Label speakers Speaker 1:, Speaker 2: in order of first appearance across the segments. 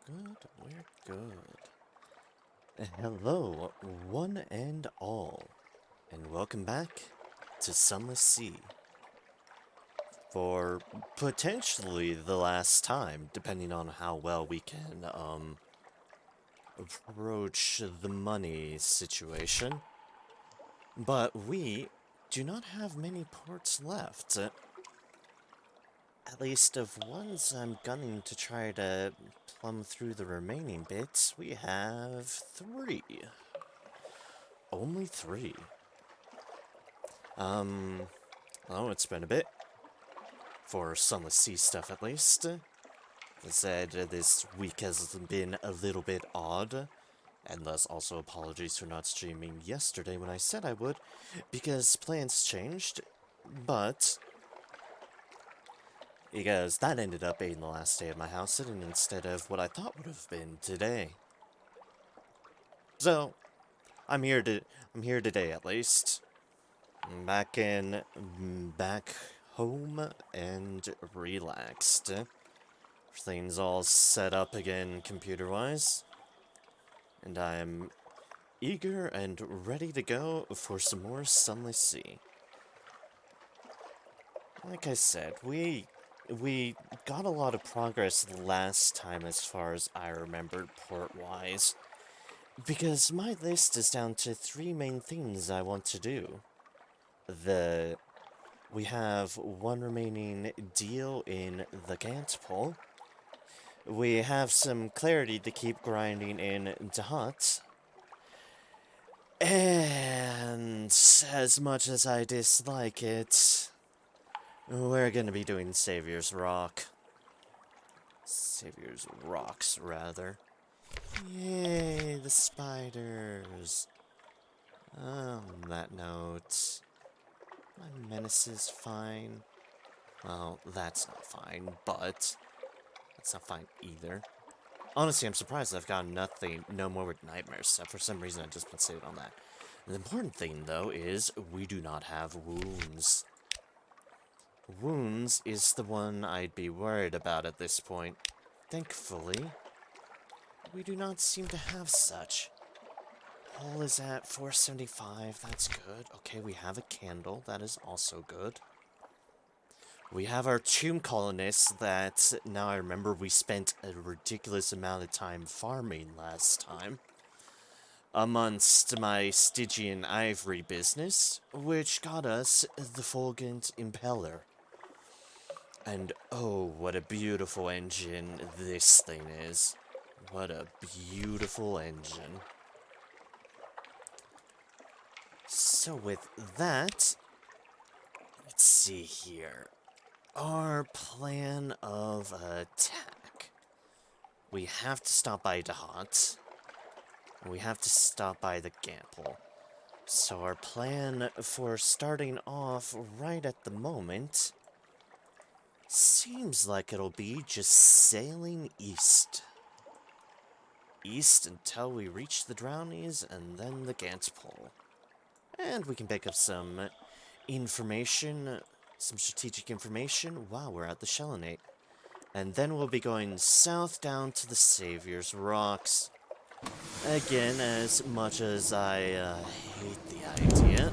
Speaker 1: We're good. Hello, one and all, and welcome back to Sunless Sea. For potentially the last time, depending on how well we can, approach the money situation. But we do not have many ports left. At least of ones I'm gunning to try to plumb through the remaining bits, we have 3. Only 3. Oh, it's been a bit. For Sunless Sea stuff, at least. As I said, this week has been a little bit odd. And thus, also apologies for not streaming yesterday when I said I would, because plans changed, but because that ended up being the last day of my house sitting instead of what I thought would have been today. So, I'm here today at least. I'm back home and relaxed. Everything's all set up again computer-wise. And I'm eager and ready to go for some more Sunless Sea. Like I said, we got a lot of progress last time as far as I remembered port-wise. Because my list is down to 3 main things I want to do. We have 1 remaining deal in the Gantt pool. We have some clarity to keep grinding in Dahat. And as much as I dislike it, we're gonna be doing Savior's Rock. Savior's Rocks, rather. Yay, the spiders. On that note, my menace is fine. Well, that's not fine, but that's not fine either. Honestly, I'm surprised I've gotten no more with nightmare stuff. For some reason, I've just been sitting on that. The important thing, though, is we do not have wounds. Wounds is the one I'd be worried about at this point. Thankfully, we do not seem to have such. Hull is at 475, that's good. Okay, we have a candle, that is also good. We have our tomb colonists that, now I remember, we spent a ridiculous amount of time farming last time. Amongst my Stygian ivory business, which got us the Fulgent Impeller. And oh, what a beautiful engine this thing is. What a beautiful engine. So with that, let's see here. Our plan of attack. We have to stop by Dahat. We have to stop by the Gample. So our plan for starting off right at the moment seems like it'll be just sailing east. East until we reach the Drownies and then the Gantt Pole. And we can pick up some information, some strategic information while we're at the Shellinate. And then we'll be going south down to the Savior's Rocks. Again, as much as I hate the idea,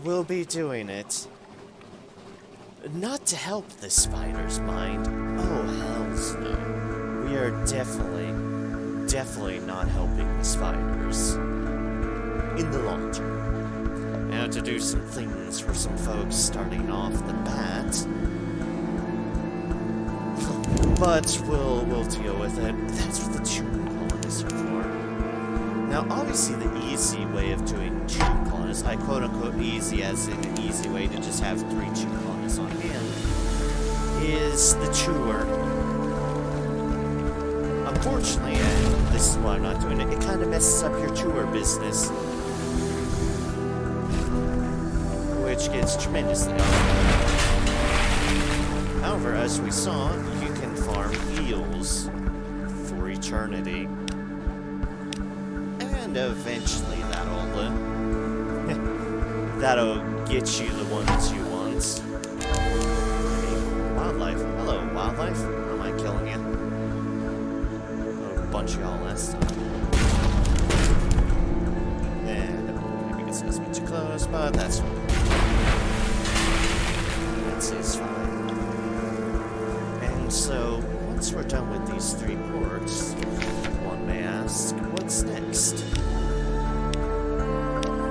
Speaker 1: we'll be doing it. Not to help the spiders mind. Oh, hells no. We are definitely not helping the spiders. In the long term. Now to do some things for some folks starting off the bat. But we'll deal with it. That's what the tomb colonists are for. Now obviously the easy way of doing tomb colonists, I quote unquote easy as in an easy way to just have 3 tomb colonists on hand, is the tour. Unfortunately, and this is why I'm not doing it, it kind of messes up your tour business. Which gets tremendously annoying. However, as we saw, you can farm eels for eternity. And eventually that'll get you the ones you want. Hey, wildlife. Hello, wildlife. Or am I killing you? bunch of y'all last time. And maybe because it's a bit too close, but that's fine. It's fine. And so, once we're done with these 3 ports, one may ask, what's next?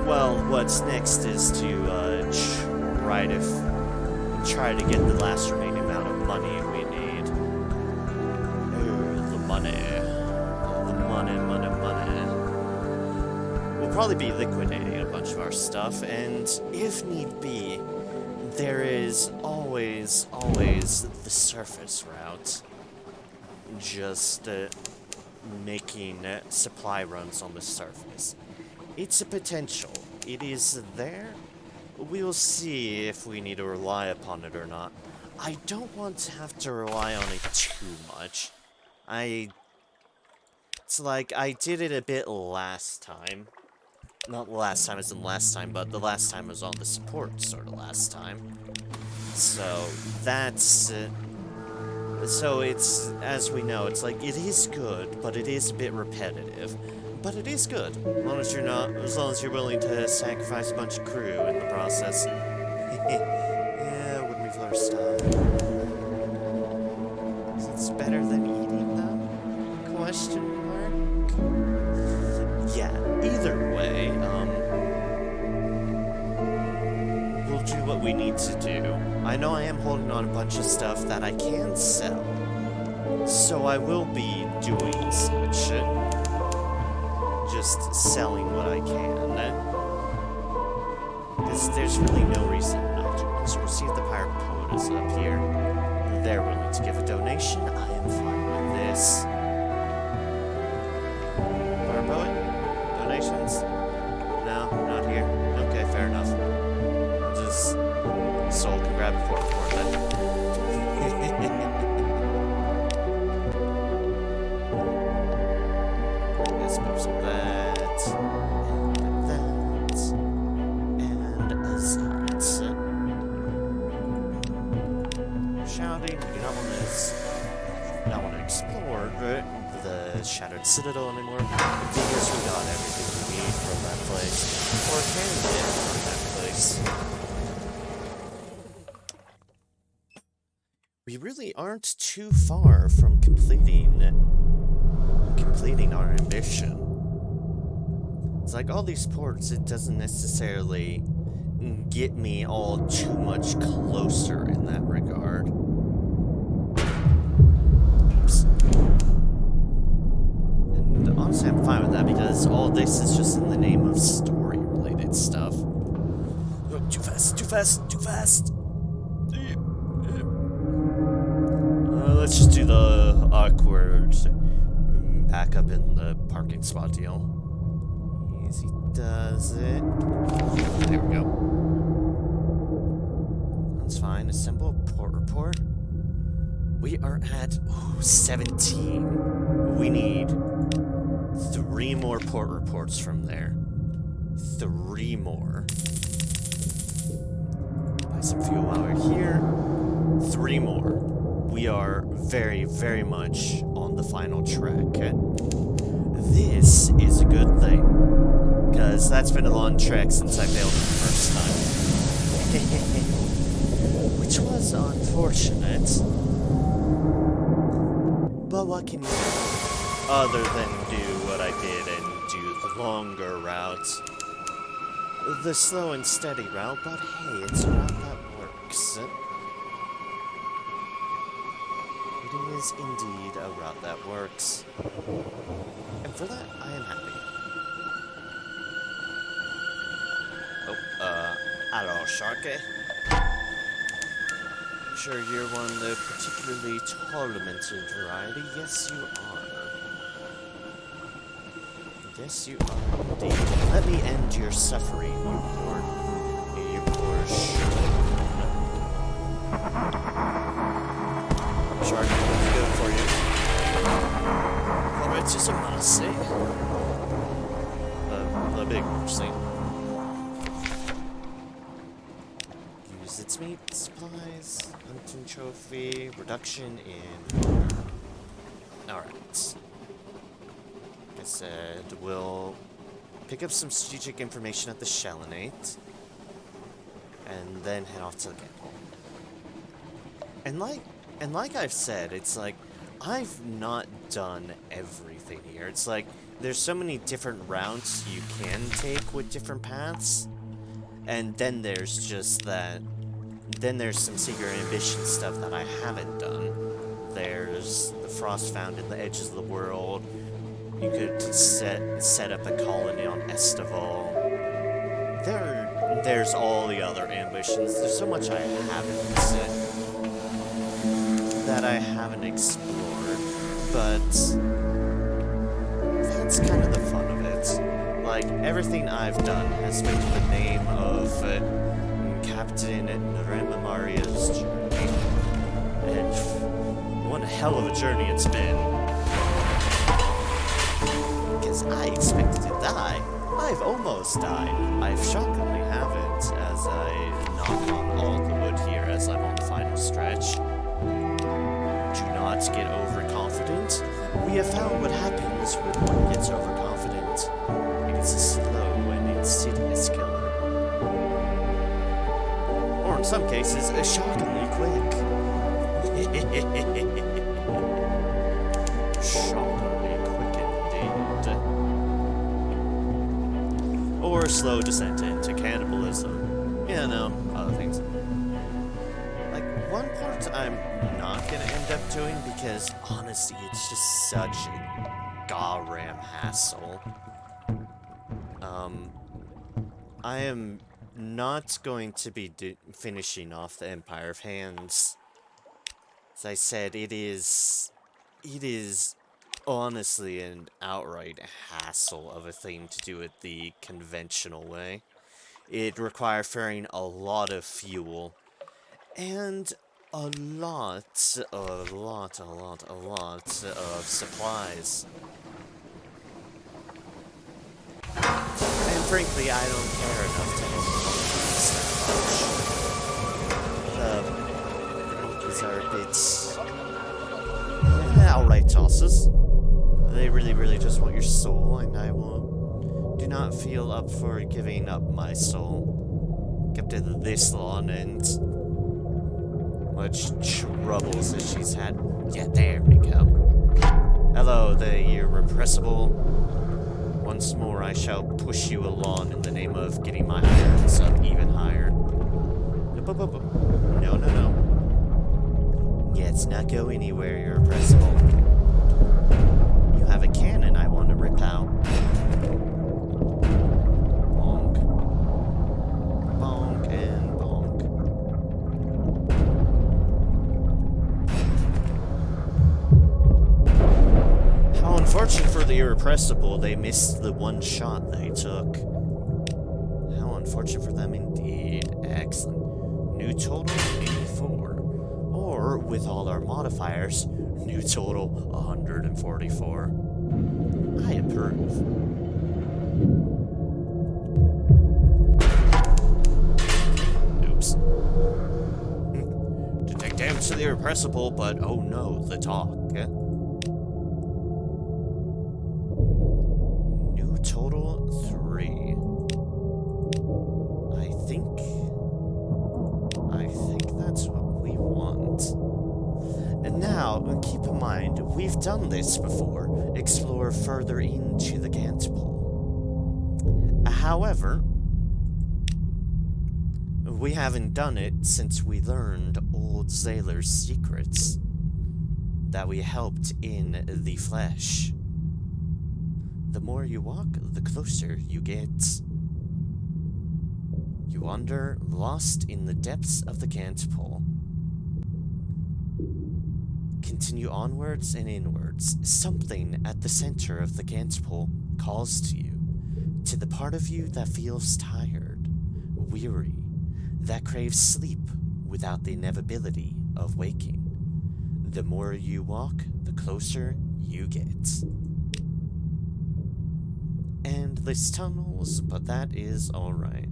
Speaker 1: Well, what's next is to try to get the last remaining amount of money we need. Oh, the money. The money. We'll probably be liquidating a bunch of our stuff, and if need be, there is always the surface route. Just making supply runs on the surface. It's a potential. It is there. We'll see if we need to rely upon it or not. I don't want to have to rely on it too much. It's like, I did it a bit last time. Not last time as in last time, but the last time was on the support sort of last time. So, that's... so it's, as we know, it's like, it is good, but it is a bit repetitive. But it is good, as long as you're willing to sacrifice a bunch of crew in the process. Yeah, wouldn't be first time. It's better than eating them? Question mark? Yeah, either way, we'll do what we need to do. I know I am holding on a bunch of stuff that I can sell, so I will be doing such. Just selling what I can. Because there's really no reason not to. So we'll see if the Pirate Poet is up here. They're willing to give a donation. I am fine with this. Pirate Poet? Donations? No, not here. Okay, fair enough. Just Soul can grab a port for then. Let's move some of that. Shouting, we do not want to explore the Shattered Citadel anymore, because we got everything we need from that place, or can get from that place. We really aren't too far from completing our ambition. It's like all these ports, it doesn't necessarily get me all too much closer in that regard. Oops. And honestly, I'm fine with that because all this is just in the name of story-related stuff. Oh, too fast, too fast, too fast! Let's just do the awkward back up in the parking spot deal. Easy does it. There we go. That's fine. Assemble port report. We are at 17. We need 3 more port reports from there. 3 more. Buy some fuel while we're here. 3 more. We are very, very much on the final track. This is a good thing, because that's been a long trek since I failed it the first time. Which was unfortunate. But what can you do? Other than do what I did and do the longer route. The slow and steady route, but hey, it's a route that works. It is indeed a route that works. And for that, I am happy. Oh, hello, Sharky. Sure you're one of the particularly tormented variety? Yes, you are. Yes, you are indeed. Let me end your suffering, you poor Shark, what's good for you? Oh, it's just a mercy. The big mercy. Use its meat, supplies, hunting trophy, reduction in... Alright. said, we'll pick up some strategic information at the Shellonate, and then head off to the camp. And like I've said, it's like, I've not done everything here. It's like, there's so many different routes you can take with different paths, and then there's just that, then there's some secret ambition stuff that I haven't done. There's the frost found in the edges of the world. You could set up a colony on Estival. There's all the other ambitions. There's so much I haven't explored, but that's kind of the fun of it. Like, everything I've done has been in the name of Captain Narema Maria's journey. And what a hell of a journey it's been. Because I expected to die. I've almost died. I shockingly haven't, as I knock on all the wood here as I'm on the final stretch. Do not get overconfident. We have found what happens when one gets overconfident. It is a slow and insidious killer. Or in some cases, shockingly quick. Shockingly quick indeed. Or slow descent into cannibalism. Yeah, no, other things. Like, one part I'm not gonna end up doing because, honestly, it's just such a goddamn hassle. I am not going to be finishing off the Empire of Hands. As I said, it is honestly an outright hassle of a thing to do it the conventional way. It requires ferrying a lot of fuel and a lot of supplies. And frankly, I don't care enough to these are a bit outright tosses. They really just want your soul, and I do not feel up for giving up my soul. Kept it this long, and much troubles that she's had. Yeah, there we go. Hello, the irrepressible. Once more, I shall push you along in the name of getting my irons up even higher. No. Yeah, it's not go anywhere, irrepressible. You have a cannon I want to rip out. Bonk. Bonk and bonk. How unfortunate for the irrepressible, they missed the one shot they took. How unfortunate for them indeed. Excellent. New total 84. Or, with all our modifiers, new total 144. I approve. Oops. To take damage to the irrepressible, but oh no, the talk. New total 3. I think that's what we want. And now, keep in mind, we've done this before. Explore further into the Gantpole. However, we haven't done it since we learned old Sailor's secrets that we helped in the flesh. The more you walk, the closer you get. You wander, lost in the depths of the Gantpole. Continue onwards and inwards. Something at the center of the Gantpole calls to you, to the part of you that feels tired, weary, that craves sleep without the inevitability of waking. The more you walk, the closer you get. Endless tunnels, but that is alright.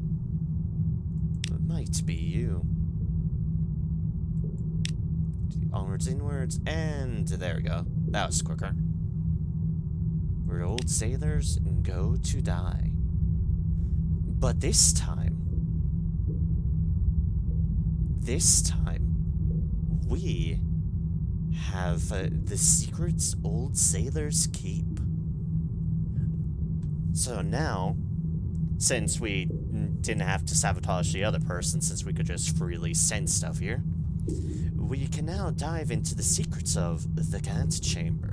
Speaker 1: It might be you. Onwards, inwards, and there we go. That was quicker. where old sailors go to die. But this time, we have the secrets old sailors keep. So now, since we didn't have to sabotage the other person, since we could just freely send stuff here, we can now dive into the secrets of the Gant Chamber.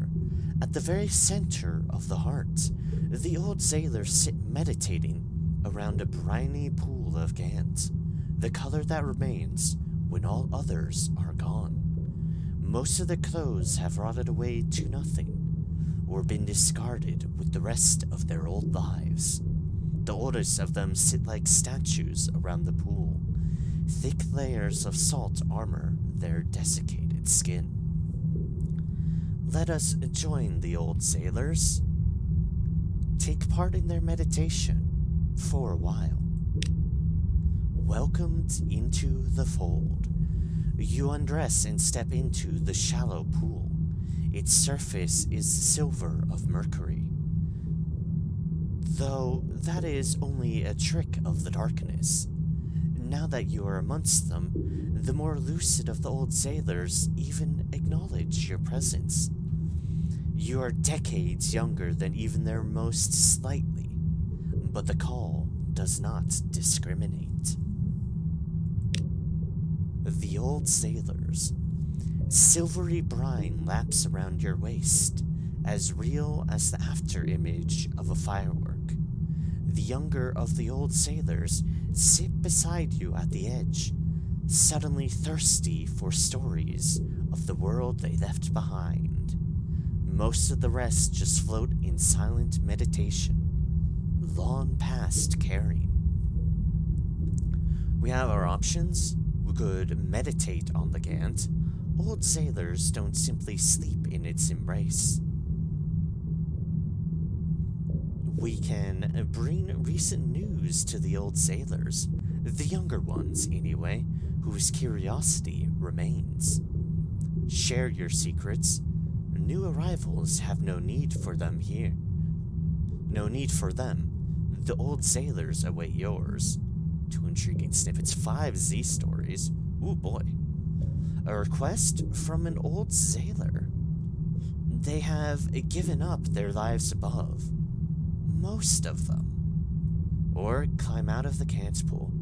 Speaker 1: At the very center of the heart, the old sailors sit meditating around a briny pool of Gant, the color that remains when all others are gone. Most of the clothes have rotted away to nothing, or been discarded with the rest of their old lives. The oldest of them sit like statues around the pool. Thick layers of salt armor their desiccated skin. Let us join the old sailors. Take part in their meditation for a while. Welcomed into the fold. You undress and step into the shallow pool. Its surface is silver of mercury. Though that is only a trick of the darkness. Now that you are amongst them, the more lucid of the old sailors even acknowledge your presence. You are decades younger than even their most slightly, but the call does not discriminate. The old sailors. Silvery brine laps around your waist, as real as the afterimage of a firework. The younger of the old sailors sit beside you at the edge, suddenly thirsty for stories of the world they left behind. Most of the rest just float in silent meditation, long past caring. We have our options. We could meditate on the Gant. Old sailors don't simply sleep in its embrace. We can bring recent news to the old sailors, the younger ones anyway, whose curiosity remains. Share your secrets. New arrivals have no need for them here. No need for them. The old sailors await yours. 2 intriguing snippets, 5 Z stories. Ooh boy. A request from an old sailor. They have given up their lives above. Most of them. Or climb out of the Gant pool.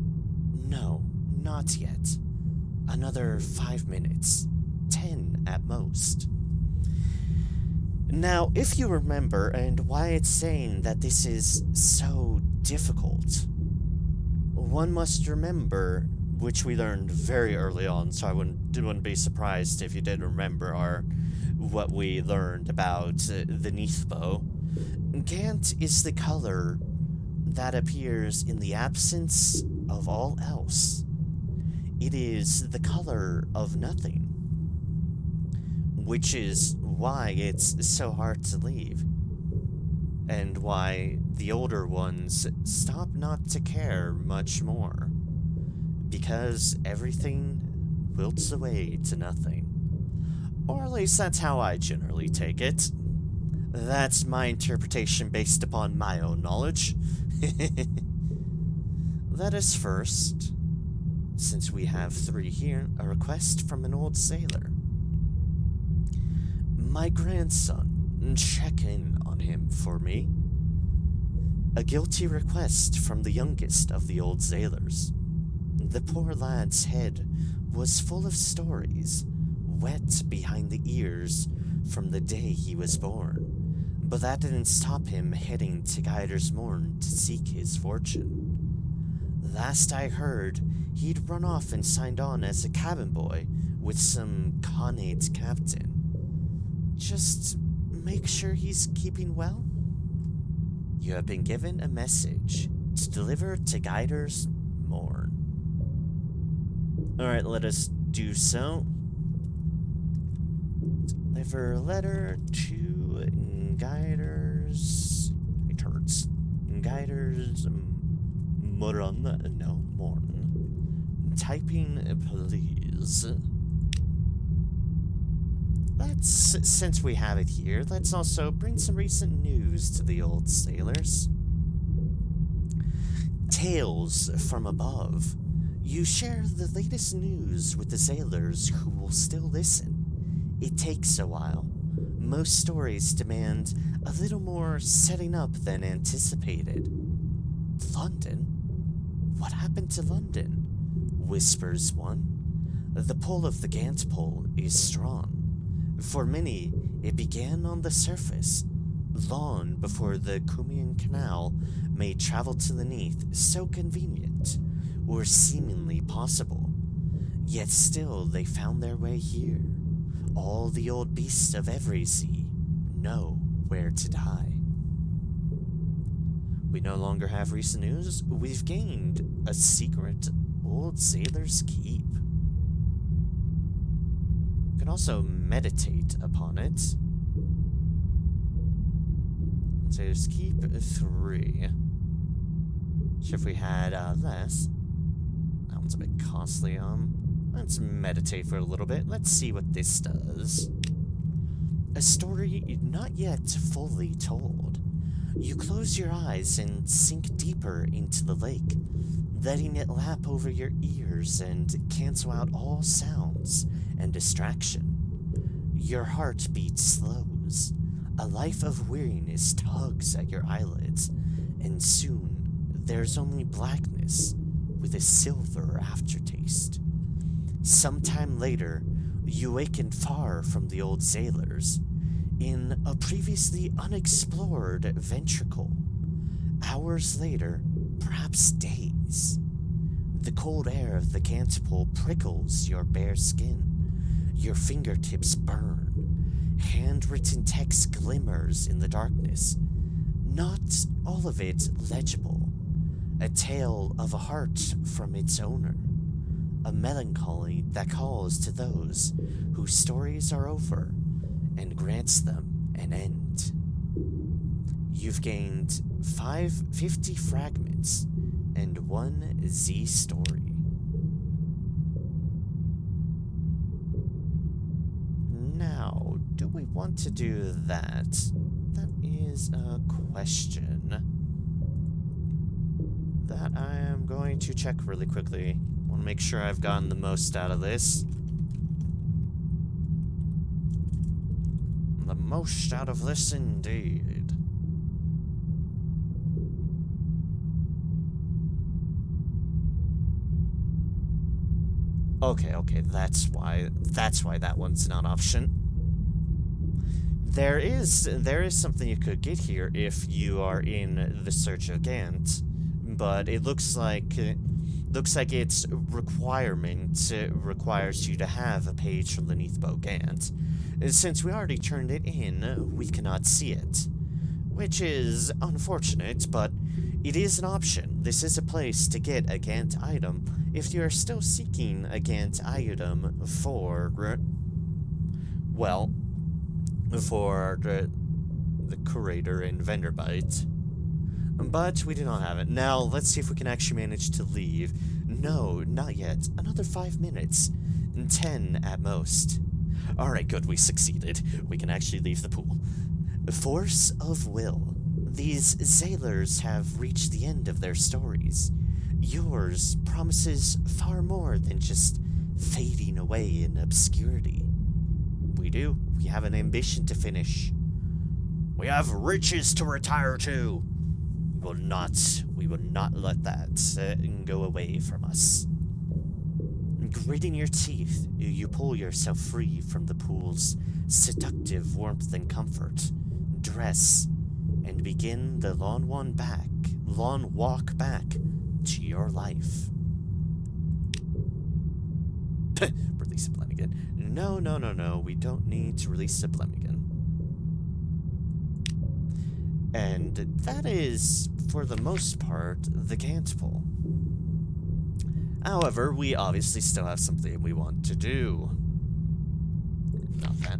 Speaker 1: No, not yet. Another 5 minutes. 10 at most. Now, if you remember, and why it's saying that this is so difficult, one must remember, which we learned very early on, so I wouldn't be surprised if you did remember what we learned about the Neathbow. Gant is the color that appears in the absence of all else. It is the color of nothing, which is why it's so hard to leave, and why the older ones stop not to care much more, because everything wilts away to nothing. Or at least that's how I generally take it. That's my interpretation based upon my own knowledge. Let us first, since we have 3 here, a request from an old sailor. My grandson, check in on him for me. A guilty request from the youngest of the old sailors. The poor lad's head was full of stories, wet behind the ears from the day he was born, but that didn't stop him heading to Guider's Morn to seek his fortune. Last I heard, he'd run off and signed on as a cabin boy with some connate captain. Just make sure he's keeping well. You have been given a message to deliver to Guider's Morn. Alright, let us do so. Deliver a letter to Guider's... It hurts. Guider's... Morn. No, Morn. Typing, please. Since we have it here, let's also bring some recent news to the old sailors. Tales from above. You share the latest news with the sailors who will still listen. It takes a while. Most stories demand a little more setting up than anticipated. London? What happened to London? Whispers one. The pull of the Gant pole is strong. For many, it began on the surface, long before the Cumian Canal made travel to the Neath so convenient, or seemingly possible. Yet still they found their way here. All the old beasts of every sea know where to die. We no longer have recent news. We've gained a secret old sailor's keep. You can also meditate upon it. Sailor's keep 3. If we had less. That one's a bit costly. Let's meditate for a little bit. Let's see what this does. A story not yet fully told. You close your eyes and sink deeper into the lake, letting it lap over your ears and cancel out all sounds and distraction. Your heartbeat slows. A life of weariness tugs at your eyelids, and soon there's only blackness with a silver aftertaste. Sometime later, you awaken far from the old sailors, in a previously unexplored ventricle. Hours later, perhaps days, the cold air of the Gantpole prickles your bare skin. Your fingertips burn. Handwritten text glimmers in the darkness. Not all of it legible. A tale of a heart from its owner. A melancholy that calls to those whose stories are over and grants them an end. You've gained 50 fragments and 1 Z story. Now, do we want to do that? That is a question that I am going to check really quickly. I want to make sure I've gotten the most out of this. The most out of this indeed. Okay, that's why that one's not an option. There is something you could get here if you are in the search of Gant, but it looks like its requirement requires you to have a page from the Neathbow Gant. Since we already turned it in, we cannot see it, which is unfortunate, but it is an option. This is a place to get a Gant item if you are still seeking a Gant item for, well, for the curator in Vanderbite. But we do not have it. Now, let's see if we can actually manage to leave. No, not yet. Another 5 minutes. 10 at most. Alright, good, we succeeded. We can actually leave the pool. Force of will. These sailors have reached the end of their stories. Yours promises far more than just fading away in obscurity. We do. We have an ambition to finish. We have riches to retire to. We will not let that go away from us. Gritting your teeth, you pull yourself free from the pool's seductive warmth and comfort, dress, and begin the long walk back to your life. Release a Blemmigan. No, we don't need to release a Blemmigan. And that is, for the most part, the Gantpole. However, we obviously still have something we want to do. Not that.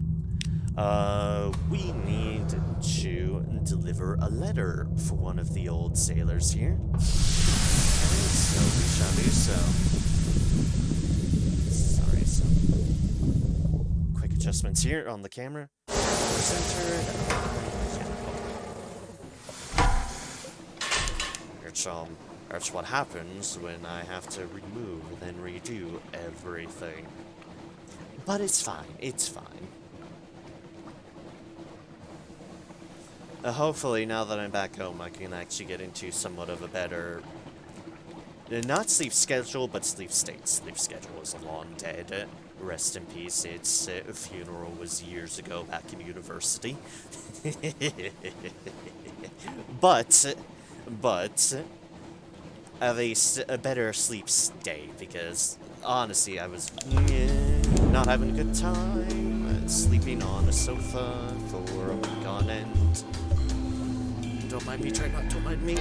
Speaker 1: We need to deliver a letter for one of the old sailors here. Okay, so we shall do so. Sorry, some quick adjustments here on the camera. Centered. That's what happens when I have to remove and redo everything. But it's fine. It's fine. Hopefully, now that I'm back home, I can actually get into somewhat of a better... not sleep schedule, but sleep state. Sleep schedule is long dead. Rest in peace. Its funeral was years ago back in university. but, at least a better sleep state, because honestly, I was not having a good time sleeping on a sofa for a week on end. Don't mind me, try not to mind me.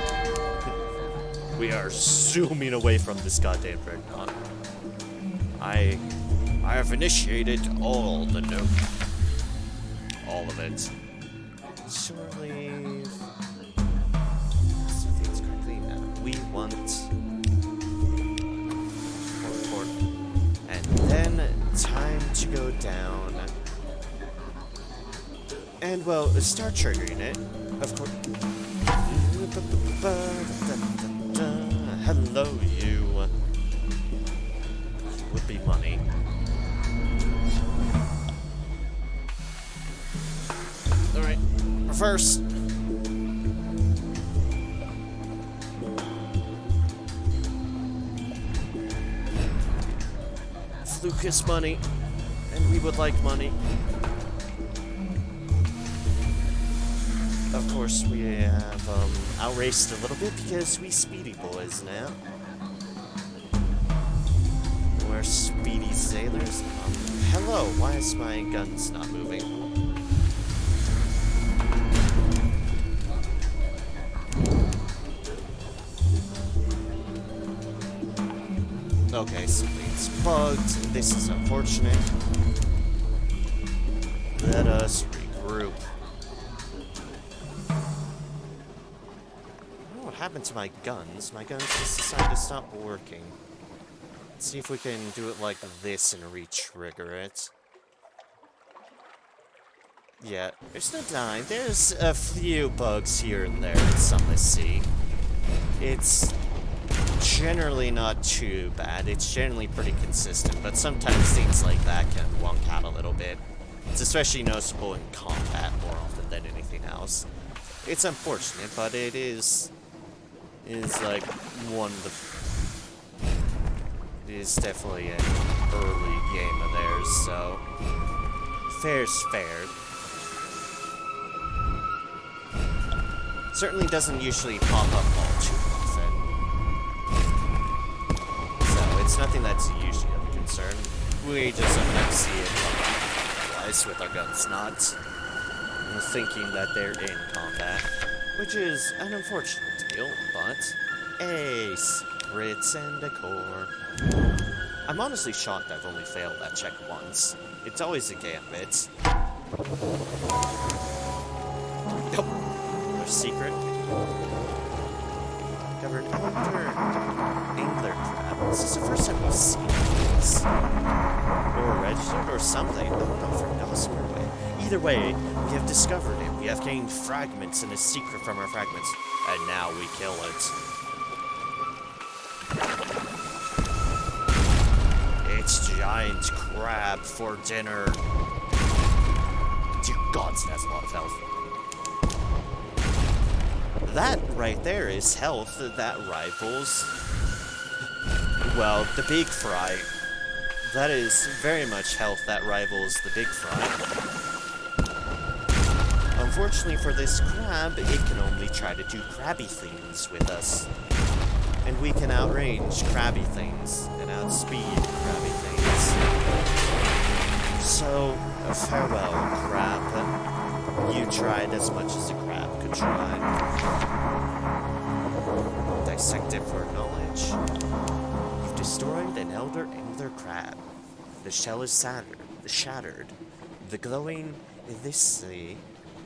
Speaker 1: We are zooming away from this goddamn dreadnought. I have initiated all the nuke. All of it. Surely... things correctly now. We want... port. And then, time to go down. And, well, start triggering it. Of course. Hello, you. Would be money. Alright, reverse. Fluke is money, and we would like money. Of course, we have outraced a little bit because we speedy boys now. We're speedy sailors. Hello, why is my guns not moving? Okay, so it's bugged. This is unfortunate. Let us regroup. What happened to my guns? My guns just decided to stop working. Let's see if we can do it like this and re-trigger it. Yeah, there's no dying. There's a few bugs here and there in Sunless Sea. It's generally not too bad. It's generally pretty consistent, but sometimes things like that can wonk out a little bit. It's especially noticeable in combat more often than anything else. It's unfortunate, but it is like one of the... It is definitely an early game of theirs, so... Fair's fair. Certainly doesn't usually pop up all too often. So, it's nothing that's usually of a concern. We just sometimes see it twice with our guns not thinking that they're in combat. Which is an unfortunate deal, but... Hey, secrets and decor. I'm honestly shocked I've only failed that check once. It's always a gambit. Nope. There's secret. Covered angler crab. This is the first time we've seen this. Or registered or something. I don't know, from Dawson way. Either way, we have discovered it. We have gained fragments and a secret from our fragments. And now we kill it. It's giant crab for dinner. Dear gods, it has a lot of health. That right there is health that rivals, well, the big fry. That is very much health that rivals the big fry. Unfortunately for this crab, it can only try to do crabby things with us. And we can outrange crabby things and outspeed crabby things. So, farewell, crab. You tried as much as a crab could try. Dissect it for knowledge. You've destroyed an elder angler crab. The shell is shattered. The glowing this sea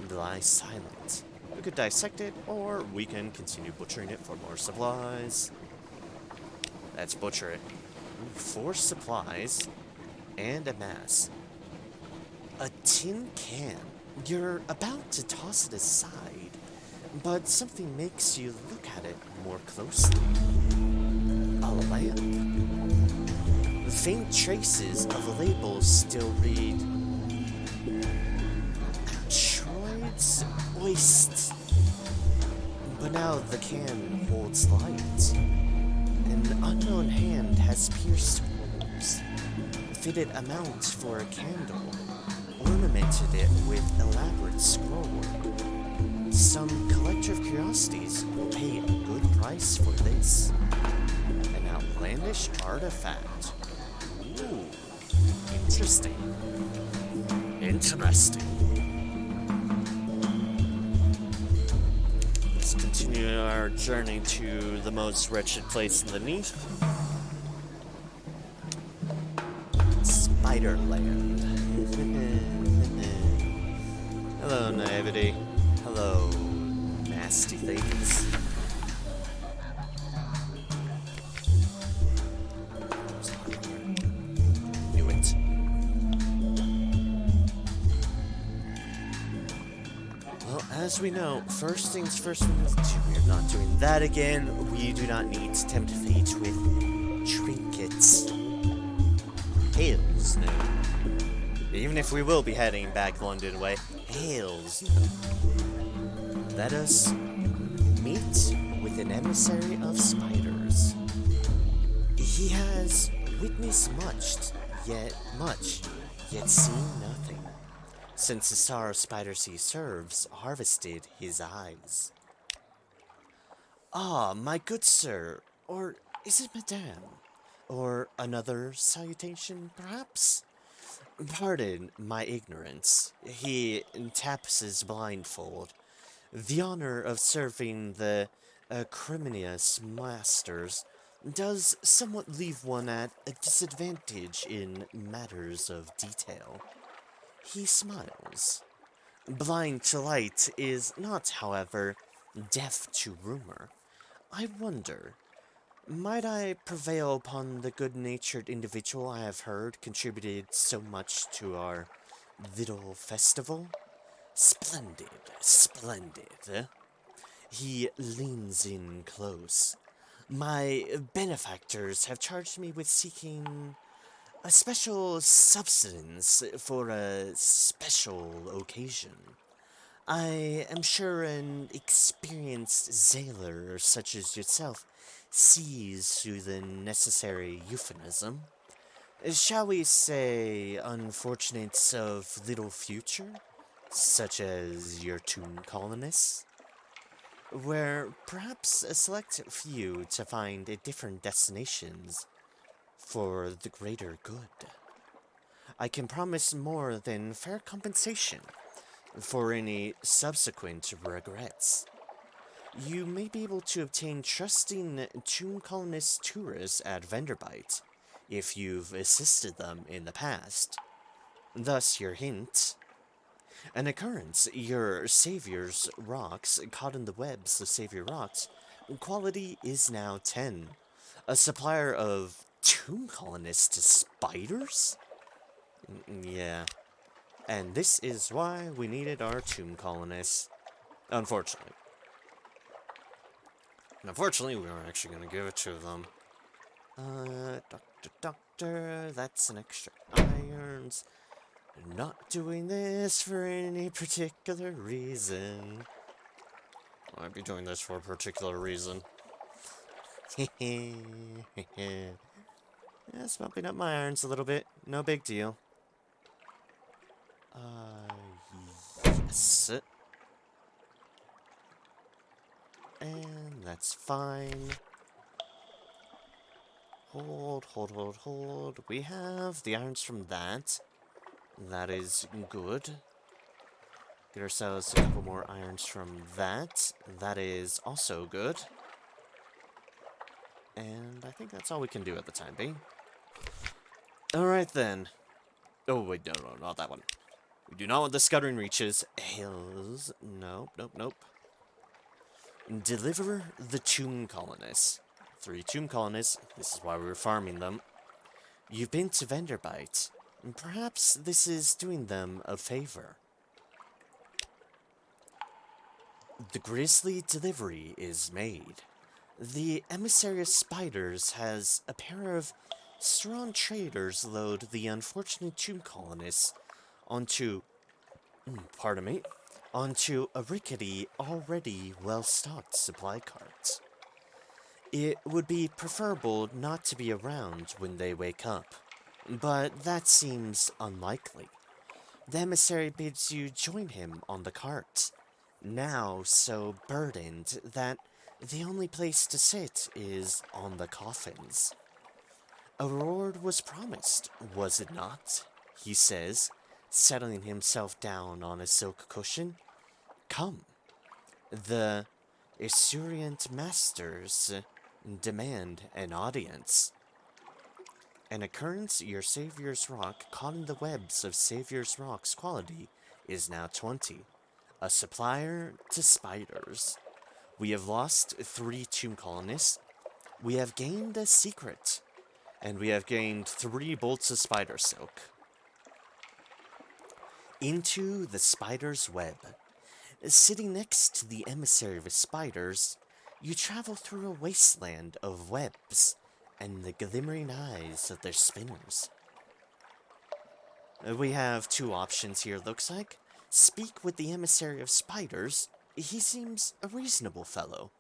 Speaker 1: lies silent. We could dissect it, or we can continue butchering it for more supplies. Let's butcher it. 4 supplies and a mass. A tin can. You're about to toss it aside, but something makes you look at it more closely. A lamp. Faint traces of a label still read Troid's Oist. But now the can holds light. An unknown hand has pierced holes, fitted a mount for a candle, ornamented it with elaborate scrollwork. Some collector of curiosities will pay a good price for this. An outlandish artifact. Ooh, interesting. Interesting. Let's continue our journey to the most wretched place in the Neath. Spiderland. Hello, naivety. Hello, nasty things. Knew it. Well, as we know, first things first, we're not doing that again. We do not need to tempt fate with trinkets. Hails no. Even if we will be heading back London way, hails no. Let us meet with an emissary of spiders. He has witnessed much, yet seen nothing, since the star of spiders he serves harvested his eyes. Ah, my good sir, or is it madame? Or another salutation, perhaps? Pardon my ignorance. He taps his blindfold. The honor of serving the Criminius masters does somewhat leave one at a disadvantage in matters of detail. He smiles. Blind to light is not, however, deaf to rumor. I wonder, might I prevail upon the good-natured individual I have heard contributed so much to our little festival? Splendid, splendid. He leans in close. My benefactors have charged me with seeking a special substance for a special occasion. I am sure an experienced sailor such as yourself sees through the necessary euphemism. Shall we say unfortunates of little future, such as your tomb colonists? Where perhaps a select few to find different destinations for the greater good. I can promise more than fair compensation for any subsequent regrets. You may be able to obtain trusting tomb colonist tourists at Vanderbite if you've assisted them in the past. Thus your hint. An occurrence, your savior's rocks, caught in the webs of savior rocks, quality is now 10. A supplier of tomb colonists to spiders? Yeah. And this is why we needed our tomb colonists. Unfortunately. And unfortunately, we weren't actually going to give it to them. Doctor, that's an extra irons. Not doing this for any particular reason. I'd be doing this for a particular reason. Just bumping up my irons a little bit. No big deal. Yes. And that's fine. Hold. We have the irons from that. That is good. Get ourselves a couple more irons from that. That is also good. And I think that's all we can do at the time being. Alright then. Oh wait, no, not that one. We do not want the scuttering reaches. Hills. Nope. Deliver the tomb colonists. 3 tomb colonists. This is why we were farming them. You've been to Vanderbite. Perhaps this is doing them a favor. The grisly delivery is made. The emissary of spiders has a pair of strong traders load the unfortunate tomb colonists onto, pardon me, onto a rickety, already well-stocked supply cart. It would be preferable not to be around when they wake up, but that seems unlikely. The emissary bids you join him on the cart, now so burdened that the only place to sit is on the coffins. A reward was promised, was it not? He says, settling himself down on a silk cushion. Come. The Esurient Masters demand an audience. An occurrence your Savior's Rock caught in the webs of Savior's Rock's quality is now 20. A supplier to spiders. We have lost 3 tomb colonists. We have gained a secret. And we have gained 3 bolts of spider silk. Into the spider's web. Sitting next to the emissary of spiders, you travel through a wasteland of webs and the glimmering eyes of their spinners. We have 2 options here, looks like. Speak with the emissary of spiders. He seems a reasonable fellow.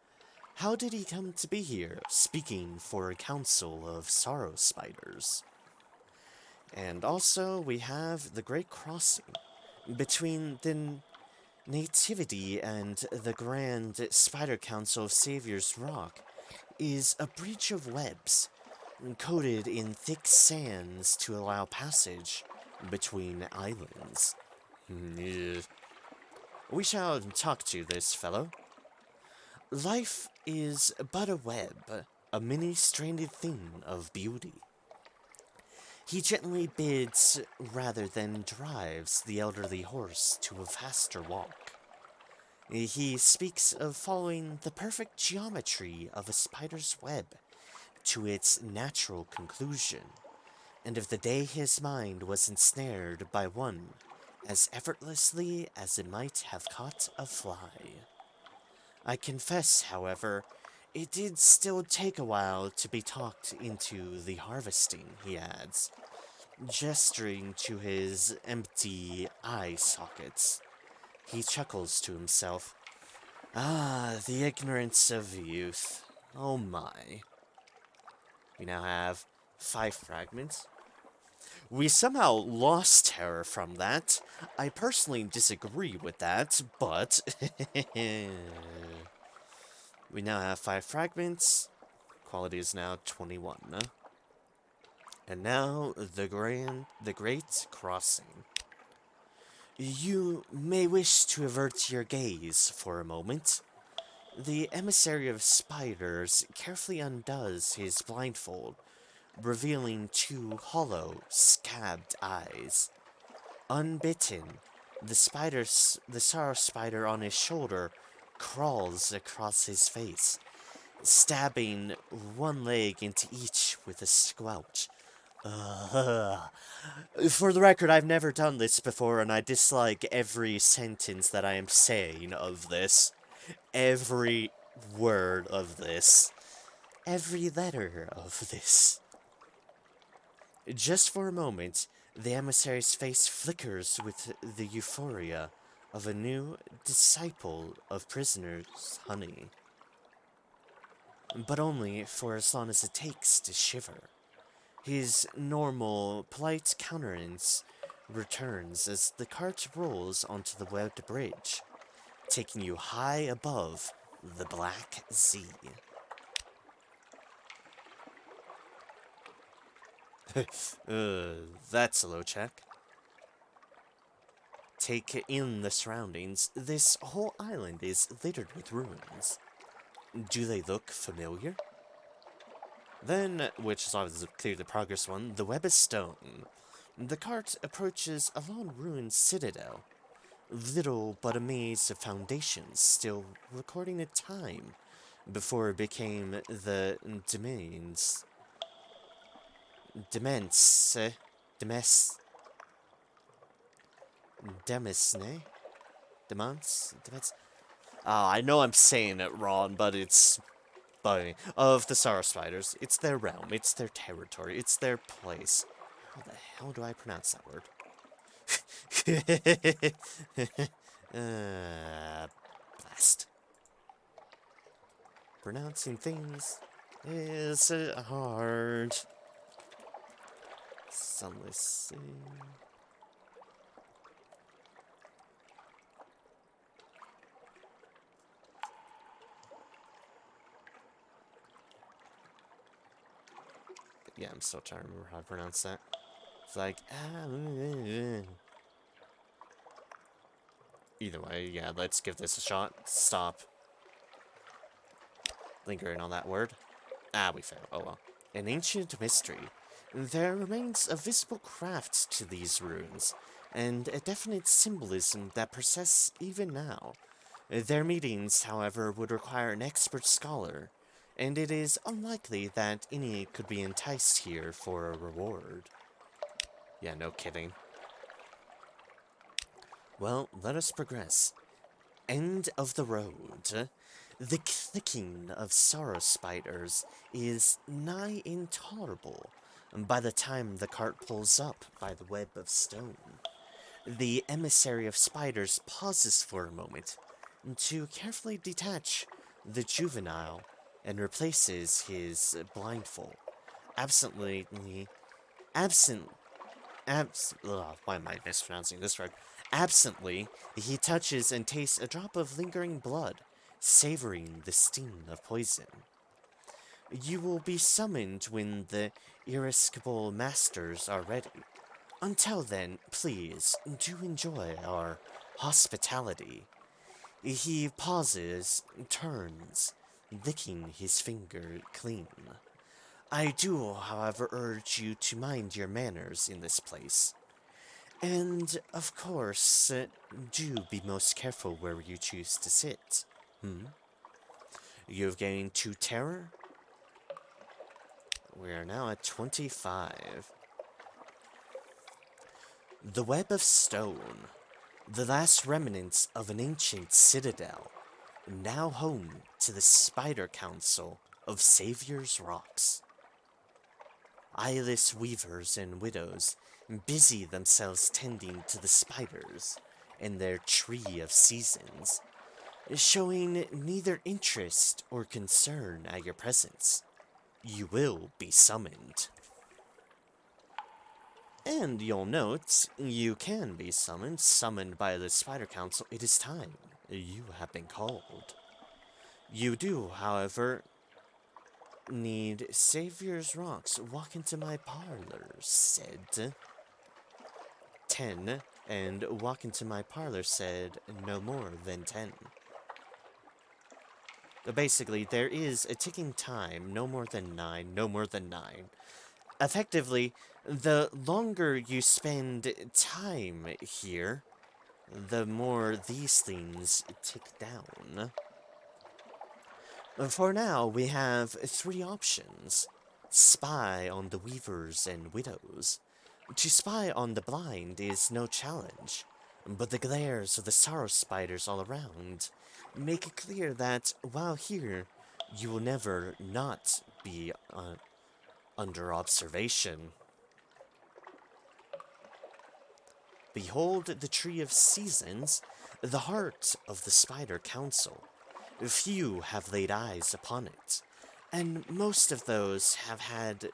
Speaker 1: How did he come to be here, speaking for a council of sorrow spiders? And also, we have the Great Crossing. Between the Nativity and the Grand Spider Council of Savior's Rock is a breach of webs, coated in thick sands to allow passage between islands. We shall talk to this fellow. Life is but a web, a many-stranded thing of beauty. He gently bids rather than drives the elderly horse to a faster walk. He speaks of following the perfect geometry of a spider's web to its natural conclusion, and of the day his mind was ensnared by one as effortlessly as it might have caught a fly. I confess, however, it did still take a while to be talked into the harvesting, he adds, gesturing to his empty eye sockets. He chuckles to himself. Ah, the ignorance of youth. Oh my. We now have 5 fragments. We somehow lost terror from that. I personally disagree with that, but we now have 5 fragments. Quality is now 21. And now the Great Crossing. You may wish to avert your gaze for a moment. The emissary of spiders carefully undoes his blindfold, revealing 2 hollow, scabbed eyes. Unbitten, the sorrow spider on his shoulder crawls across his face, stabbing one leg into each with a squelch. For the record, I've never done this before, and I dislike every sentence that I am saying of this. Every word of this. Every letter of this. Just for a moment, the emissary's face flickers with the euphoria of a new disciple of prisoners' honey. But only for as long as it takes to shiver. His normal, polite countenance returns as the cart rolls onto the webbed bridge, taking you high above the Black Sea. That's a low check. Take in the surroundings. This whole island is littered with ruins. Do they look familiar? Then, which is obviously clearly the progress one, the web is stone. The cart approaches a long-ruined citadel. Little but a maze of foundations, still recording a time before it became the demesne Demisne? Demons? Demons? I know I'm saying it wrong, but it's funny. Of the Sorrow Spiders. It's their realm, it's their territory, it's their place. How the hell do I pronounce that word? Blast. Pronouncing things is hard. Sunless. Yeah, I'm still trying to remember how to pronounce that. It's like, either way, yeah, let's give this a shot. Stop lingering on that word. We failed. Oh well. An ancient mystery. There remains a visible craft to these runes, and a definite symbolism that persists even now. Their meetings, however, would require an expert scholar, and it is unlikely that any could be enticed here for a reward. Yeah, no kidding. Well, let us progress. End of the road. The clicking of sorrow spiders is nigh intolerable by the time the cart pulls up by the web of stone. The emissary of spiders pauses for a moment to carefully detach the juvenile and replaces his blindfold. Absently, absent why am I mispronouncing this word? Absently, he touches and tastes a drop of lingering blood, savoring the sting of poison. You will be summoned when the irascible masters are ready. Until then, please, do enjoy our hospitality. He pauses, turns, licking his finger clean. I do, however, urge you to mind your manners in this place. And, of course, do be most careful where you choose to sit. You've gained 2 terror? We are now at 25. The Web of Stone. The last remnants of an ancient citadel. Now home to the Spider Council of Savior's Rocks. Eyeless weavers and widows busy themselves tending to the spiders in their tree of seasons, showing neither interest or concern at your presence. You will be summoned. And you'll note, you can be summoned by the Spider Council. It is time. You have been called. You do, however, need Savior's Rocks. Walk into my parlor, said 10, and walk into my parlor said no more than 10. Basically, there is a ticking time, no more than 9, no more than 9. Effectively, the longer you spend time here, the more these things tick down. For now, we have 3 options. Spy on the weavers and widows. To spy on the blind is no challenge, but the glares of the sorrow spiders all around make it clear that while here, you will never not be under observation. Behold the Tree of Seasons, the heart of the Spider Council. Few have laid eyes upon it, and most of those have had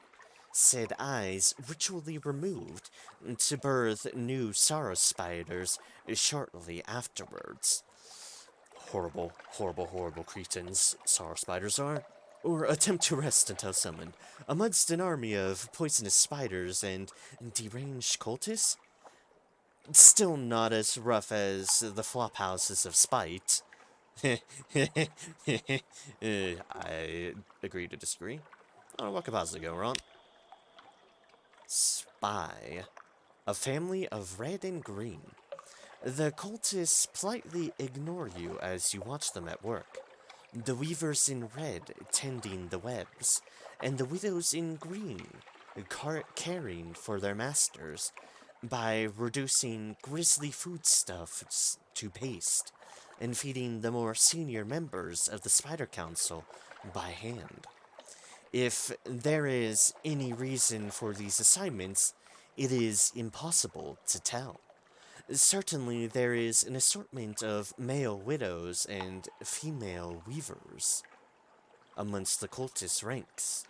Speaker 1: said eyes ritually removed to birth new sorrow spiders shortly afterwards. Horrible, horrible, horrible cretins sorrow spiders are. Or attempt to rest until summoned, amidst an army of poisonous spiders and deranged cultists. Still not as rough as the flop houses of spite. I agree to disagree. Oh, what could possibly go wrong? Spy. A family of red and green. The cultists politely ignore you as you watch them at work. The weavers in red tending the webs, and the widows in green caring for their masters. by reducing grisly foodstuffs to paste and feeding the more senior members of the Spider Council by hand. If there is any reason for these assignments, it is impossible to tell. Certainly, there is an assortment of male widows and female weavers amongst the cultist ranks.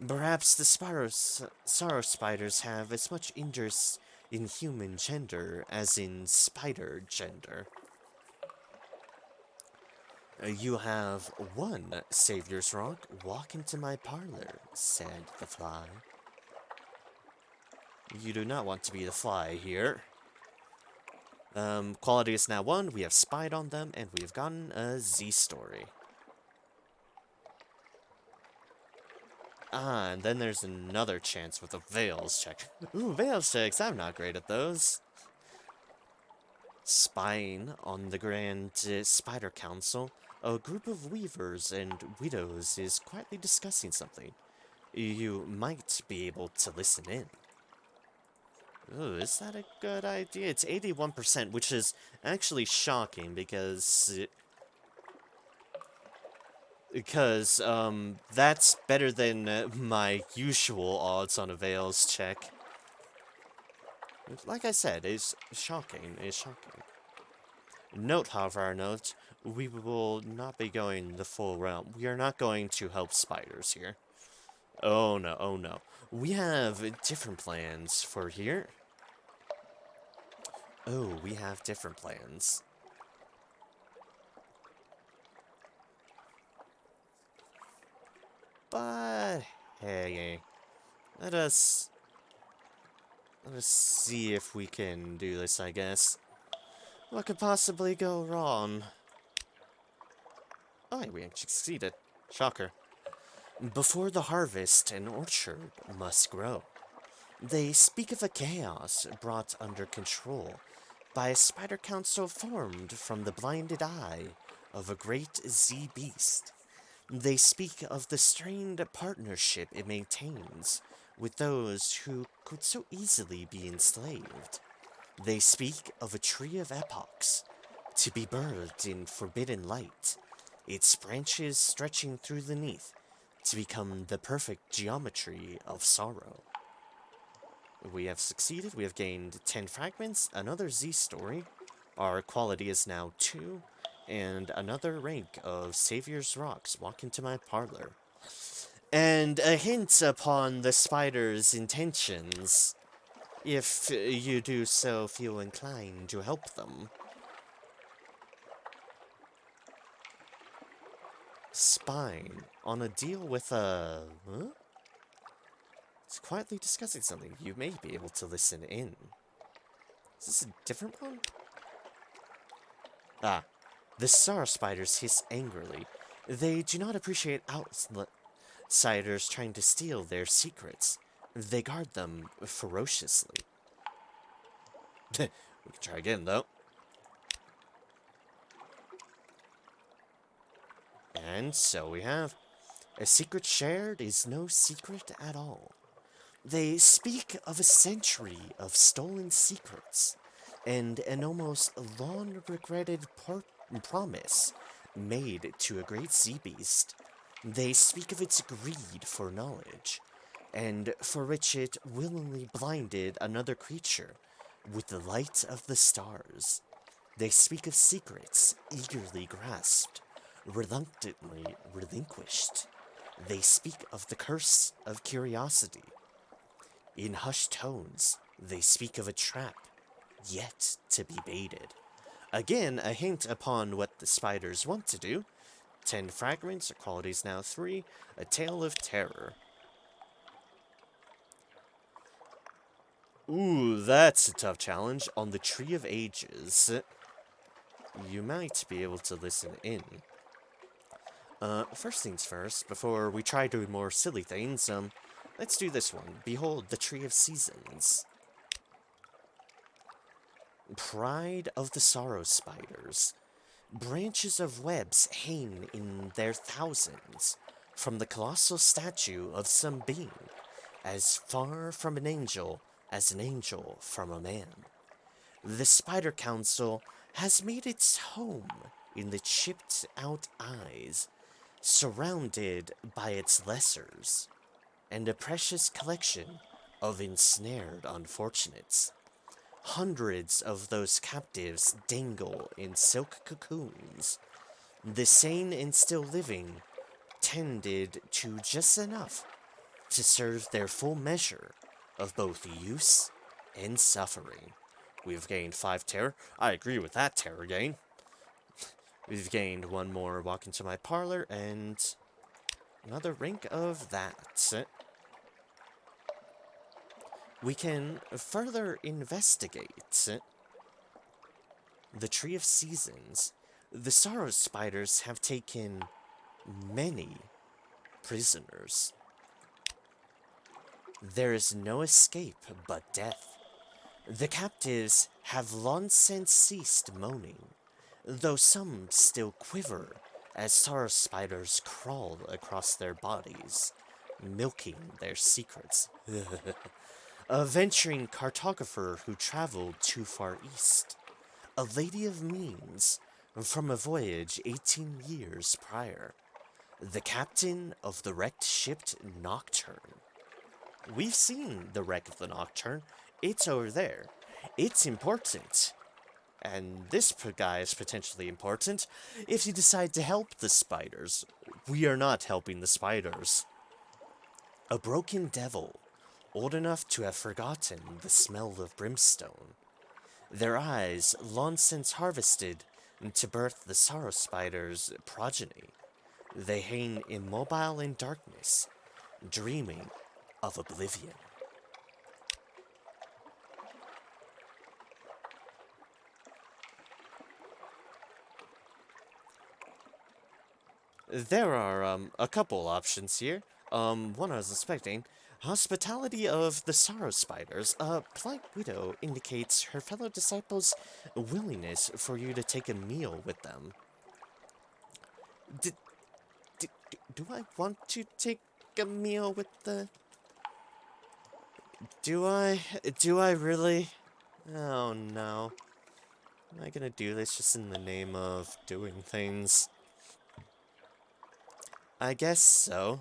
Speaker 1: Perhaps the sorrow spiders have as much interest in human gender as in spider gender. You have one Savior's Rock. Walk into my parlor, said the fly. You do not want to be the fly here. Quality is now 1, we have spied on them, and we have gotten a Z story. Ah, and then there's another chance with a Veils check. Ooh, Veils checks, I'm not great at those. Spying on the Grand Spider Council, a group of weavers and widows is quietly discussing something. You might be able to listen in. Ooh, is that a good idea? It's 81%, which is actually shocking because that's better than my usual odds on a Veils check. Like I said, it's shocking, Note, however, note, we will not be going the full round. We are not going to help spiders here. Oh no, oh no. We have different plans for here. Oh, we have different plans. But, hey, let us see if we can do this, I guess. What could possibly go wrong? Oh, we actually succeeded. Shocker. Before the harvest, an orchard must grow. They speak of a chaos brought under control by a spider council formed from the blinded eye of a great Z-beast. They speak of the strained partnership it maintains with those who could so easily be enslaved. They speak of a tree of epochs, to be birthed in forbidden light, its branches stretching through the neath, to become the perfect geometry of sorrow. We have succeeded, we have gained 10 fragments, another Z story, our quality is now 2, and another rank of Savior's Rocks. Walk into my parlor. And a hint upon the spider's intentions, if you do so feel inclined to help them. Spine on a deal with a... Huh? It's quietly discussing something. You may be able to listen in. Is this a different one? Ah. The sorrow spiders hiss angrily. They do not appreciate outsiders trying to steal their secrets. They guard them ferociously. We can try again, though. And so we have. A secret shared is no secret at all. They speak of a century of stolen secrets, and an almost long-regretted promise made to a great sea-beast. They speak of its greed for knowledge, and for which it willingly blinded another creature with the light of the stars. They speak of secrets eagerly grasped, reluctantly relinquished. They speak of the curse of curiosity. In hushed tones, they speak of a trap yet to be baited. Again, a hint upon what the spiders want to do. 10 fragments, quality is now 3, a tale of terror. Ooh, that's a tough challenge. On the Tree of Ages, you might be able to listen in. First things first, before we try doing more silly things, let's do this one. Behold, the Tree of Seasons. Pride of the sorrow spiders. Branches of webs hang in their thousands from the colossal statue of some being, as far from an angel as an angel from a man. The Spider Council has made its home in the chipped-out eyes, surrounded by its lessers, and a precious collection of ensnared unfortunates. Hundreds of those captives dangle in silk cocoons. The sane and still living tended to just enough to serve their full measure of both use and suffering. We've gained 5 terror. I agree with that terror gain. We've gained 1 more walk into my parlor and another rank of that. We can further investigate the Tree of Seasons. The Sorrow Spiders have taken many prisoners. There is no escape but death. The captives have long since ceased moaning, though some still quiver as sorrow spiders crawl across their bodies, milking their secrets. A venturing cartographer who traveled too far east, a lady of means from a voyage 18 years prior, the captain of the wrecked ship Nocturne. We've seen the wreck of the Nocturne. It's over there. It's important. And this guy is potentially important if you decide to help the spiders. We are not helping the spiders. A broken devil, old enough to have forgotten the smell of brimstone. Their eyes long since harvested to birth the sorrow spider's progeny. They hang immobile in darkness, dreaming of oblivion. There are, a couple options here. One I was expecting. Hospitality of the Sorrow Spiders. A polite widow indicates her fellow disciples' willingness for you to take a meal with them. Do I want to take a meal with the... Do I really? Oh no. Am I gonna do this just in the name of doing things? I guess so.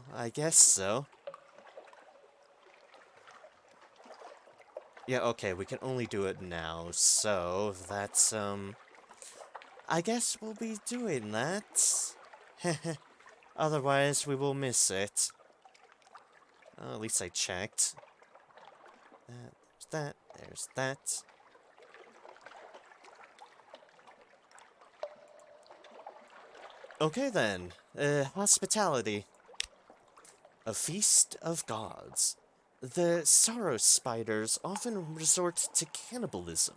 Speaker 1: Yeah, okay, we can only do it now, so that's, I guess we'll be doing that. Otherwise, we will miss it. Oh, at least I checked. There's that. Okay then, hospitality. A feast of gods. The sorrow spiders often resort to cannibalism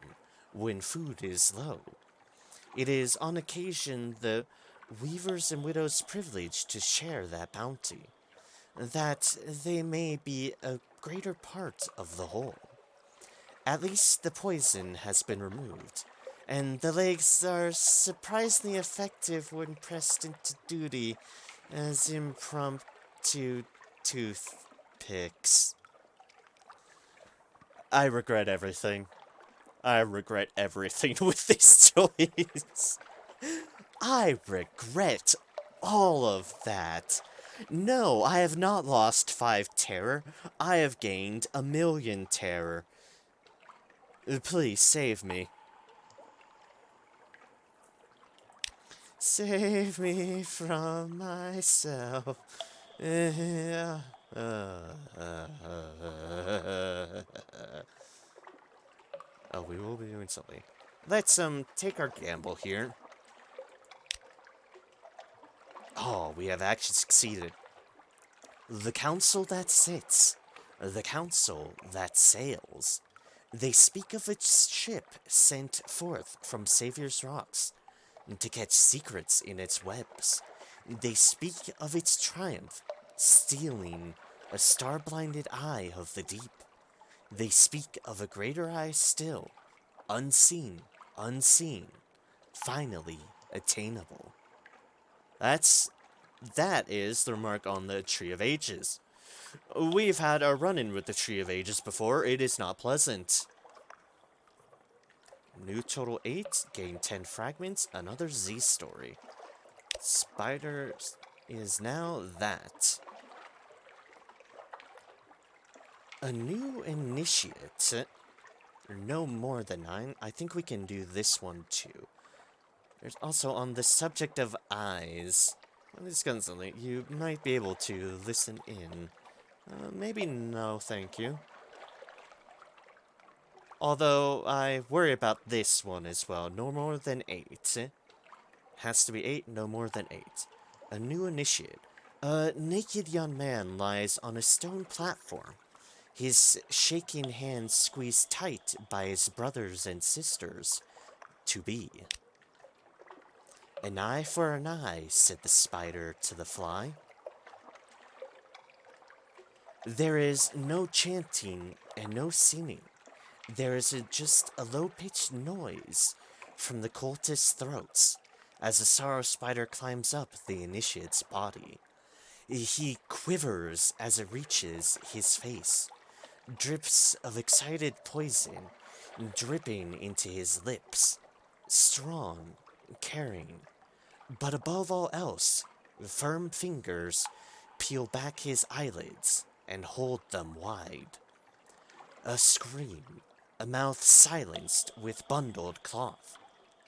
Speaker 1: when food is low. It is on occasion the weavers' and widows' privilege to share that bounty, that they may be a greater part of the whole. At least the poison has been removed, and the legs are surprisingly effective when pressed into duty as impromptu toothpicks. I regret everything. I regret everything with this choice. I regret all of that. No, I have not lost 5 terror. I have gained 1,000,000 terror. Please, save me. Save me from myself. Oh, we will be doing something. Let's, take our gamble here. Oh, we have actually succeeded. The council that sits, the council that sails. They speak of its ship sent forth from Savior's Rocks to catch secrets in its webs. They speak of its triumph, stealing a star-blinded eye of the deep. They speak of a greater eye still, unseen, finally attainable. That is the remark on the Tree of Ages. We've had a run-in with the Tree of Ages before. It is not pleasant. New total 8, gain 10 fragments, another Z story. Spider is now that. A new initiate. No more than 9. I think we can do this one too. There's also on the subject of eyes. This constantly, you might be able to listen in. Maybe no, thank you. Although, I worry about this one as well. No more than 8. Has to be 8, no more than 8. A new initiate. A naked young man lies on a stone platform. His shaking hands squeezed tight by his brothers and sisters. To be. An eye for an eye, said the spider to the fly. There is no chanting and no singing. There is just a low-pitched noise from the cultist's throats as the sorrow spider climbs up the initiate's body. He quivers as it reaches his face. Drips of excited poison dripping into his lips. Strong, caring, but above all else, firm fingers peel back his eyelids and hold them wide. A scream, a mouth silenced with bundled cloth,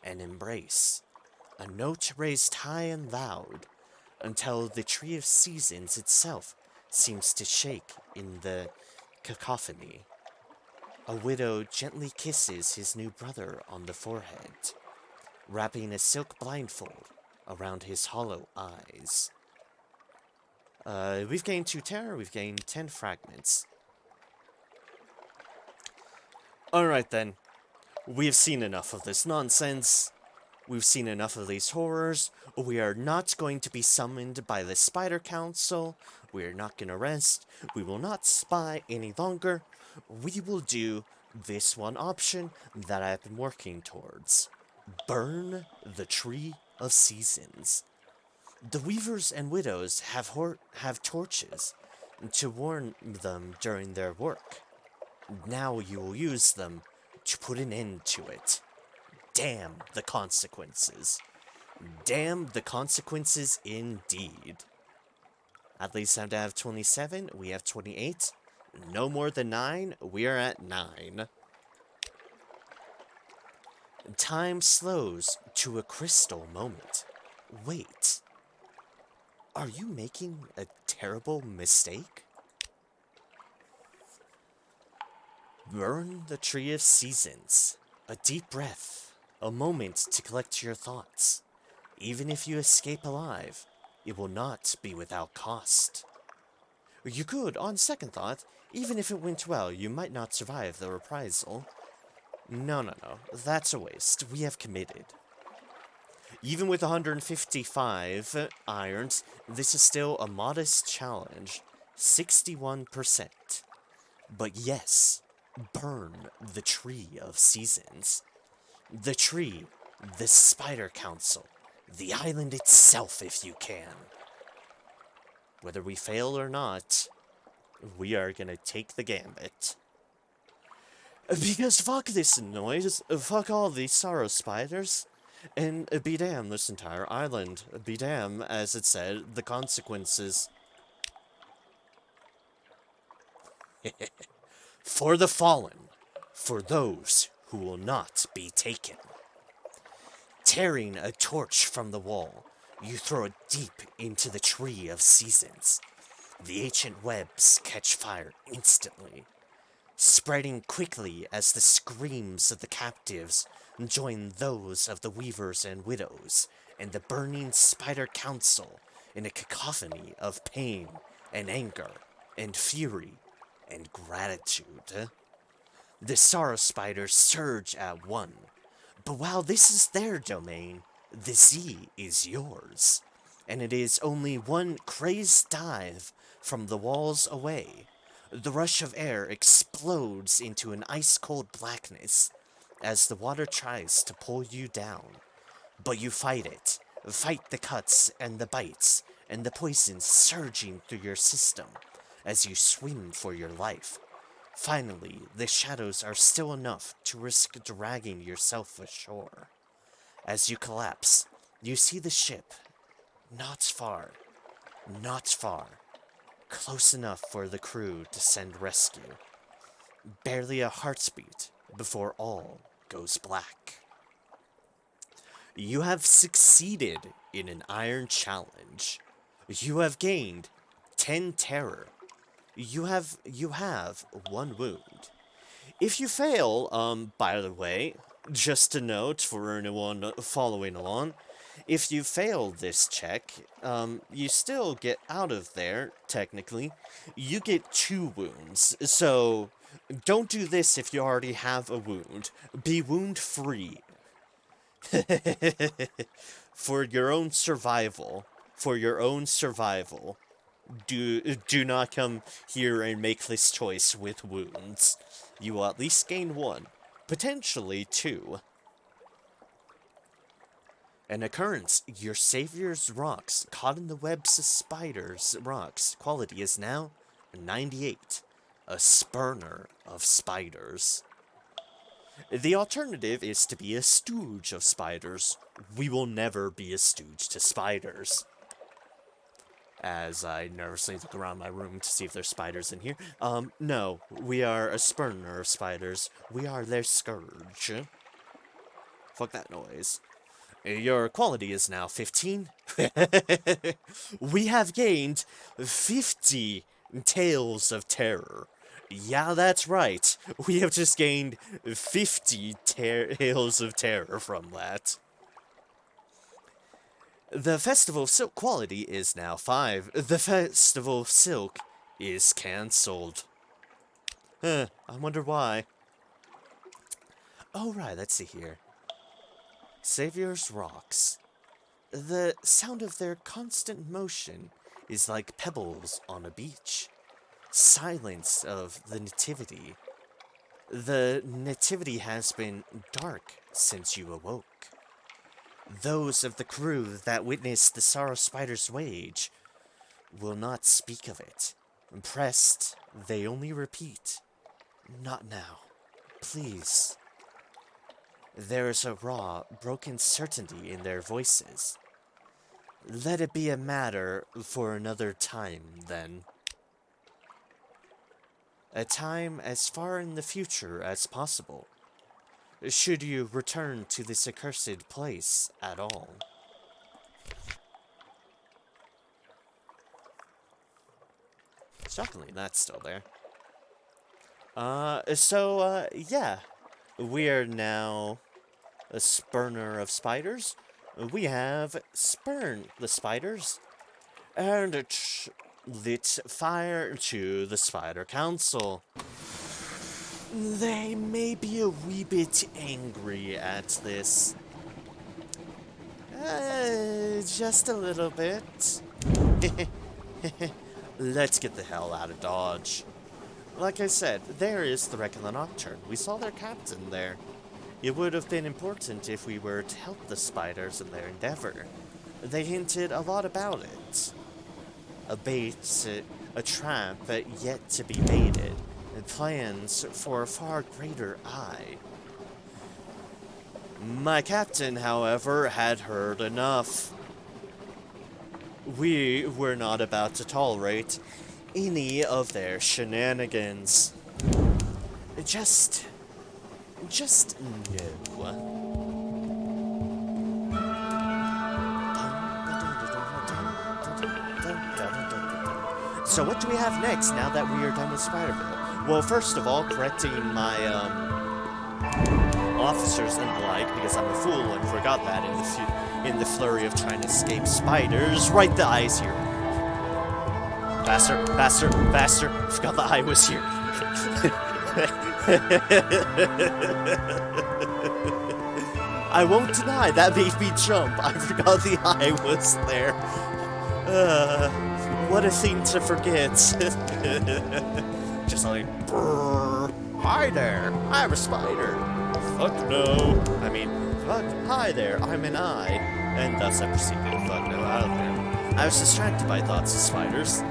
Speaker 1: an embrace, a note raised high and loud until the Tree of Seasons itself seems to shake in the cacophony. A widow gently kisses his new brother on the forehead, wrapping a silk blindfold around his hollow eyes. We've gained 2 terror, we've gained 10 fragments. Alright then, we've seen enough of this nonsense. We've seen enough of these horrors. We are not going to be summoned by the Spider Council. We are not going to rest. We will not spy any longer. We will do this one option that I've been working towards. Burn the Tree of Seasons. The Weavers and Widows have torches to warn them during their work. Now you will use them to put an end to it. Damn the consequences. Damn the consequences indeed. At least I have 27, we have 28. No more than 9, we are at 9. Time slows to a crystal moment. Wait. Are you making a terrible mistake? Burn the Tree of Seasons. A deep breath. A moment to collect your thoughts. Even if you escape alive, it will not be without cost. You could, on second thought, even if it went well, you might not survive the reprisal. No, that's a waste. We have committed. Even with 155 irons, this is still a modest challenge. 61%. But yes, burn the Tree of Seasons. The tree, the Spider Council, the island itself if you can. Whether we fail or not, we are gonna take the gambit. Because fuck this noise, fuck all these sorrow spiders, and be damn this entire island. Be damn, as it said, the consequences. For the fallen, for those who will not be taken. Tearing a torch from the wall, you throw it deep into the Tree of Seasons. The ancient webs catch fire instantly, spreading quickly as the screams of the captives join those of the Weavers and Widows and the burning Spider Council in a cacophony of pain and anger and fury and gratitude. The sorrow spiders surge at one, but while this is their domain, the Z is yours, and it is only one crazed dive from the walls away. The rush of air explodes into an ice-cold blackness as the water tries to pull you down. But you fight it. Fight the cuts and the bites and the poison surging through your system. as you swim for your life. Finally, the shadows are still enough to risk dragging yourself ashore. As you collapse, you see the ship. Not far. Not far. Close enough for the crew to send rescue. Barely a heartbeat before all goes black. You have succeeded in an iron challenge. You have gained 10 terror. You have 1 wound. If you fail, by the way, just a note for anyone following along, if you fail this check, you still get out of there, technically. You get 2 wounds, so don't do this if you already have a wound. Be wound-free. For your own survival. For your own survival. Do not come here and make this choice with wounds. You will at least gain 1. Potentially 2. An occurrence, your savior's rocks, caught in the webs of spiders' rocks. Quality is now 98. A spurner of spiders. The alternative is to be a stooge of spiders. We will never be a stooge to spiders. As I nervously look around my room to see if there's spiders in here. No, we are a spurner of spiders. We are their scourge. Fuck that noise. Your quality is now 15. We have gained 50 tales of terror. Yeah, that's right. We have just gained 50 tales of terror from that. The Festival of Silk quality is now 5. The Festival of Silk is cancelled. I wonder why. Oh, right, let's see here. Savior's Rocks. The sound of their constant motion is like pebbles on a beach. Silence of the Nativity. The Nativity has been dark since you awoke. Those of the crew that witnessed the Sorrow Spider's wage will not speak of it. Impressed, they only repeat, "Not now. Please." There is a raw, broken certainty in their voices. Let it be a matter for another time, then. A time as far in the future as possible, should you return to this accursed place at all. Shockingly, that's still there. Yeah. We are now a spurner of spiders. We have spurned the spiders and lit fire to the Spider Council. They may be a wee bit angry at this. Just a little bit. Let's get the hell out of Dodge. Like I said, there is the Wreck of the Nocturne. We saw their captain there. It would have been important if we were to help the spiders in their endeavor. They hinted a lot about it. A bait, a trap yet to be baited, and plans for a far greater eye. My captain, however, had heard enough. We were not about to tolerate any of their shenanigans. Just no. So what do we have next now that we are done with Spiderville? Well, first of all, correcting my officers and the like, because I'm a fool and forgot that in the flurry of trying to escape spiders. Right, the eye's here. Faster, faster, faster. Forgot the eye was here. I won't deny, that made me jump. I forgot the eye was there. What a thing to forget. Just like, brrr, hi there, I'm a spider. Fuck no. I mean, fuck, hi there, I'm an eye. And thus I proceeded to fuck no out of there. I was distracted by thoughts of spiders.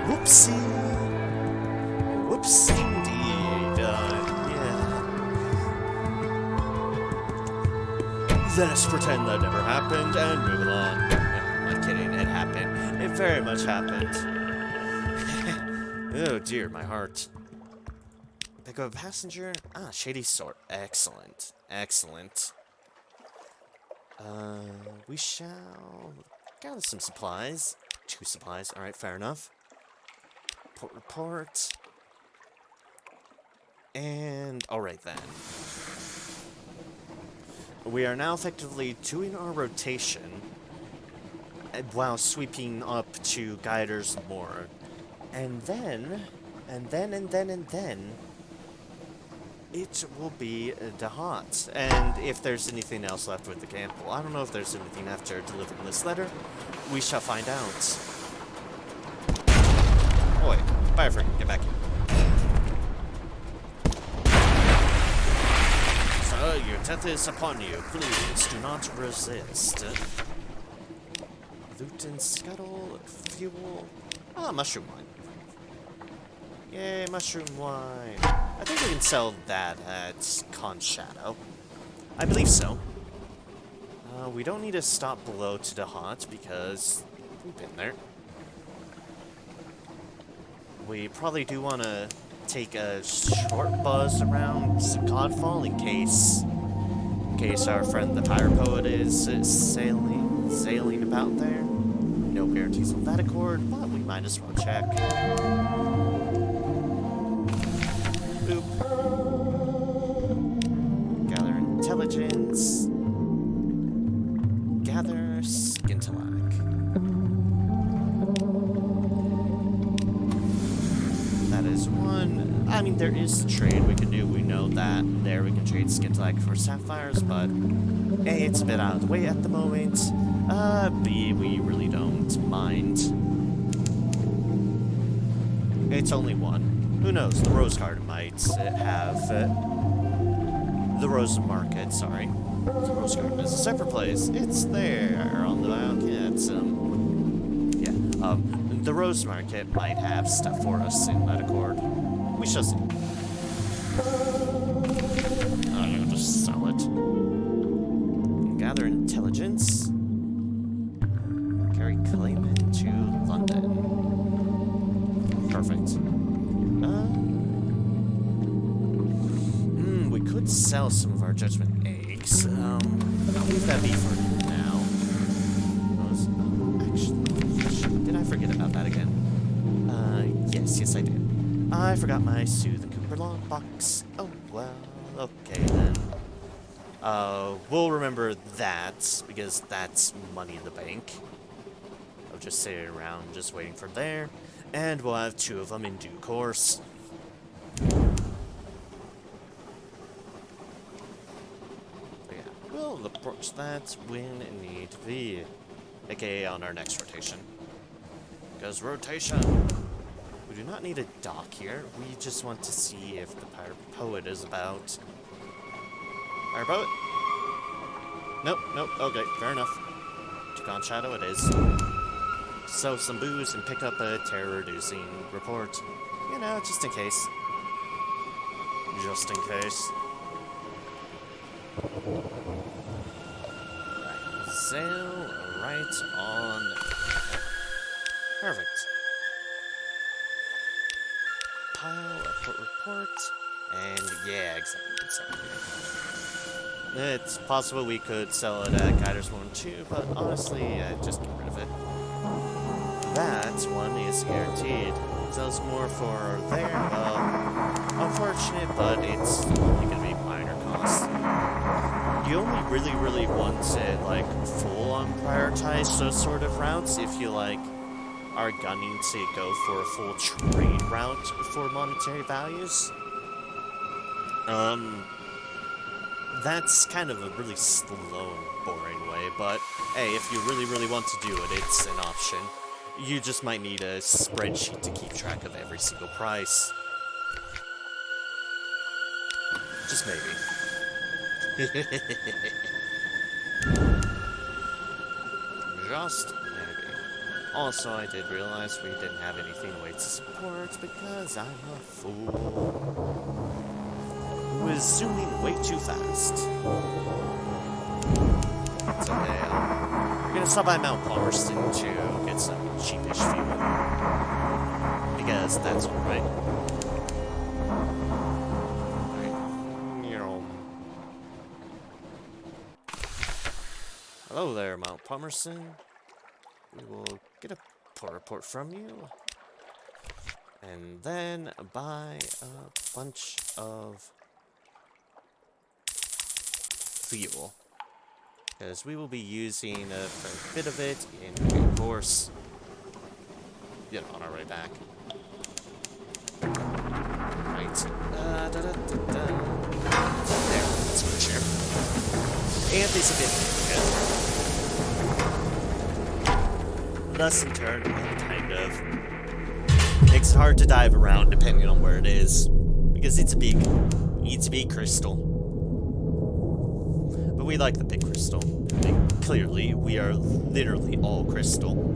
Speaker 1: Whoopsie. Whoops, indeed. Yeah. Let us pretend that never happened and move along. No, I'm not kidding. It happened. It very much happened. Oh dear, my heart. Pick up a passenger. Ah, shady sort. Excellent. Excellent. We shall gather some supplies. 2 supplies. Alright, fair enough. Port report. And alright then. We are now effectively doing our rotation while sweeping up to Guiders more. And then, it will be the hot. And if there's anything else left with the camp, well, I don't know if there's anything after delivering this letter. We shall find out. Oh wait, Firefree, get back here. So, your death is upon you. Please do not resist. Loot and scuttle, fuel. Ah, mushroom wine. Yay, mushroom wine. I think we can sell that at Con Shadow. I believe so. We don't need to stop below to the hot because we've been there. We probably do want to take a short buzz around Godfall in case our friend the Pirate Poet is sailing about there. No guarantees on that accord, but we might as well check. Boop. Gather intelligence. Gather Skintalak. That is one. I mean, there is trade we can do. We know that there we can trade Skintalak for sapphires, but A, it's a bit out of the way at the moment. B, we really don't mind. It's only one. Who knows? The Rose Garden might have the Rose Market. Sorry, the Rose Garden is a separate place. It's there on the Wildcat. The Rose Market might have stuff for us in that accord. We shall see. I'll just sell it. Gather intelligence. Carry Clayman to London. Perfect. We could sell some of our judgment eggs. I'll leave that be for now. Actually, did I forget about that again? Yes, I did. I forgot my Soothe and Cumberland box. Oh, well, okay then. We'll remember that, because that's money in the bank. I'll just sit around just waiting for there, and we'll have 2 of them in due course. We'll approach that when need be, aka on our next rotation. Because rotation! We do not need a dock here, we just want to see if the Pirate Poet is about. Pirate Poet? Nope, okay, fair enough. Con Shadow it is. Sell some booze and pick up a terror-reducing report. You know, just in case. Just in case. Sail right on. Perfect. Pile, put report, and yeah, exactly. It's possible we could sell it at Guiders 1 and 2, but honestly, just get rid of it. That one is guaranteed. Sells more for there, well, unfortunate, but it's only going to be minor costs. You only really want to, like, full-on prioritize those sort of routes if you, like, are gunning to go for a full trade route for monetary values. That's kind of a really slow and boring way, but hey, if you really want to do it, it's an option. You just might need a spreadsheet to keep track of every single price. Just maybe. Just maybe. Also, I did realize we didn't have anything to wait to support because I'm a fool who is zooming way too fast. It's okay, we're gonna stop by Mount Palmerston to get some cheapish fuel. Because that's alright. Hello there, Mount Palmerston. We will get a port report from you. And then buy a bunch of fuel. Because we will be using a fair bit of it in due course. On our way back. Right. There, that's for sure. And there's a bit. Thus, in turn, kind of makes it hard to dive around depending on where it is. Because it's a big crystal. But we like the big crystal. Clearly, we are literally all crystal.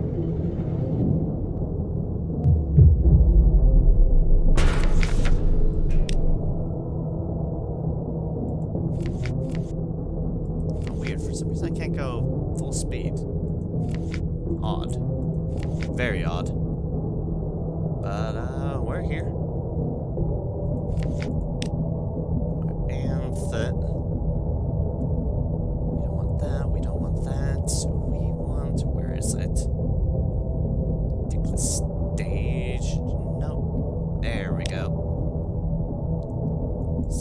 Speaker 1: For some reason I can't go full speed. Odd. Very odd. But, we're here. And that. We don't want that. We want, where is it? Ridiculous stage. No. There we go.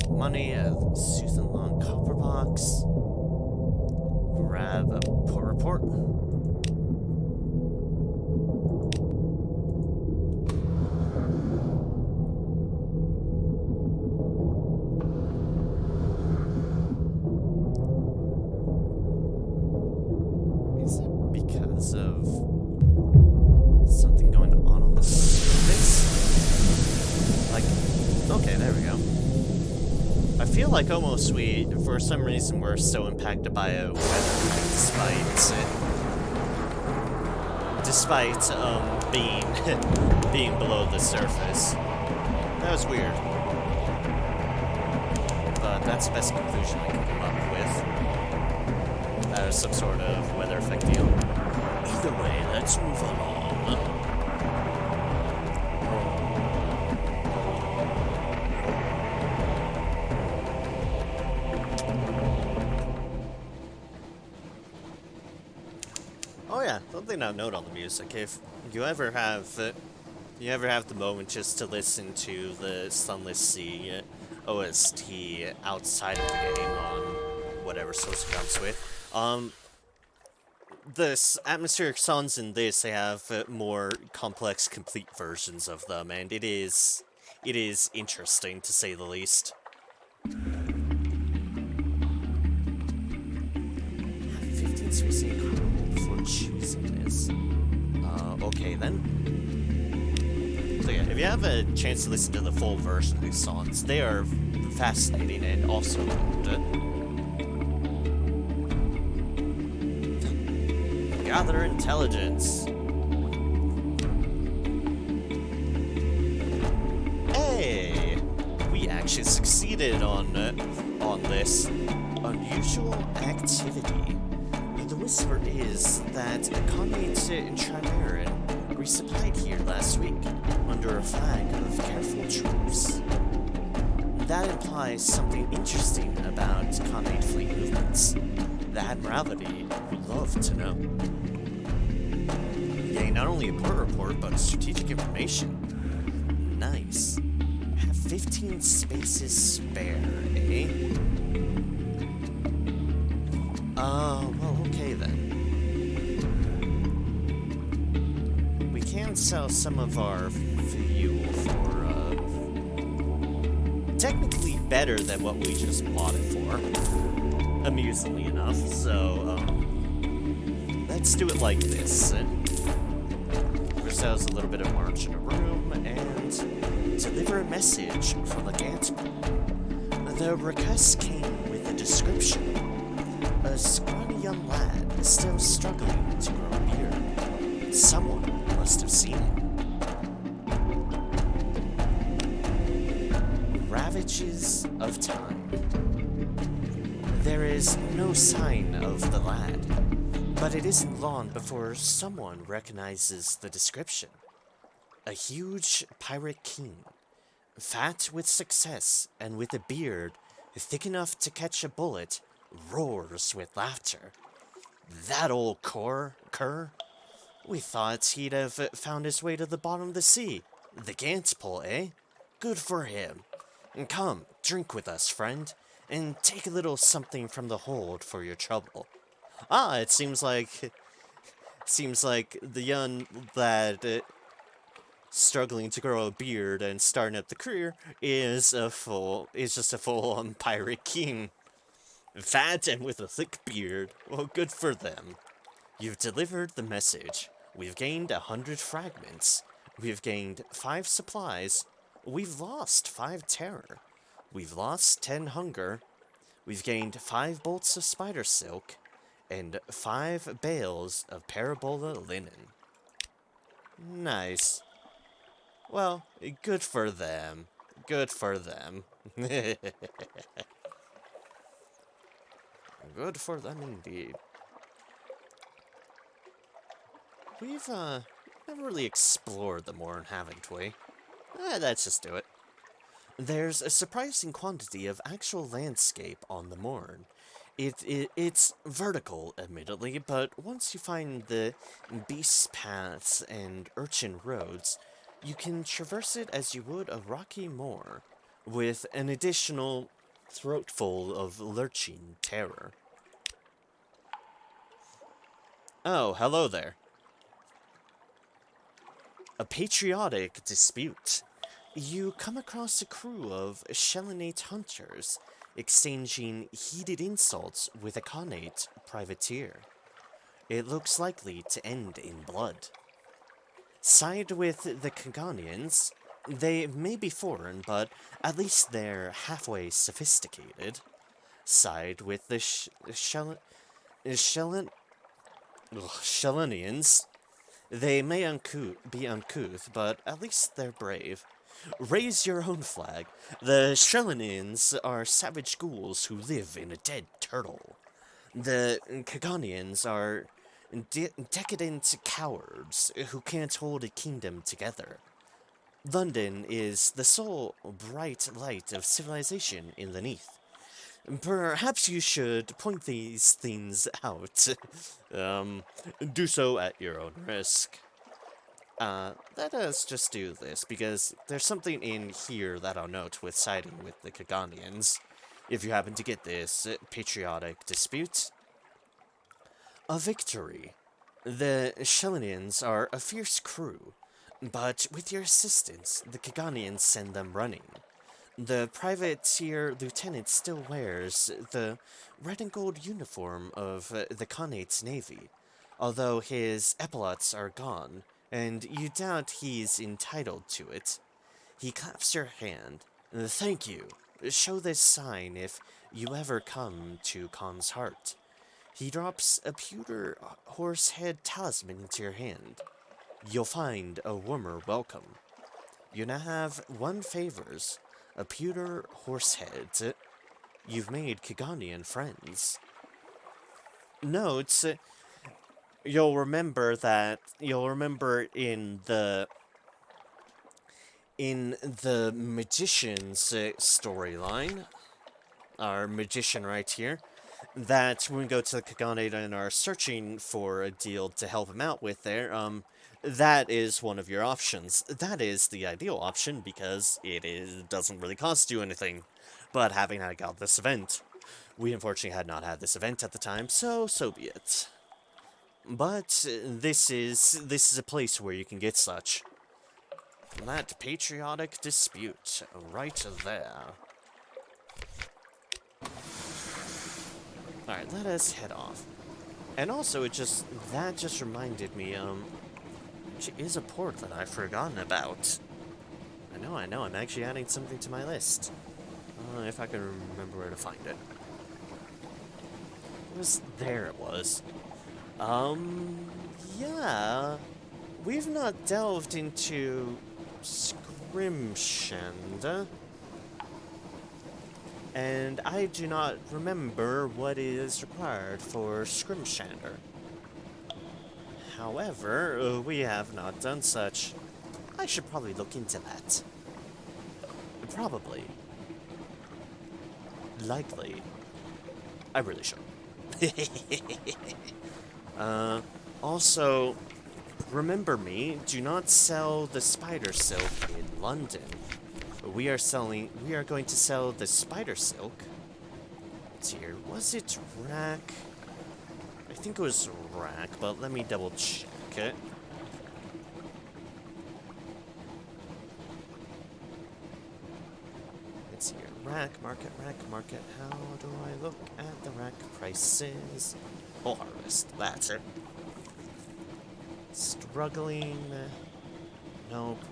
Speaker 1: Some money, a Susan Long copper box. Grab a port report. Is it because of something going on the surface? Like, okay, there we go. I feel like almost for some reason, we're so impacted by a weather despite being below the surface. That was weird. But that's the best conclusion I can come up with. That is some sort of weather effect deal. Either way, let's move along. Oh yeah, something I'll note on the music. If you ever have the moment just to listen to the Sunless Sea OST outside of the game on whatever source it comes with, the atmospheric songs in this, they have more complex, complete versions of them, and it is interesting to say the least. 15 seriously incredible before choosing this. Okay then. So yeah, if you have a chance to listen to the full version of these songs, they are fascinating and also good. Gather intelligence. Hey! We actually succeeded on this unusual activity. The whisper is that a Cognate and Trimaran resupplied here last week under a flag of careful truce. That implies something interesting about Cognate fleet movements. The Admiralty would love to know. Yay, not only a port report, but strategic information. Nice. I have 15 spaces spare, eh? Well, okay then. We can sell some of our fuel for, technically better than what we just bought it for. Amusingly enough, so, let's do it like this. Give ourselves a little bit of margin of room, and deliver a message from the Gansman. The request came with a description. A scrawny young lad still struggling to grow a beard. Someone must have seen it. Ravages of time. There is no sign of the lad, but it isn't long before someone recognizes the description. A huge pirate king, fat with success and with a beard thick enough to catch a bullet, roars with laughter. That old cur? We thought he'd have found his way to the bottom of the sea. The Gant's pull, eh? Good for him. Come, drink with us, friend, and take a little something from the hold for your trouble. Ah, it seems like the young lad struggling to grow a beard and starting up the career is just a full-on pirate king. Fat and with a thick beard. Well, good for them. You've delivered the message. We've gained 100 fragments. We've gained 5 supplies. We've lost 5 terror. We've lost 10 hunger. We've gained 5 bolts of spider silk. And 5 bales of parabola linen. Nice. Well, good for them. Good for them. Good for them indeed. We've, never really explored the Moorn, haven't we? Let's just do it. There's a surprising quantity of actual landscape on the Moorn. It's vertical, admittedly, but once you find the beast paths and urchin roads, you can traverse it as you would a rocky moor, with an additional throatful of lurching terror. Oh, hello there. A patriotic dispute. You come across a crew of Shellinate hunters exchanging heated insults with a Khanate privateer. It looks likely to end in blood. Side with the Kaganians, they may be foreign, but at least they're halfway sophisticated. Side with the Shellenians, they may be uncouth, but at least they're brave. Raise your own flag. The Shelenians are savage ghouls who live in a dead turtle. The Kaganians are decadent cowards who can't hold a kingdom together. London is the sole bright light of civilization in the Neath. Perhaps you should point these things out. Do so at your own risk. Let us just do this, because there's something in here that I'll note with siding with the Kaganians. If you happen to get this patriotic dispute. A victory. The Shellenians are a fierce crew, but with your assistance, the Kaganians send them running. The privateer lieutenant still wears the red and gold uniform of the Khanate's navy, although his epaulets are gone, and you doubt he's entitled to it. He claps your hand. Thank you. Show this sign if you ever come to Khan's heart. He drops a pewter horse head talisman into your hand. You'll find a warmer welcome. You now have 1 favors. A pewter horse head. You've made Kaganian friends. Notes. You'll remember in the magician's storyline, our magician right here, that when we go to the Kaganate and are searching for a deal to help him out with there, that is one of your options. That is the ideal option because it doesn't really cost you anything. But having got this event, we unfortunately had not had this event at the time, so be it. But this is a place where you can get such. That patriotic dispute right there. Alright, let us head off. And also, that just reminded me, which is a port that I've forgotten about. I know, I'm actually adding something to my list. If I can remember where to find it. There it was. Yeah. we've not delved into Scrimshand, and I do not remember what is required for Scrimshander. However, we have not done such. I should probably look into that. Probably. Likely. I really should. Also, remember me, do not sell the spider silk in London. We are going to sell the spider silk. Let's see here. Was it Rack? I think it was Rack, but let me double check it. Let's see here. Rack, market. How do I look at the rack prices? Oh, harvest. That's it. Struggling. Nope.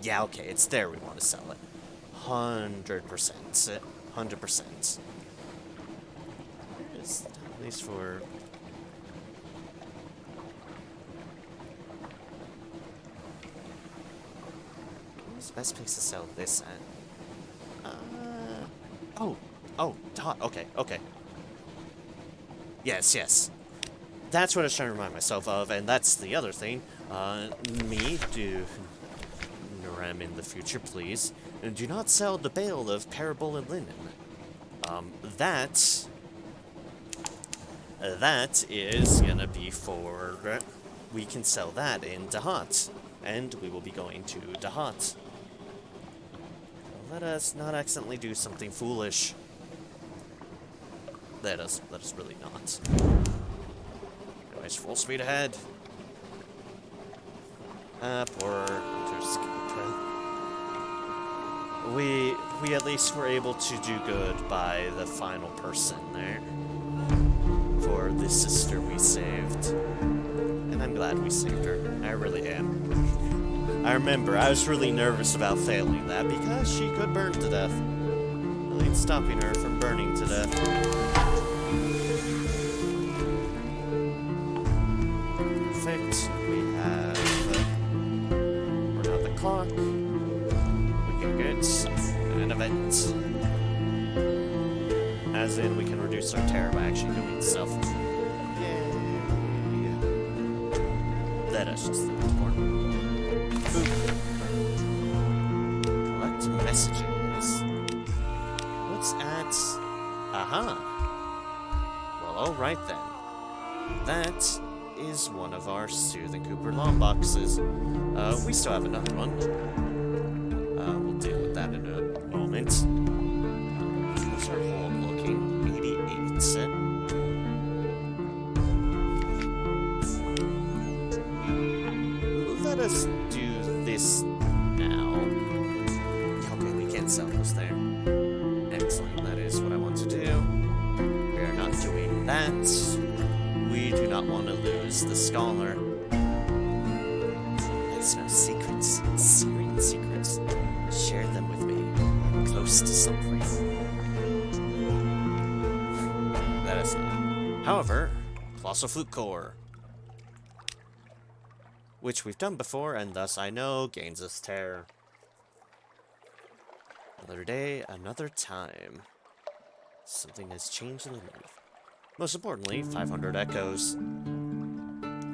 Speaker 1: Yeah, okay. It's there we want to sell it. 100%. 100%. At least for... Where's the best place to sell this at? Oh, dot. Okay. Yes. That's what I was trying to remind myself of, and that's the other thing. Naram in the future, please. And do not sell the bale of parable and linen. That is gonna be for... We can sell that in Dahat, and we will be going to Dahat. Let us not accidentally do something foolish. Let us really not. Anyways, full speed ahead. Poor Scoop. We at least were able to do good by the final person there. For the sister we saved. And I'm glad we saved her. I really am. I remember, I was really nervous about failing that because she could burn to death. Really stopping her from burning to death. Perfect. We have... we're on the clock. We can get an event. As in, we can reduce our terror by actually doing stuff. Yay. Let us just think more. Collect messages. What's at... Aha. Well, alright then. That is one of our Soothing Cooper long boxes. We still have another one. We'll deal with that in a moment. How's our hole looking? 88 set. Let us do this now. Okay, we can't sell those there. Excellent, that is what I want to do. We are not doing that. We do not want to lose the scholar. There's no secrets. Searing secrets. Share them with me. I'm close to something. That is not. However, Colossal Flute Core. Which we've done before, and thus I know gains us terror. Another day, another time. Something has changed in the move. Most importantly, 500 echoes.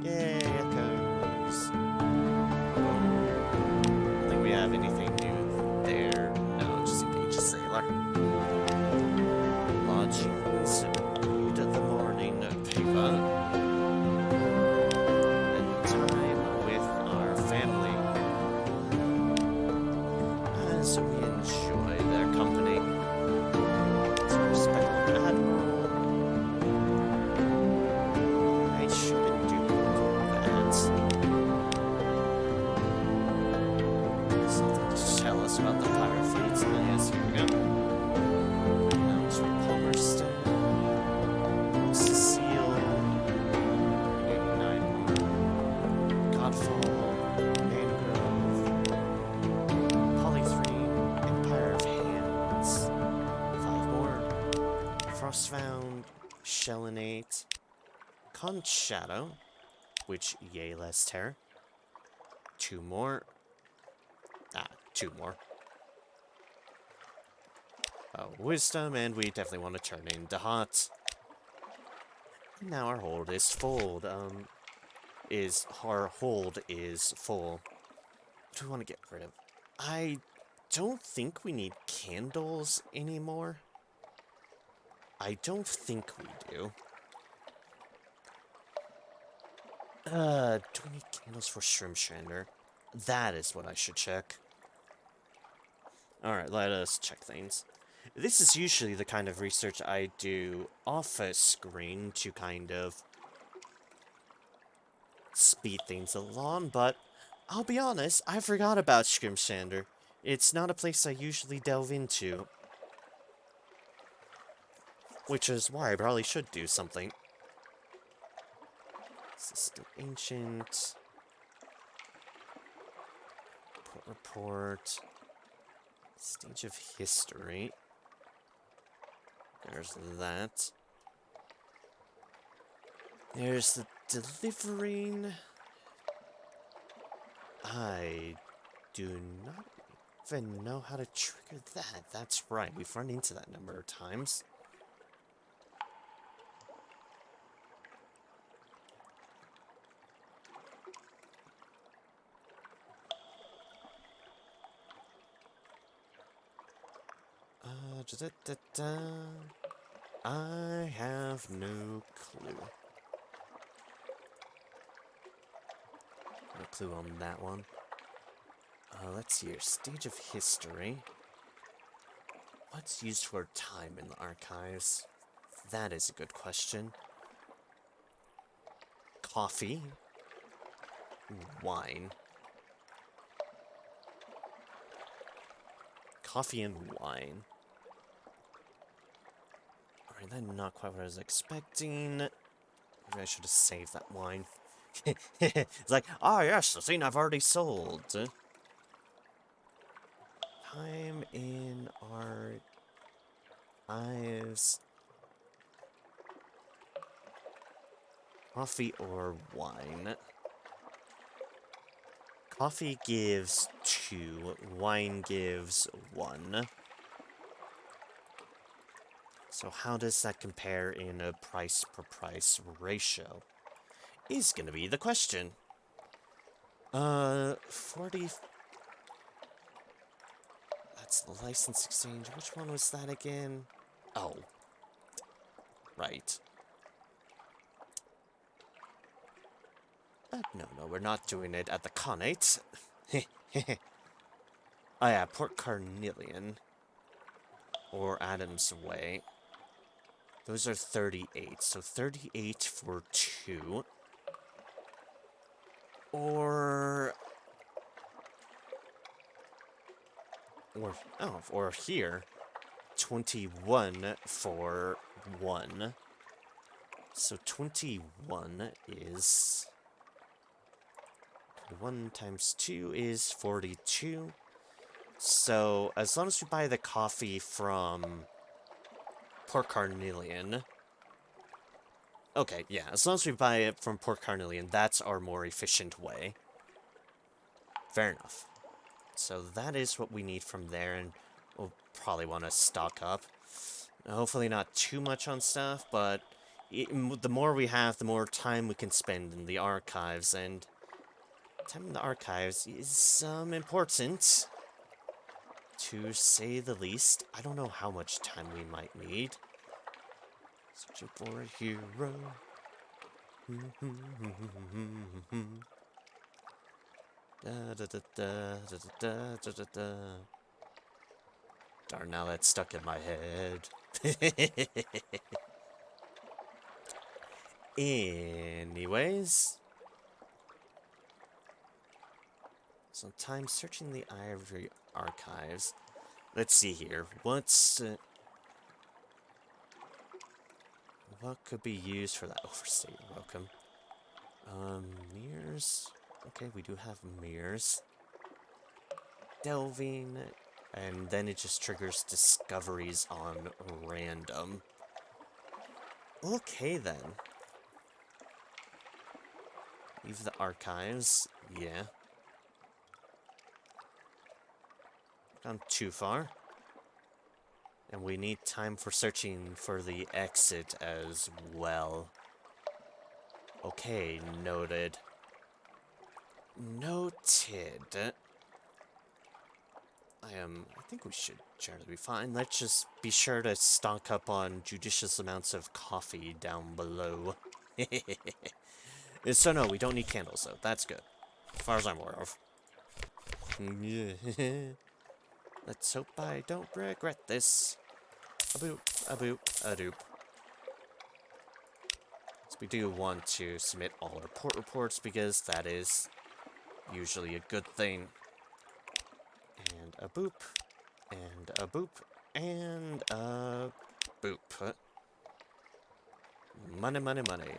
Speaker 1: Yay, echoes. I don't think we have anything new there. No, just engage a sailor. Lodgings, read the morning paper. So we enjoy their company. To respect the Admiral. I shouldn't do that. Something to tell us about the pirate fleets. Yes, here we go. Now to Palmerston. Cecile. Ignite. Godfall. Frostfound, Shellinate, Conch Shadow, which yay less terror, 2 more. Ah, 2 more. Wisdom, and we definitely want to turn into hot. And now our hold is full. Our hold is full. What do we want to get rid of? I don't think we need candles anymore. I don't think we do. Do we need candles for Shrimp Shander? That is what I should check. Alright, let us check things. This is usually the kind of research I do off a screen to kind of speed things along, but I'll be honest, I forgot about Scrimshander. It's not a place I usually delve into. Which is why I probably should do something. This is still ancient. Report. Stage of history. There's that. There's the delivering. I do not even know how to trigger that. That's right, we've run into that number of times. I have no clue. No clue on that one. Let's see here. Stage of history. What's used for time in the archives? That is a good question. Coffee. Wine. Coffee and wine. Alright, then not quite what I was expecting. Maybe I should have saved that wine. It's like, ah yes, the thing I've already sold. Time in archives. Coffee or wine? Coffee gives 2, wine gives 1. So how does that compare in a price per price ratio? Is gonna be the question. 40... That's the license exchange. Which one was that again? Oh. Right. No, we're not doing it at the Connate. Oh yeah, Port Carnelian. Or Adams Way. Those are 38, so 38 for 2. Or here, 21 for 1. So 21 is... 1 times 2 is 42. So, as long as we buy the coffee from Port Carnelian... Okay, yeah, as long as we buy it from Port Carnelian, that's our more efficient way. Fair enough. So that is what we need from there, and we'll probably want to stock up. Hopefully not too much on stuff, but the more we have, the more time we can spend in the archives, and time in the archives is important, to say the least. I don't know how much time we might need. Searching for a hero. Darn, now that's stuck in my head. Anyways. So time searching the Ivory Archives. Let's see here. What could be used for that? Overstay, you're welcome. Mirrors. Okay, we do have mirrors. Delving. And then it just triggers discoveries on random. Okay, then. Leave the archives. Yeah. gone too far. And we need time for searching for the exit as well. Okay, noted. Noted. I think we should generally be fine. Let's just be sure to stock up on judicious amounts of coffee down below. So no, we don't need candles though. That's good. As far as I'm aware of. Let's hope I don't regret this. A boop, a boop, a doop. So we do want to submit all our port reports because that is usually a good thing. And a boop, and a boop, and a boop. Money, money, money.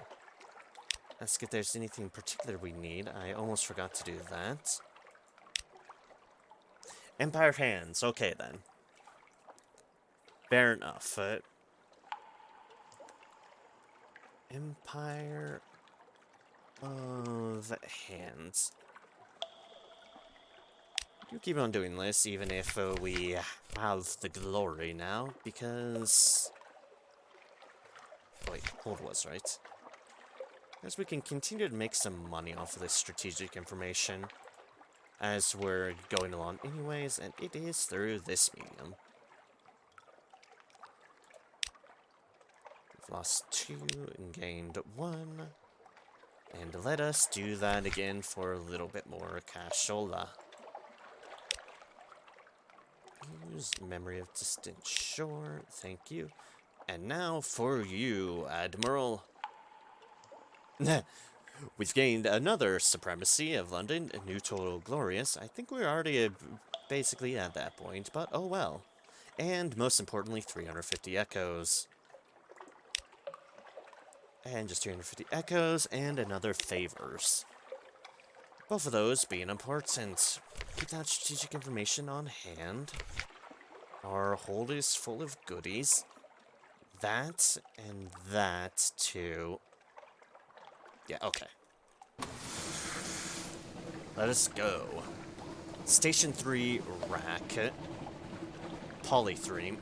Speaker 1: Ask if there's anything particular we need. I almost forgot to do that. Empire of Hands. Okay, then. Fair enough. Empire of Hands. You keep on doing this, even if we have the glory now, because... Wait, hold was right. Because we can continue to make some money off of this strategic information as we're going along anyways, and it is through this medium. We've lost 2 and gained 1. And let us do that again for a little bit more cashola. Use Memory of Distant Shore, thank you. And now for you, Admiral. We've gained another Supremacy of London, a new total glorious. I think we're already basically at that point, but oh well. And most importantly, 350 echoes. And just 350 echoes, and another favors. Both of those being important. Keep that strategic information on hand. Our hold is full of goodies. That, and that, too. Yeah, okay. Let us go. Station 3, rack. Poly 3.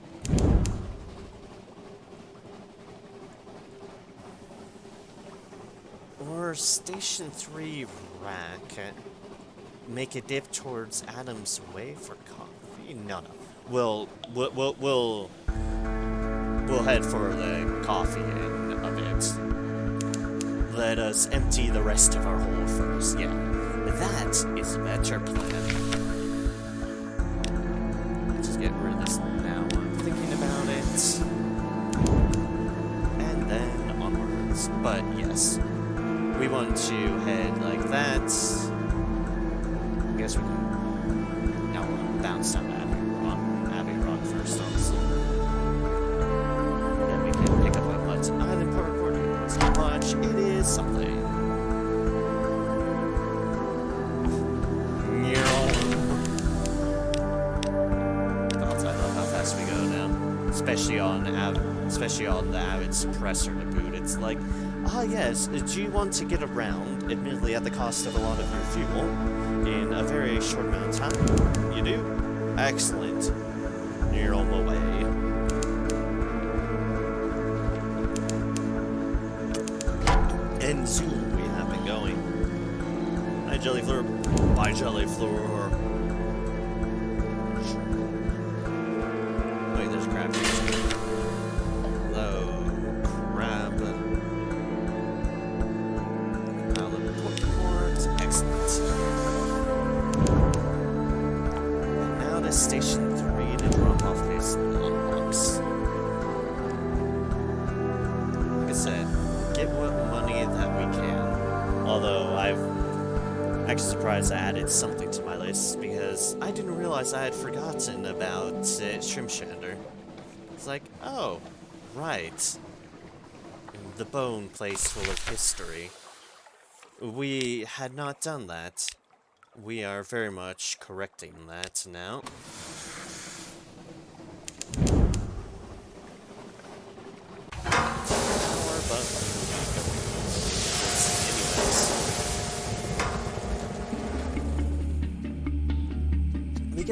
Speaker 1: Or Station 3, rack. Make a dip towards Adam's Way for coffee? No. We'll head for the coffee in a bit. Let us empty the rest of our hold first. Yeah, that is a better plan. Let's just get rid of this now. I'm thinking about it. And then onwards. But yes, we want to head like that. I guess we can. Now we'll bounce down Abbey Rock first, also. Then we can pick up a much unimportant recording. It's not much, it is something. God, I love how fast we go now. Especially on the Avid Suppressor to boot. It's like, yes, do you want to get around, admittedly at the cost of a lot of your fuel, in a very short amount of time? You do? Excellent. You're on the way. And soon we have been going. Hi, Jellyfleur. Bye, Jellyfleur. Wait, there's crab here. Hello, crab. Excellent. And now to Station 3 to drop off these unlocks. Like I said, get what money that we can. Although I'm actually surprised I added something to my list because I didn't realize I had forgotten about Shrimp Shander. It's like, oh, right. The bone place full of history. We had not done that. We are very much correcting that now.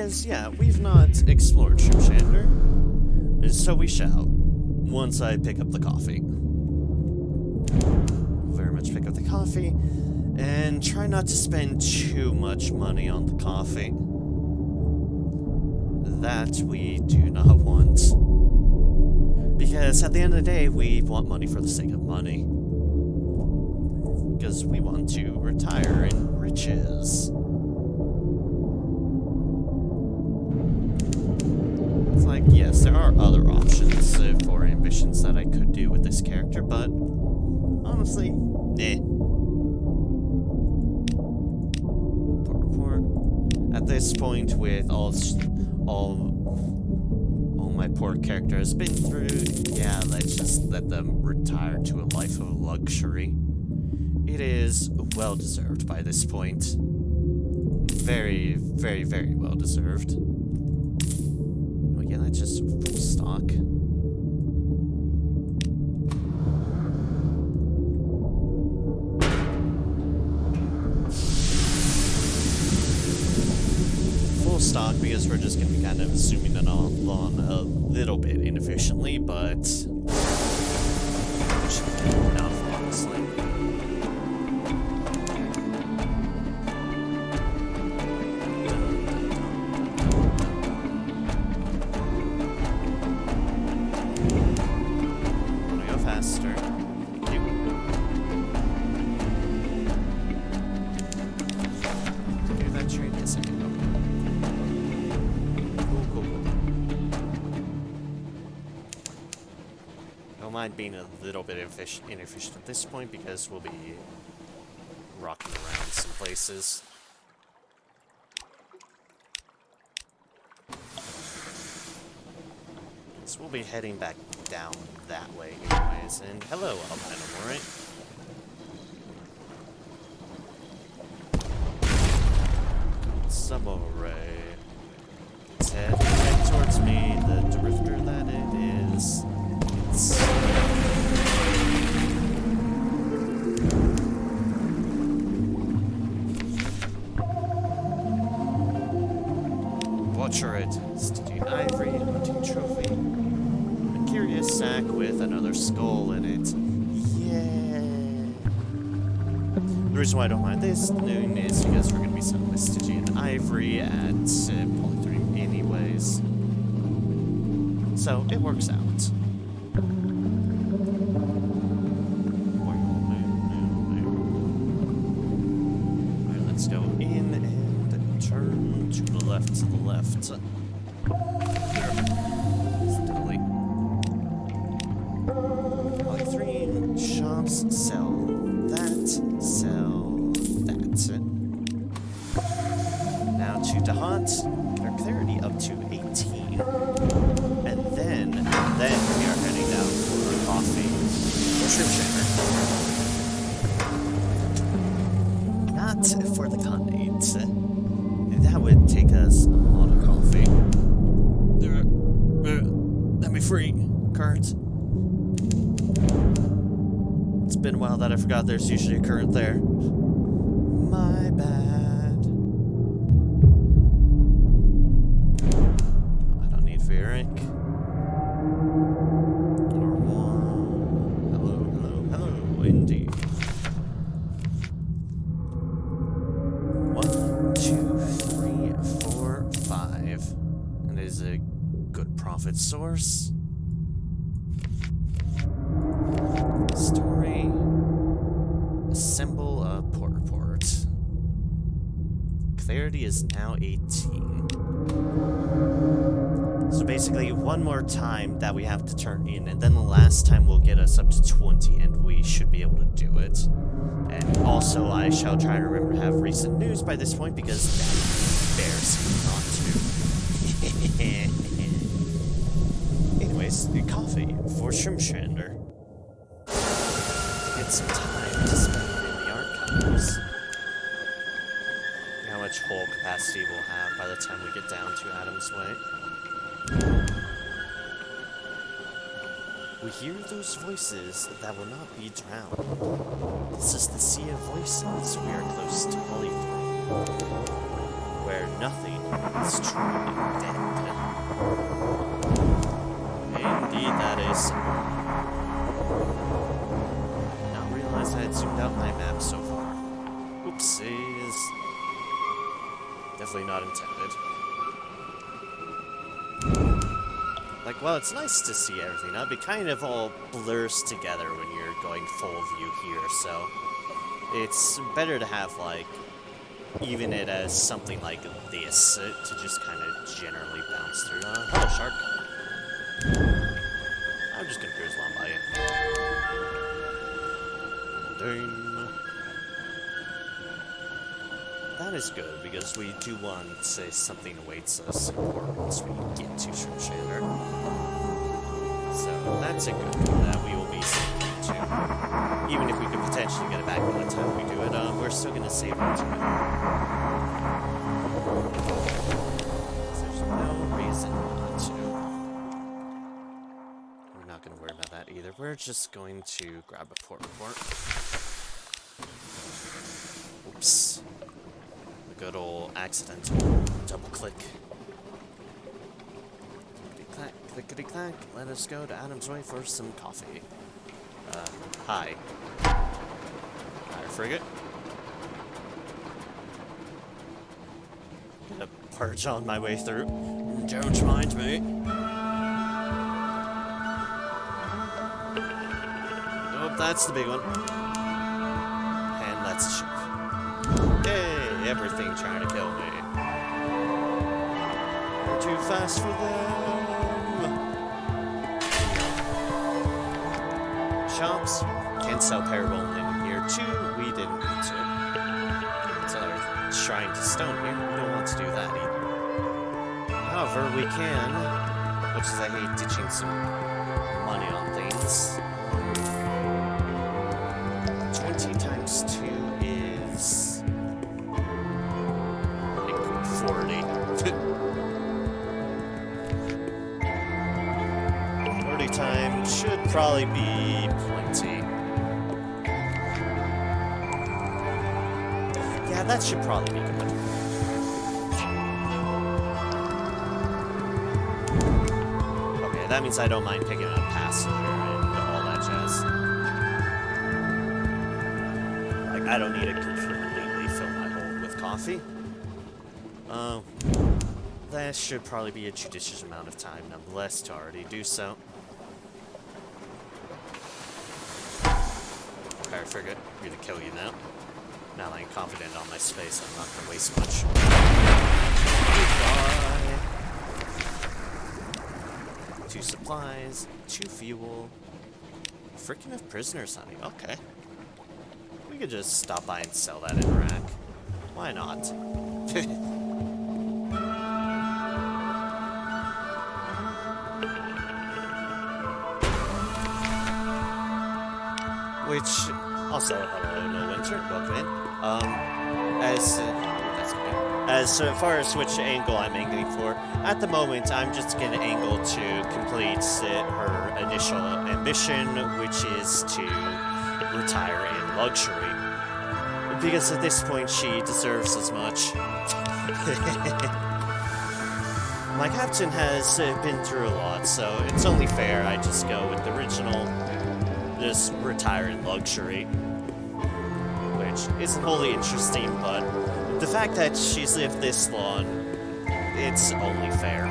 Speaker 1: Because, yeah, we've not explored Shimshander, so we shall, once I pick up the coffee. Very much pick up the coffee, and try not to spend too much money on the coffee. That we do not want. Because at the end of the day, we want money for the sake of money. Because we want to retire in riches. It's like, yes, there are other options for ambitions that I could do with this character, but honestly, Report. At this point, with all my poor character has been through, yeah, let's just let them retire to a life of luxury. It is well deserved by this point. Very, very, very well deserved. Oh yeah, that's just full stock. Stock because we're just going to be kind of zooming it on a little bit inefficiently, but should be enough, honestly. I'm gonna go faster. Thank you. Hear that train? Yes, I can. Don't mind being a little bit inefficient at this point because we'll be rocking around some places. So we'll be heading back down that way anyways. And hello, albino, alright? Sub-array. Let's head right towards me, the drifter that it is. Watcher it. Studying Ivory, hunting trophy. A curious sack with another skull in it. Yeah. The reason why I don't mind this noon is because we're going to be selling this Stygian Ivory at Polythreme anyways. So it works out. Let's go in and turn to the left, Steadily. Polythreme shops sell that. Now to Dahat, their clarity up to 18. And then we are heading down for our coffee. Or Shrimp Not for the condates. That would take us a lot of coffee. Let me free, current. It's been a while that I forgot there's usually a current there. My bad. I don't need Varric. Hello, indeed. 1, 2, 3, 4, 5. And it is a good profit source. Story. Assemble a port report. Clarity is now 18. So basically, one more time that we have to turn in, and then the last time will get us up to 20, and we should be able to do it. And also, I shall try to remember to have recent news by this point, because that bears not to. Anyways, the coffee for Shrimshander. Get some time to spend in the archives. How much hull capacity we'll have by the time we get down to Adam's Way. We hear those voices that will not be drowned. This is the sea of voices. We are close to Polythreme. where nothing is truly dead. Indeed, that is. Now realize I had zoomed out my map so far. Oopsies. Definitely not intended. Like, well, it's nice to see everything. It kind of all blurs together when you're going full view here, so it's better to have, like, even it as something like this to just kind of generally bounce through. Hello, shark. I'm just gonna cruise along by you. Ding. That is good, because we do want to say something awaits us important once we get to Shrimp. So that's a good thing that we will be saving to. Even if we could potentially get it back by the time we do it, we're still going to save it to it. There's no reason not to. We're not going to worry about that either. We're just going to grab a port report. Oops. Good old accidental double click. Clickety-clack, clickety-clack. Let us go to Adam's Way for some coffee. Hi. Fire frigate. Gonna purge on my way through. Don't mind me. Nope, that's the big one. And that's the ship. Yay! Everything trying to kill me. We're too fast for them. Shops can sell parabolic in here too. We didn't need to. It's our shrine to stone here. We don't want to do that either. However, we can, which is I hate ditching some money on things. 20 times 2 is 40. 40 times should probably be plenty. Yeah, that should probably be good. Okay, that means I don't mind picking up passenger and all that jazz. Like, I don't need to completely fill my hold with coffee. That should probably be a judicious amount of time, nonetheless, to already do so. Fire frigate, I'm gonna kill you now. Now that I'm confident on my space, I'm not gonna waste much. Goodbye. 2 supplies, 2 fuel. Freaking enough prisoners, honey. Okay. We could just stop by and sell that in rack. Why not? Which, also, hello, No Winter, welcome in. As far as which angle I'm angling for, at the moment, I'm just going to angle to complete her initial ambition, which is to retire in luxury. Because at this point, she deserves as much. My captain has been through a lot, so it's only fair I just go with the original. Just retire in luxury, which isn't wholly interesting, but the fact that she's lived this long, it's only fair.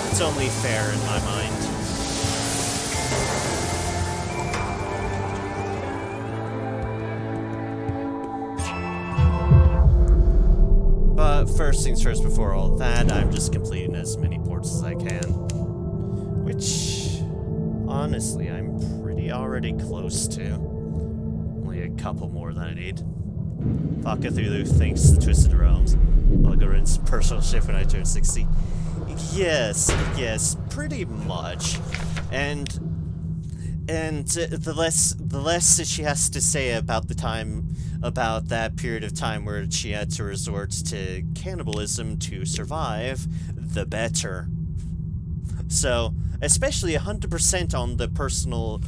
Speaker 1: It's only fair in my mind. But first things first, before all that, I'm just completing as many ports as I can, which, honestly, I'm already close to. Only a couple more than I need. Fuck Cthulhu thinks the Twisted Realms. I'll go rinse personal shift when I turn 60. Yes, pretty much. And the less that she has to say about that period of time where she had to resort to cannibalism to survive, the better. So, especially 100% on the personal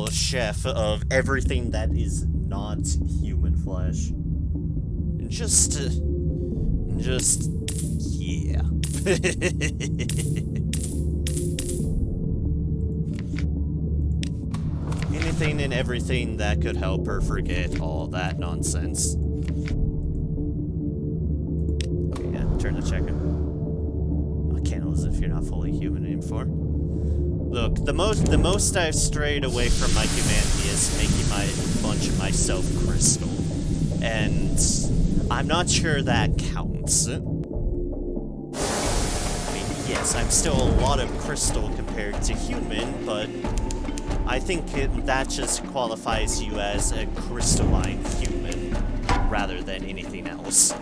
Speaker 1: chef of everything that is not human flesh. Just Just... yeah. Anything and everything that could help her forget all that nonsense. Okay, yeah, turn the checker. I can't listen if you're not fully human anymore. Look, the most I've strayed away from my humanity is making a bunch of myself crystal. And I'm not sure that counts. I mean, yes, I'm still a lot of crystal compared to human, but I think that just qualifies you as a crystalline human rather than anything else.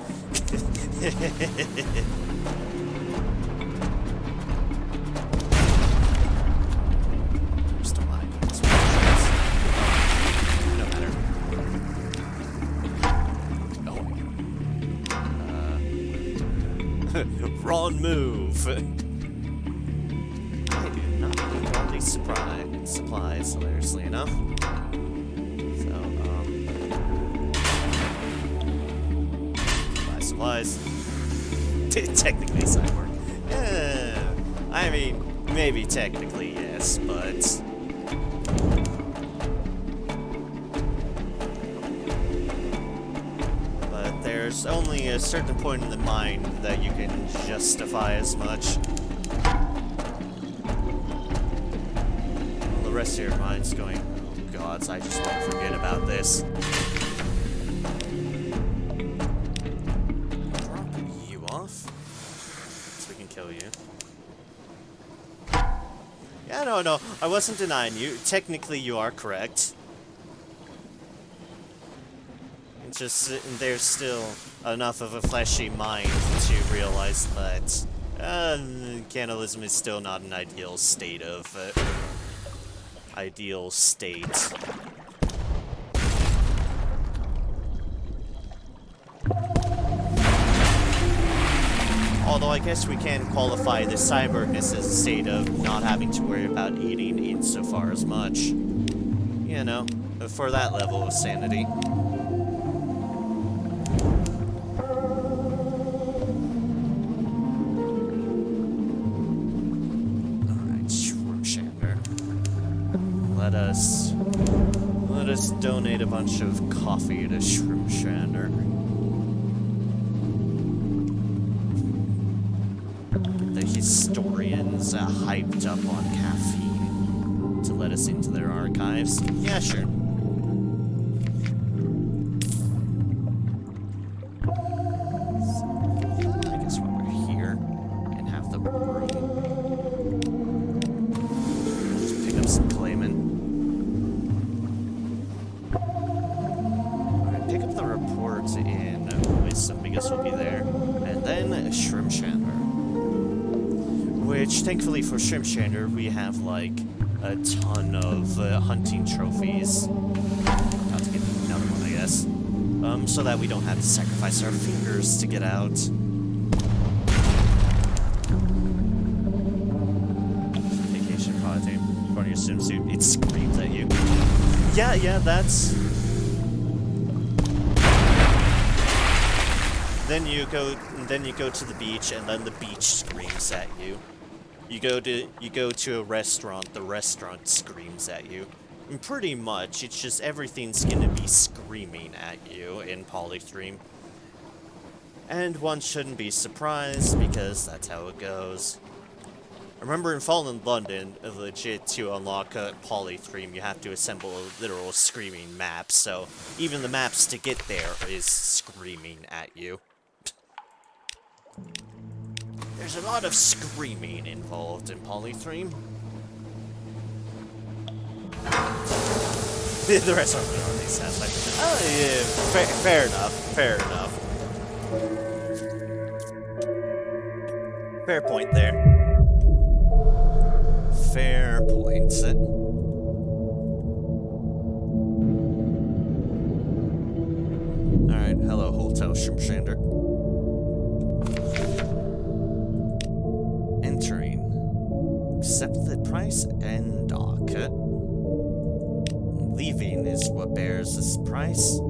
Speaker 1: No matter. Oh. Wrong move. I do not need all these supplies, hilariously enough. So, supplies. Technically cyborg. I mean, maybe technically yes, but... But there's only a certain point in the mind that you can justify as much. The rest of your mind's going, oh gods, I just want to forget about this. Drop you off, so we can kill you. Yeah, no, I wasn't denying you. Technically, you are correct. It's just, there's still enough of a fleshy mind to realize that cannibalism is still not an ideal state of... ideal state. Although I guess we can qualify the cyborgness as a state of not having to worry about eating insofar as much. You know, for that level of sanity. Let us donate a bunch of coffee to Shroomshander. The historians hyped up on caffeine to let us into their archives. Yeah, sure. So, I guess while we're here and have the room, just pick up some Clayman. In Wisdom, because we'll be there, and then Shroomshander. Which, thankfully for Shroomshander, we have like a ton of hunting trophies. About to get another one, I guess. So that we don't have to sacrifice our fingers to get out. Vacation party. Put on your swimsuit. It screams at you. Yeah, that's. Then you go to the beach, and then the beach screams at you. You go to a restaurant, the restaurant screams at you. And pretty much, it's just everything's gonna be screaming at you in Polythream. And one shouldn't be surprised, because that's how it goes. Remember in Fallen London, legit, to unlock Polythream, you have to assemble a literal screaming map, so even the maps to get there is screaming at you. There's a lot of screaming involved in Polythream. The rest of them already sounds like... Oh, yeah, fair enough. Fair point there. Fair point. Alright, hello, Hotel Shroomshander. Entering. Accept the price and dock. Leaving is what bears this price.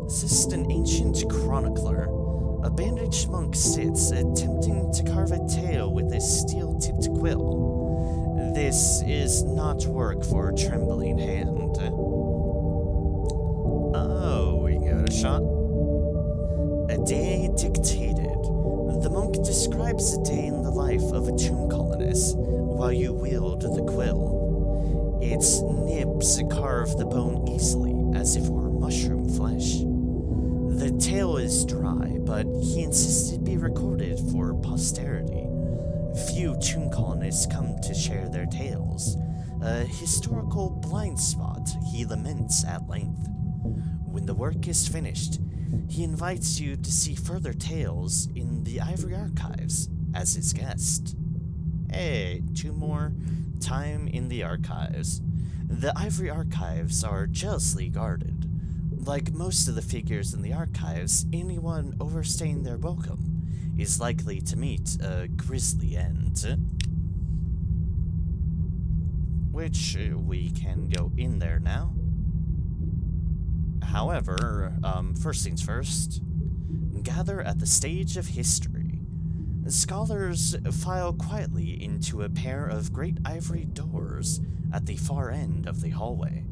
Speaker 1: This is an ancient chronicler. A bandaged monk sits, attempting to carve a tale with a steel-tipped quill. This is not work for a trembling hand. Oh, we got a shot. A day dictated. The monk describes a day in the life of a tomb colonist while you wield the quill. Its nibs carve the bone easily, as if it were mushroom flesh. The tale is dry, but he insisted it be recorded for posterity. Few tomb colonists come to share their tales. A historical blind spot he laments at length. When the work is finished, he invites you to see further tales in the Ivory Archives as his guest. Hey, 2 more. Time in the archives. The Ivory Archives are jealously guarded. Like most of the figures in the archives, anyone overstaying their welcome is likely to meet a grisly end. Which, we can go in there now. However, first things first, gather at the stage of history. Scholars file quietly into a pair of great ivory doors at the far end of the hallway.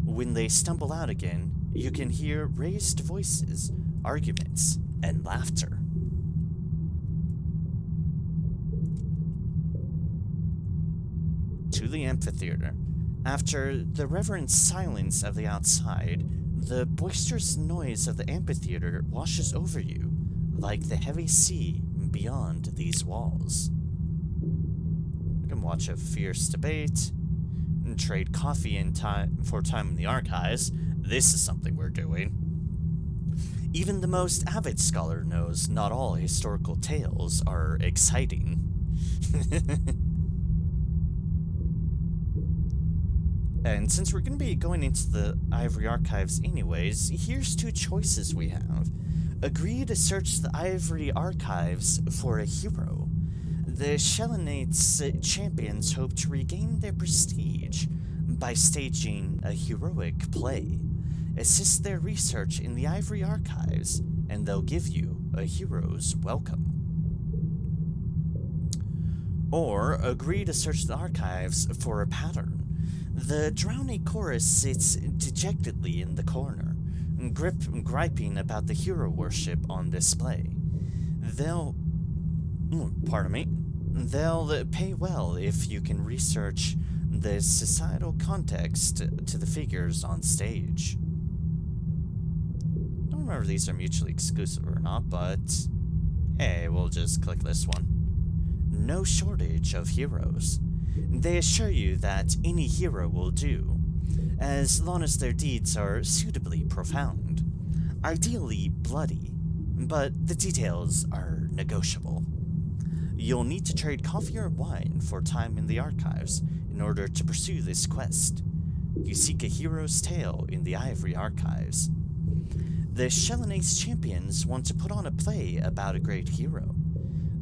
Speaker 1: When they stumble out again, you can hear raised voices, arguments, and laughter. To the amphitheater. After the reverent silence of the outside, the boisterous noise of the amphitheater washes over you like the heavy sea beyond these walls. You can watch a fierce debate, and trade coffee for time in the archives. This is something we're doing. Even the most avid scholar knows not all historical tales are exciting. And since we're going to be going into the Ivory Archives anyways, here's 2 choices we have. Agree to search the Ivory Archives for a hero. The Shellinates champions hope to regain their prestige by staging a heroic play. Assist their research in the Ivory Archives, and they'll give you a hero's welcome. Or agree to search the archives for a pattern. The drowning chorus sits dejectedly in the corner, griping about the hero worship on display. They'll pay well if you can research the societal context to the figures on stage. I don't remember if these are mutually exclusive or not, but hey, we'll just click this one. No shortage of heroes. They assure you that any hero will do, as long as their deeds are suitably profound. Ideally bloody, but the details are negotiable. You'll need to trade coffee or wine for time in the archives in order to pursue this quest. You seek a hero's tale in the Ivory Archives. The Shellinace champions want to put on a play about a great hero.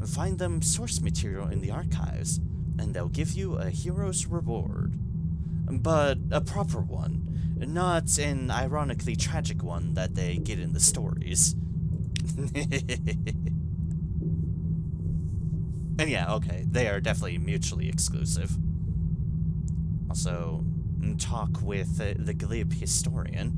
Speaker 1: Find them source material in the archives, and they'll give you a hero's reward. But a proper one, not an ironically tragic one that they get in the stories. And yeah, okay, they are definitely mutually exclusive. Also, talk with the glib historian.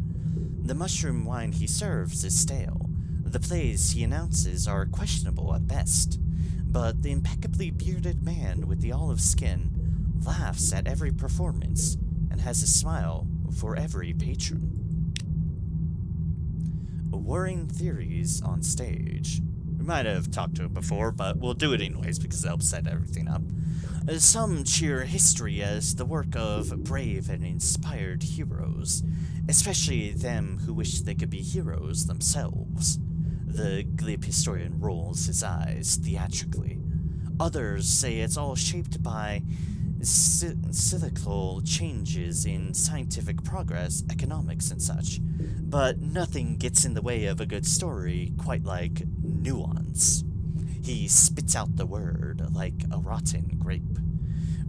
Speaker 1: The mushroom wine he serves is stale. The plays he announces are questionable at best. But the impeccably bearded man with the olive skin laughs at every performance and has a smile for every patron. Whirring theories on stage. We might have talked to it before, but we'll do it anyways because it helps set everything up. Some cheer history as the work of brave and inspired heroes, especially them who wish they could be heroes themselves. The glib historian rolls his eyes theatrically. Others say it's all shaped by cyclical changes in scientific progress, economics, and such. But nothing gets in the way of a good story quite like nuance. He spits out the word like a rotten grape.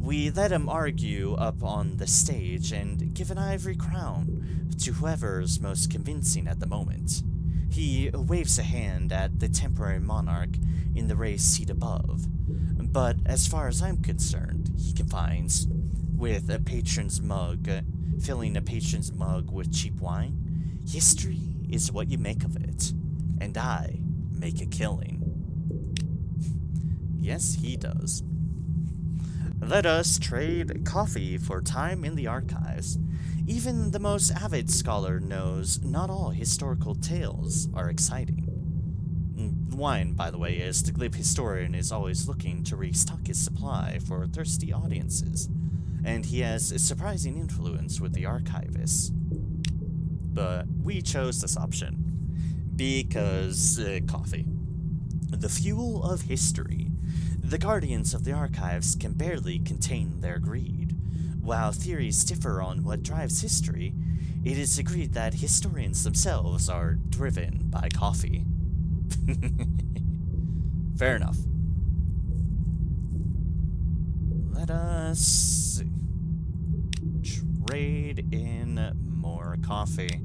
Speaker 1: We let him argue up on the stage and give an ivory crown to whoever's most convincing at the moment. He waves a hand at the temporary monarch in the raised seat above, but as far as I'm concerned, he confines, with a patron's mug, filling a patron's mug with cheap wine. History is what you make of it, and I make a killing. Yes, he does. Let us trade coffee for time in the archives. Even the most avid scholar knows not all historical tales are exciting. Wine, by the way, is the glib historian is always looking to restock his supply for thirsty audiences, and he has a surprising influence with the archivists. But we chose this option because coffee. The fuel of history. The guardians of the archives can barely contain their greed. While theories differ on what drives history, it is agreed that historians themselves are driven by coffee. Fair enough. Let us trade in more coffee,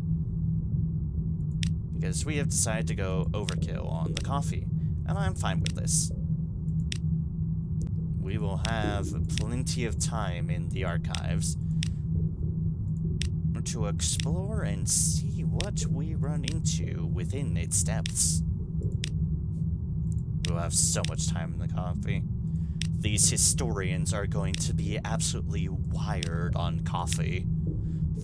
Speaker 1: because we have decided to go overkill on the coffee, and I'm fine with this. We will have plenty of time in the archives to explore and see what we run into within its depths. We'll have so much time in the coffee. These historians are going to be absolutely wired on coffee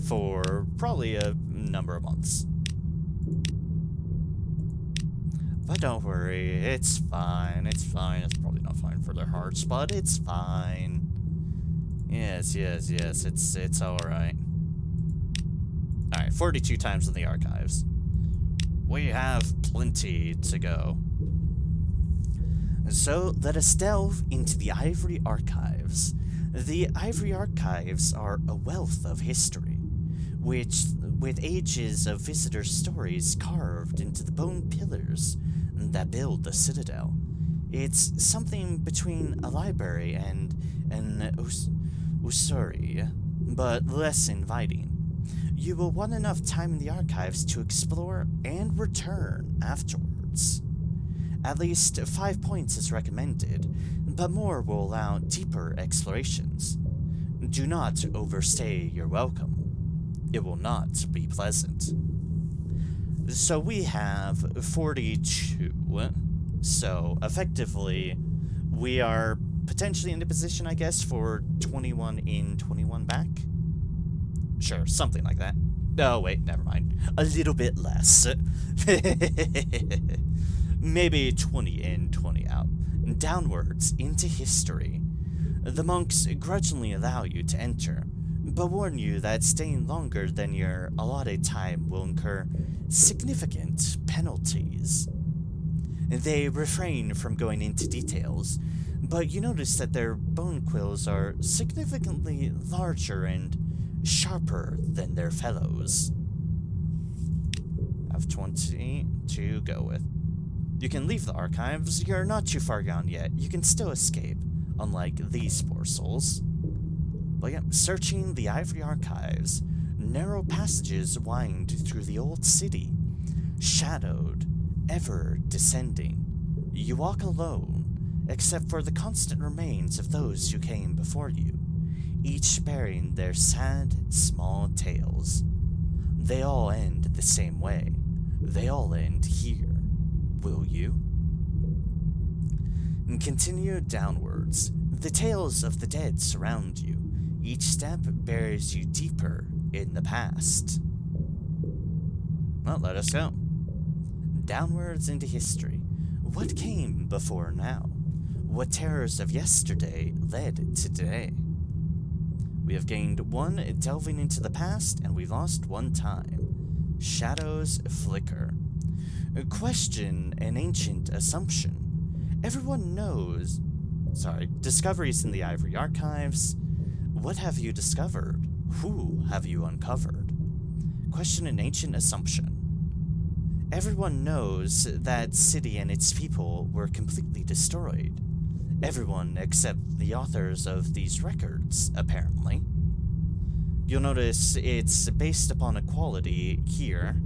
Speaker 1: for probably a number of months. But don't worry, it's fine, it's fine. It's probably not fine for their hearts, but it's fine. Yes, it's alright. Alright, 42 times in the archives. We have plenty to go. So, let us delve into the Ivory Archives. The Ivory Archives are a wealth of history, with ages of visitor stories carved into the bone pillars that build the citadel. It's something between a library and an ossuary, but less inviting. You will want enough time in the archives to explore and return afterwards. At least 5 points is recommended, but more will allow deeper explorations. Do not overstay your welcome. It will not be pleasant. So we have 42. So effectively, we are potentially in a position, I guess, for 21 in, 21 back? Sure, something like that. Oh, wait, never mind. A little bit less. Maybe 20 in, 20 out. Downwards into history. The monks grudgingly allow you to enter, but warn you that staying longer than your allotted time will incur significant penalties. They refrain from going into details, but you notice that their bone quills are significantly larger and sharper than their fellows. Have 20 to go with. You can leave the archives. You're not too far gone yet. You can still escape, unlike these poor souls. But yeah, searching the Ivory Archives, narrow passages wind through the old city, shadowed, ever descending. You walk alone, except for the constant remains of those who came before you, each bearing their sad, small tales. They all end the same way. They all end here. Will you? And continue downwards. The tales of the dead surround you. Each step bears you deeper in the past. Well, let us go. Downwards into history. What came before now? What terrors of yesterday led to today? We have gained 1 delving into the past, and we've lost 1 time. Shadows flicker. Question an ancient assumption. Everyone knows... discoveries in the Ivory Archives. What have you discovered? Who have you uncovered? Question an ancient assumption. Everyone knows that city and its people were completely destroyed. Everyone except the authors of these records, apparently. You'll notice it's based upon equality here.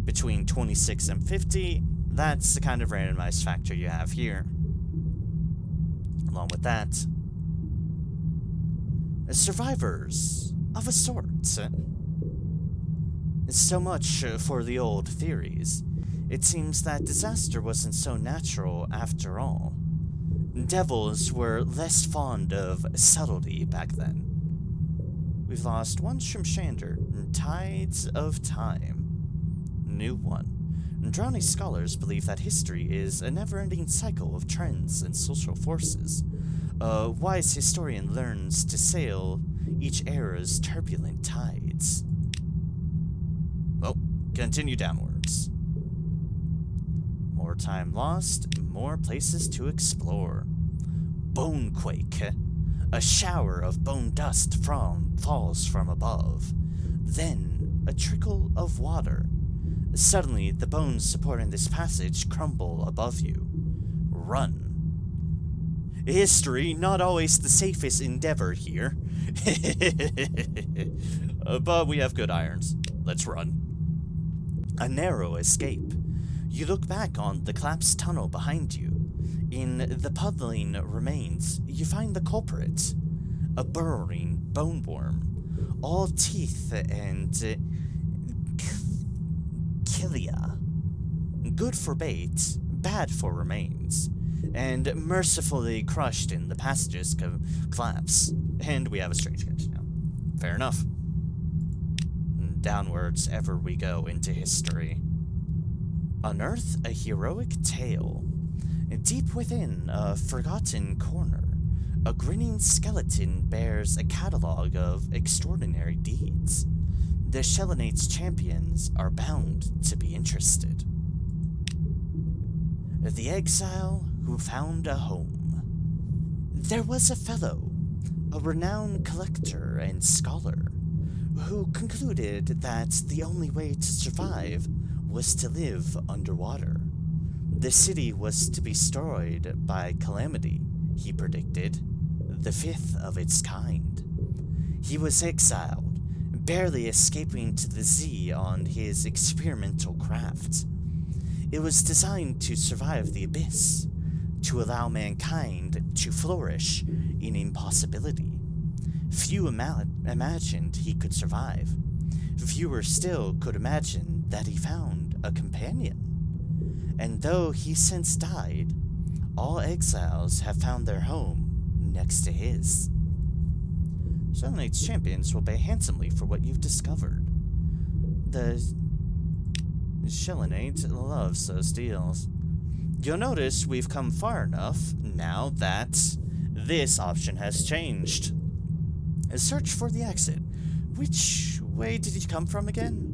Speaker 1: Between 26 and 50, that's the kind of randomized factor you have here. Along with that, survivors of a sort. So much for the old theories. It seems that disaster wasn't so natural after all. Devils were less fond of subtlety back then. We've lost one Shrimshander in tides of time. New one. Drowning scholars believe that history is a never-ending cycle of trends and social forces. A wise historian learns to sail each era's turbulent tides. Well, continue downwards. More time lost, more places to explore. Bonequake. A shower of bone dust falls from above. Then, a trickle of water. Suddenly, the bones supporting this passage crumble above you. Run. History, not always the safest endeavor here. But we have good irons. Let's run. A narrow escape. You look back on the collapsed tunnel behind you. In the puddling remains, you find the culprit. A burrowing bone worm. All teeth and cilia. Good for bait, bad for remains. And mercifully crushed in the passage's collapse. And we have a strange catch now. Fair enough. Downwards ever we go into history. Unearth a heroic tale. Deep within a forgotten corner, a grinning skeleton bears a catalog of extraordinary deeds. The Shellenate's champions are bound to be interested. The exile who found a home. There was a fellow, a renowned collector and scholar, who concluded that the only way to survive was to live underwater. The city was to be destroyed by calamity, he predicted, the fifth of its kind. He was exiled, barely escaping to the sea on his experimental craft. It was designed to survive the abyss, to allow mankind to flourish in impossibility. Few imagined he could survive. Fewer still could imagine that he found a companion. And though he since died, all exiles have found their home next to his. Sunlight's champions will pay handsomely for what you've discovered. The Shellenate loves those deals. You'll notice we've come far enough now that this option has changed. Search for the exit. Which way did you come from again?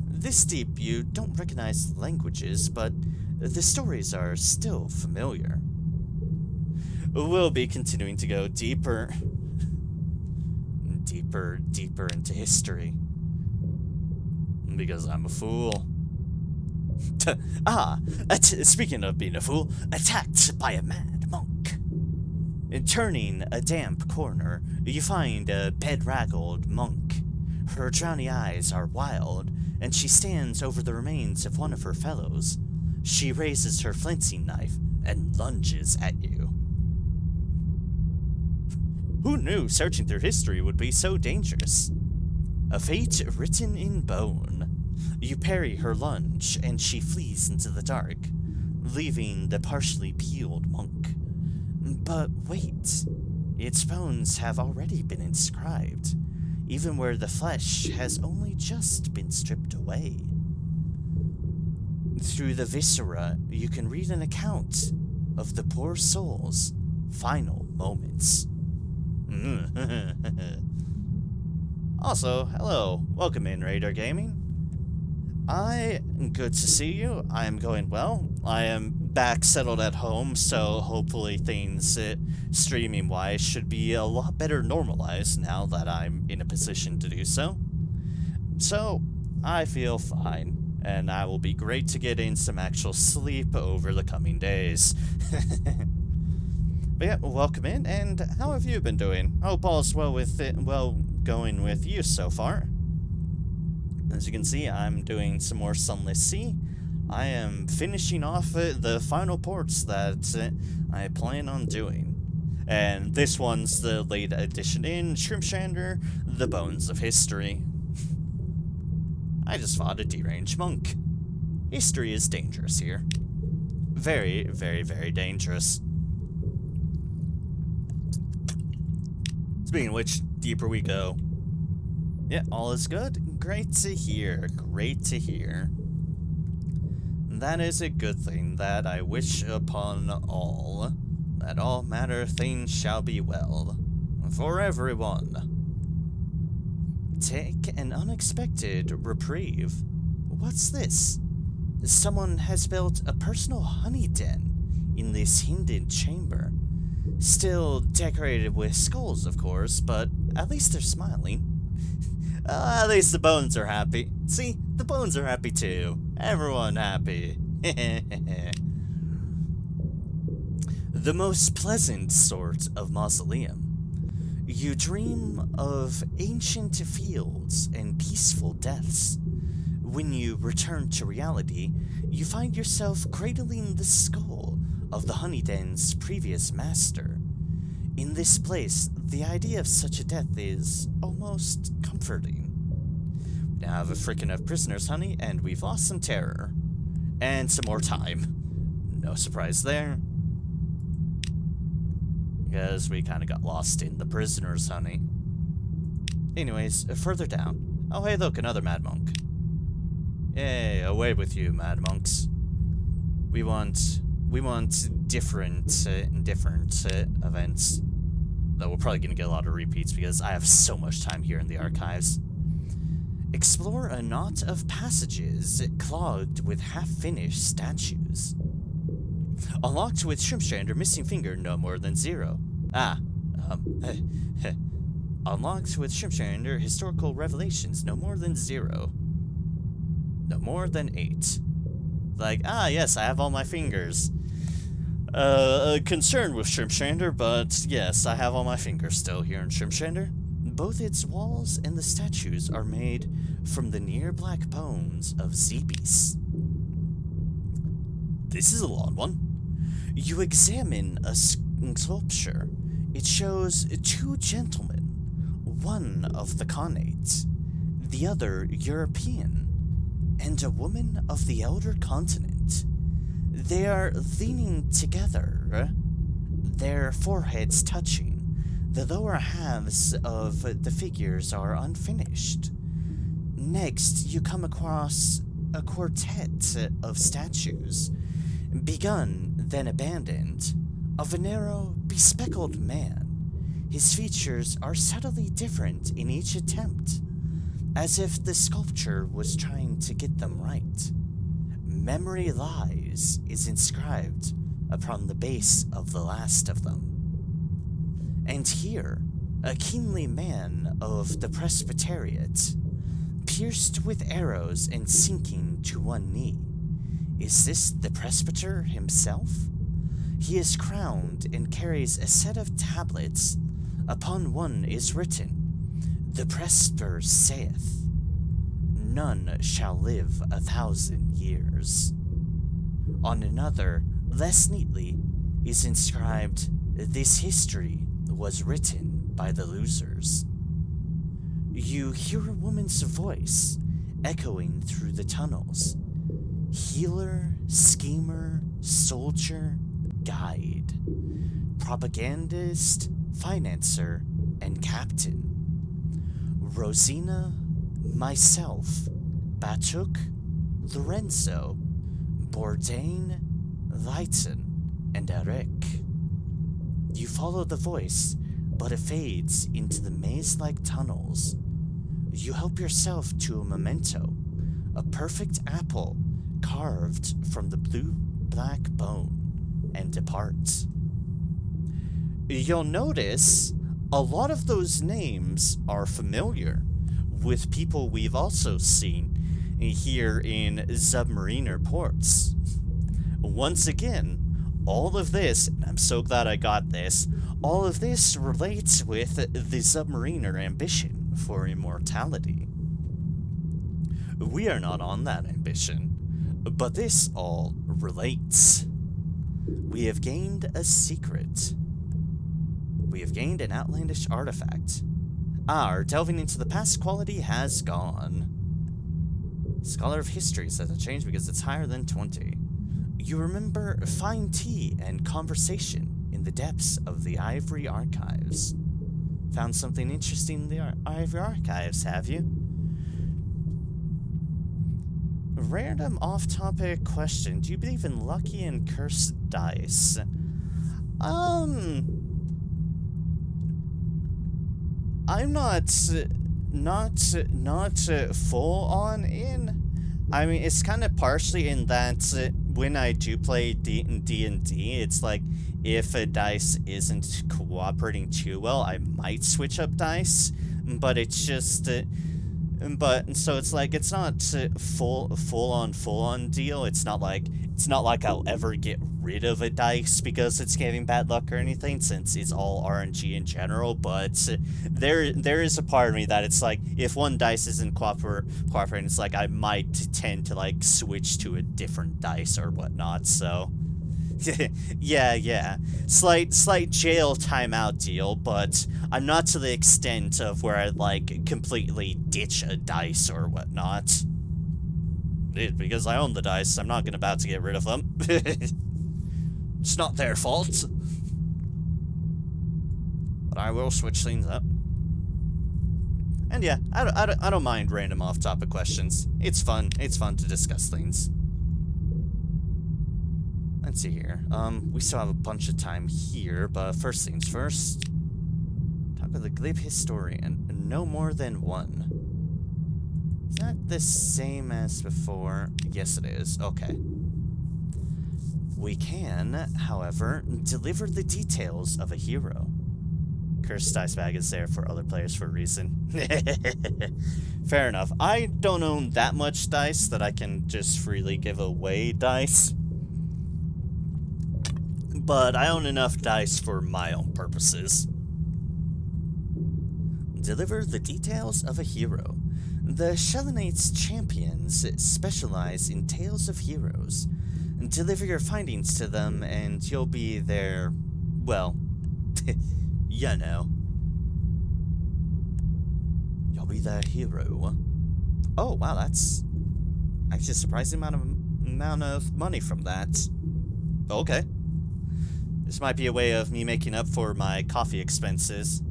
Speaker 1: This deep, you don't recognize the languages, but the stories are still familiar. We'll be continuing to go deeper. Deeper into history. Because I'm a fool. Speaking of being a fool, attacked by a mad monk. Turning a damp corner, you find a bedraggled monk. Her drowny eyes are wild, and she stands over the remains of one of her fellows. She raises her flensing knife and lunges at you. Who knew searching through history would be so dangerous? A fate written in bone. You parry her lunge, and she flees into the dark, leaving the partially peeled monk. But wait, its bones have already been inscribed, even where the flesh has only just been stripped away. Through the viscera, you can read an account of the poor soul's final moments. Also, hello, welcome in Raider Gaming. Good to see you. I am going well. I am back settled at home, so hopefully things streaming-wise should be a lot better normalized now that I'm in a position to do so. So, I feel fine, and I will be great to get in some actual sleep over the coming days.
Speaker 2: But yeah, welcome in, and how have you been doing? Hope all's well with it, well going with you so far. As you can see, I'm doing some more Sunless Sea. I am finishing off the final ports that I plan on doing. And this one's the late edition in Shrimpshander, The Bones of History. I just fought a deranged monk. History is dangerous here. Very, very, very dangerous. Speaking of which, deeper we go. Yeah, all is good. Great to hear. Great to hear. That is a good thing that I wish upon all. That all matter things shall be well. For everyone. Take an unexpected reprieve. What's this? Someone has built a personal honey den in this hidden chamber. Still decorated with skulls, of course, but at least they're smiling. At least the bones are happy. See, the bones are happy too. Everyone happy. The most pleasant sort of mausoleum. You dream of ancient fields and peaceful deaths. When you return to reality, you find yourself cradling the skull of the honey den's previous master. In this place, the idea of such a death is almost comforting. We now have a freaking enough prisoners, honey, and we've lost some terror. And some more time. No surprise there. Because we kind of got lost in the prisoners, honey. Anyways, further down. Oh, hey, look, another mad monk. Yay, away with you, mad monks. We want different events. Though we're probably gonna get a lot of repeats because I have so much time here in the archives. Explore a knot of passages clogged with half-finished statues. Unlocked with Shrimpshander, missing finger no more than 0. Unlocked with Shrimpshander, historical revelations no more than 0. No more than 8. Like, yes, I have all my fingers. Concerned with Shrimpshander, but yes, I have all my fingers still here in Shrimpshander. Both its walls and the statues are made from the near black bones of Zebis. This is a long one. You examine a sculpture. It shows 2 gentlemen, one of the Khanate, the other European, and a woman of the Elder Continent. They are leaning together, their foreheads touching. The lower halves of the figures are unfinished. Next, you come across a quartet of statues, begun, then abandoned, of a narrow, bespectacled man. His features are subtly different in each attempt, as if the sculpture was trying to get them right. Memory Lies is inscribed upon the base of the last of them. And here, a kingly man of the Presbyteriate, pierced with arrows and sinking to one knee. Is this the presbyter himself? He is crowned and carries a set of tablets. Upon one is written, "The presbyter saith, none shall live 1,000 years." On another, less neatly, is inscribed, "This history was written by the losers." You hear a woman's voice echoing through the tunnels. Healer, schemer, soldier, guide, propagandist, financer, and captain. Rosina, myself, Batuk, Lorenzo, Bourdain, Leighton, and Eric. You follow the voice, but it fades into the maze-like tunnels. You help yourself to a memento, a perfect apple carved from the blue-black bone, and depart. You'll notice a lot of those names are familiar with people we've also seen here in Submariner ports. Once again, All of this, and I'm so glad I got this, all of this relates with the submariner ambition for immortality. We are not on that ambition, but this all relates. We have gained a secret. We have gained an outlandish artifact. Our delving into the past quality has gone. Scholar of History says it changed because it's higher than 20. You remember fine tea and conversation in the depths of the Ivory Archives. Found something interesting in the Ivory Archives, have you? Random off-topic question. Do you believe in lucky and cursed dice? I'm not full on in. I mean, it's kind of partially in that when I do play D&D, it's like if a dice isn't cooperating too well, I might switch up dice, but it's just but so it's like it's not full on deal. It's not like I'll ever get rid of a dice because it's giving bad luck or anything, since it's all RNG in general. But there is a part of me that it's like if one dice isn't cooperating, it's like I might tend to like switch to a different dice or whatnot. So yeah. Slight jail timeout deal, but I'm not to the extent of where I'd like completely ditch a dice or whatnot. Because I own the dice, I'm not about to get rid of them. It's not their fault. But I will switch things up. And yeah, I don't mind random off-topic questions. It's fun. It's fun to discuss things. Let's see here. We still have a bunch of time here, but first things first. Talk with the glib historian, no more than one. Is that the same as before? Yes, it is. Okay. We can, however, deliver the details of a hero. Cursed dice bag is there for other players for a reason. Fair enough. I don't own that much dice that I can just freely give away dice. But I own enough dice for my own purposes. Deliver the details of a hero. The Shellenate's champions specialize in tales of heroes. Deliver your findings to them and you'll be their, well, you know. You'll be their hero. Oh, wow, that's actually a surprising amount of money from that. Okay. This might be a way of me making up for my coffee expenses.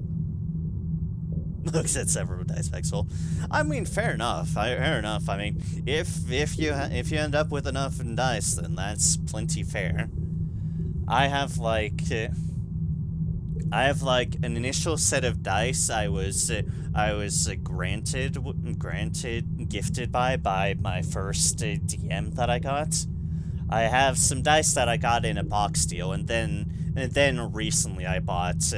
Speaker 2: Looks at several dice packs full. I mean, fair enough. Fair enough. I mean, if you end up with enough dice, then that's plenty fair. I have like an initial set of dice I was gifted by my first DM that I got. I have some dice that I got in a box deal, and then recently I bought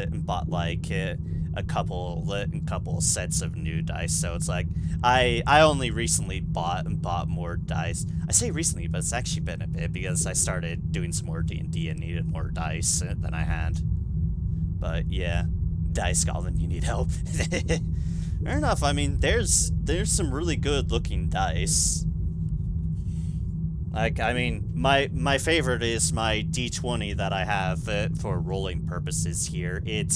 Speaker 2: like a couple sets of new dice. So it's like I only recently bought more dice. I say recently, but it's actually been a bit because I started doing some more D&D and needed more dice than I had. But yeah, Dice Goblin, you need help. Fair enough. I mean, there's some really good looking dice. Like, I mean, my favorite is my D20 that I have for rolling purposes here. It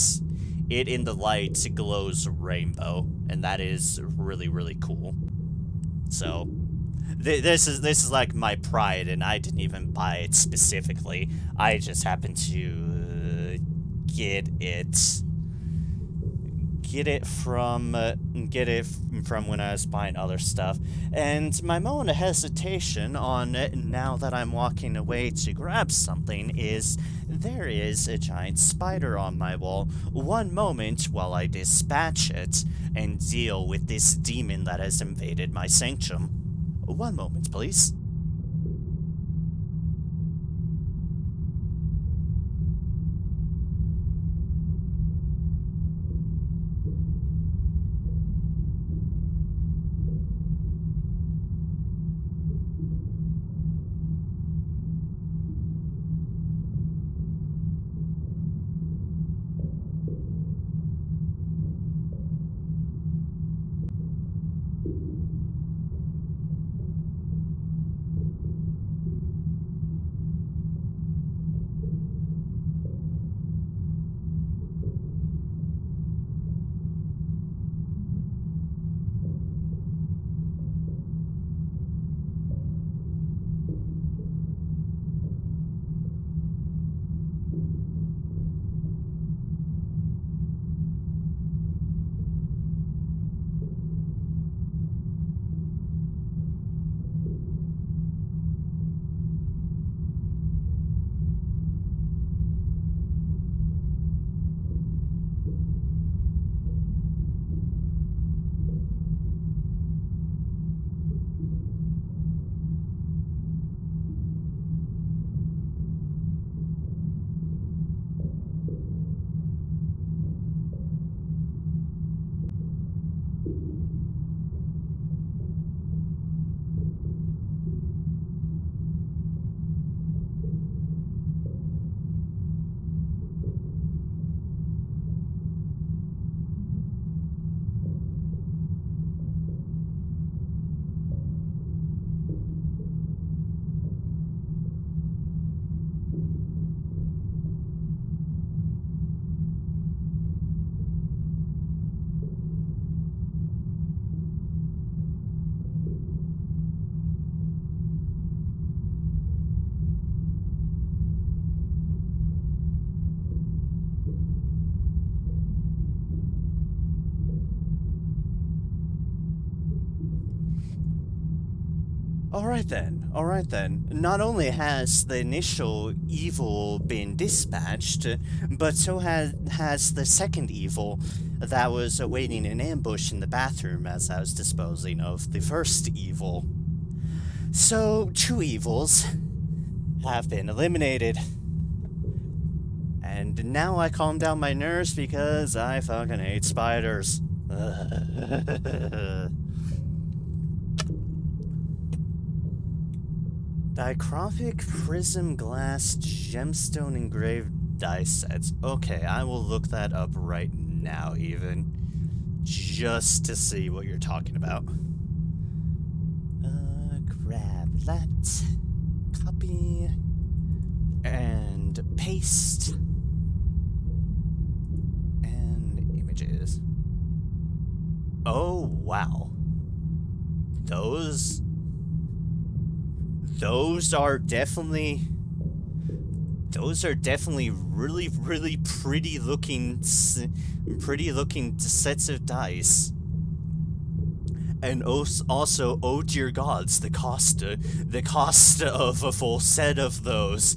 Speaker 2: in the light glows rainbow, and that is really, really cool. So, this is like my pride, and I didn't even buy it specifically. I just happened to get it from when I was buying other stuff. And my moment of hesitation on now that I'm walking away to grab something is there is a giant spider on my wall. One moment while I dispatch it and deal with this demon that has invaded my sanctum. One moment, please. Alright then, alright then. Not only has the initial evil been dispatched, but so has the second evil that was awaiting an ambush in the bathroom as I was disposing of the first evil. So, 2 evils have been eliminated. And now I calm down my nerves because I fucking hate spiders. Dichropic prism glass gemstone engraved dice sets. Okay, I will look that up right now even. Just to see what you're talking about. Grab that. Copy. And paste. And images. Oh, wow. Those are definitely really, really pretty looking sets of dice. And also, oh dear gods, the cost of a full set of those.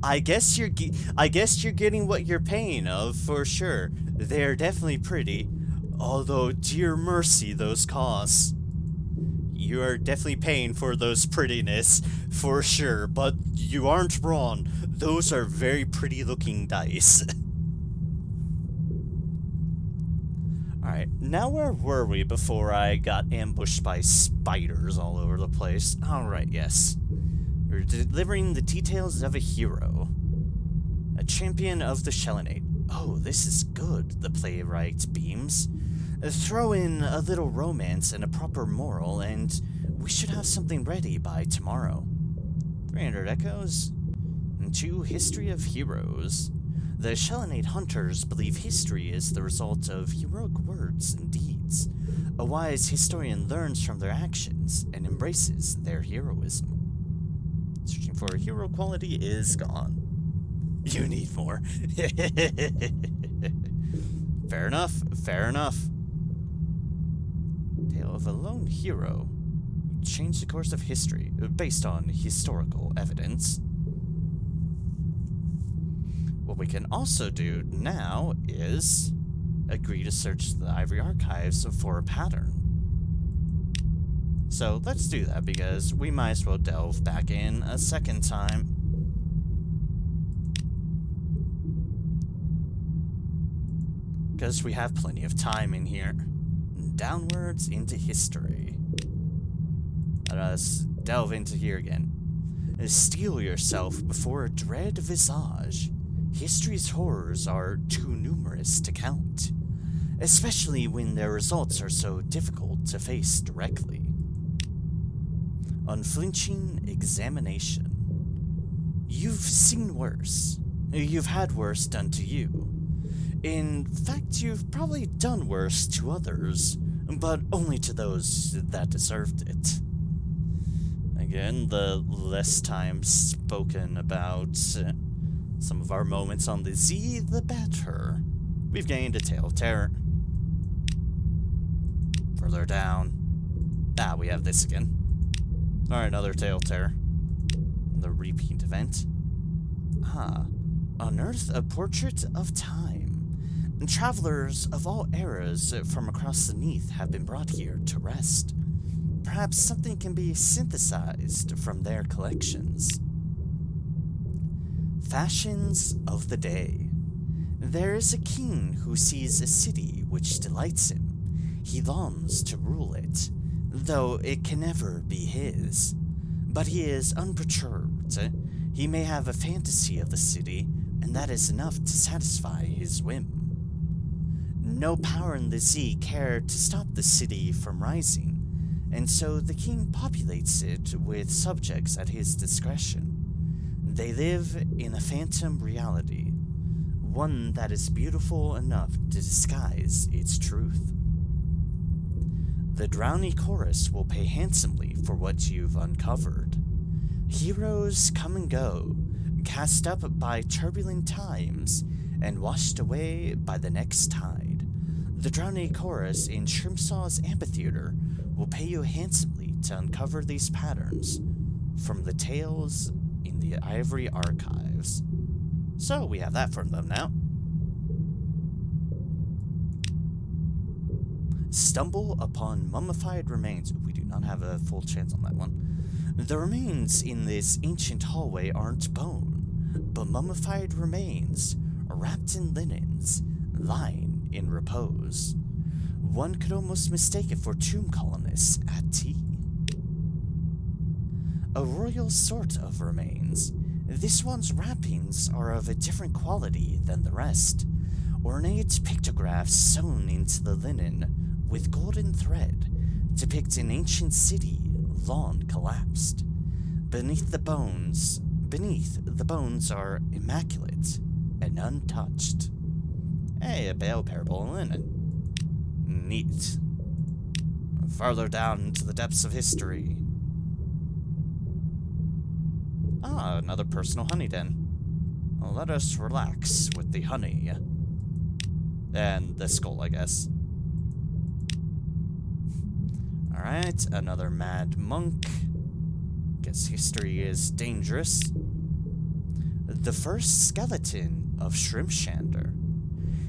Speaker 2: I guess you're getting what you're paying of for sure. They're definitely pretty, although dear mercy, those costs. You are definitely paying for those prettiness, for sure, but you aren't wrong. Those are very pretty looking dice. Alright, now where were we before I got ambushed by spiders all over the place? Alright, yes. We're delivering the details of a hero. A champion of the Shellinate. Oh, this is good, the playwright beams. Throw in a little romance and a proper moral, and we should have something ready by tomorrow. 300 echoes, and 2 history of heroes. The Shellinate hunters believe history is the result of heroic words and deeds. A wise historian learns from their actions and embraces their heroism. Searching for a hero quality is gone. You need more. Fair enough, fair enough. Tale of a lone hero who changed the course of history based on historical evidence. What we can also do now is agree to search the Ivory Archives for a pattern. So let's do that because we might as well delve back in a second time. Because we have plenty of time in here. Downwards into history. Let us delve into here again. Steel yourself before a dread visage. History's horrors are too numerous to count, especially when their results are so difficult to face directly. Unflinching examination. You've seen worse. You've had worse done to you. In fact, you've probably done worse to others, but only to those that deserved it. Again, the less time spoken about some of our moments on the Z, the better. We've gained a tale of terror. Further down. Ah, we have this again. Alright, another tale of terror. The repeat event. Ah, unearth a portrait of time. Travelers of all eras from across the Neath have been brought here to rest. Perhaps something can be synthesized from their collections. Fashions of the day. There is a king who sees a city which delights him. He longs to rule it, though it can never be his. But he is unperturbed. He may have a fantasy of the city, and that is enough to satisfy his whim. No power in the Z care to stop the city from rising, and so the king populates it with subjects at his discretion. They live in a phantom reality, one that is beautiful enough to disguise its truth. The Drowny Chorus will pay handsomely for what you've uncovered. Heroes come and go, cast up by turbulent times, and washed away by the next tide. The Drowning Chorus in Shrimpsaw's amphitheater will pay you handsomely to uncover these patterns from the tales in the Ivory Archives. So we have that from them now. Stumble upon Mummified Remains. We do not have a full chance on that one. The remains in this ancient hallway aren't bone, but mummified remains, wrapped in linens, lying in repose. One could almost mistake it for tomb colonists at tea. A royal sort of remains. This one's wrappings are of a different quality than the rest. Ornate pictographs sewn into the linen with golden thread depict an ancient city long collapsed. Beneath the bones are immaculate and untouched. Hey, a bale parable of linen. Neat. Farther down into the depths of history. Ah, another personal honey den. Let us relax with the honey. And the skull, I guess. Alright, another mad monk. Guess history is dangerous. The first skeleton of Shrimpshander.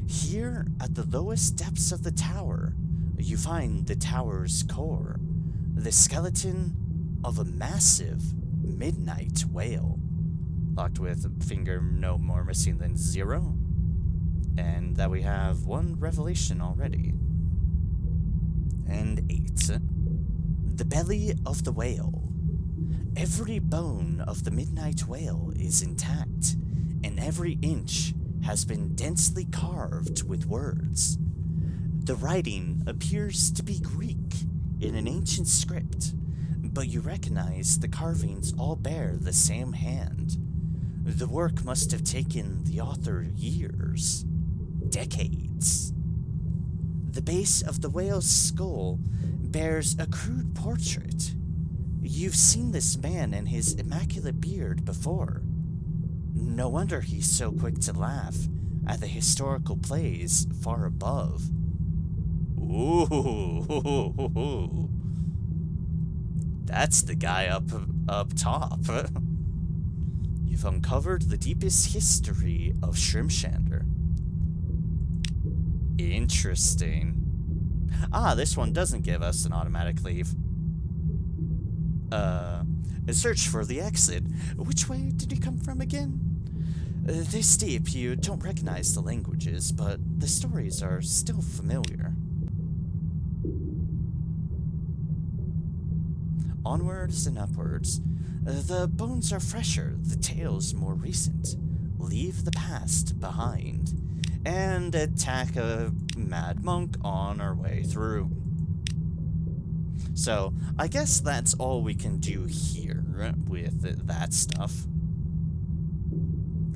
Speaker 2: Here, at the lowest depths of the tower, you find the tower's core. The skeleton of a massive midnight whale. Locked with finger no more missing than 0. And that we have 1 revelation already. And 8. The belly of the whale. Every bone of the midnight whale is intact, and every inch has been densely carved with words. The writing appears to be Greek in an ancient script, but you recognize the carvings all bear the same hand. The work must have taken the author years, decades. The base of the whale's skull bears a crude portrait. You've seen this man and his immaculate beard before. No wonder he's so quick to laugh at the historical plays far above. Ooh, that's the guy up top. You've uncovered the deepest history of Shrimpshander. Interesting. Ah, this one doesn't give us an automatic leave. Search for the exit. Which way did you come from again? This deep, you don't recognize the languages, but the stories are still familiar. Onwards and upwards. The bones are fresher, the tales more recent. Leave the past behind. And attack a mad monk on our way through. So, I guess that's all we can do here with that stuff.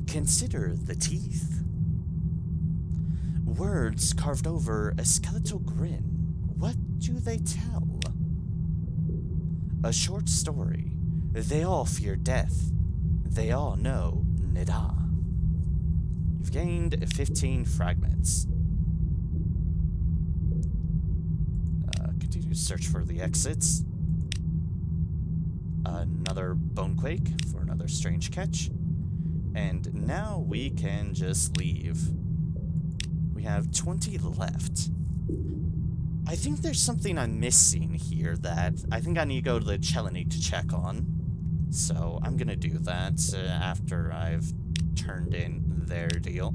Speaker 2: Consider the teeth. Words carved over a skeletal grin. What do they tell? A short story. They all fear death. They all know Nida. You've gained 15 fragments. Continue to search for the exits. Another bonequake for another strange catch. And now we can just leave. We have 20 left. I think there's something I'm missing here that I think I need to go to the Chelony to check on. So I'm gonna do that after I've turned in their deal.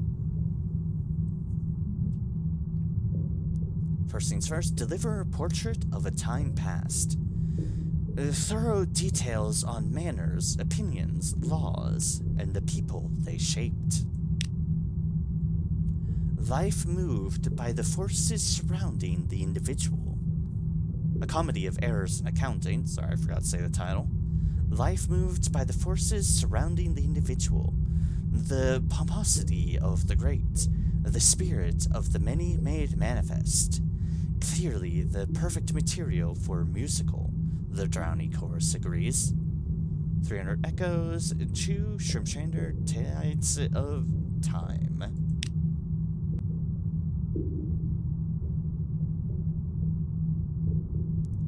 Speaker 2: First things first, deliver a portrait of a time past. Thorough details on manners, opinions, laws, and the people they shaped. Life moved by the forces surrounding the individual. A comedy of errors in accounting. Sorry, I forgot to say the title. Life moved by the forces surrounding the individual. The pomposity of the great. The spirit of the many made manifest. Clearly the perfect material for a musical, the Drowning Chorus agrees. 300 echoes, 2 Shrimpshander Tides of Time.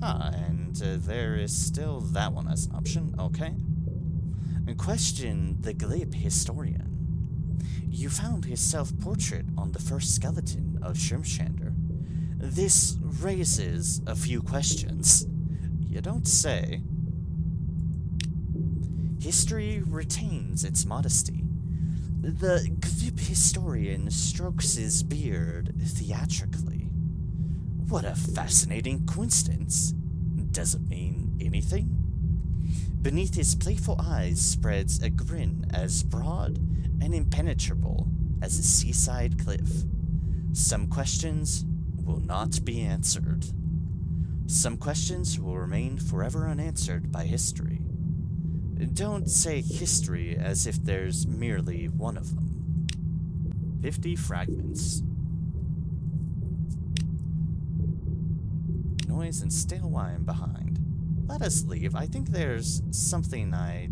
Speaker 2: And there is still that one as an option. Okay. And question the glib historian. You found his self-portrait on the first skeleton of Shrimshander. This raises a few questions. You don't say. History retains its modesty. The glib historian strokes his beard theatrically. What a fascinating coincidence. Does it mean anything? Beneath his playful eyes spreads a grin as broad and impenetrable as a seaside cliff. Some questions will not be answered. Some questions will remain forever unanswered by history. Don't say history as if there's merely one of them. 50 fragments. Noise and stale wine behind. Let us leave. I think there's something I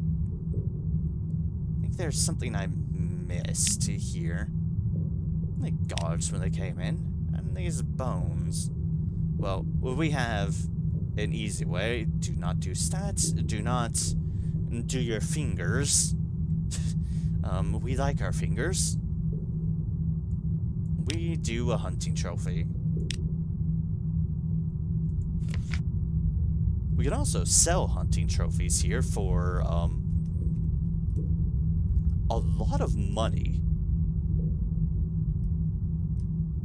Speaker 2: missed here. The guards when they came in, and these bones. Well, we have an easy way. Do not do stats. Do not do your fingers. We like our fingers. We do a hunting trophy. We can also sell hunting trophies here for, a lot of money.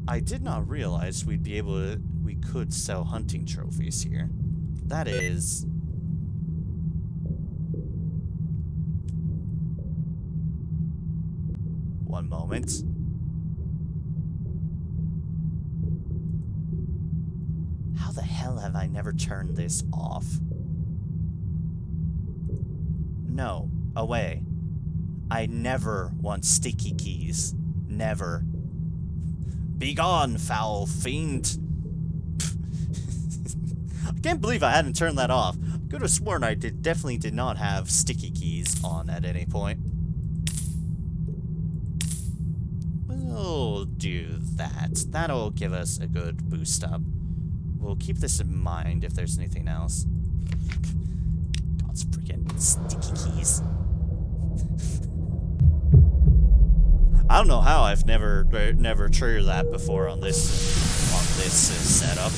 Speaker 2: I did not realize we could sell hunting trophies here. That is... One moment. How the hell have I never turned this off? No, away. I never want sticky keys. Never. Begone, foul fiend! I can't believe I hadn't turned that off. I could have sworn I definitely did not have sticky keys on at any point. We'll do that. That'll give us a good boost up. We'll keep this in mind if there's anything else. God's freaking sticky keys. I don't know how I've never triggered that before on this setup.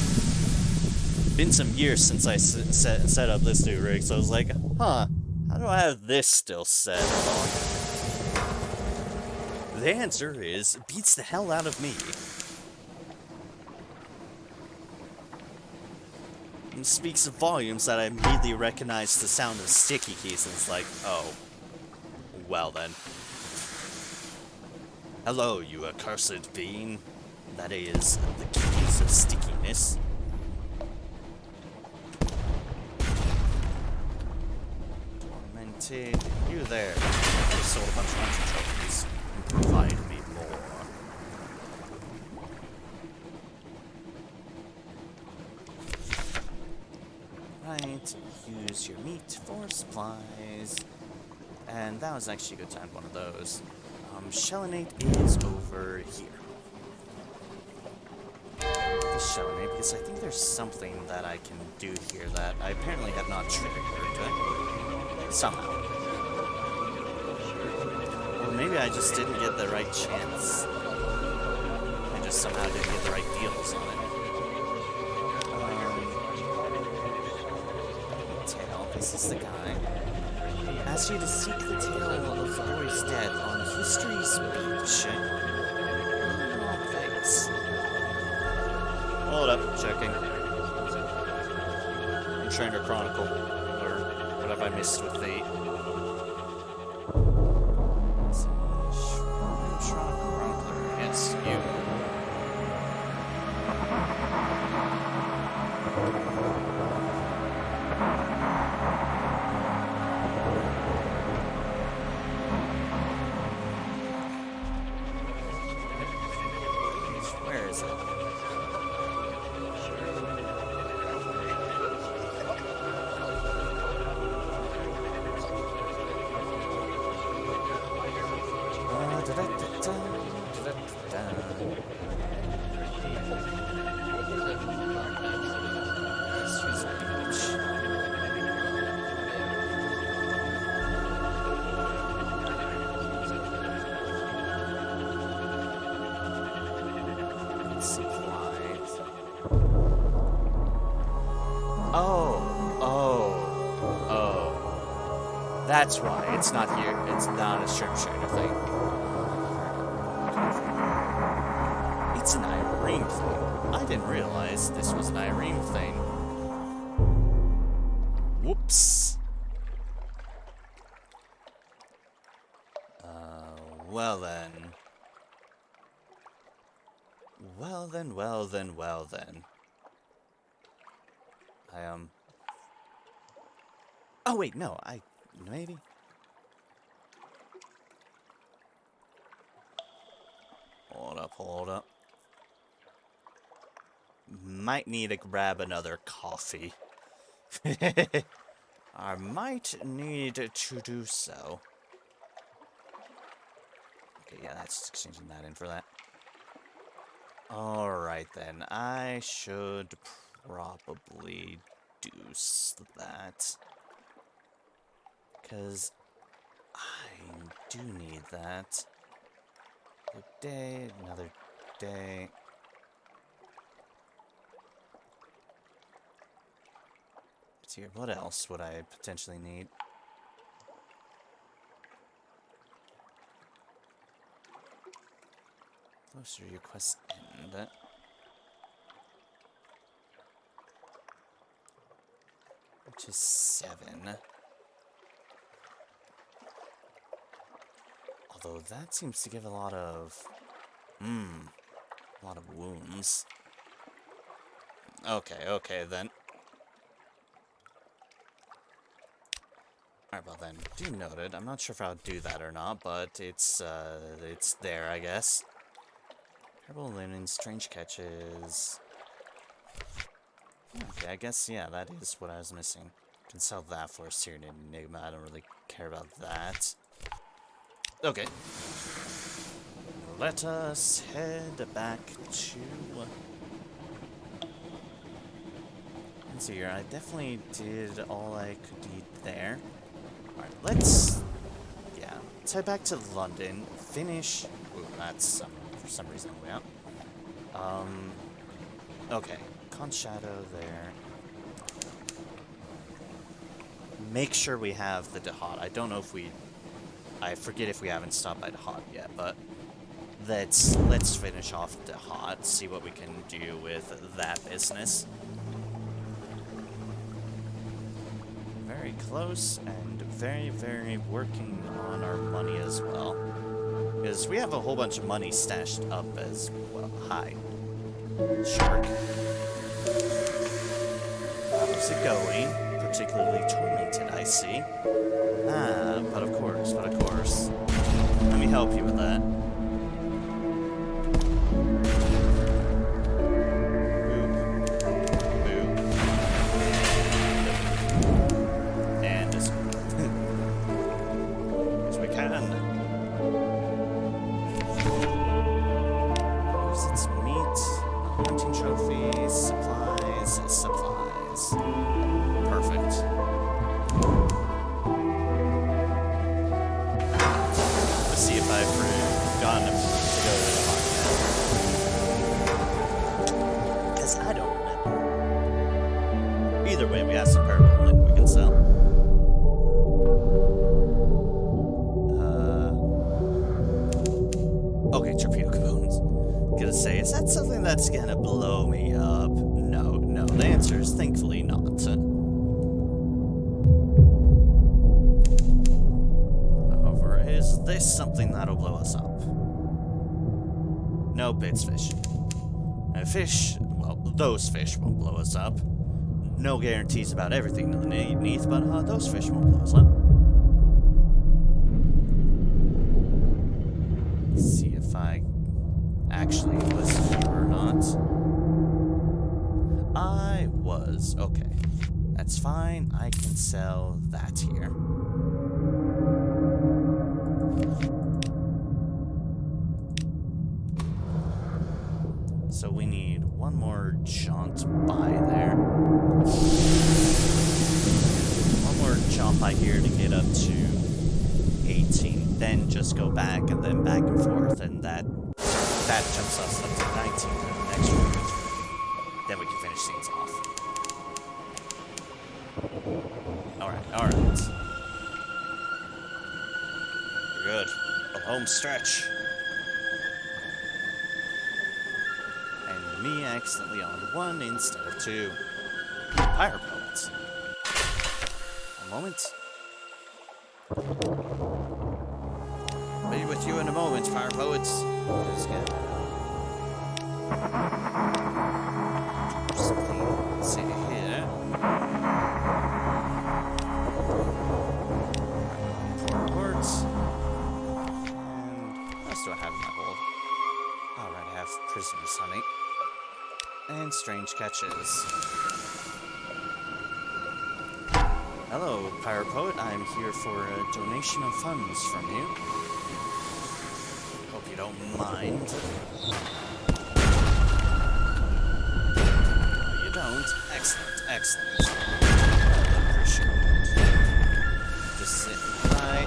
Speaker 2: Been some years since I set up this new rig, so I was like, huh, how do I have this still set on? The answer is, beats the hell out of me. It speaks volumes that I immediately recognize the sound of sticky keys, and it's like, oh, well then. Hello, you accursed being. That is the keys of stickiness. Tormented. You there. You sold a bunch of hunting trophies. Provide me more. Right. Use your meat for supplies. And that was actually good to find one of those. Shellinate is over here. The Shellinate, because I think there's something that I can do here that I apparently have not triggered somehow. Or maybe I just didn't get the right chance. I just somehow didn't get the right deals on it. Tail, this is the guy. Asked you to seek the tale of the boy's death on History's Beach. Oh, thanks. Hold up, checking. Trainer Chronicle. Or what have I missed with the... Chronicler. Yes, you. Where is it? Oh. That's why it's not here. It's not a sharpshooter thing. It's an Irene thing. I didn't realize this was an Irene thing. Whoops. Well then. Well then. Oh wait, no, maybe? Hold up. Might need to grab another coffee. I might need to do so. Okay, yeah, that's exchanging that in for that. Alright then, I should probably do that. Because I do need that. Another day. Let's see here, what else would I potentially need? Closer to your quest end. Which is 7. Although that seems to give a lot of wounds. Okay then. Alright, well then, do noted. I'm not sure if I'll do that or not, but it's there, I guess. Purple linen, strange catches. Okay, I guess, yeah, that is what I was missing. Can sell that for a Seared Enigma. I don't really care about that. Okay. Let us head back to... Let's see here. I definitely did all I could eat there. Alright, let's head back to London. Finish... Ooh, that's for some reason way out. Okay. Con Shadow there. Make sure we have the Dehot. I don't know if we... I forget if we haven't stopped by Dehot yet, but let's finish off Dehot, see what we can do with that business. Very close, and very, very working on our money as well. Because we have a whole bunch of money stashed up as well. Hi. Shark. How's it going? Particularly tormented, I see. Ah, but of course. Let me help you with that. Boop. And as we can. Use its meat, hunting trophies, supplies. Perfect. Let's see if I've forgotten to go to the market. Because I don't remember. Either way, we have some purple that we can sell. Okay, torpedo components. Gonna say, is that something that's gonna blow me up? No. The answer is thankfully not. However, is this something that'll blow us up? Nope, it's fish. Those fish won't blow us up. No guarantees about everything underneath, but those fish won't blow us up. Let's see if I actually was here or not. I was. Okay. That's fine. I can sell that here. So we need one more jaunt by there. One more jaunt by here to get up to 18. Then just go back and then back and forth, and that jumps us up to 19 for the next one. Then we can finish things off. Alright. Good. A home stretch. And me accidentally on 1 instead of 2. Pirate poets. A moment. Be with you in a moment, fire poets. Just get something. See here. Ports. And what else do I have in my hold? Alright, I have prisoners, honey. And strange catches. Hello, Pirate Poet. I'm here for a donation of funds from you. Hope you don't mind. No, you don't. Excellent. Appreciate it. Just sitting by.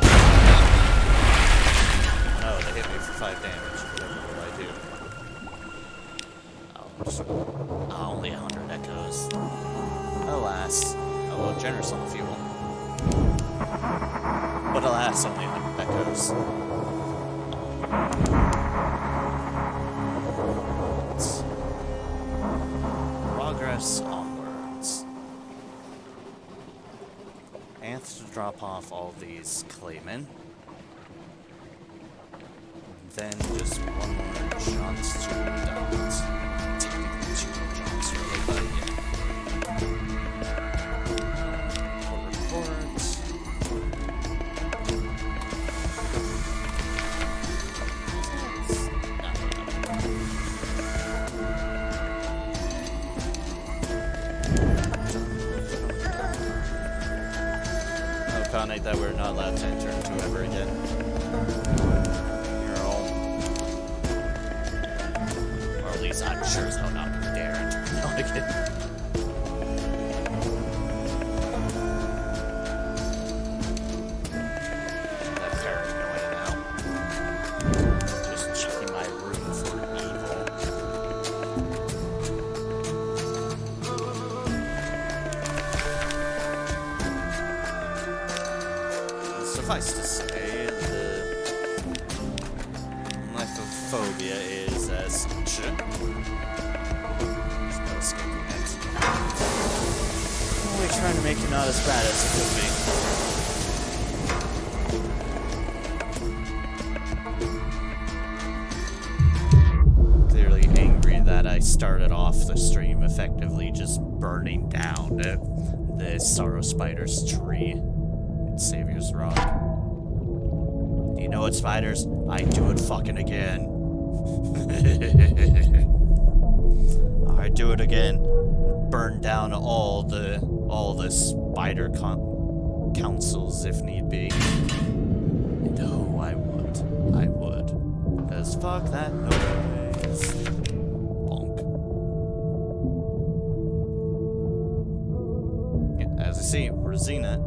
Speaker 2: Oh, they hit me for 5 damage. Whatever will I do? Oh, only 100 echoes. Alas. Oh, well, generous on the fuel. But alas, only 100 echoes. Progress onwards. I have to drop off all these claymen. Then just one more chance to be done. Technically 2 more jobs, really, but yeah. Conate that we're not allowed to enter into ever again. You're all. Or at least I'm sure as hell not gonna dare enter into again. That paranoia now. Just checking my room for evil. Suffice to say, the mythophobia is as such. There's no escaping it. Only trying to make it not as bad as it could be. Clearly angry that I started off the stream effectively just burning down the Sorrow Spider's tree. Savior's Rock. You know what, spiders? I do it fucking again. I do it again. Burn down all the spider councils if need be. And oh, I would. Cause fuck that noise. Bonk. Yeah, as you see, Rosina.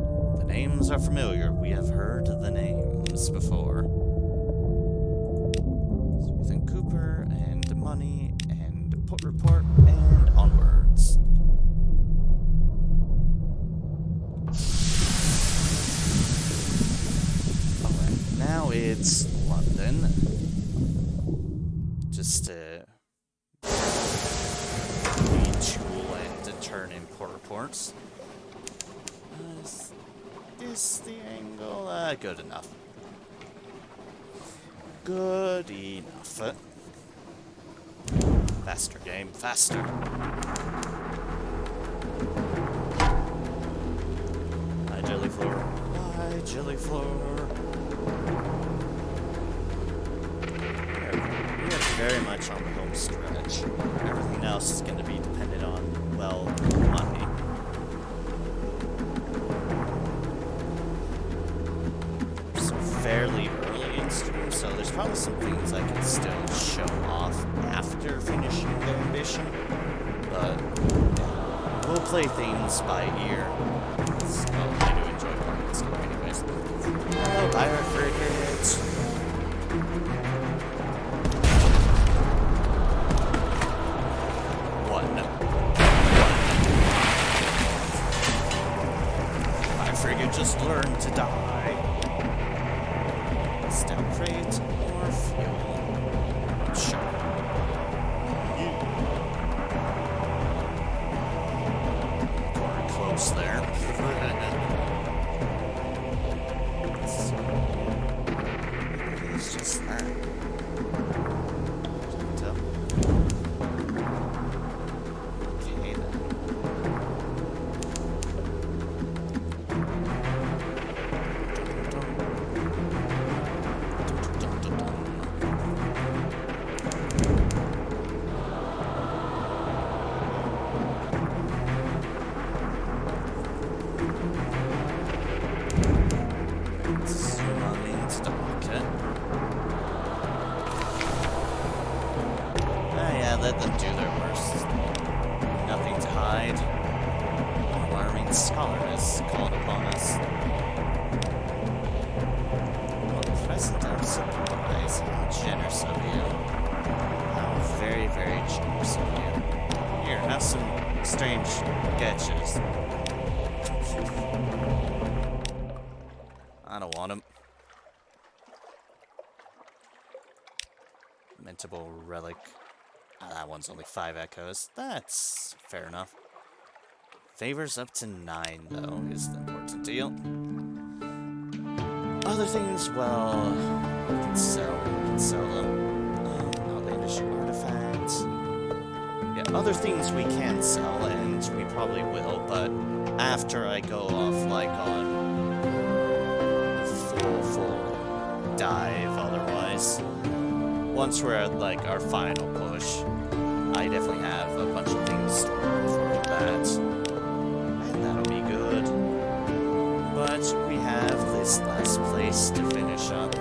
Speaker 2: Names are familiar. We have heard the names before. Smith and Cooper, and money, and put report, and onwards. Alright, now it's London. Just to retool and to turn in port reports. Is the angle? Good enough. Good enough. Faster, game, faster. Hi, Jellyfloor. Hi, Jellyfloor. We are very much on the home stretch. Everything else is going to be dependent on, well, money. Fairly early in stream, so there's probably some things I can still show off after finishing the ambition, but yeah, we'll play things by ear. So, I do enjoy playing this game anyways. Hello, Pirate Frigate! One. Pirate learn to die.
Speaker 1: Stout crate or fuel?
Speaker 2: Sure.
Speaker 1: Corner close there.
Speaker 2: It's just that.
Speaker 1: Okay then.
Speaker 2: Zoom on into the market.
Speaker 1: Ah, yeah, let them do their worst. Nothing to hide. An alarming scholar has called upon us. Well, present, I'm surprised. How generous of you. How very, very generous of you. Here, have some strange sketches. I don't want them. Mentable relic. Ah, that one's only 5 echoes. That's fair enough. Favors up to 9, though, is the important deal. Other things, well, we can sell. We can sell them. Outlandish artifacts. Yeah, other things we can sell, and we probably will, but after I go off, like, on full dive, otherwise. Once we're at, like, our final push, I definitely have a bunch of things stored up for that. And that'll be good. But we have this last place to finish up.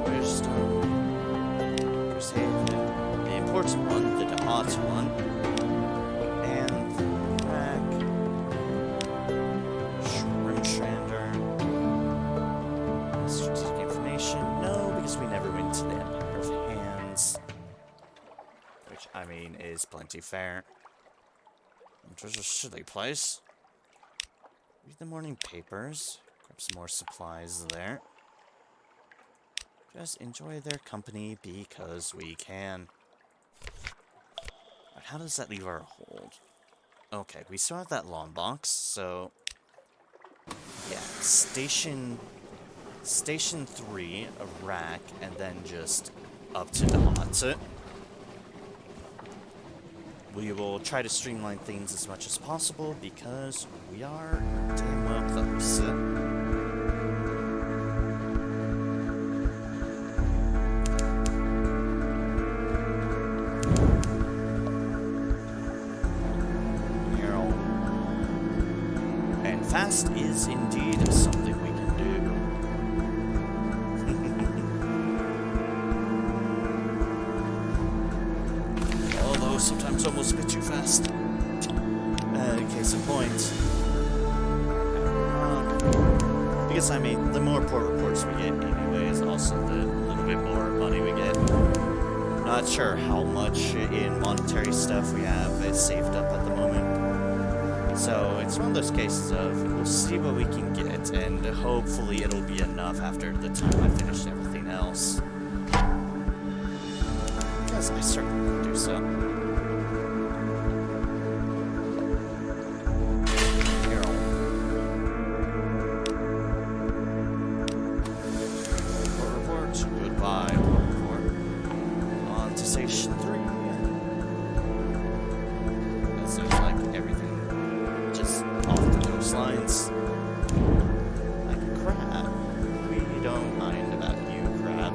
Speaker 1: Wisdom. There's Haven. The important one, the hot one. And Rack. Shrimstrander. Strategic information. No, because we never went to the Empire of Hands. Which, I mean, is plenty fair. There's a silly place. Read the morning papers. Grab some more supplies there. Just enjoy their company because we can. Right, how does that leave our hold? Okay, we still have that long box, so... yeah, Station 3, a rack, and then just up to Dahata. We will try to streamline things as much as possible because we are damn well close. And fast is indeed something we can do. Although sometimes almost a bit too fast. Case in point. Because, I mean, the more port reports we get anyways, also the little bit more money we get. Not sure how much in monetary stuff we have is saved up at the moment. So, it's one of those cases of, we'll see what we can get, and hopefully it'll be enough after the time I finish everything else. Because I certainly will do so. Goodbye, report. On to Station 3. As there's like everything just off the coastlines. Like a crab. We don't mind about you, crab.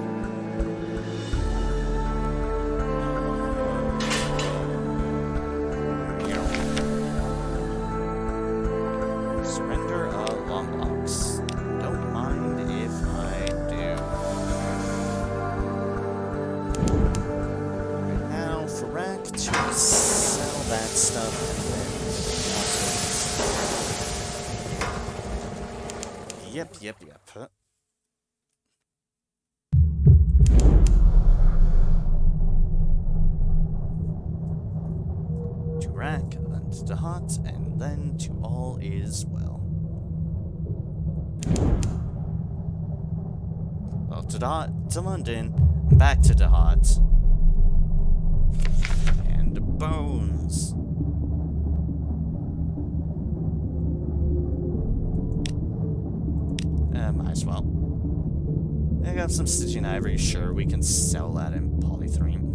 Speaker 1: Surrender a long box. Don't mind if I do. Right now, for Rack to sell that stuff and then Yep. To Rack
Speaker 2: to the hut, and then to all is well. Well, to the hut, to London, back to the hut. And the bones. Might as well. I got some stitching ivory, sure, we can sell that in polythreme.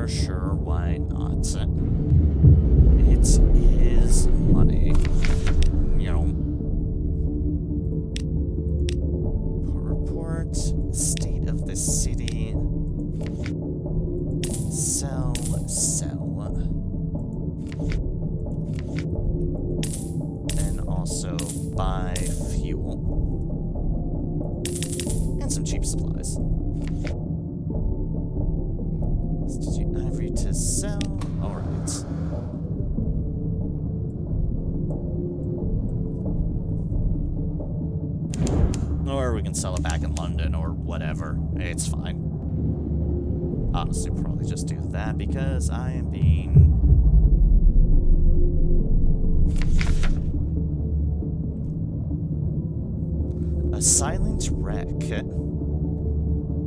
Speaker 2: Sure, why not? It is money. You know. Report, state of the city. Sell. And also buy fuel. And some cheap supplies. Stitching ivory to sell. Alright. Or we can sell it back in London or whatever. It's fine. Honestly, probably just do that because I am being... A silent wreck.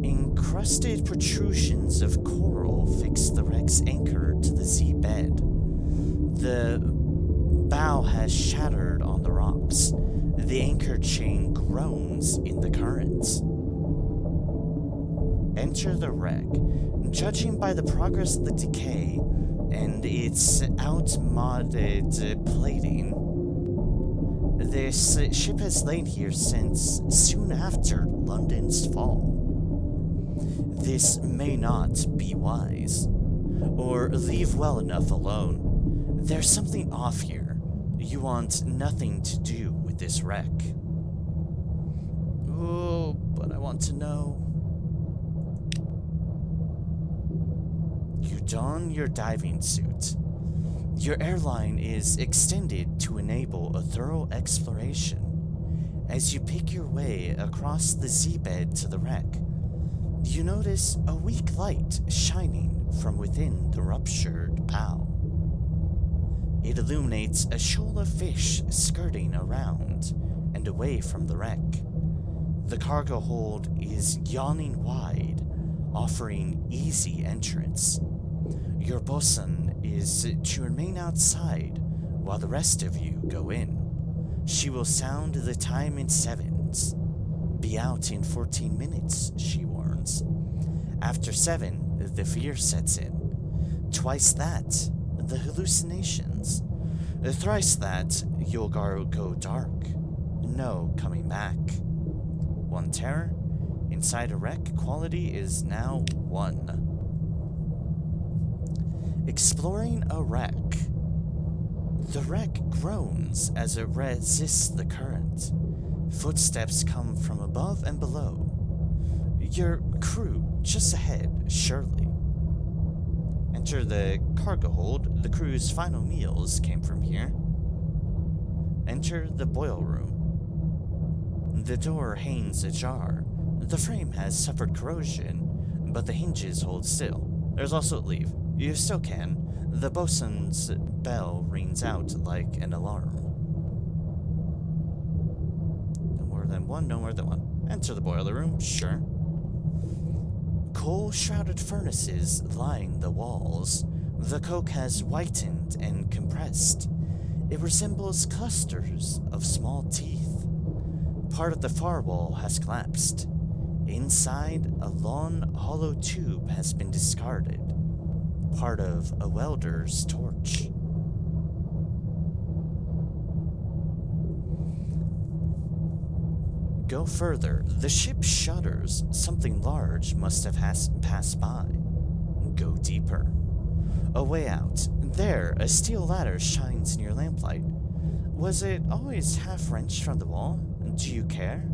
Speaker 2: Encrusted protrusions of coral fix the wreck's anchor to the Z-bed. The bow has shattered on the rocks. The anchor chain groans in the currents. Enter the wreck. Judging by the progress of the decay and its outmoded plating, this ship has lain here since soon after London's fall. This may not be wise, or leave well enough alone. There's something off here. You want nothing to do with this wreck. Oh, but I want to know. You don your diving suit. Your airline is extended to enable a thorough exploration. As you pick your way across the Z-bed to the wreck, you notice a weak light shining from within the ruptured bow. It illuminates a shoal of fish skirting around and away from the wreck. The cargo hold is yawning wide, offering easy entrance. Your bosun is to remain outside while the rest of you go in. She will sound the time in sevens. Be out in 14 minutes, she warns. After 7, the fear sets in. Twice that, the hallucinations. Thrice that, you'll go dark. No coming back. 1 terror. Inside a wreck, quality is now 1. Exploring a wreck. The wreck groans as it resists the current. Footsteps come from above and below. Your crew just ahead, surely. Enter the cargo hold. The crew's final meals came from here. Enter the boil room. The door hangs ajar. The frame has suffered corrosion, but the hinges hold still. There's also a leave. You still can. The bosun's bell rings out like an alarm. No more than one. Enter the boiler room, sure. Coal-shrouded furnaces line the walls. The coke has whitened and compressed. It resembles clusters of small teeth. Part of the far wall has collapsed. Inside, a long, hollow tube has been discarded. Part of a welder's torch. Go further. The ship shudders. Something large must have passed by. Go deeper. A way out. There, a steel ladder shines in your lamplight. Was it always half wrenched from the wall? Do you care?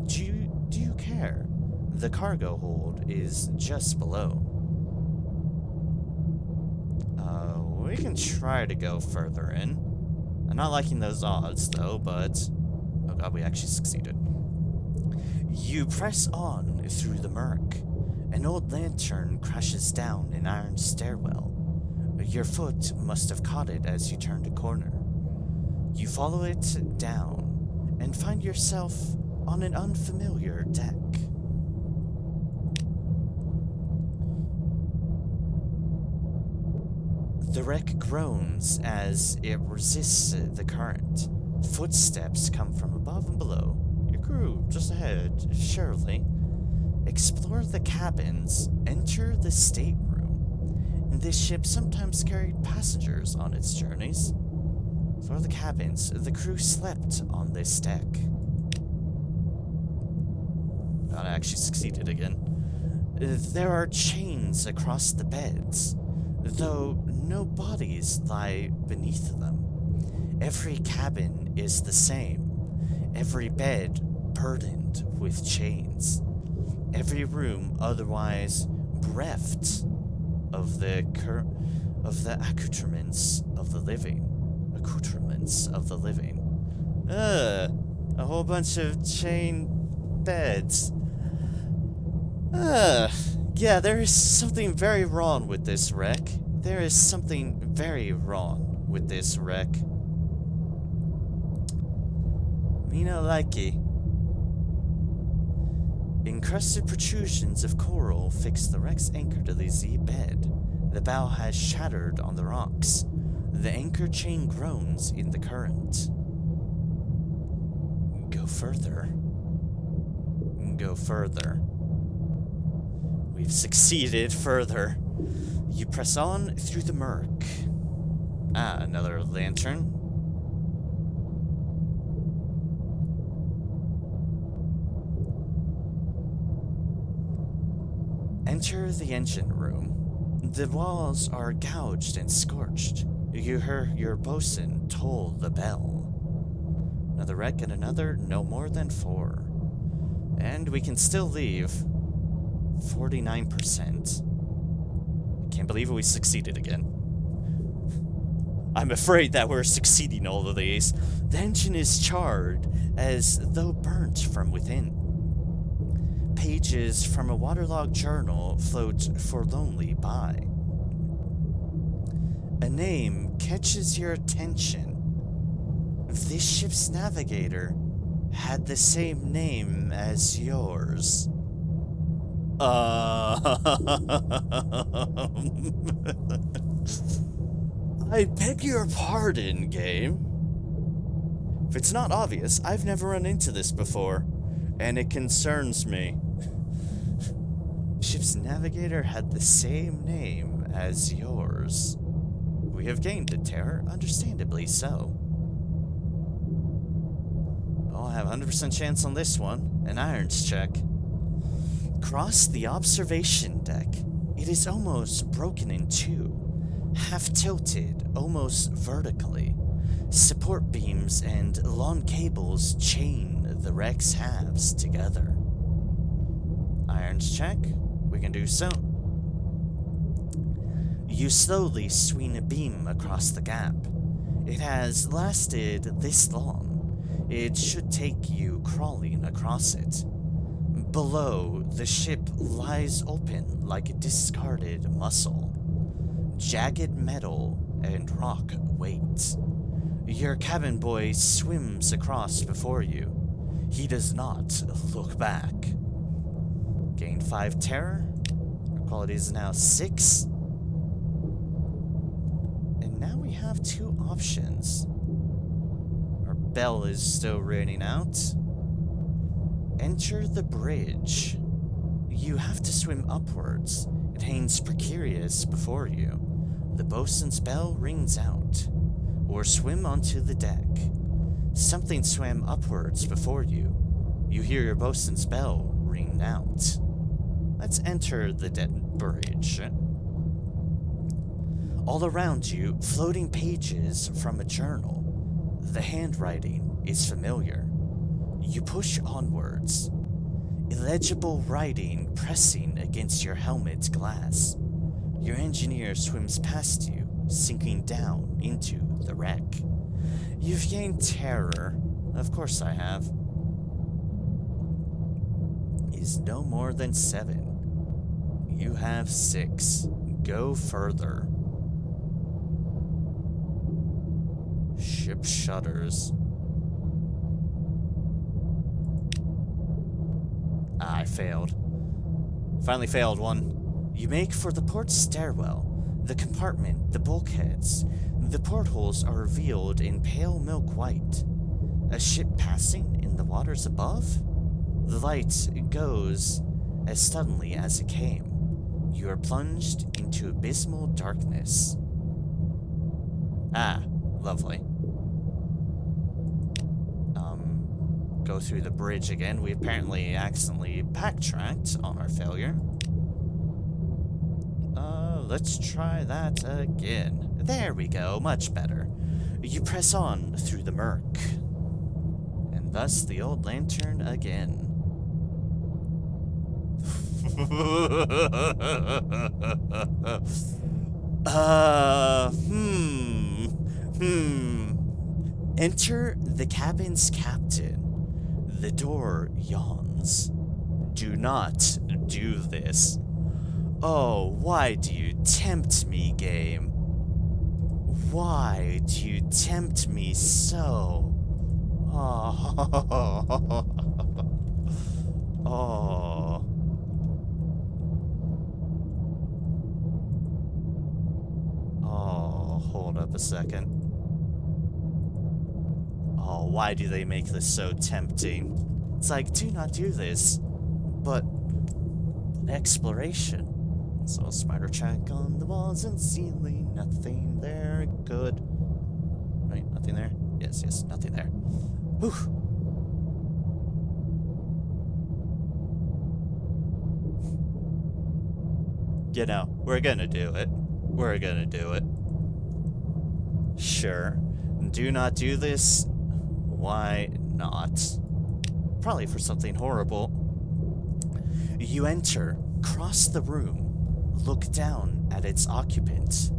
Speaker 2: Do you care? The cargo hold is just below. We can try to go further in. I'm not liking those odds, though, but... Oh god, we actually succeeded. You press on through the murk. An old lantern crashes down an iron stairwell. Your foot must have caught it as you turned a corner. You follow it down and find yourself on an unfamiliar deck. The wreck groans as it resists the current. Footsteps come from above and below. Your crew just ahead, surely. Explore the cabins, enter the stateroom. This ship sometimes carried passengers on its journeys. For the cabins, the crew slept on this deck. God, I actually succeeded again. There are chains across the beds, though no bodies lie beneath them. Every cabin is the same, every bed burdened with chains, every room otherwise bereft of the accoutrements of the living. A whole bunch of chain beds. Yeah, there is something very wrong with this wreck. There is something very wrong with this wreck. Me no likey. Encrusted protrusions of coral fix the wreck's anchor to the Z bed. The bow has shattered on the rocks. The anchor chain groans in the current. Go further. Go further. We've succeeded further. You press on through the murk. Another lantern. Enter the engine room. The walls are gouged and scorched. You hear your bosun toll the bell. Another wreck and another, no more than 4. And we can still leave. 49%. I can't believe we succeeded again. I'm afraid that we're succeeding all of these. The engine is charred, as though burnt from within. Pages from a waterlogged journal float forlornly by. A name catches your attention. This ship's navigator had the same name as yours. I beg your pardon, game. If it's not obvious, I've never run into this before, and it concerns me. Ship's navigator had the same name as yours. We have gained a terror, understandably so. Oh, I have 100% chance on this one. An irons check. Cross the observation deck. It is almost broken in two. Half tilted, almost vertically. Support beams and long cables chain the wreck's halves together. Irons check. We can do so. You slowly swing a beam across the gap. It has lasted this long. It should take you crawling across it. Below, the ship lies open like a discarded muscle. Jagged metal and rock wait. Your cabin boy swims across before you. He does not look back. Gain 5 terror. Our quality is now 6. And now we have 2 options. Our bell is still raining out. Enter the bridge. You have to swim upwards. It hangs precarious before you. The bosun's bell rings out. Or swim onto the deck. Something swam upwards before you. You hear your bosun's bell ring out. Let's enter the bridge. All around you, floating pages from a journal. The handwriting is familiar. You push onwards. Illegible writing pressing against your helmet's glass. Your engineer swims past you, sinking down into the wreck. You've gained terror. Of course I have. Is no more than 7. You have 6. Go further. Ship shutters. Ah, I failed. Finally failed one. You make for the port stairwell. The compartment, the bulkheads. The portholes are revealed in pale milk white. A ship passing in the waters above? The light goes as suddenly as it came. You are plunged into abysmal darkness. Ah, lovely. Go through the bridge again. We apparently accidentally backtracked on our failure. Let's try that again. There we go, much better. You press on through the murk. And thus the old lantern again. Enter the cabin's captain. The door yawns. Do not do this. Oh, why do you tempt me, game? Why do you tempt me so? Oh. Oh. Oh, hold up a second. Oh, why do they make this so tempting? It's like, do not do this. But exploration. So spider check on the walls and ceiling. Nothing there. Good. Right, nothing there? Yes, nothing there. Whew. You know, we're gonna do it. We're gonna do it. Sure. Do not do this. Why not? Probably for something horrible. You enter, cross the room, look down at its occupant.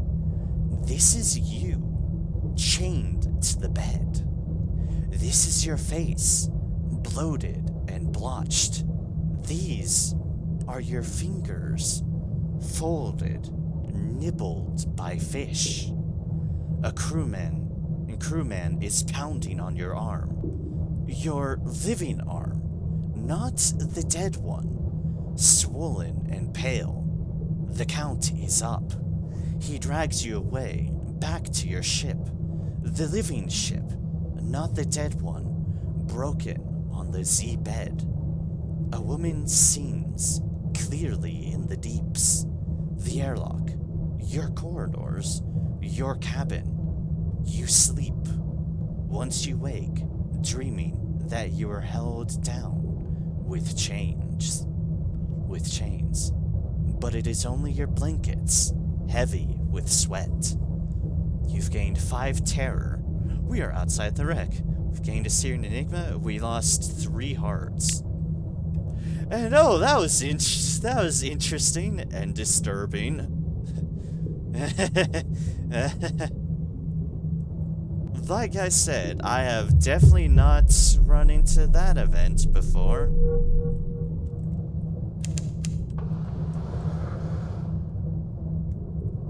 Speaker 2: This is you, chained to the bed. This is your face, bloated and blotched. These are your fingers, folded, nibbled by fish. A crewman is pounding on your arm. Your living arm, not the dead one. Swollen and pale. The count is up. He drags you away, back to your ship. The living ship, not the dead one, broken on the Z bed. A woman sings, clearly in the deeps. The airlock, your corridors, your cabin. You sleep. Once you wake, dreaming that you are held down with chains. But it is only your blankets, heavy with sweat. You've gained 5 terror. We are outside the wreck. We've gained a Syrian enigma. We lost 3 hearts. And oh, that was interesting and disturbing. Like I said, I have definitely not run into that event before.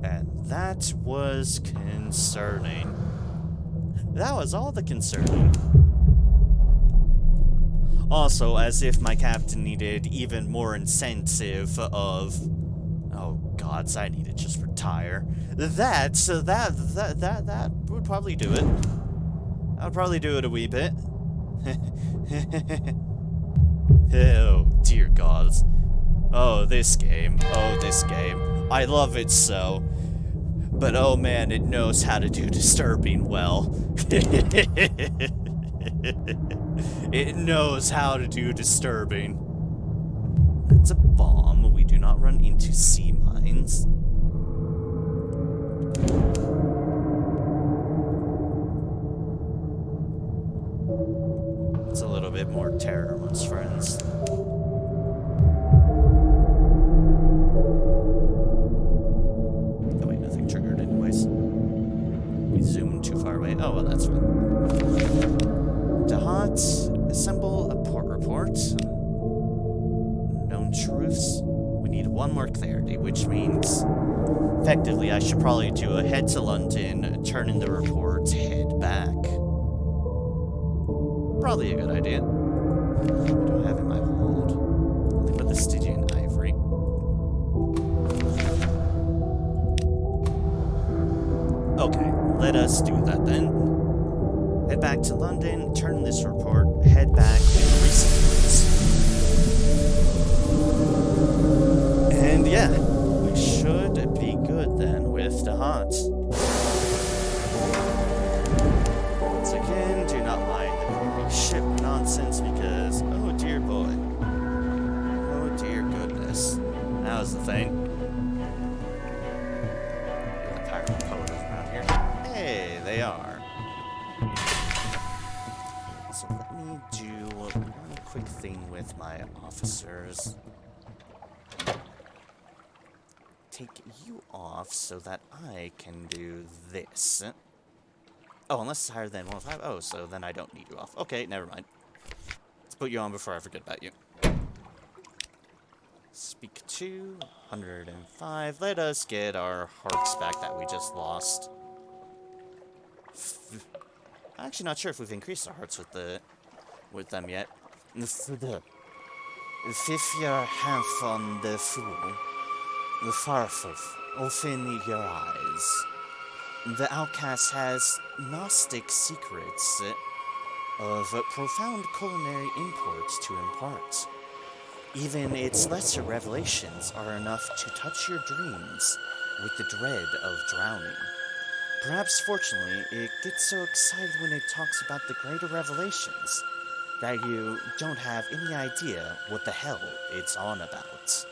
Speaker 2: And that was concerning. That was all the concerning. Also, as if my captain needed even more incentive of... Oh gods, I need to just retire. That would probably do it. That would probably do it a wee bit. Oh, dear gods. Oh, this game. Oh, this game. I love it so. But oh man, it knows how to do disturbing well. It knows how to do disturbing. That's a bomb. We do not run into sea mines. It's a little bit more terror, once friends. Oh wait, nothing triggered anyways. We zoomed too far away. Oh well, that's fine. Dahat, assemble a port report. Known truths. We need 1 one more clarity, which means effectively I should probably do a head to London, turn in the report, head back. Probably a good idea. What do I have in my hold? Nothing but the Stygian ivory. Okay, let us do that then. Head back to London, turn in this report, head back with recent news. And yeah, we should be good then with the hearts. Once again, do not mind the creepy ship nonsense because, oh dear boy. Oh dear goodness. Now's the thing. The pirate code is around here. Hey, they are. So let me do one quick thing with my officers. Take you off so that I can do this. Oh, unless it's higher than 105. Oh, so then I don't need you off. Okay, never mind. Let's put you on before I forget about you. Speak to 105. Let us get our hearts back that we just lost. I'm actually not sure if we've increased our hearts with them yet. If your hand on the fool, the farfuf, open your eyes. The outcast has Gnostic secrets of profound culinary import to impart. Even its lesser revelations are enough to touch your dreams with the dread of drowning. Perhaps, fortunately, it gets so excited when it talks about the greater revelations that you don't have any idea what the hell it's on about.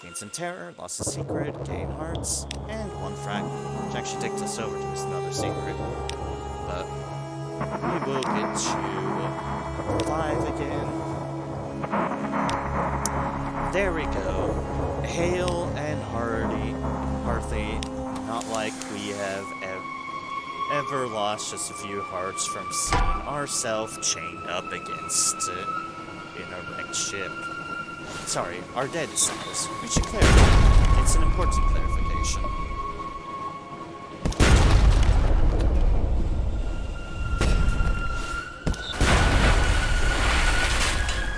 Speaker 2: Gain some terror, lost a secret, gain hearts, and one fragment, which actually takes us over to another secret. But we will get to 5 again. There we go. Hale and hearty, not like we have ever lost just a few hearts from seeing ourselves chained up against an wrecked ship. Sorry, our dead status. We should clarify. It's an important clarification.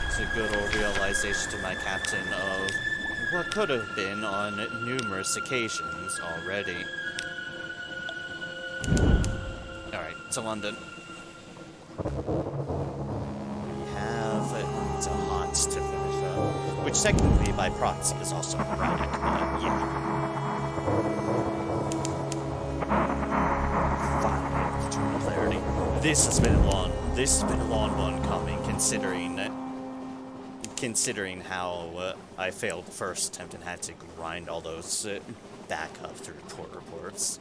Speaker 2: It's a good old realization to my captain of what could have been on numerous occasions already. Alright, to London. We have the Hots to finish up, which technically by proxy is also erratic, but yeah. Fine, eternal clarity. This has been a long one coming, considering how I failed the first attempt and had to grind all those back up through port reports.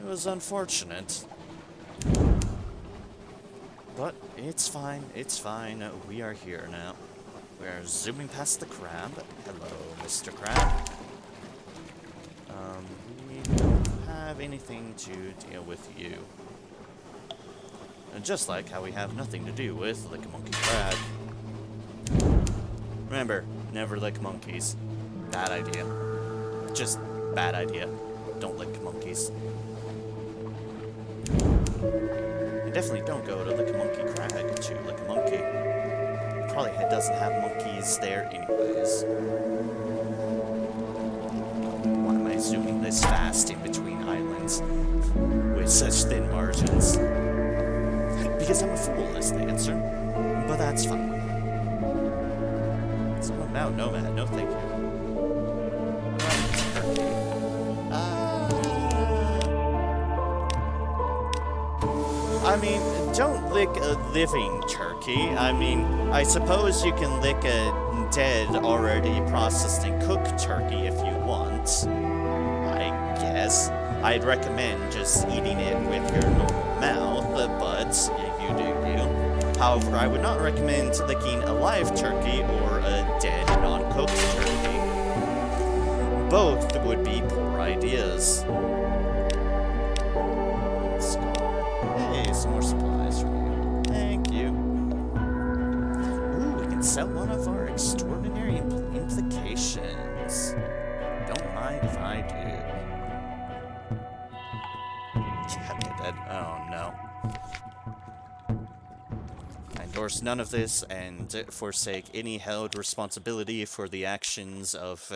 Speaker 2: It was unfortunate. But it's fine, we are here now. We are zooming past the crab. Hello, Mr. Crab. We don't have anything to deal with you. And just like how we have nothing to do with Lick a Monkey Crab. Remember, never lick monkeys. Bad idea. Just bad idea. Don't lick monkeys. And definitely don't go to Lick a Monkey Crag to lick a monkey. Probably doesn't have monkeys there anyways. Why am I zooming this fast in between islands with such thin margins? Because I'm a fool is the answer. But that's fine. Someone now, Nomad, no thank you. I mean, don't lick a living turkey. I mean, I suppose you can lick a dead, already processed and cooked turkey if you want. I guess. I'd recommend just eating it with your normal mouth, but you do you. However, I would not recommend licking a live turkey or a dead, non-cooked turkey. Both would be poor ideas. Hey, some more supplies from you. Thank you. Ooh, we can sell one of our extraordinary implications. this. Don't mind if I do. Cabinet dead. Oh no. I endorse none of this and forsake any held responsibility for the actions of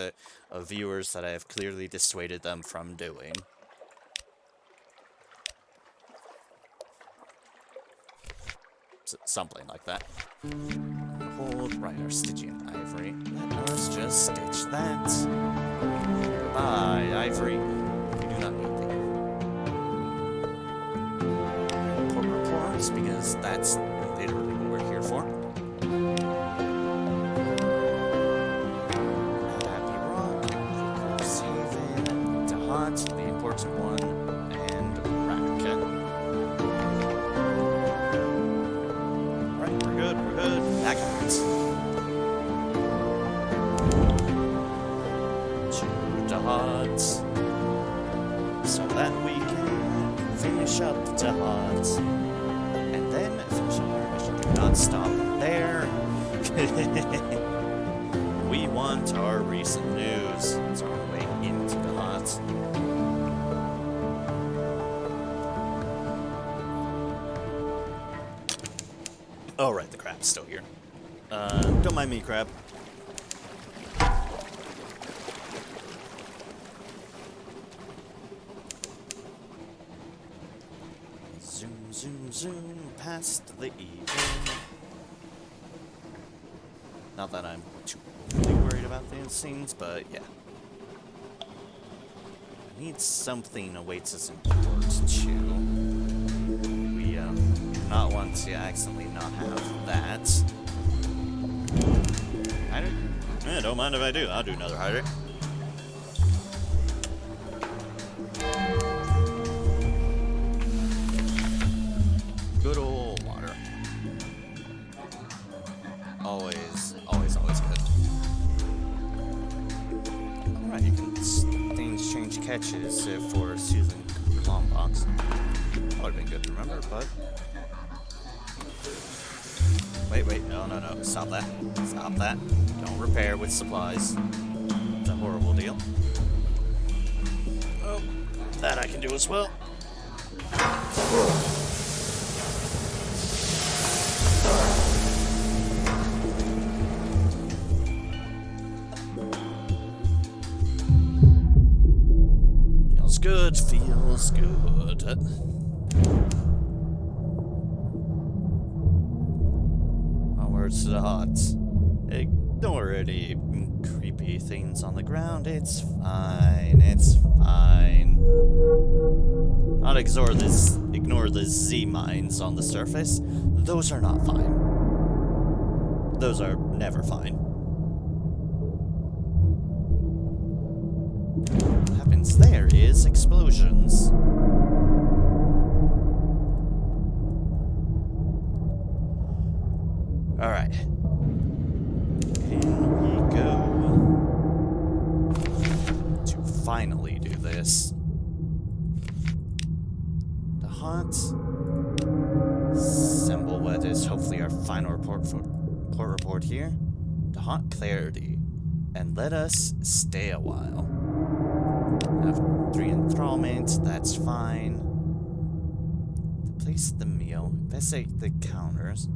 Speaker 2: viewers that I have clearly dissuaded them from doing. Something like that. Hold right our Stygian ivory. Let us just stitch that. Goodbye, ivory. We do not need it. Port reports, because that's literally what we're here for. Happy Rock, Lake Haven, Dahat, the important one, and Raka. Right, we're good, we're good. Back on it. To Dahat, so that we can finish up Dahat. And then finish up our mission. Do not stop there. We want our recent news. It's our way into Dahat. Oh, right, the crab's still here. Don't mind me, crab. Zoom, zoom, zoom, past the evil. Not that I'm too really worried about these scenes, but yeah. I need something awaits us in port, too. We, do not want to accidentally not have that. Don't mind if I do. I'll do another hydrant. Good old water. Always, always, always good. Alright, you can change catches for Susan long box. That would have been good to remember, but... Wait, no, stop that. Stop that. Don't repair with supplies. It's a horrible deal. Oh, that I can do as well. Feels good, feels good. Onwards to the huts. Ignore any creepy things on the ground. It's fine. It's fine. Not ignore the Z mines on the surface. Those are not fine. Those are never fine. What happens there is explosions. Alright. In we go. To finally do this. The hot symbol what is hopefully our final port report here. The hot clarity. And let us stay a while. Have 3 enthrallment, that's fine. Place the meal. Investigate the counters.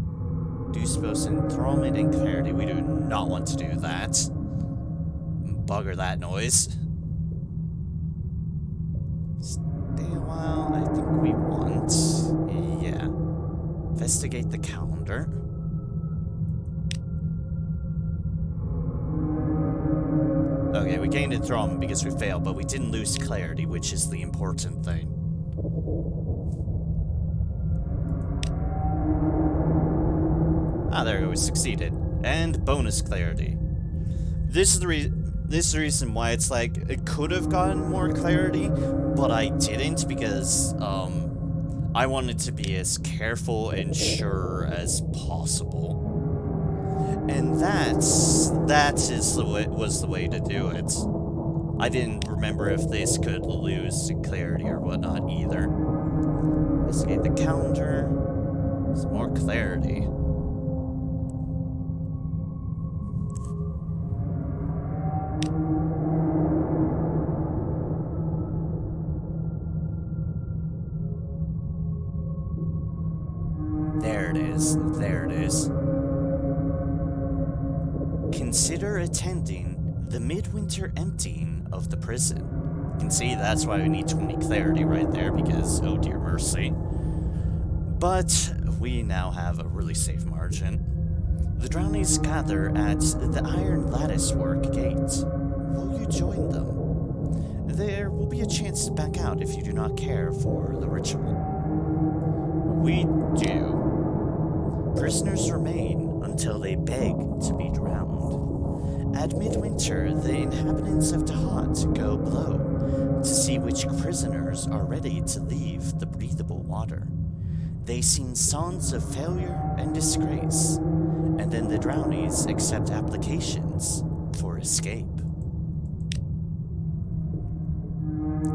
Speaker 2: Do suppose enthrallment and clarity. We do not want to do that. Bugger that noise. Stay a while. I think we want. Yeah. Investigate the calendar. Okay, we gained enthrallment because we failed, but we didn't lose clarity, which is the important thing. Ah, there we go, we succeeded. And bonus clarity. This is the reason why it's like, it could have gotten more clarity, but I didn't because, I wanted to be as careful and sure as possible. And was the way to do it. I didn't remember if this could lose clarity or whatnot either. Investigate the calendar. Some more clarity. consider attending the midwinter emptying of the prison. You can see that's why we need 20 clarity right there, because oh dear mercy. But we now have a really safe margin. The Drownies gather at the iron latticework gate. Will you join them? There will be a chance to back out if you do not care for the ritual. We do. Prisoners remain until they beg to be drowned. At midwinter, the inhabitants of Tahat go below to see which prisoners are ready to leave the breathable water. They sing songs of failure and disgrace, and then the Drownies accept applications for escape.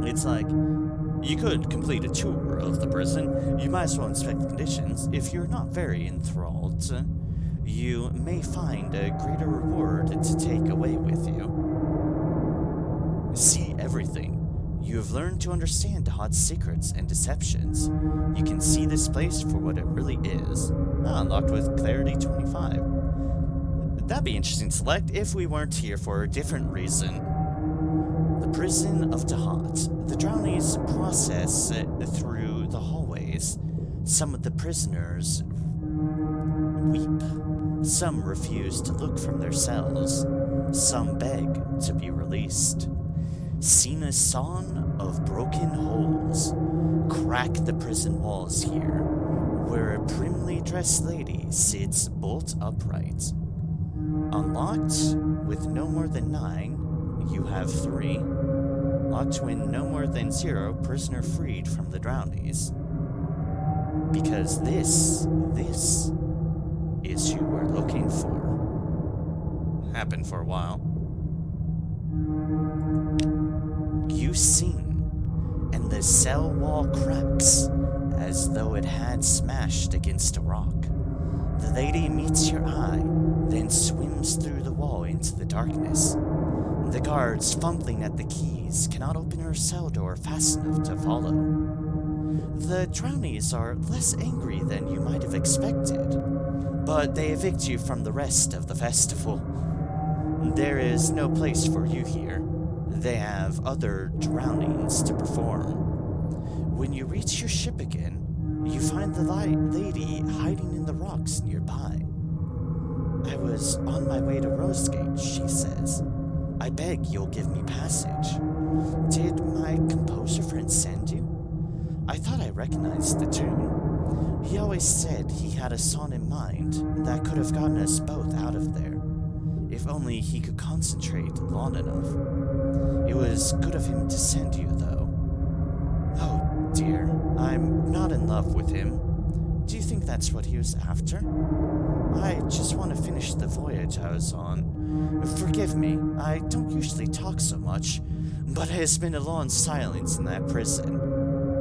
Speaker 2: It's like, you could complete a tour of the prison. You might as well inspect the conditions. If you're not very enthralled, you may find a greater reward to take away with you. See everything. You have learned to understand Tahat's secrets and deceptions. You can see this place for what it really is. Unlocked with Clarity 25. That'd be interesting to select if we weren't here for a different reason. The prison of Tahat. The Drownies process through the hallways. Some of the prisoners weep. Some refuse to look from their cells. Some beg to be released. Sing a song of broken holes. Crack the prison walls here, where a primly dressed lady sits bolt upright. Unlocked with no more than 9, you have 3. Locked when no more than 0, prisoner freed from the Drownies. Because this is who we're looking for. Happened for a while. You sing, and the cell wall cracks as though it had smashed against a rock. The lady meets your eye, then swims through the wall into the darkness. The guards, fumbling at the keys, cannot open her cell door fast enough to follow. The Drownies are less angry than you might have expected, but they evict you from the rest of the festival. There is no place for you here. They have other drownings to perform. When you reach your ship again, you find the lady hiding in the rocks nearby. I was on my way to Rosegate, she says. I beg you'll give me passage. Did my composer friend send you? I thought I recognized the tune. He always said he had a song in mind that could have gotten us both out of there, if only he could concentrate long enough. It was good of him to send you, though. Oh, dear, I'm not in love with him. Do you think that's what he was after? I just want to finish the voyage I was on. Forgive me, I don't usually talk so much, but it has been a long silence in that prison.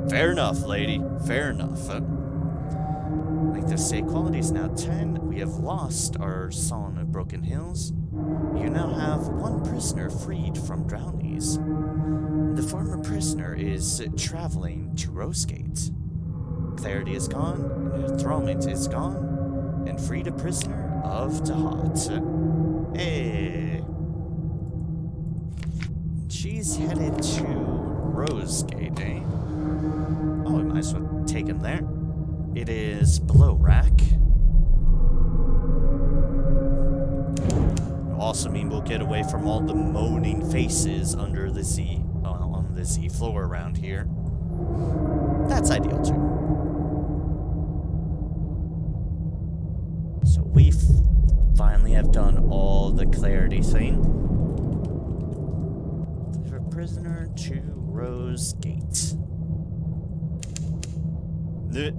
Speaker 2: Fair enough, lady, fair enough. Length of stay quality is now 10. We have lost our Song of Broken Hills. You now have 1 prisoner freed from Drownies. The former prisoner is traveling to Rosegate. Clarity is gone, enthrallment is gone, and freed a prisoner of Tahat. Hey! She's headed to Rosegate, eh? Oh, we might as well take him there. It is below rack. It'll also mean we'll get away from all the moaning faces under the Z, on the Z floor around here. That's ideal too. So we finally have done all the clarity thing. Deliver prisoner to Rosegate. Yep.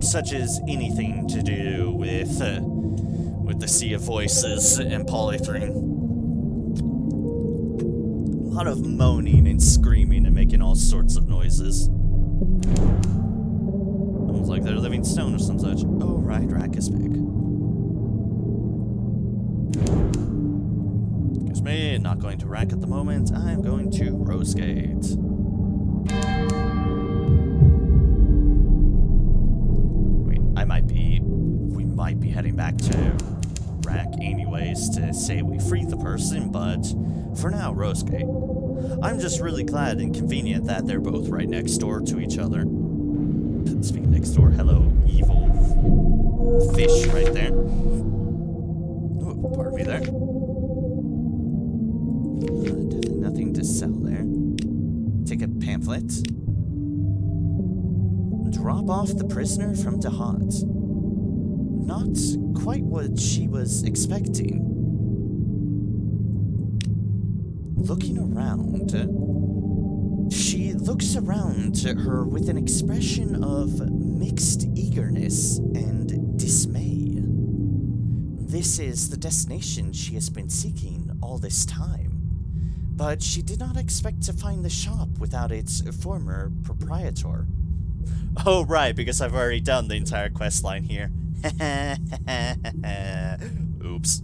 Speaker 2: Such as anything to do with the Sea of Voices and polythene. A lot of moaning and screaming and making all sorts of noises. Almost like they're living stone or some such. Oh, right, rack is big. Guess excuse me, not going to Rack at the moment. I'm going to Rosegate. We might be heading back to Rack anyways to say we freed the person, but for now, Rosegate. I'm just really glad and convenient that they're both right next door to each other. Speaking next door, hello, evil fish right there. Ooh, pardon me there. Definitely nothing to sell there. Ticket pamphlet. Drop off the prisoner from Dahat. Not quite what she was expecting. Looking around, she looks around her with an expression of mixed eagerness and dismay. This is the destination she has been seeking all this time, but she did not expect to find the shop without its former proprietor. Oh, right, because I've already done the entire quest line here. Oops.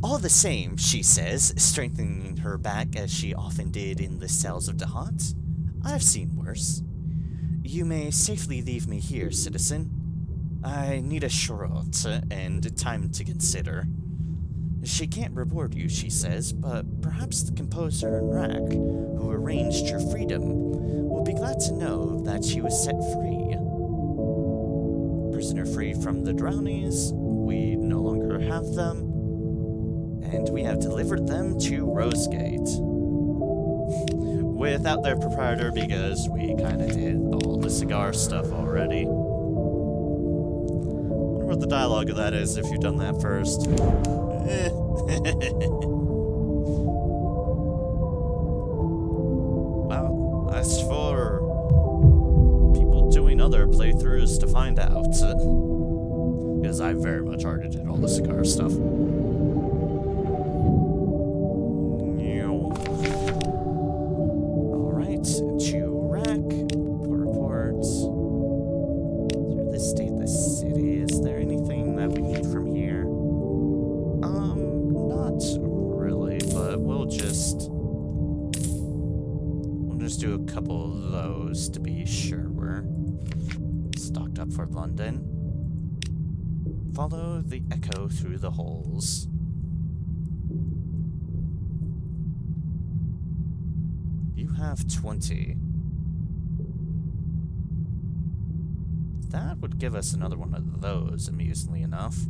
Speaker 2: All the same, she says, strengthening her back as she often did in the cells of Dahat, I've seen worse. You may safely leave me here, citizen. I need a shorot and time to consider. She can't reward you, she says, but perhaps the composer and Rack, who arranged your freedom, will be glad to know that she was set free. Prisoner free from the drownies, we no longer have them, and we have delivered them to Rosegate. Without their proprietor, because we kinda did all the cigar stuff already. Wonder what the dialogue of that is if you've done that first. Well, as for people doing other playthroughs to find out, because I very much already did all the cigar stuff. Alright, to Rack, reports. Through the state of the city, is there anything that we need from here? Not really, but we'll just do a couple of those to be sure we're stocked up for London. Follow the echo through the holes. You have 20. That would give us another one of those, amusingly enough.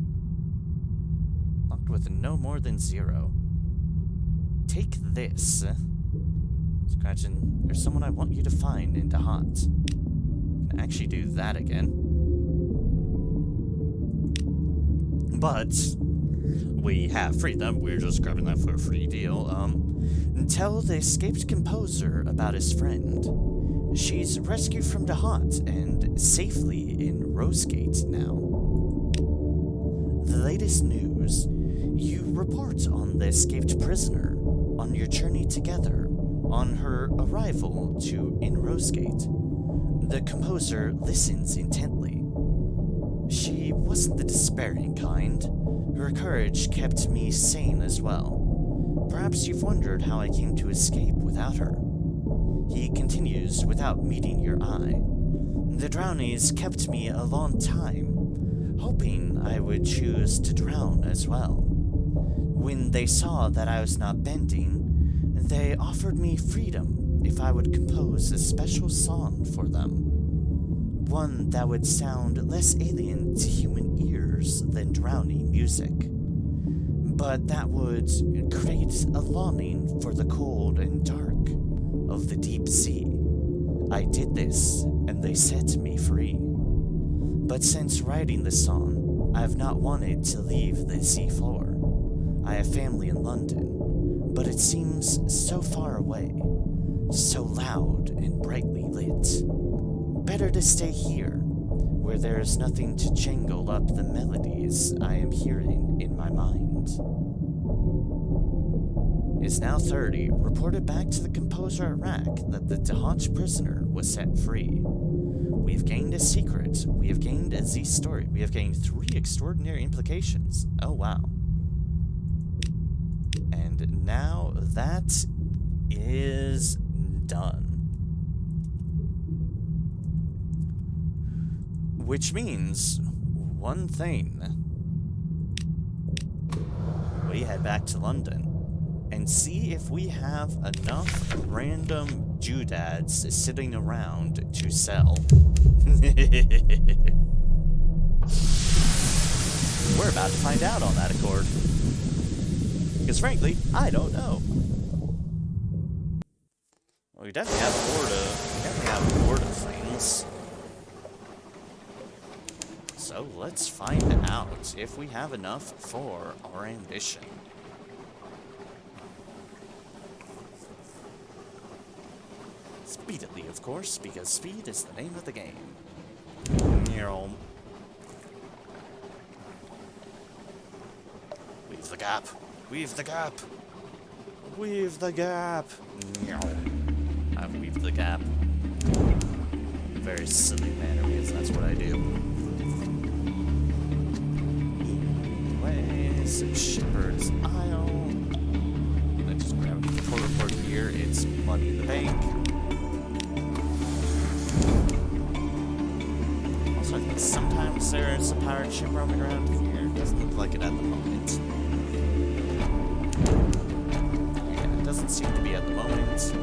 Speaker 2: Locked with no more than 0. Take this. Scratching, there's someone I want you to find in Dahat. Can actually do that again. But we have freed them. We're just grabbing that for a free deal. Tell the escaped composer about his friend. She's rescued from Dahat and safely in Rosegate now. The latest news. You report on the escaped prisoner, on your journey together, on her arrival in Rosegate. The composer listens intently. She wasn't the despairing kind. Her courage kept me sane as well. Perhaps you've wondered how I came to escape without her. He continues without meeting your eye. The drownies kept me a long time, hoping I would choose to drown as well. When they saw that I was not bending, they offered me freedom if I would compose a special song for them. One that would sound less alien to human ears than drowning music. But that would create a longing for the cold and dark of the deep sea. I did this, and they set me free. But since writing this song, I have not wanted to leave the sea floor. I have family in London, but it seems so far away, so loud and brightly lit. Better to stay here, where there is nothing to jangle up the melodies I am hearing in my mind. Is now 30, reported back to the composer at Rack that the Dahat prisoner was set free. We have gained a secret, we have gained a Z story, we have gained 3 extraordinary implications. Oh wow. And And now that is done. Which means one thing. We head back to London and see if we have enough random doodads sitting around to sell. We're about to find out on that accord. Because frankly, I don't know. Well, we definitely have a horde of things. So let's find out if we have enough for our ambition. Speedily, of course, because speed is the name of the game. Weave the gap. Weave the gap. Weave the gap. I've weaved the gap. Very silly manner, because that's what I do. Anyways, Shepherd's Isle. I just grab the port report here. It's money in the bank. Also, I think sometimes there's a pirate ship roaming around here. Doesn't look like it at the moment. Yeah, it doesn't seem to be at the moment.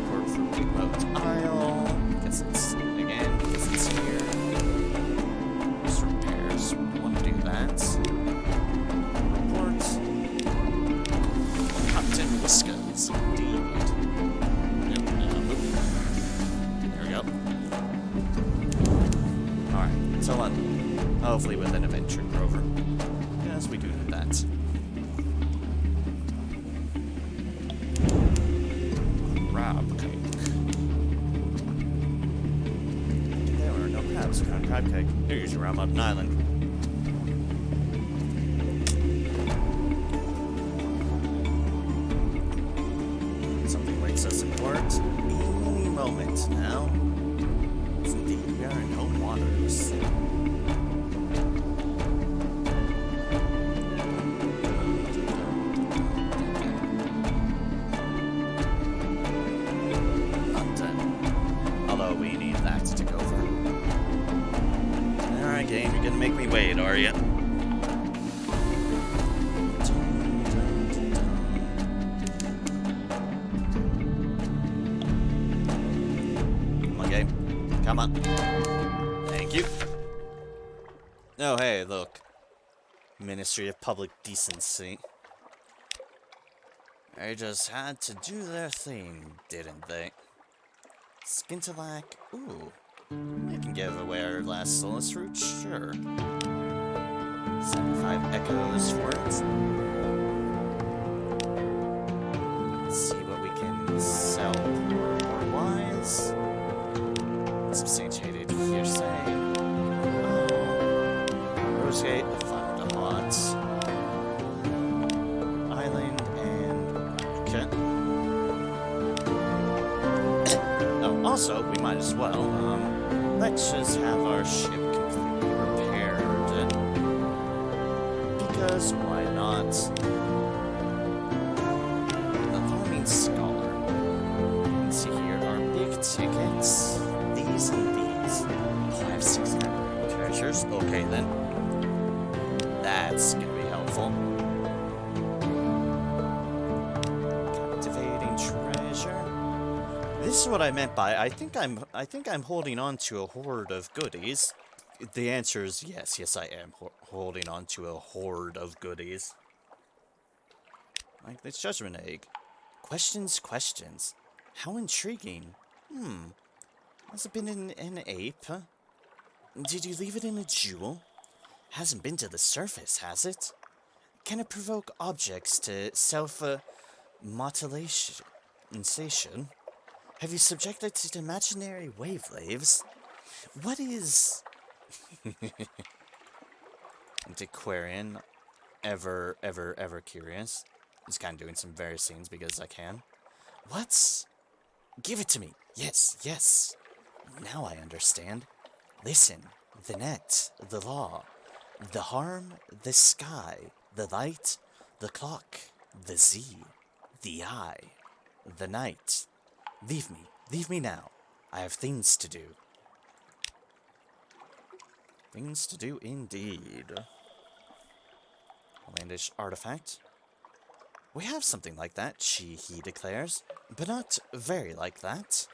Speaker 2: Port for Remote Isle. Because it's here. There's repairs. We want to do that. Report. Captain Whiskers, indeed. There we go. Alright, so London. Hopefully with an adventure rover. Yes, we do need that. Crab cake. There were no crabs around crab cake. They're usually around Mountain Island. Something waits us in port any moment now. Yes, indeed, we are in home waters. Game, you're gonna make me wait, are you? Come on, game. Come on. Thank you. Oh, hey, look. Ministry of Public Decency. They just had to do their thing, didn't they? Skintillac. Ooh. We can give away our last Sunless route, sure. 75 echoes for it. Let's see what we can sell wise. Substantiated hearsay. Rosegate, Thunderhot. Island, and Racket. Oh, also, we might as well, let's just have our ship completely repaired. Because why not? The Farming Scholar. Let's see here, our big tickets. These and these. Oh, I have 600 treasures. Okay then. That's gonna be helpful. Captivating treasure. This is what I meant by I think I'm holding on to a hoard of goodies. The answer is yes, I am holding on to a horde of goodies. Like this judgment egg. Questions. How intriguing. Has it been in an ape? Huh? Did you leave it in a jewel? Hasn't been to the surface, has it? Can it provoke objects to self-mutilation? Have you subjected it to imaginary wavewaves? What is... Antiquarian, ever curious. Just kind of doing some various scenes because I can. What's... Give it to me. Yes. Now I understand. Listen, the net, the law, the harm, the sky, the light, the clock, The Z, the I, the night. Leave me now. I have things to do. Things to do indeed. Outlandish artifact. We have something like that, he declares, but not very like that.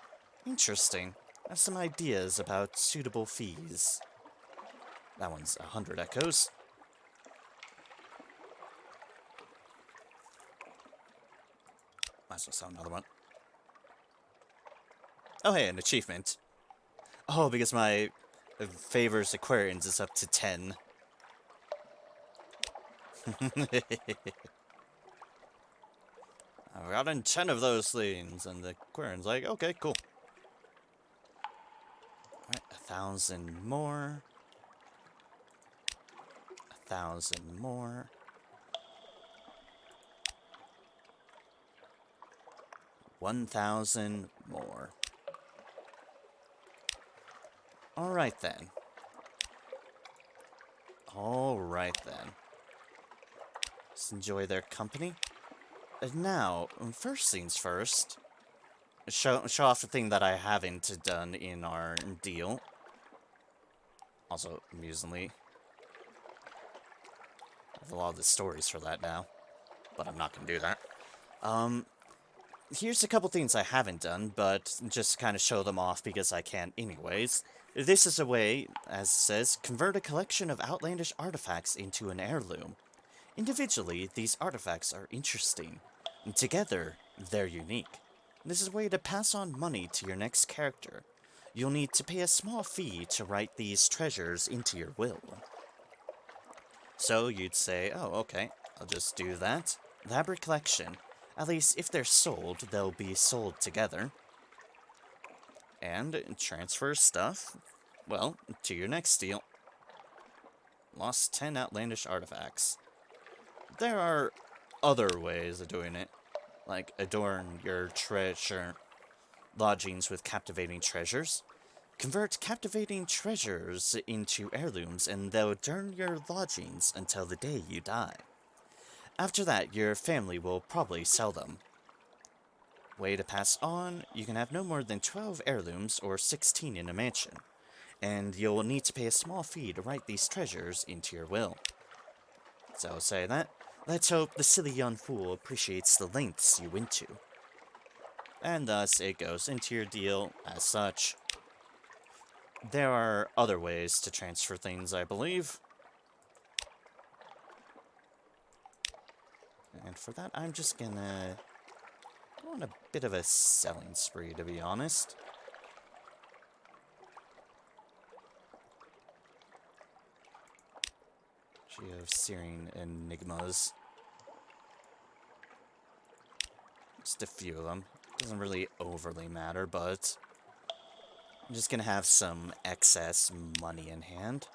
Speaker 2: Interesting. I have some ideas about suitable fees. That one's 100 echoes. Might as well sell another one. Oh, hey, an achievement. Oh, because my favors Aquarians is up to 10. I've gotten 10 of those things, and the Aquarian's like, okay, cool. Alright, 1,000 more. 1,000 more. 1,000 more. Alright then. Alright then. Just enjoy their company. And now, first things first, show off the thing that I haven't done in our deal. Also, amusingly, I have a lot of the stories for that now, but I'm not going to do that. Here's a couple things I haven't done, but just to kind of show them off because I can anyways. This is a way, as it says, convert a collection of outlandish artifacts into an heirloom. Individually, these artifacts are interesting. And together, they're unique. This is a way to pass on money to your next character. You'll need to pay a small fee to write these treasures into your will. So you'd say, oh, okay, I'll just do that. Elaborate collection. At least if they're sold, they'll be sold together. And transfer stuff, well, to your next deal. Lost 10 outlandish artifacts. There are other ways of doing it, like adorn your treasure lodgings with captivating treasures. Convert captivating treasures into heirlooms, and they'll adorn your lodgings until the day you die. After that, your family will probably sell them. Way to pass on, you can have no more than 12 heirlooms or 16 in a mansion, and you'll need to pay a small fee to write these treasures into your will. So say that. Let's hope the silly young fool appreciates the lengths you went to. And thus it goes into your deal as such. There are other ways to transfer things, I believe. And for that, I'm just gonna go on a bit of a selling spree, to be honest. Geosearing enigmas. Just a few of them. Doesn't really overly matter, but I'm just gonna have some excess money in hand.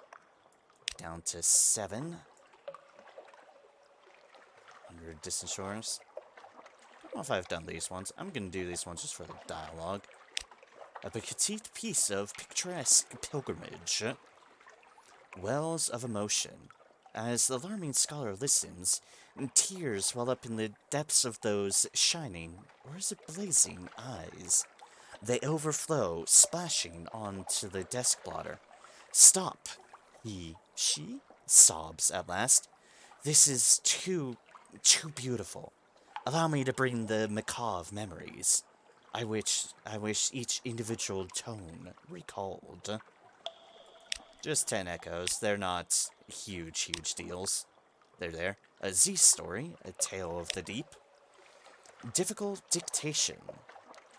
Speaker 2: Down to 7. 100 disinsurance. I don't know if I've done these ones. I'm gonna do these ones just for the dialogue. A petite piece of picturesque pilgrimage. Wells of emotion. As the alarming scholar listens, tears well up in the depths of those shining, or is it blazing, eyes. They overflow, splashing onto the desk blotter. Stop! She sobs at last. This is too beautiful. Allow me to bring the macaw of memories. I wish each individual tone recalled. Just 10 echoes. They're not huge deals. They're there. A Z story, a tale of the deep. Difficult dictation.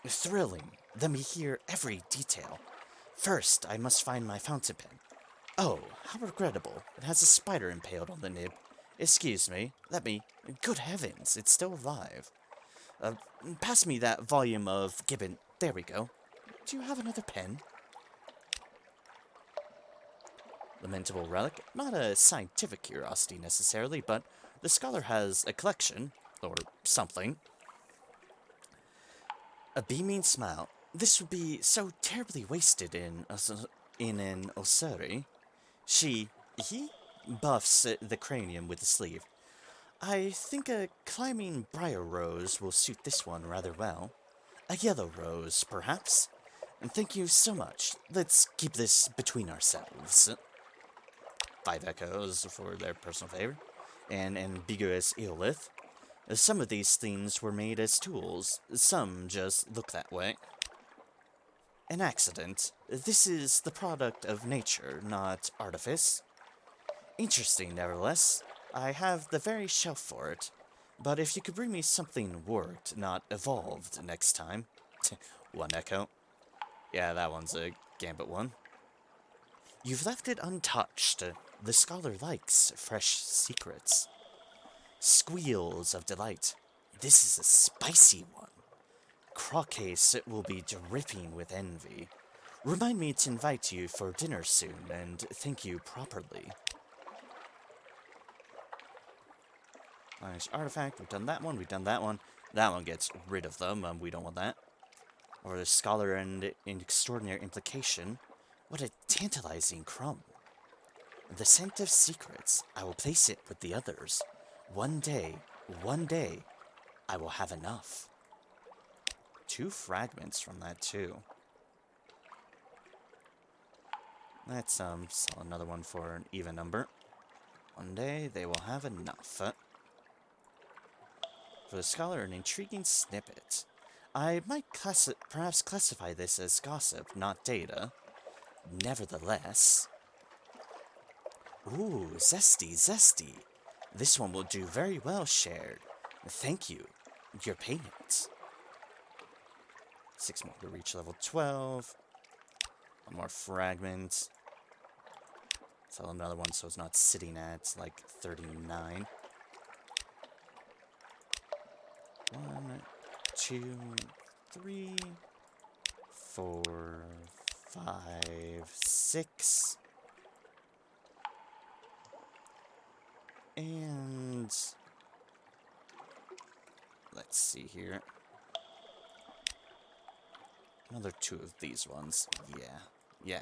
Speaker 2: Thrilling. Let me hear every detail. First, I must find my fountain pen. Oh, how regrettable. It has a spider impaled on the nib. Excuse me. Let me... Good heavens, it's still alive. Pass me that volume of Gibbon. There we go. Do you have another pen? Lamentable relic. Not a scientific curiosity necessarily, but the scholar has a collection, or something. A beaming smile. This would be so terribly wasted in an ossuary. He buffs the cranium with the sleeve. I think a climbing briar rose will suit this one rather well. A yellow rose, perhaps? And thank you so much. Let's keep this between ourselves. 5 echoes for their personal favor. An ambiguous eolith. Some of these things were made as tools, some just look that way. An accident. This is the product of nature, not artifice. Interesting, nevertheless. I have the very shelf for it. But if you could bring me something worked, not evolved, next time. 1 echo. Yeah, that one's a Gambit one. You've left it untouched. The scholar likes fresh secrets. Squeals of delight. This is a spicy one. Crocase will be dripping with envy. Remind me to invite you for dinner soon, and thank you properly. Nice artifact, we've done that one, we've done that one. That one gets rid of them, we don't want that. Or the scholar and an extraordinary implication. What a tantalizing crumb. The scent of secrets, I will place it with the others. One day, I will have enough. 2 fragments from that, too. Let's, sell another one for an even number. One day, they will have enough. For the scholar, an intriguing snippet. I might perhaps classify this as gossip, not data. Nevertheless... Ooh, zesty. This one will do very well shared. Thank you. Your payment. 6 more to reach level 12. 1 more fragment. Sell another one so it's not sitting at, like, 39. 1, 2, 3, 4, 5, 6. And let's see here. Another 2 of these ones. Yeah.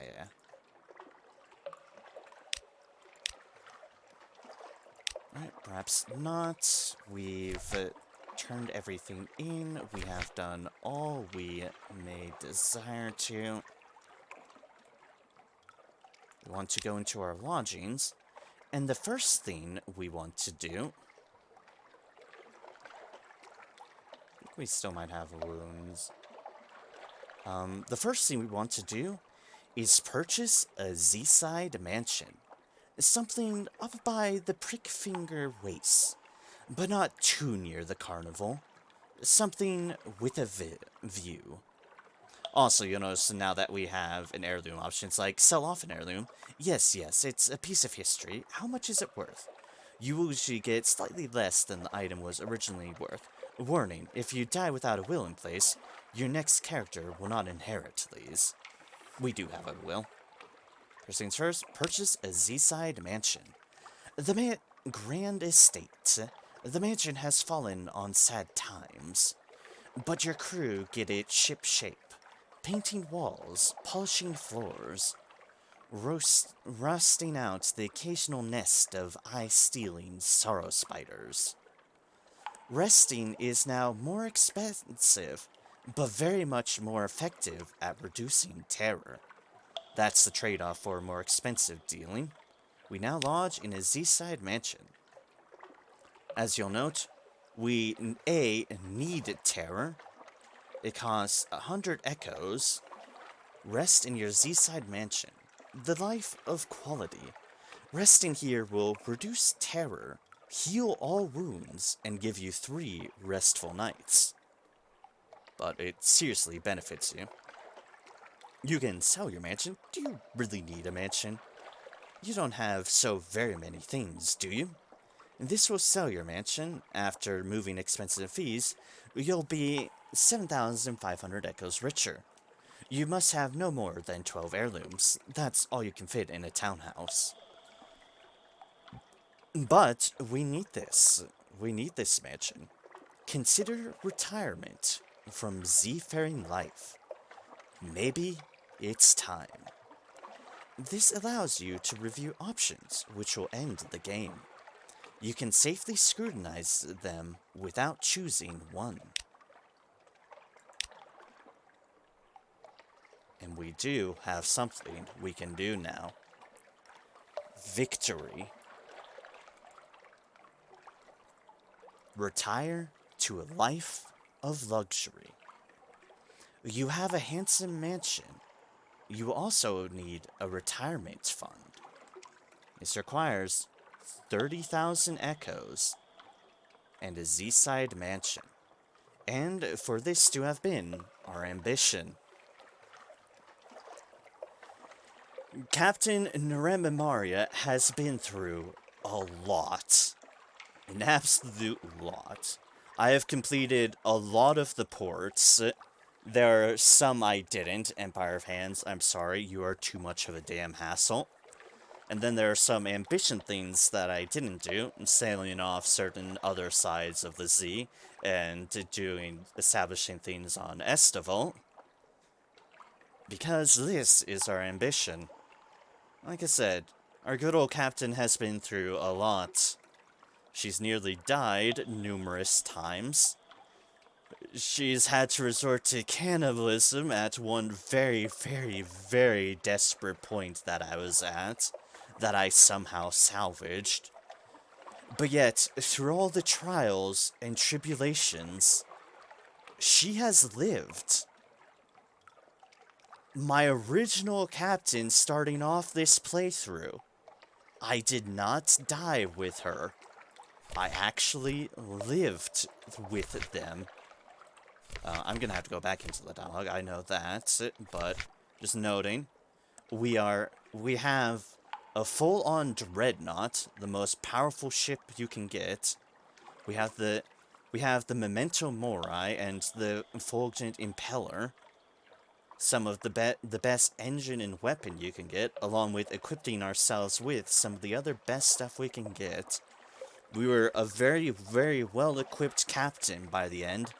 Speaker 2: Alright, perhaps not. We've turned everything in. We have done all we may desire to. We want to go into our lodgings. And the first thing we want to do... I think we still might have wounds. The first thing we want to do is purchase a Z-side mansion. Something up by the Prickfinger Waste, but not too near the carnival. Something with a view. Also, you'll notice now that we have an heirloom option, it's like, sell off an heirloom. Yes, it's a piece of history. How much is it worth? You will usually get slightly less than the item was originally worth. Warning, if you die without a will in place, your next character will not inherit these. We do have a will. First things first, purchase a Z-side mansion. The grand estate. The mansion has fallen on sad times, but your crew get it ship-shape. Painting walls, polishing floors, rusting out the occasional nest of eye-stealing sorrow spiders. Resting is now more expensive, but very much more effective at reducing terror. That's the trade-off for more expensive dealing. We now lodge in a Z-side mansion. As you'll note, we need terror. It costs 100 echoes. Rest in your Z-side mansion. The life of quality. Resting here will reduce terror, heal all wounds, and give you 3 restful nights. But it seriously benefits you. You can sell your mansion. Do you really need a mansion? You don't have so very many things, do you? This will sell your mansion. After moving expensive fees, you'll be 7,500 echoes richer. You must have no more than 12 heirlooms. That's all you can fit in a townhouse. But we need this. We need this mansion. Consider retirement from Z-faring life. Maybe it's time. This allows you to review options, which will end the game. You can safely scrutinize them without choosing one. And we do have something we can do now. Victory. Retire to a life of luxury. You have a handsome mansion. You also need a retirement fund. This requires 30,000 echoes and a Z-side mansion. And for this to have been our ambition. Captain Naremamaria has been through a lot. An absolute lot. I have completed a lot of the ports. There are some I didn't. Empire of Hands, I'm sorry, you are too much of a damn hassle. And then there are some ambition things that I didn't do, sailing off certain other sides of the Z, and establishing things on Estival. Because this is our ambition. Like I said, our good old captain has been through a lot. She's nearly died numerous times. She's had to resort to cannibalism at one very, very, very desperate point that I was at, that I somehow salvaged. But yet, through all the trials and tribulations, she has lived. My original captain starting off this playthrough, I did not die with her. I actually lived with them. I'm gonna have to go back into the dialogue, I know that, but just noting, we have a full-on dreadnought, the most powerful ship you can get. We have the Memento Mori and the Fulgent Impeller. Some of the best engine and weapon you can get, along with equipping ourselves with some of the other best stuff we can get. We were a very, very well-equipped captain by the end,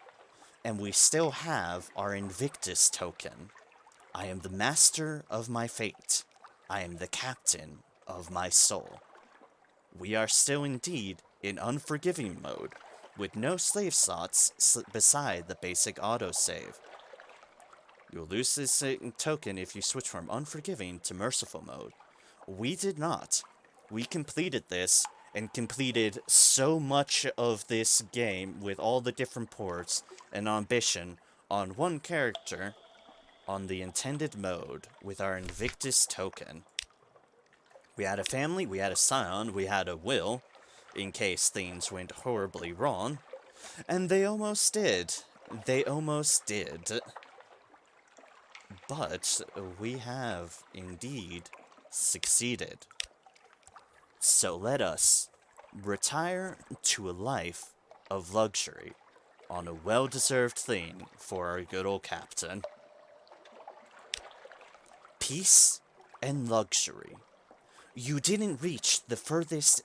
Speaker 2: and we still have our Invictus token. I am the master of my fate. I am the captain of my soul. We are still indeed in unforgiving mode, with no slave slots beside the basic autosave. You'll lose this token if you switch from unforgiving to merciful mode. We did not. We completed this, and completed so much of this game with all the different ports and ambition on one character on the intended mode with our Invictus token. We had a family, we had a scion, we had a will, in case things went horribly wrong, and they almost did. They almost did. But we have indeed succeeded. So let us retire to a life of luxury on a well-deserved thing for our good old captain. Peace and luxury. You didn't reach the farthest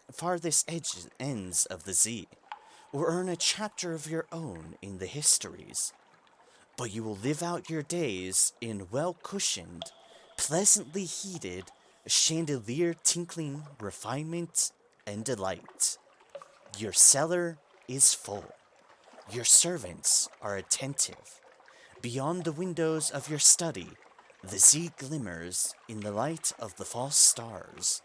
Speaker 2: ends of the Z, or earn a chapter of your own in the histories, but you will live out your days in well-cushioned, pleasantly heated, chandelier tinkling refinement and delight. Your cellar is full. Your servants are attentive. Beyond the windows of your study, the Z glimmers in the light of the false stars.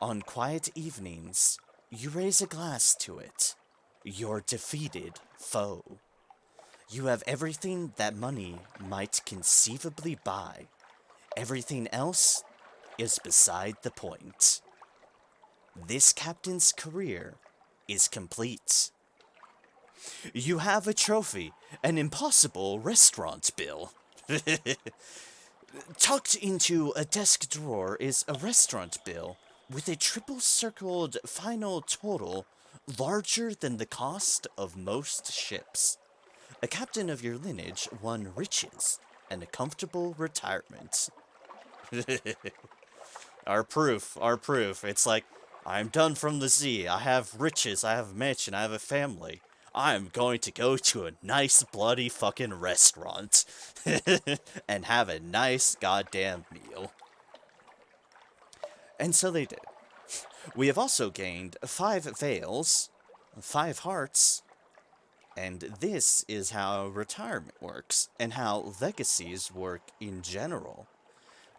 Speaker 2: On quiet evenings, you raise a glass to it, your defeated foe. You have everything that money might conceivably buy. Everything else is beside the point. This captain's career is complete. You have a trophy, an impossible restaurant bill. Tucked into a desk drawer is a restaurant bill with a triple-circled final total larger than the cost of most ships. A captain of your lineage won riches and a comfortable retirement. Our proof. It's like, I'm done from the Z. I have riches, I have a mansion, I have a family. I'm going to go to a nice bloody fucking restaurant and have a nice goddamn meal. And so they did. We have also gained 5 veils, 5 hearts, and this is how retirement works, and how legacies work in general.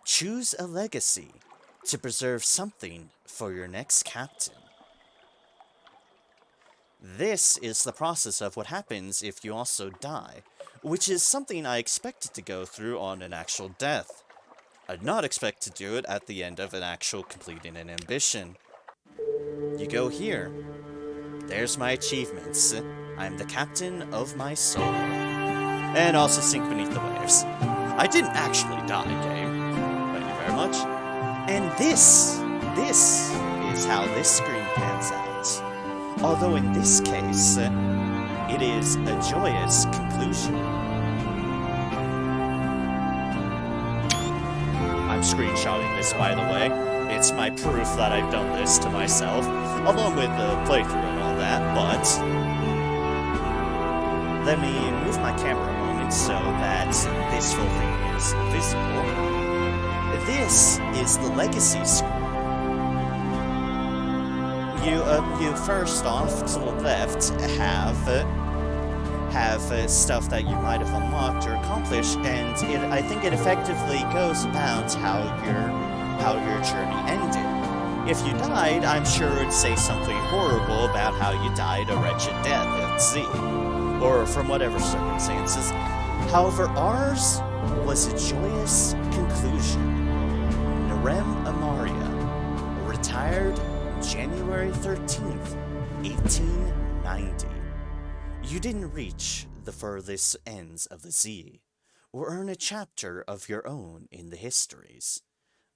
Speaker 2: Choose a legacy to preserve something for your next captain. This is the process of what happens if you also die, which is something I expected to go through on an actual death. I'd not expect to do it at the end of an actual completing an ambition. You go here. There's my achievements. I'm the captain of my soul. And also sink beneath the waves. I didn't actually die, game. Thank you very much. And this is how this screen pans out. Although in this case, it is a joyous conclusion. I'm screenshotting this, by the way. It's my proof that I've done this to myself, along with the playthrough and all that, but let me move my camera a moment so that this whole thing is visible. This is the legacy screen. You first off to the left have stuff that you might have unlocked or accomplished, and I think it effectively goes about how your journey ended. If you died, I'm sure it would say something horrible about how you died a wretched death at sea, or from whatever circumstances. However, ours was a joyous conclusion. Narem Amaria, retired January 13th, 1890. You didn't reach the furthest ends of the sea, or earn a chapter of your own in the histories,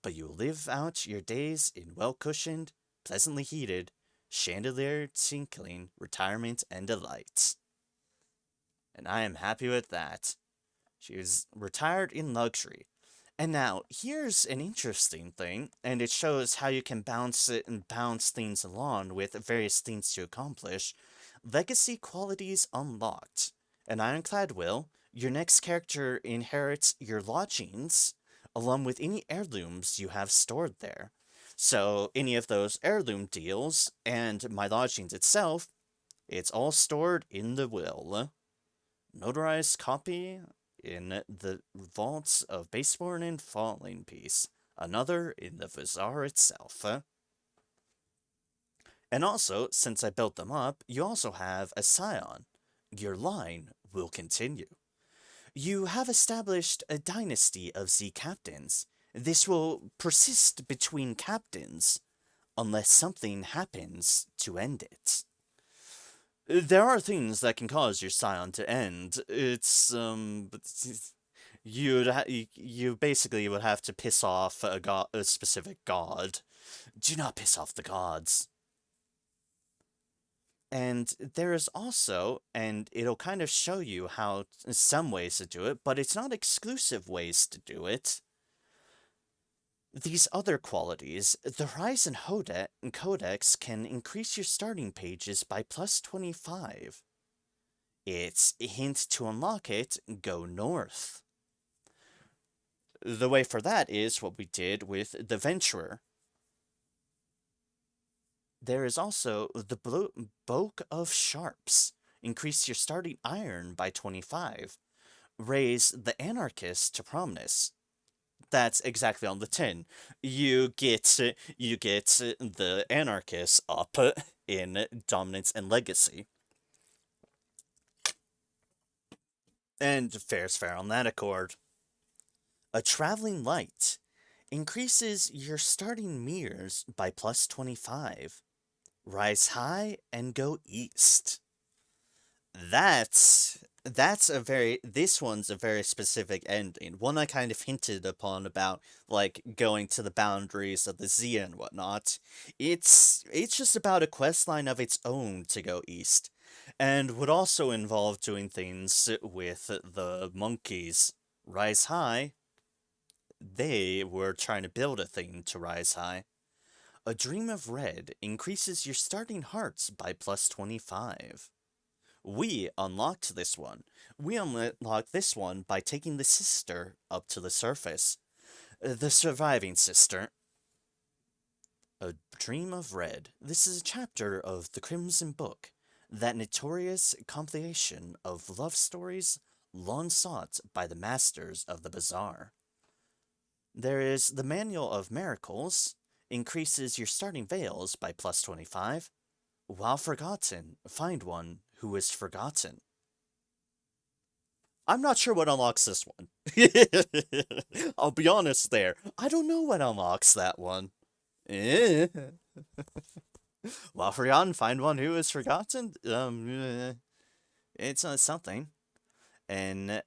Speaker 2: but you live out your days in well-cushioned, pleasantly heated, chandelier-tinkling retirement and delight. And I am happy with that. She was retired in luxury. And now, here's an interesting thing, and it shows how you can bounce it and bounce things along with various things to accomplish. Legacy qualities unlocked. An ironclad will, your next character inherits your lodgings, along with any heirlooms you have stored there. So, any of those heirloom deals, and my lodgings itself, it's all stored in the will. Notarized copy in the vaults of Baseborn and Falling Peace, another in the Bazaar itself. And also, since I built them up, you also have a scion. Your line will continue. You have established a dynasty of Z captains. This will persist between captains, unless something happens to end it. There are things that can cause your scion to end. You basically would have to piss off a specific god. Do not piss off the gods. And there is also, and it'll kind of show you how some ways to do it, but it's not exclusive ways to do it. These other qualities, the Horizon Codex can increase your starting pages by plus 25. Its a hint to unlock it, go north. The way for that is what we did with the Venturer. There is also the Boak of Sharps. Increase your starting iron by 25. Raise the Anarchist to prominence. That's exactly on the tin. You get the Anarchist up in Dominance and Legacy. And fair's fair on that accord. A Traveling Light increases your starting mirrors by plus 25. Rise high and go east. This one's a very specific ending. One I kind of hinted upon about, like, going to the boundaries of the Zia and whatnot. It's just about a questline of its own to go east, and would also involve doing things with the monkeys. Rise high. They were trying to build a thing to rise high. A Dream of Red increases your starting hearts by plus 25. We unlocked this one. We unlocked this one by taking the sister up to the surface. The surviving sister. A Dream of Red. This is a chapter of The Crimson Book, that notorious compilation of love stories long sought by the masters of the bizarre. There is the Manual of Miracles, increases your starting veils by plus 25. While forgotten, find one who is forgotten. I'm not sure what unlocks this one. I'll be honest there. I don't know what unlocks that one. While forgotten, find one who is forgotten. It's something. An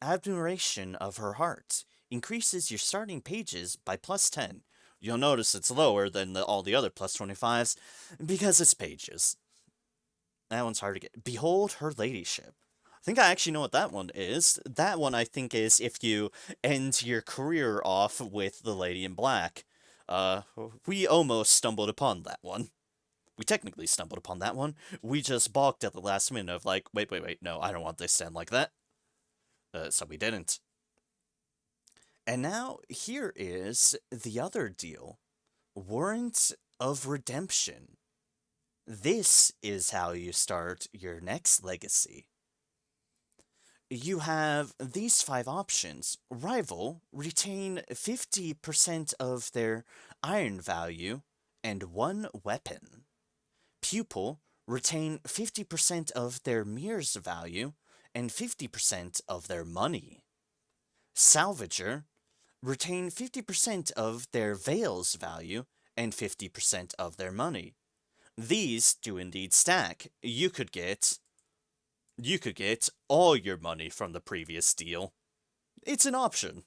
Speaker 2: admiration of her heart increases your starting pages by plus 10. You'll notice it's lower than all the other plus 25s because it's pages. That one's hard to get. Behold her ladyship. I think I actually know what that one is. That one I think is if you end your career off with the Lady in Black. We almost stumbled upon that one. We technically stumbled upon that one. We just balked at the last minute of like, wait, no, I don't want this to end like that. So we didn't. And now, here is the other deal. Warrant of Redemption. This is how you start your next legacy. You have these 5 options. Rival, retain 50% of their iron value and 1 weapon. Pupil, retain 50% of their mirror's value and 50% of their money. Salvager, retain 50% of their veil's value and 50% of their money. These do indeed stack. You could get all your money from the previous deal. It's an option.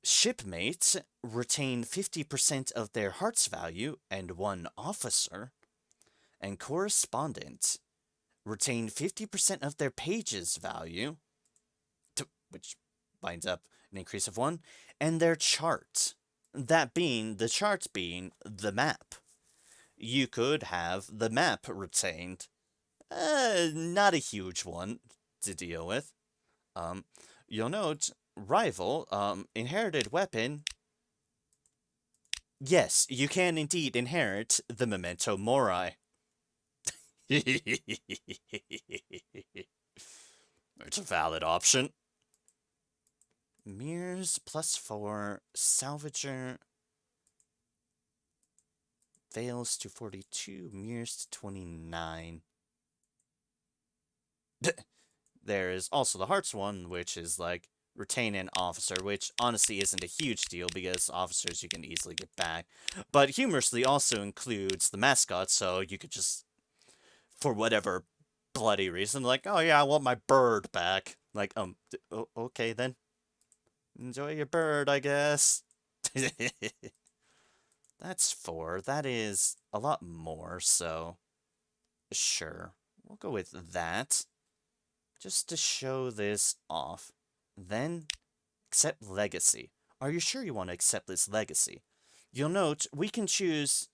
Speaker 2: Shipmate, retain 50% of their heart's value and 1 officer. And correspondent, retain 50% of their page's value, which binds up an increase of 1, and their chart. That being, the chart being the map. You could have the map retained. Not a huge one to deal with. You'll note, rival, inherited weapon. Yes, you can indeed inherit the Memento Mori. It's a valid option. Mirrors plus 4, Salvager, Veils to 42, Mirrors to 29. There is also the Hearts one, which is like retain an officer, which honestly isn't a huge deal because officers you can easily get back. But humorously also includes the mascot, so you could just, for whatever bloody reason, like, oh yeah, I want my bird back. Like, okay then. Enjoy your bird, I guess. That's 4. That is a lot more, so sure. We'll go with that. Just to show this off. Then, accept legacy. Are you sure you want to accept this legacy? You'll note we can choose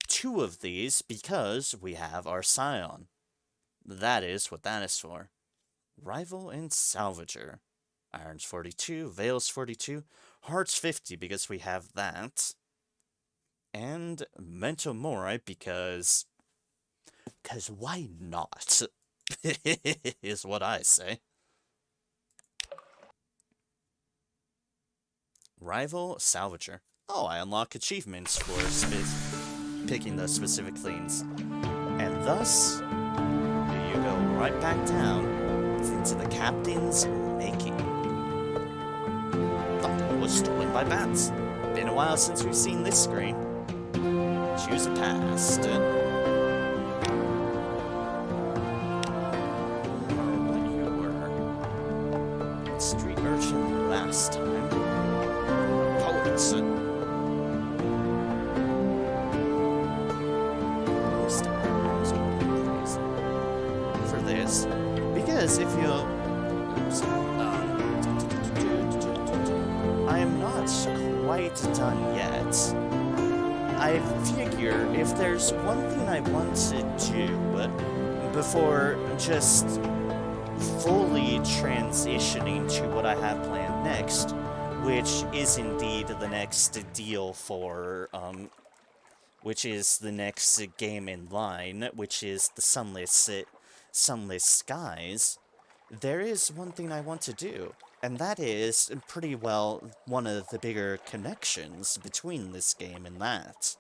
Speaker 2: 2 of these because we have our scion. That is what that is for. Rival and Salvager. Irons 42, Veils 42, Hearts 50 because we have that. And Memento Mori because why not? Is what I say. Rival Salvager. Oh, I unlock achievements for picking those specific themes. And thus, you go right back down into the captain's making. Thunder was stolen by bats. Been a while since we've seen this screen. Choose a past. What you were. Street urchin last time. Poets. For this. Because if you... Oops. I am not quite done yet. I figure if there's one thing I want to do before just fully transitioning to what I have planned next, which is indeed the next deal for, which is the next game in line, which is the Sunless Skies, there is one thing I want to do, and that is pretty well one of the bigger connections between this game and that.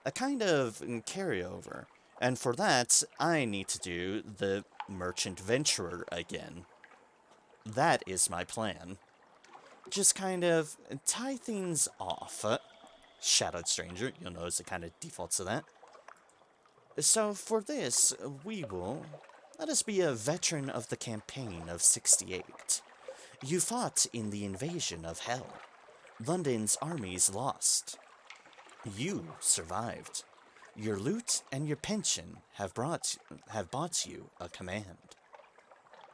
Speaker 2: A kind of carryover. And for that, I need to do the Merchant Venturer again. That is my plan. Just kind of tie things off. Shadowed Stranger, you'll notice it kind of defaults to that. So for this, let us be a veteran of the campaign of 68. You fought in the invasion of Hell. London's armies lost. You survived. Your loot and your pension have bought you a command.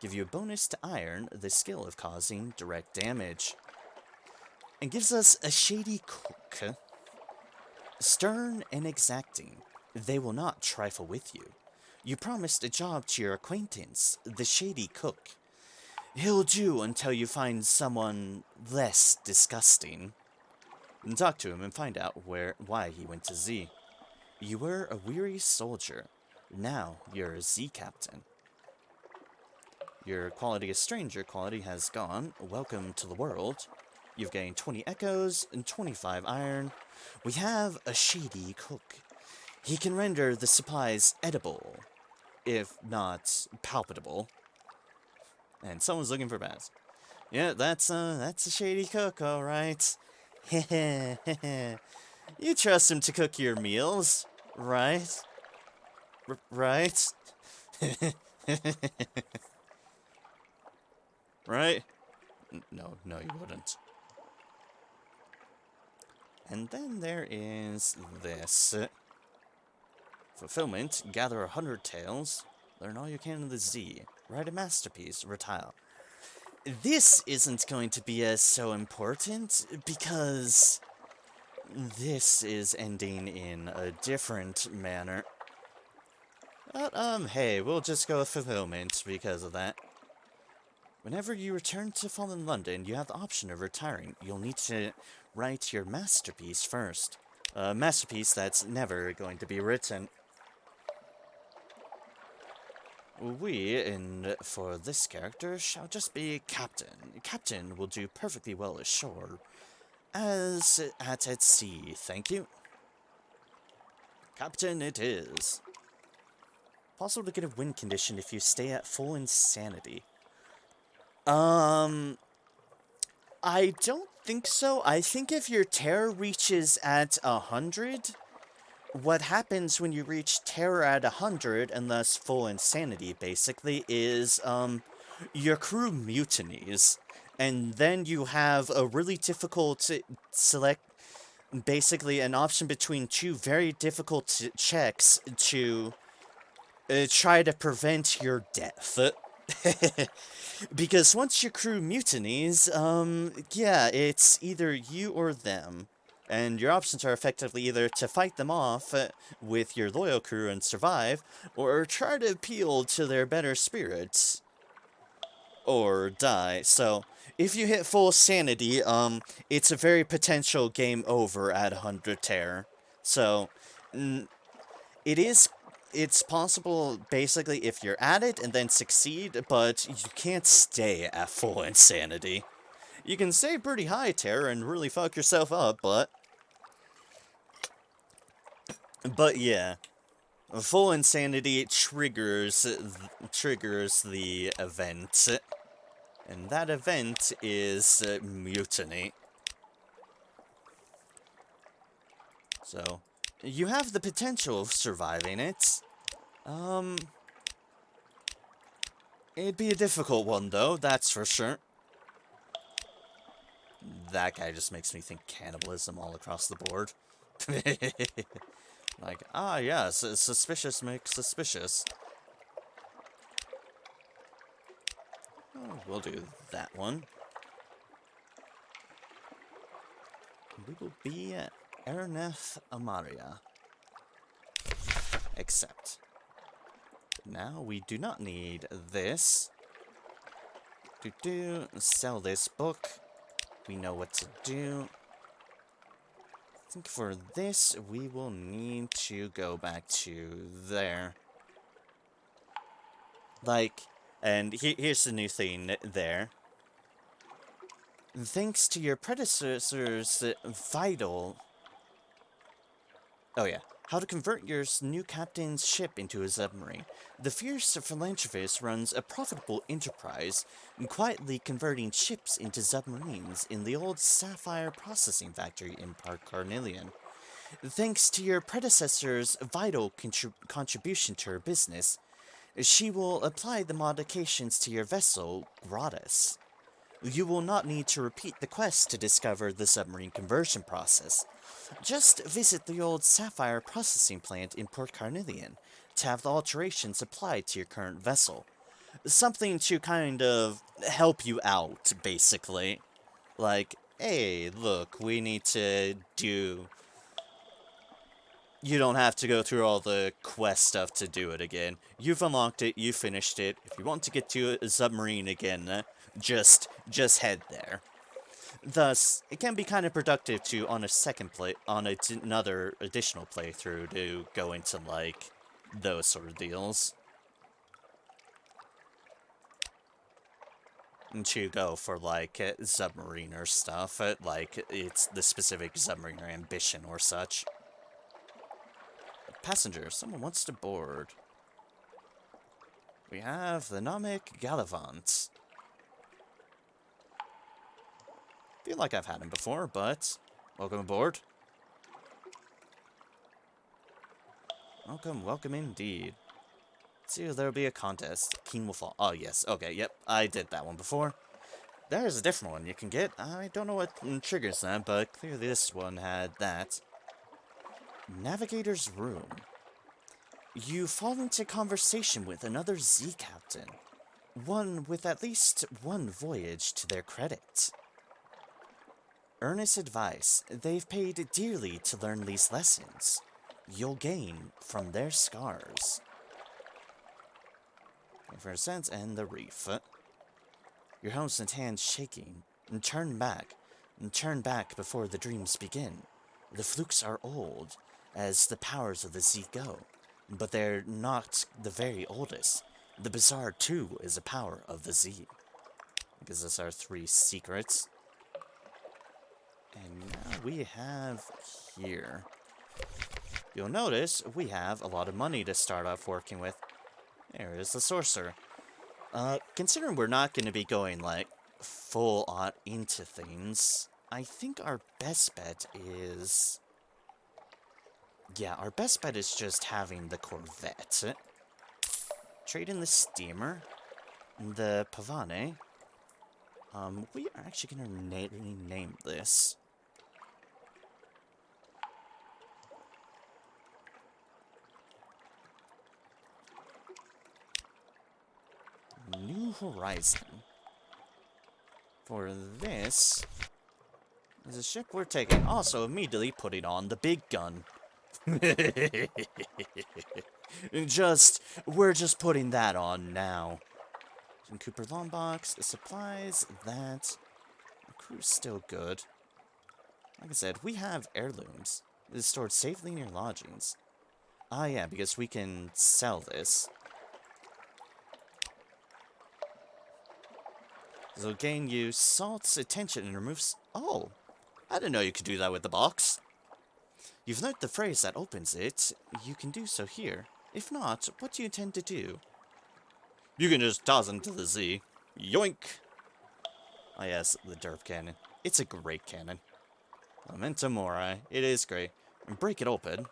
Speaker 2: Give you a bonus to iron, the skill of causing direct damage. And gives us a shady cook. Stern and exacting, they will not trifle with you. You promised a job to your acquaintance, the shady cook. He'll do until you find someone less disgusting. And talk to him and find out why he went to Z. You were a weary soldier. Now you're a Z captain. Your quality as stranger quality has gone. Welcome to the world. You've gained 20 echoes and 25 iron. We have a shady cook. He can render the supplies edible, if not palpable. And someone's looking for bass. Yeah, that's a shady cook, alright. You trust him to cook your meals, right? Right? Right? No, you wouldn't. And then there is this. Fulfillment, gather 100 tales, learn all you can in the Z, write a masterpiece, retile. This isn't going to be as so important, because this is ending in a different manner. But, hey, we'll just go with fulfillment because of that. Whenever you return to Fallen London, you have the option of retiring. You'll need to write your masterpiece first. A masterpiece that's never going to be written. For this character, shall just be Captain. Captain will do perfectly well ashore, as at sea, thank you. Captain it is. Possible to get a win condition if you stay at full insanity. I don't think so. I think if your terror reaches at 100, what happens when you reach terror at 100, and thus full insanity, basically, is, your crew mutinies. And then you have a really difficult select, basically an option between two very difficult checks to try to prevent your death. Because once your crew mutinies, yeah, it's either you or them. And your options are effectively either to fight them off with your loyal crew and survive, or try to appeal to their better spirits, or die. So, if you hit full sanity, it's a very potential game over at 100 terror. So, it's possible, basically, if you're at it and then succeed, but you can't stay at full insanity. You can stay pretty high terror and really fuck yourself up, but yeah. Full insanity triggers the event. And that event is mutiny. So, you have the potential of surviving it. It'd be a difficult one, though, that's for sure. That guy just makes me think cannibalism all across the board. Like, yes, suspicious makes suspicious. Oh, we'll do that one. We will be at Erneth Amaria. Except, now we do not need this. Sell this book. we know what to do. I think for this, we will need to go back to there. Like, and here's the new thing there. Thanks to your predecessor's vital... Oh yeah. How to convert your new captain's ship into a submarine. The fierce philanthropist runs a profitable enterprise, quietly converting ships into submarines in the old sapphire processing factory in Park Carnelian. Thanks to your predecessor's vital contribution to her business, she will apply the modifications to your vessel gratis. You will not need to repeat the quest to discover the submarine conversion process. Just visit the old sapphire processing plant in Port Carnelian to have the alterations applied to your current vessel. Something to kind of help you out, basically. Like, hey, look, we need to do... You don't have to go through all the quest stuff to do it again. You've unlocked it, you finished it. If you want to get to a submarine again, just head there. Thus, it can be kind of productive to, on a second play, on another additional playthrough, to go into, like, those sort of deals. And to go for, like, submariner stuff, like, it's the specific submariner ambition or such. Passenger, someone wants to board. We have the Namek Gallivant. Feel like I've had him before, but welcome aboard. Welcome indeed. Let's see if there'll be a contest. King will fall. Oh, yes. Okay, yep. I did that one before. There's a different one you can get. I don't know what triggers that, but clearly this one had that. Navigator's Room. You fall into conversation with another Z captain. One with at least one voyage to their credit. Earnest advice. They've paid dearly to learn these lessons. You'll gain from their scars. For a sense, and the reef. Your host and hands shaking. And turn back. And turn back before the dreams begin. The flukes are old, as the powers of the Z go. But they're not the very oldest. The Bazaar, too, is a power of the Z. Because that's our 3 secrets. And now we have here. You'll notice we have a lot of money to start off working with. There is the sorcerer. Considering we're not going to be going, like, full on into things, I think our best bet is... Yeah, our best bet is just having the Corvette. Trade in the steamer. The Pavane. We are actually going to rename this. New Horizon. For this is a ship we're taking. Also, immediately putting on the big gun. We're just putting that on now. Some Cooper Longbox, the supplies, that. The crew's still good. Like I said, we have heirlooms. It is stored safely near lodgings. Ah, yeah, because we can sell this. This will gain you Salt's attention and removes... Oh! I didn't know you could do that with the box. You've learned the phrase that opens it. You can do so here. If not, what do you intend to do? You can just toss into the Z. Yoink! Oh yes, the derp cannon. It's a great cannon. Memento Mori. It is great. And break it open.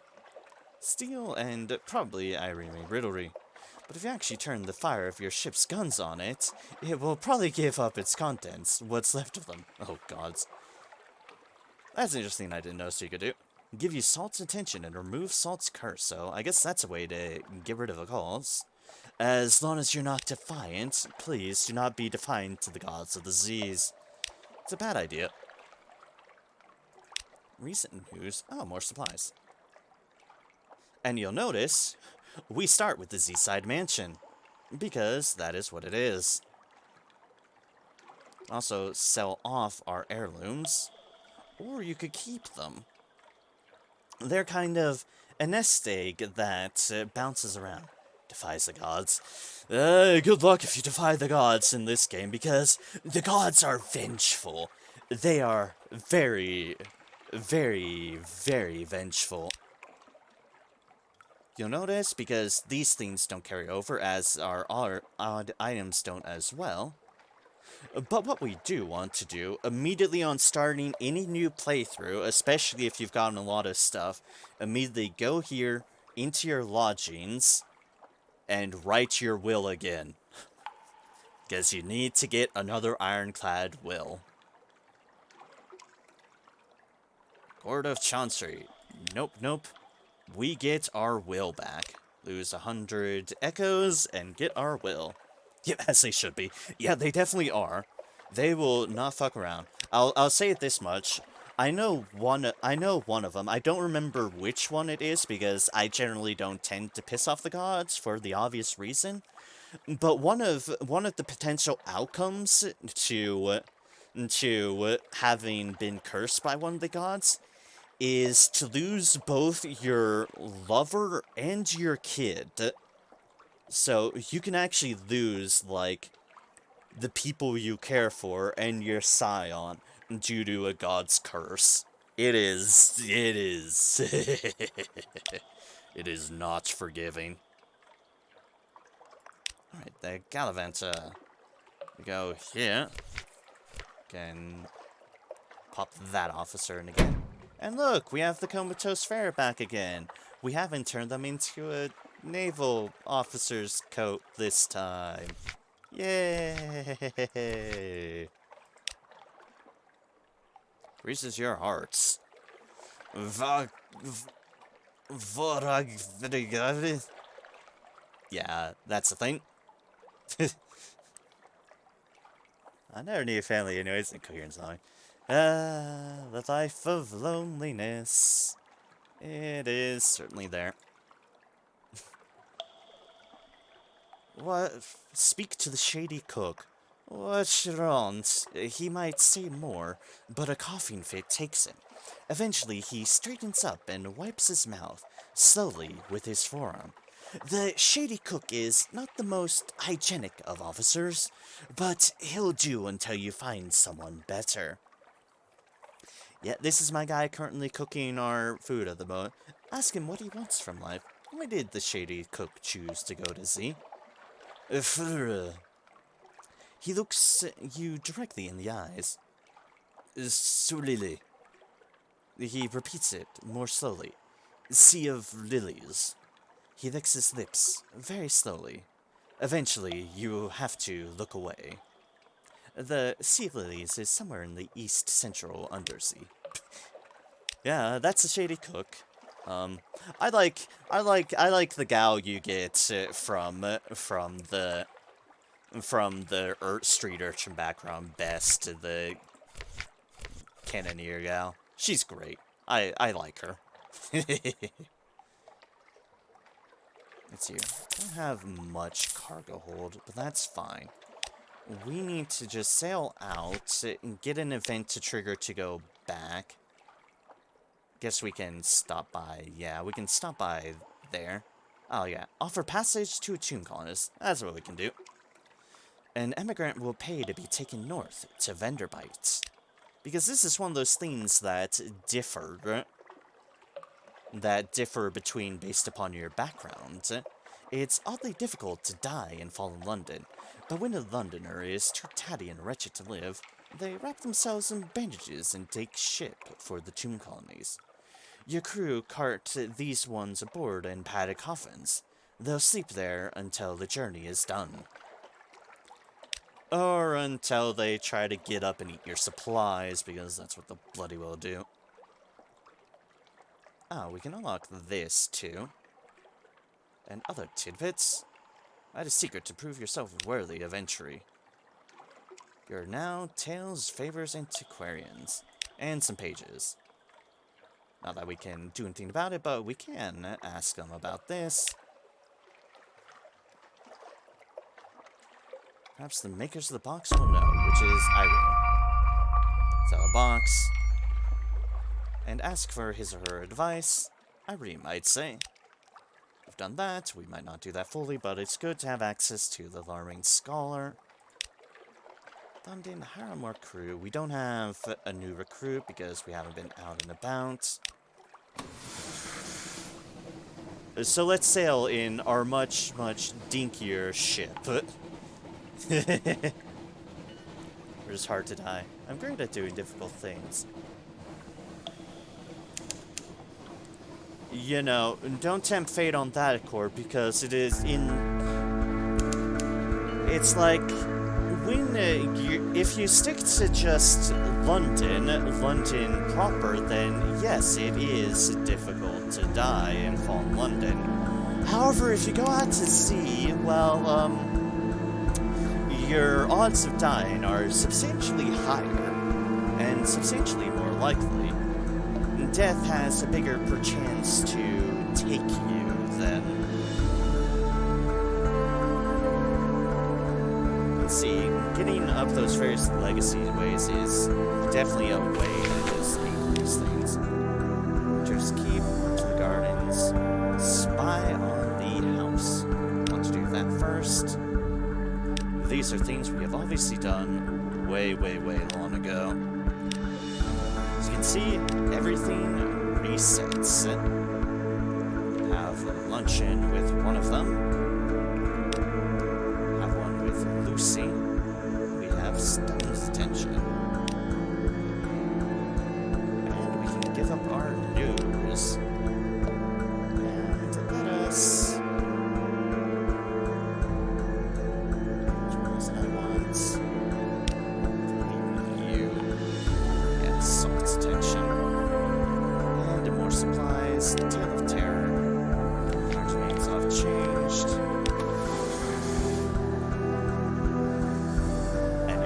Speaker 2: Steal and probably Ivory Riddlery. But if you actually turn the fire of your ship's guns on it, it will probably give up its contents, what's left of them. Oh, gods. That's interesting I didn't know so you could do. Give you Salt's attention and remove Salt's curse, so I guess that's a way to get rid of the cause. As long as you're not defiant, please do not be defiant to the gods of the Z's. It's a bad idea. Recent news. Oh, more supplies. And you'll notice... we start with the Z-Side Mansion, because that is what it is. Also, sell off our heirlooms, or you could keep them. They're kind of a nest egg that bounces around, defies the gods. Good luck if you defy the gods in this game, because the gods are vengeful. They are very, very, very vengeful. You'll notice, because these things don't carry over, as our odd items don't as well. But what we do want to do, immediately on starting any new playthrough, especially if you've gotten a lot of stuff, immediately go here, into your lodgings, and write your will again. Because you need to get another ironclad will. Court of Chancery. Nope, nope. We get our will back. Lose 100 echoes and get our will. Yeah, as they should be. Yeah, they definitely are. They will not fuck around. I'll say it this much. I know one of them. I don't remember which one it is because I generally don't tend to piss off the gods for the obvious reason. But one of the potential outcomes to having been cursed by one of the gods is to lose both your lover and your kid. So you can actually lose, like, the people you care for and your scion due to a god's curse. It is it is not forgiving. Alright, the Gallivant, we go here. Can pop that officer in again. And look, we have the Comatose Ferret back again. We haven't turned them into a naval officer's coat this time. Yay! Reaches your hearts. Yeah, that's the thing. I never knew family anyways in coherent song. The life of loneliness. It is certainly there. What? Speak to the shady cook. What's wrong? He might say more, but a coughing fit takes him. Eventually, he straightens up and wipes his mouth, slowly with his forearm. The shady cook is not the most hygienic of officers, but he'll do until you find someone better. Yeah, this is my guy currently cooking our food at the moment. Ask him what he wants from life. Why did the shady cook choose to go to Z? He looks you directly in the eyes. Sulili. He repeats it more slowly. Sea of lilies. He licks his lips very slowly. Eventually, you have to look away. The Sea of Lilies is somewhere in the east central undersea. Yeah, that's a shady cook. I like the gal you get from the street urchin background best, the cannoneer gal. She's great. I like her. Let's see. I don't have much cargo hold, but that's fine. We need to just sail out and get an event to trigger to go back. Guess we can stop by. Yeah, we can stop by there. Oh yeah, offer passage to a tomb colonist. That's what we can do. An emigrant will pay to be taken north to Vanderbites. Because this is one of those things that differ between based upon your background. It's oddly difficult to die and fall in London, but when a Londoner is too tatty and wretched to live, they wrap themselves in bandages and take ship for the tomb colonies. Your crew cart these ones aboard in padded coffins. They'll sleep there until the journey is done. Or until they try to get up and eat your supplies, because that's what the bloody will do. Ah, we can unlock this, too. And other tidbits. I had a secret to prove yourself worthy of entry. You're now Tales Favors Antiquarians. And some pages. Not that we can do anything about it, but we can ask them about this. Perhaps the makers of the box will know, which is Ivory. Sell a box, and ask for his or her advice, Ivory might say. We've done that, we might not do that fully, but it's good to have access to the Alarming Scholar. London, hire more crew. We don't have a new recruit because we haven't been out and about. So let's sail in our much, much dinkier ship. We're just hard to die. I'm great at doing difficult things. You know, don't tempt fate on that accord because it is in... It's like... When, if you stick to just London proper, then yes, it is difficult to die in fallen London. However, if you go out to sea, well, your odds of dying are substantially higher, and substantially more likely. Death has a bigger perchance to take you than... See, getting up those various legacy ways is definitely a way to just increase things. Just keep to the gardens, spy on the house. Want to do that first. These are things we have obviously done way, way, way long ago. As you can see, everything resets. Have a luncheon with one of them. Lucy, we have Stone's attention. And we can give up our news. And let us... Which one is it I want? You. And Salt's attention. And more supplies. Tale of Terror. Our remains off changed.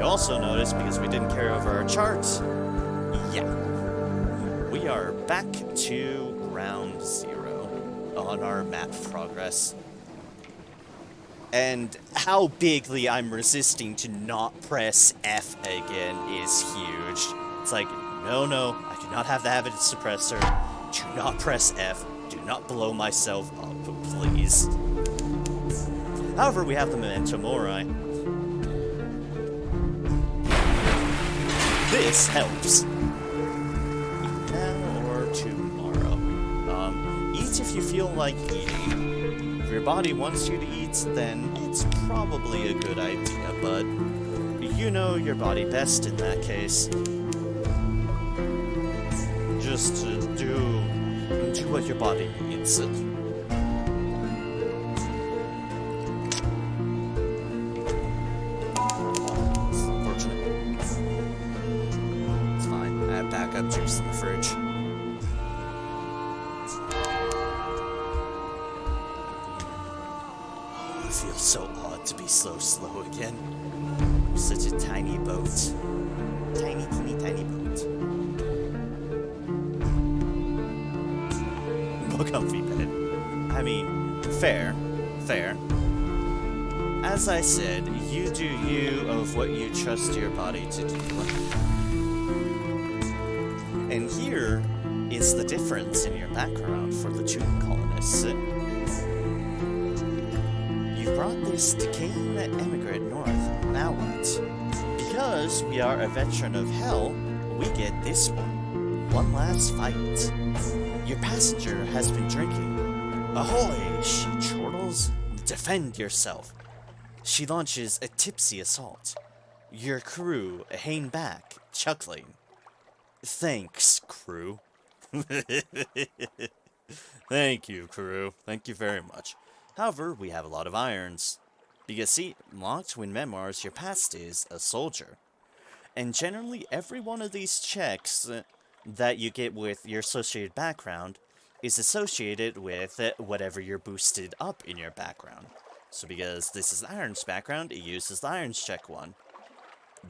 Speaker 2: Also notice, because we didn't carry over our chart, yeah, we are back to ground zero on our map progress. And how bigly I'm resisting to not press F again is huge. It's like, no, I do not have the habit suppressor. Do not press F. Do not blow myself up, please. However, we have the Memento Mori. This helps. Eat now or tomorrow. Eat if you feel like eating. If your body wants you to eat, then it's probably a good idea, but you know your body best in that case. Just do what your body needs. Juice in the fridge. Oh, it feels so odd to be slow again. Such a tiny boat. Tiny boat. More comfy bed. I mean, fair. As I said, you do you of what you trust your body to do. And here is the difference in your background for the tomb colonists. You've brought this decaying emigrant north. Now what? Because we are a veteran of hell, we get this one. One last fight. Your passenger has been drinking. Ahoy, she chortles. Defend yourself. She launches a tipsy assault. Your crew hang back, chuckling. Thanks, crew. Thank you, crew. Thank you very much. However, we have a lot of irons. Because see, Locked Twin Memoirs, your past is a soldier. And generally, every one of these checks that you get with your associated background is associated with whatever you're boosted up in your background. So because this is Iron's background, it uses the Irons check one.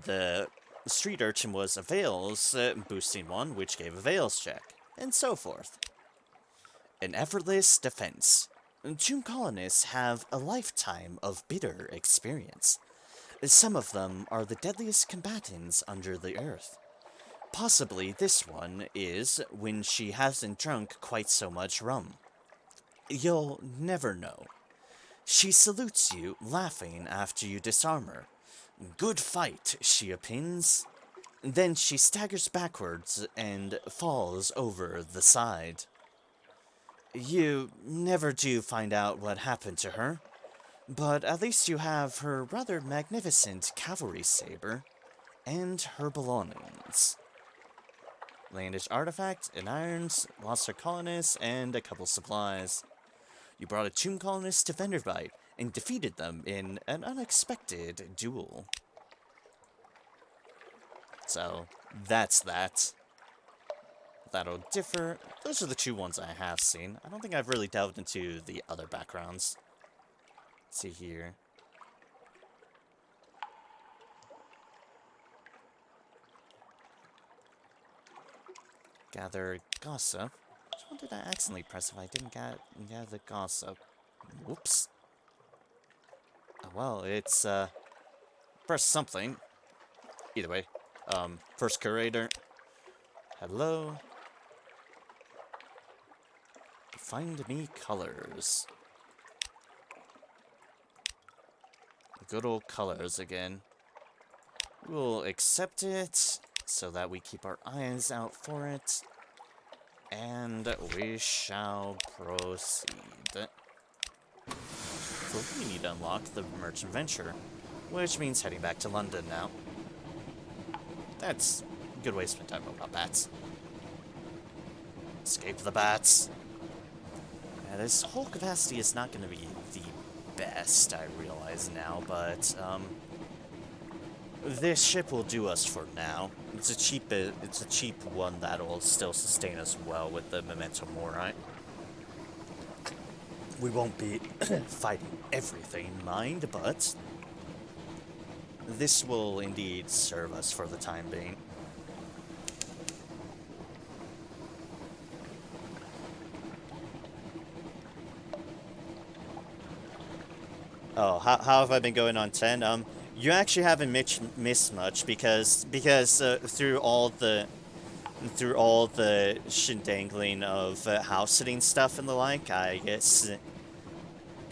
Speaker 2: The Street Urchin was a Veils boosting one, which gave a Veils check, and so forth. An effortless defense. Tomb colonists have a lifetime of bitter experience. Some of them are the deadliest combatants under the earth. Possibly this one is when she hasn't drunk quite so much rum. You'll never know. She salutes you, laughing after you disarm her. Good fight, she opines. Then she staggers backwards and falls over the side. You never do find out what happened to her, but at least you have her rather magnificent cavalry saber and her belongings. Landish artifact, and irons, lost her colonists, and a couple supplies. You brought a tomb colonist to Venderbite and defeated them in an unexpected duel. So, that's that. That'll differ. Those are the two ones I have seen. I don't think I've really delved into the other backgrounds. Let's see here. Gather gossip. Which one did I accidentally press if I didn't gather gossip? Whoops. Oh, well, it's, press something. Either way. First curator. Hello. Find me colors. Good old colors again. We'll accept it so that we keep our eyes out for it. And we shall proceed. So we need to unlock the Merchant Venture, which means heading back to London now. That's a good way to spend time about bats. Escape the bats. Yeah, this whole capacity is not going to be the best, I realize now, but this ship will do us for now. It's a cheap one that'll still sustain us well with the Memento Mori. We won't be fighting everything, mind, but this will indeed serve us for the time being. Oh, how have I been going on 10? You actually haven't missed much because through all the shindangling of house sitting stuff and the like, I guess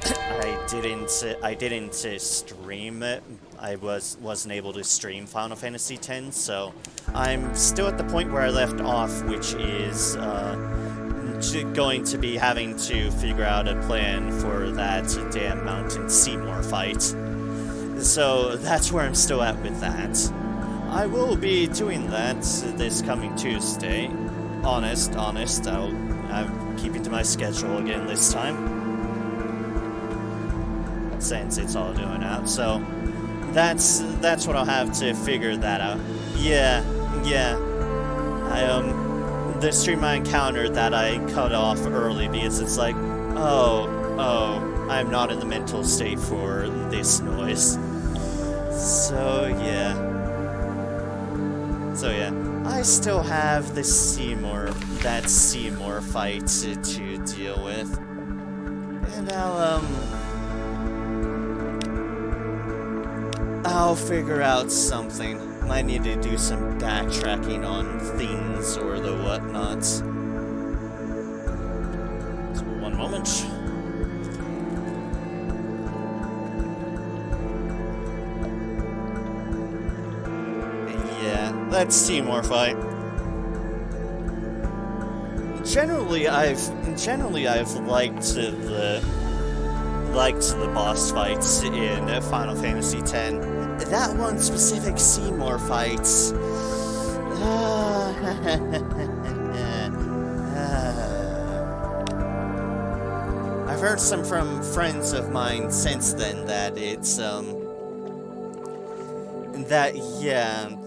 Speaker 2: I didn't stream it. I wasn't able to stream Final Fantasy X, so I'm still at the point where I left off, which is going to be having to figure out a plan for that damn Mountain Seymour fight. So that's where I'm still at with that. I will be doing that this coming Tuesday. Honest, I'm keeping to my schedule again this time. Since it's all doing out, so that's what I'll have to figure that out. Yeah. The stream I encountered that I cut off early because it's like, oh, I'm not in the mental state for this noise. So yeah, I still have the Seymour fight to deal with, and I'll figure out something. Might need to do some backtracking on things or the whatnot. So one moment. Yeah, let's see more fight. Generally, I've liked the boss fights in Final Fantasy X. That one specific Seymour fight. I've heard some from friends of mine since then that it's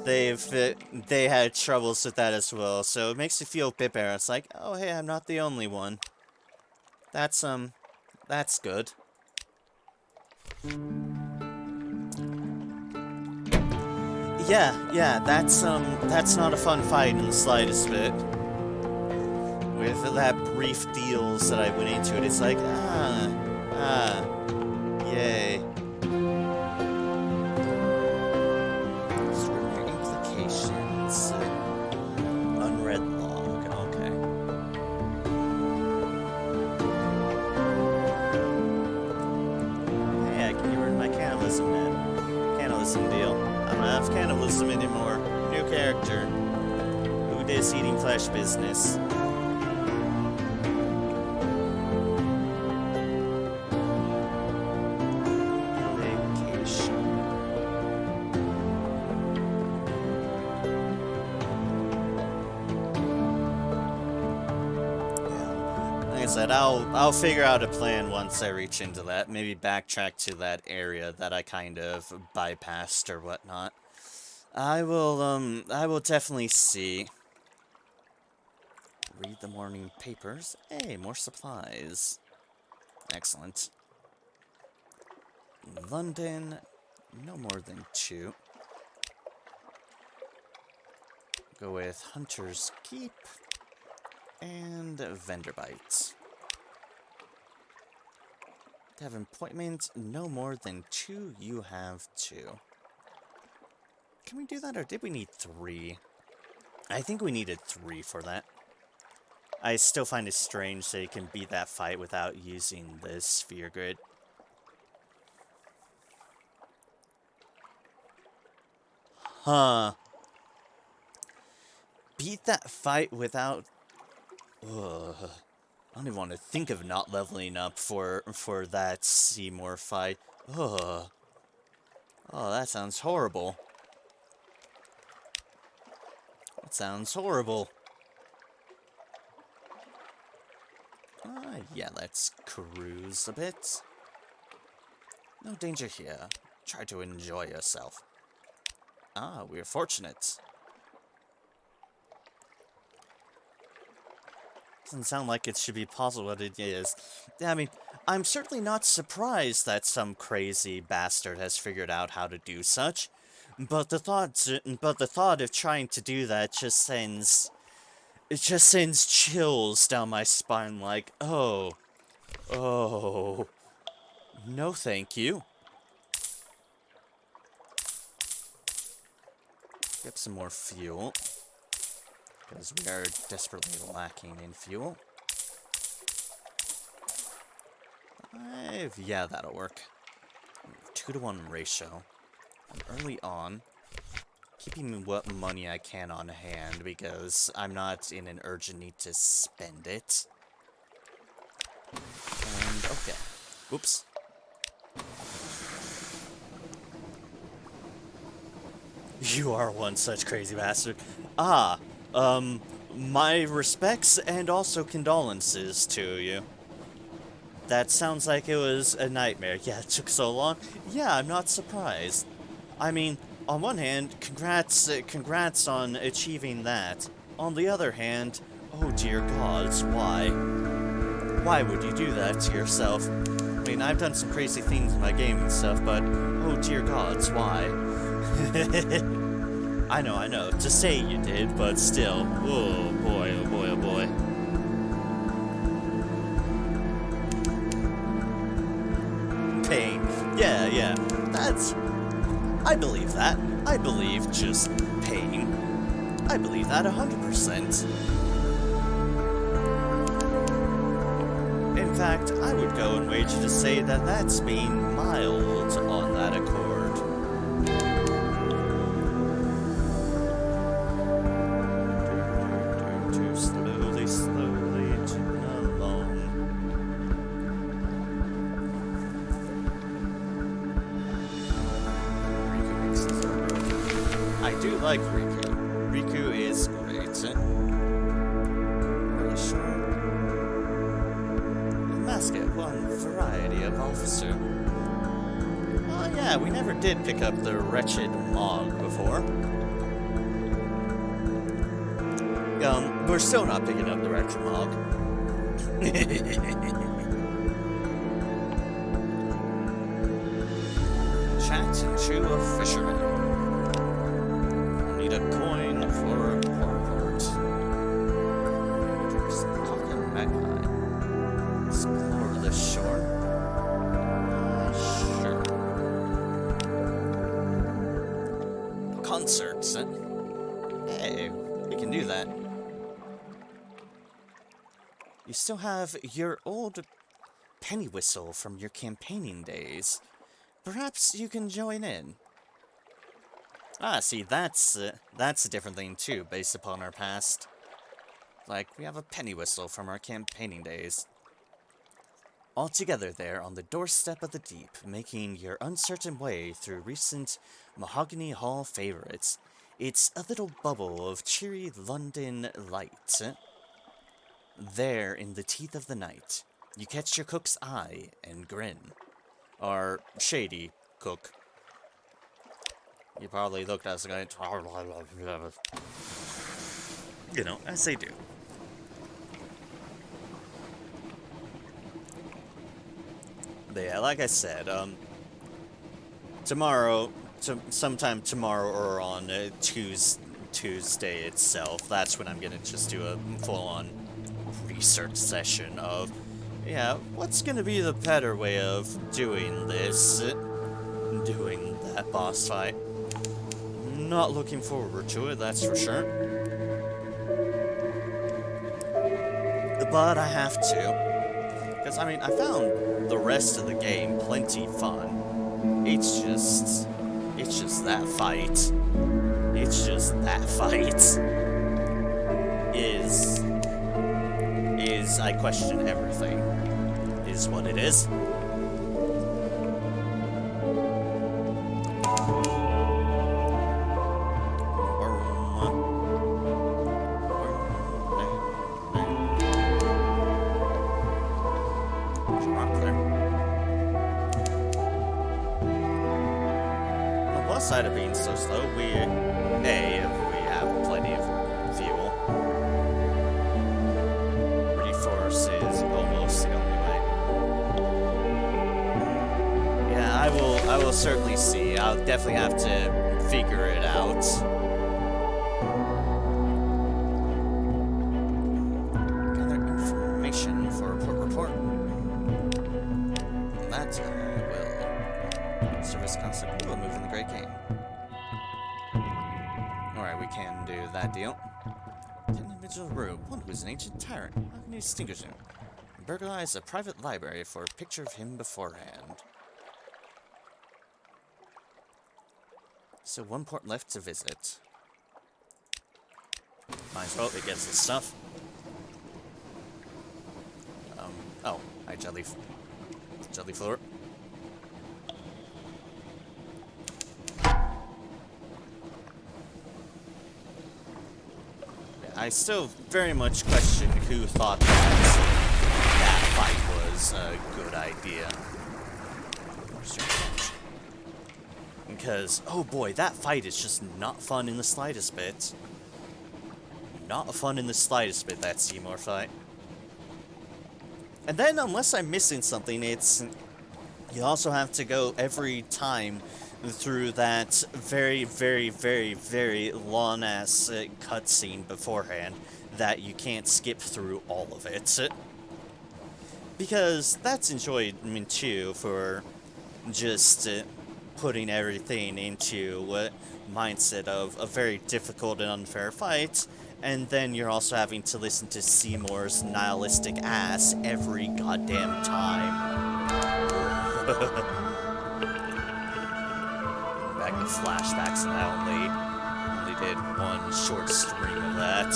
Speaker 2: they had troubles with that as well. So it makes you feel a bit better. It's like, oh hey, I'm not the only one. That's good. Yeah, that's not a fun fight in the slightest bit. With that brief deals that I went into it, it's like, yay. cannibalism deal. I don't have cannibalism anymore. New character. Who dis eating flesh business? Vacation. Like I said, I'll figure out a plan once I reach into that. Maybe backtrack to that area that I kind of bypassed or whatnot. I will definitely see. Read the morning papers. Hey, more supplies. Excellent. London, no more than 2. Go with Hunter's Keep and Vendor Bites. Have appointment, no more than 2. You have 2. Can we do that, or did we need 3? I think we needed 3 for that. I still find it strange that you can beat that fight without using the sphere grid. Huh. Beat that fight without... Ugh. I don't even want to think of not leveling up for that Seymour fight. Ugh. Oh, that sounds horrible. That sounds horrible. Yeah, let's cruise a bit. No danger here. Try to enjoy yourself. Ah, we're fortunate. Doesn't sound like it should be possible, but it is. I mean, I'm certainly not surprised that some crazy bastard has figured out how to do such, but the thought of trying to do that just sends chills down my spine. Like, oh, no, thank you. Get some more fuel, because we are desperately lacking in fuel. Yeah, that'll work. 2-to-1 ratio. Early on, keeping what money I can on hand, because I'm not in an urgent need to spend it. And, okay. Whoops. You are one such crazy bastard. Ah, my respects and also condolences to you. That sounds like it was a nightmare. Yeah, it took so long. Yeah, I'm not surprised. I mean, on one hand, congrats on achieving that. On the other hand, oh dear gods, why? Why would you do that to yourself? I mean, I've done some crazy things in my game and stuff, but oh dear gods, why? I know, to say you did, but still. Oh boy, oh boy, oh boy. Pain. Yeah, that's... I believe that. I believe just pain. I believe that 100%. In fact, I would go and wager to say that that's being mild on that accord. Slowly ticking along. Riku mixes are broken. I do like Riku. Riku is great. Are you sure? Mascot, one variety of officer. Oh yeah, we never did pick up the wretched Mog before. We're still not picking up the wretched Mog. Chat into a fisherman. Need a coin for a port. Drinks cock and magpie. Explore the shore. Sure. Concerts. Hey, we can do that. You still have your old penny whistle from your campaigning days. Perhaps you can join in. Ah, see, that's a different thing too, based upon our past. Like, we have a penny whistle from our campaigning days. All together there on the doorstep of the deep, making your uncertain way through recent Mahogany Hall favorites. It's a little bubble of cheery London light. There, in the teeth of the night, you catch your cook's eye and grin. Our shady cook. You probably looked at us going, you know, as they do. But yeah, like I said, tomorrow, sometime tomorrow or on Tuesday itself, that's when I'm gonna just do a full-on research session of, yeah, what's gonna be the better way of doing this, doing that boss fight. Not looking forward to it, that's for sure. But I have to. Because, I mean, I found the rest of the game plenty fun. It's just that fight. It's just that fight. I question everything. Is what it is. Aside of being so slow, we have plenty of fuel. Reforce is almost the only way. Yeah, I will certainly see. I'll definitely have to figure it out. Gather information for a report. That will. Service concept will move in the great game. Alright, we can do that deal. An individual room, one who is an ancient tyrant. How can you distinguish him? Burglarize a private library for a picture of him beforehand. So one port left to visit. Might as well, it gets the stuff. Oh, hi jelly floor. I still very much question who thought that fight was a good idea. Because, oh boy, that fight is just not fun in the slightest bit. Not fun in the slightest bit, that Seymour fight. And then, unless I'm missing something, you also have to go every time through that very, very, very, very long-ass cutscene beforehand that you can't skip through all of it. Because that's enjoyment too for just putting everything into mindset of a very difficult and unfair fight, and then you're also having to listen to Seymour's nihilistic ass every goddamn time. Back to flashbacks, and I only did one short stream of that.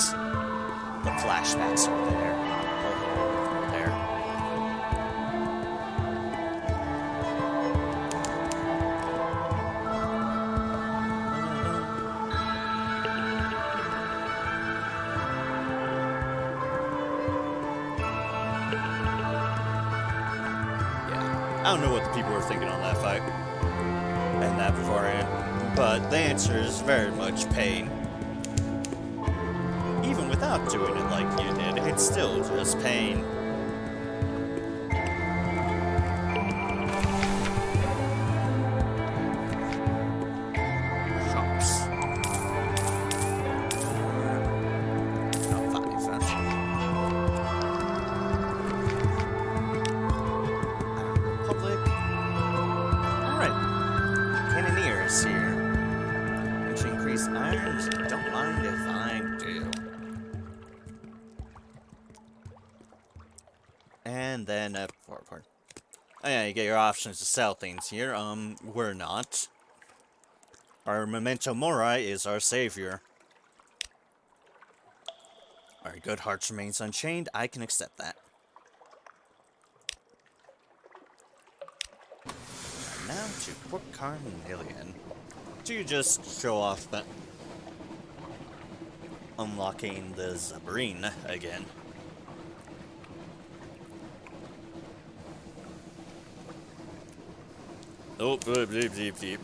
Speaker 2: The flashbacks are there. Oh, there. Yeah, I don't know what the people were thinking on that fight. And that beforehand, but the answer is very much pain. Even without doing it like you did, it's still just pain. Shops. Not 5, that's Public. Alright. Cannoneers here. Which increase irons? Don't mind if I do. And then, forward. Oh yeah, you get your options to sell things here. We're not. Our memento mori is our savior. Our good hearts remains unchained. I can accept that. And now to Port Carnelian. To just show off that unlocking the submarine again. Oh, bleep, bleep, bleep, bleep.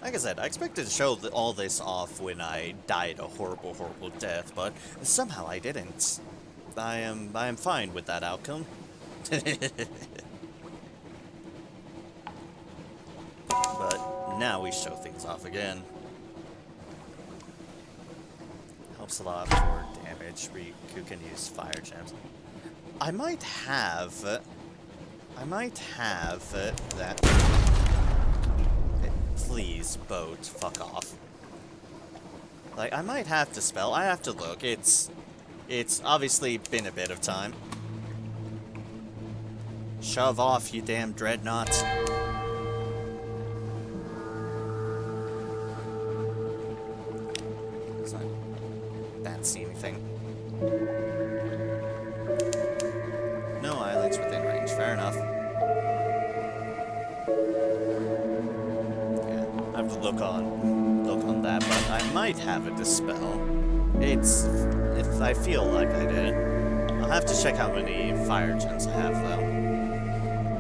Speaker 2: Like I said, I expected to show all this off when I died a horrible, horrible death, but somehow I didn't. I am fine with that outcome. But now we show things off again. Helps a lot for damage. We can use fire gems. I might have that. Please, boat, fuck off. Like, I might have to spell. I have to look. It's obviously been a bit of time. Shove off, you damn dreadnought. Don't see anything. No islands within range. Fair enough. I have to look on that, but I might have a dispel. If I feel like I did. I'll have to check how many fire gems I have, though.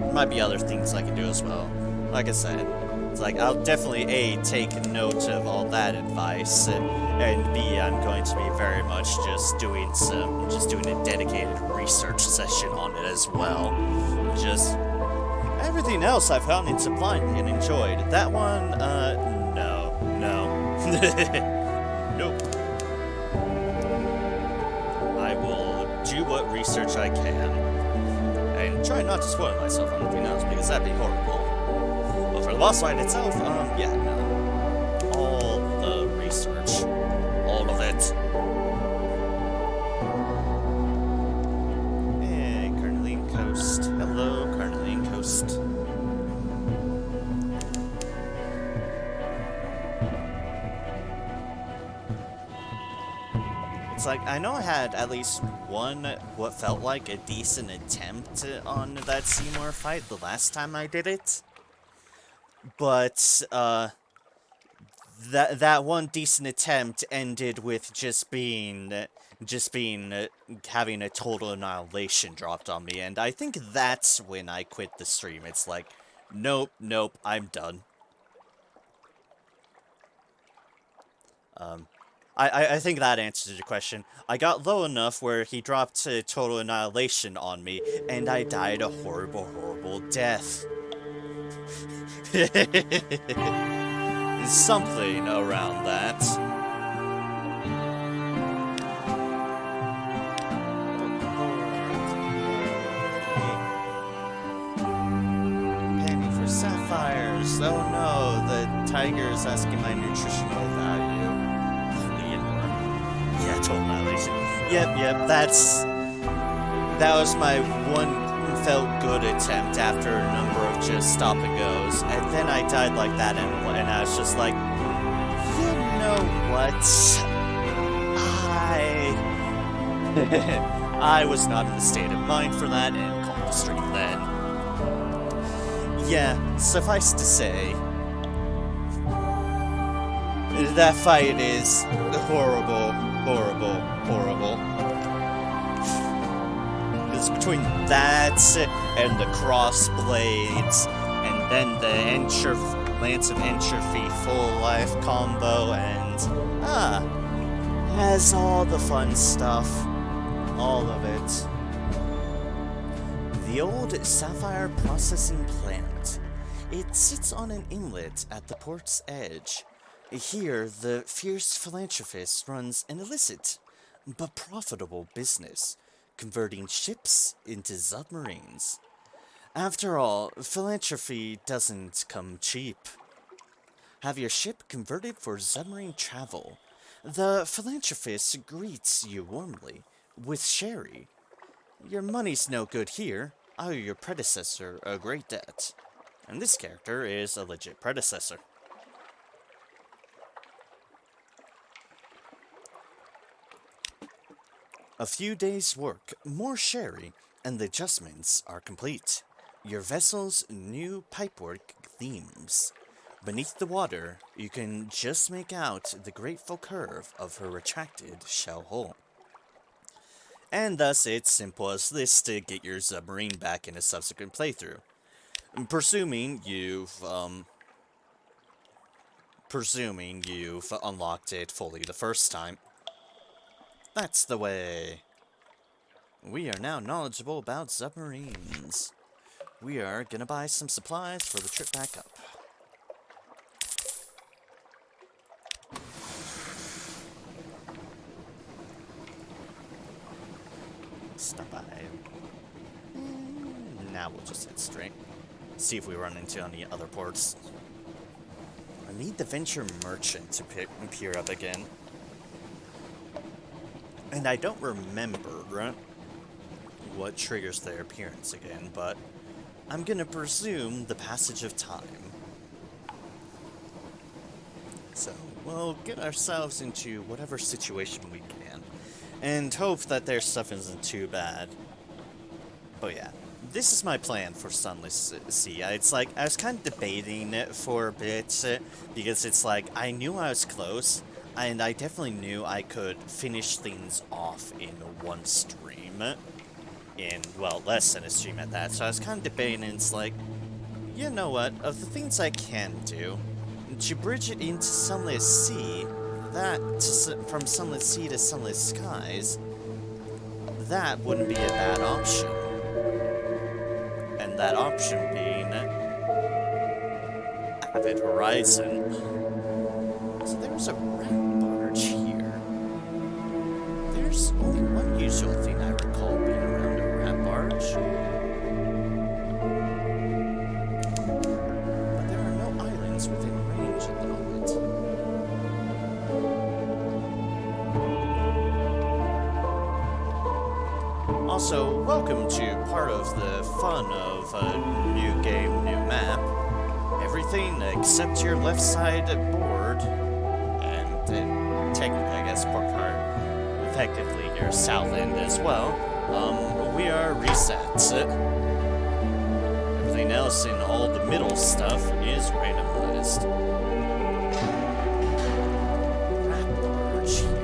Speaker 2: There might be other things I can do as well. Like I said, it's like, I'll definitely, A, take note of all that advice, and B, I'm going to be very much just doing a dedicated research session on it as well. Just everything else I've found in Supply and enjoyed. That one, no. Nope. I will do what research I can, and try not to spoil myself on anything else, because that'd be horrible. But for the boss fight itself, yeah, no. All the research. All of it. Hey, Carnelian Coast. Hello, Carnelian Coast. It's like, I know I had at least one, what felt like a decent attempt on that Seymour fight the last time I did it. But, that one decent attempt ended with just being having a total annihilation dropped on me, and I think that's when I quit the stream. It's like, nope, I'm done. I think that answers your question. I got low enough where he dropped a total annihilation on me, and I died a horrible, horrible death. Something around that. Penny for sapphires. Oh no, the tiger's asking my nutritional value. Yeah, total annihilation. Yep, that was my one felt good attempt after a number of just stop and goes, and then I died like that, and I was just like, you know what? I was not in the state of mind for that, and called the stream then. Yeah, suffice to say, that fight is horrible. It's between that and the cross blades, and then the Lance of Entropy full life combo, and has all the fun stuff, all of it. The old Sapphire processing plant. It sits on an inlet at the port's edge. Here, the fierce philanthropist runs an illicit but profitable business, converting ships into submarines. After all, philanthropy doesn't come cheap. Have your ship converted for submarine travel. The philanthropist greets you warmly, with sherry. Your money's no good here. I owe your predecessor a great debt. And this character is a legit predecessor. A few days' work, more sherry, and the adjustments are complete. Your vessel's new pipework gleams. Beneath the water, you can just make out the graceful curve of her retracted shell hull. And thus, it's simple as this to get your submarine back in a subsequent playthrough. Presuming you've unlocked it fully the first time. That's the way. We are now knowledgeable about submarines. We are gonna buy some supplies for the trip back up. Stop by. Now we'll just head straight. See if we run into any other ports. I need the Venture Merchant to appear up again. And I don't remember what triggers their appearance again, but I'm gonna presume the passage of time. So, we'll get ourselves into whatever situation we can, and hope that their stuff isn't too bad. But yeah, this is my plan for Sunless Sea. It's like, I was kind of debating it for a bit, because it's like, I knew I was close, and I definitely knew I could finish things off in one stream. In, well, less than a stream at that, so I was kind of debating, and it's like, you know what, of the things I can do, to bridge it into Sunless Sea, from Sunless Sea to Sunless Skies, that wouldn't be a bad option. And that option being Avid Horizon. So there's a rat barge here. There's only one usual thing I recall being around a rat barge. But there are no islands within range at the moment. Also, welcome to part of the fun of a new game, new map. Everything except your left side board, and technically, I guess, port card, effectively your south end as well, we are reset. Everything else in all the middle stuff is randomized. Rat barge here.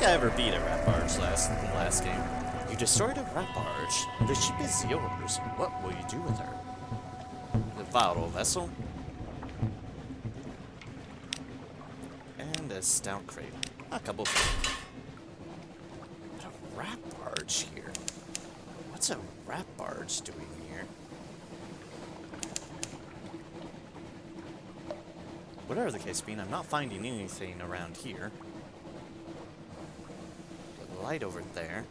Speaker 2: I ever beat a rat barge last game. You destroyed a rat barge. The ship is yours. What will you do with her? The vital vessel. And a stout crate. A couple. But a rat barge here. What's a rat barge doing here? Whatever the case being, I'm not finding anything around here. Light over there.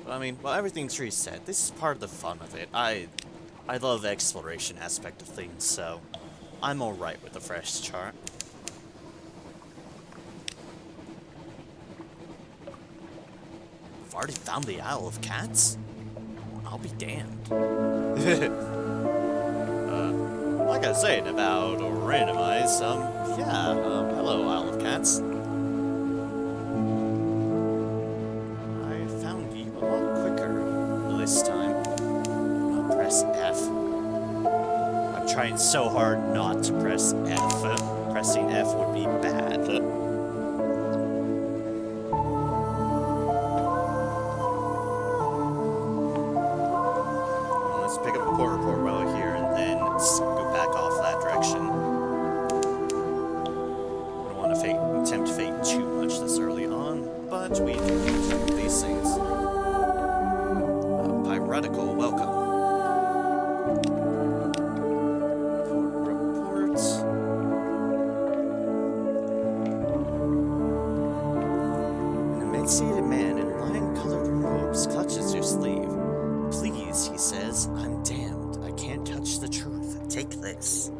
Speaker 2: But I mean, well, everything's reset. This is part of the fun of it. I love the exploration aspect of things, so I'm alright with a fresh chart. I've already found the Isle of Cats? I'll be damned. Like I was saying about randomize, hello, Isle of Cats. I found you a lot quicker this time. I'll press F. I'm trying so hard not to press F. Pressing F would be bad. Let's pick up a port report while we're here and then go back off that direction. Attempt fate too much this early on, but we do these things. Piratical welcome. Reports. An emaciated man in lion-colored robes clutches your sleeve. Please, he says, I'm damned. I can't touch the truth. take this.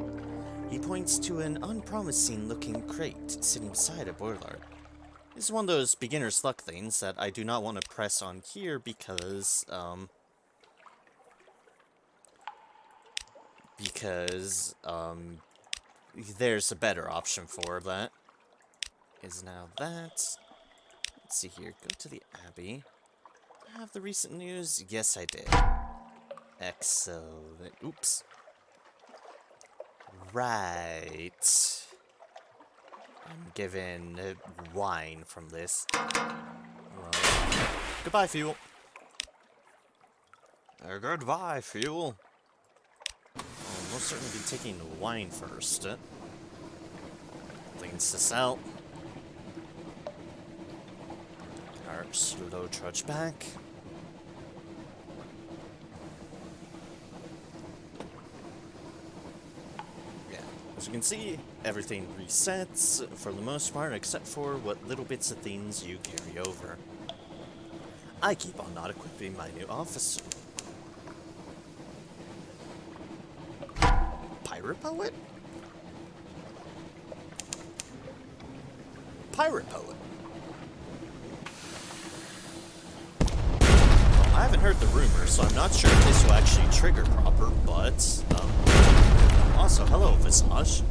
Speaker 2: He points to an unpromising-looking crate sitting beside a boiler. This is one of those beginner's luck things that I do not want to press on here because, there's a better option for that. Is now that. Let's see here. Go to the Abbey. Do I have the recent news? Yes, I did. Excellent. Oops. Right. I'm given wine from this. Well, goodbye, fuel. Goodbye, fuel. I'll most certainly be taking the wine first. Cleans this out. Our slow trudge back. Yeah, as you can see, everything resets for the most part, except for what little bits of things you carry over. I keep on not equipping my new officer. Pirate poet? Pirate poet. Well, I haven't heard the rumors, so I'm not sure if this will actually trigger proper, but, also, hello, Visage.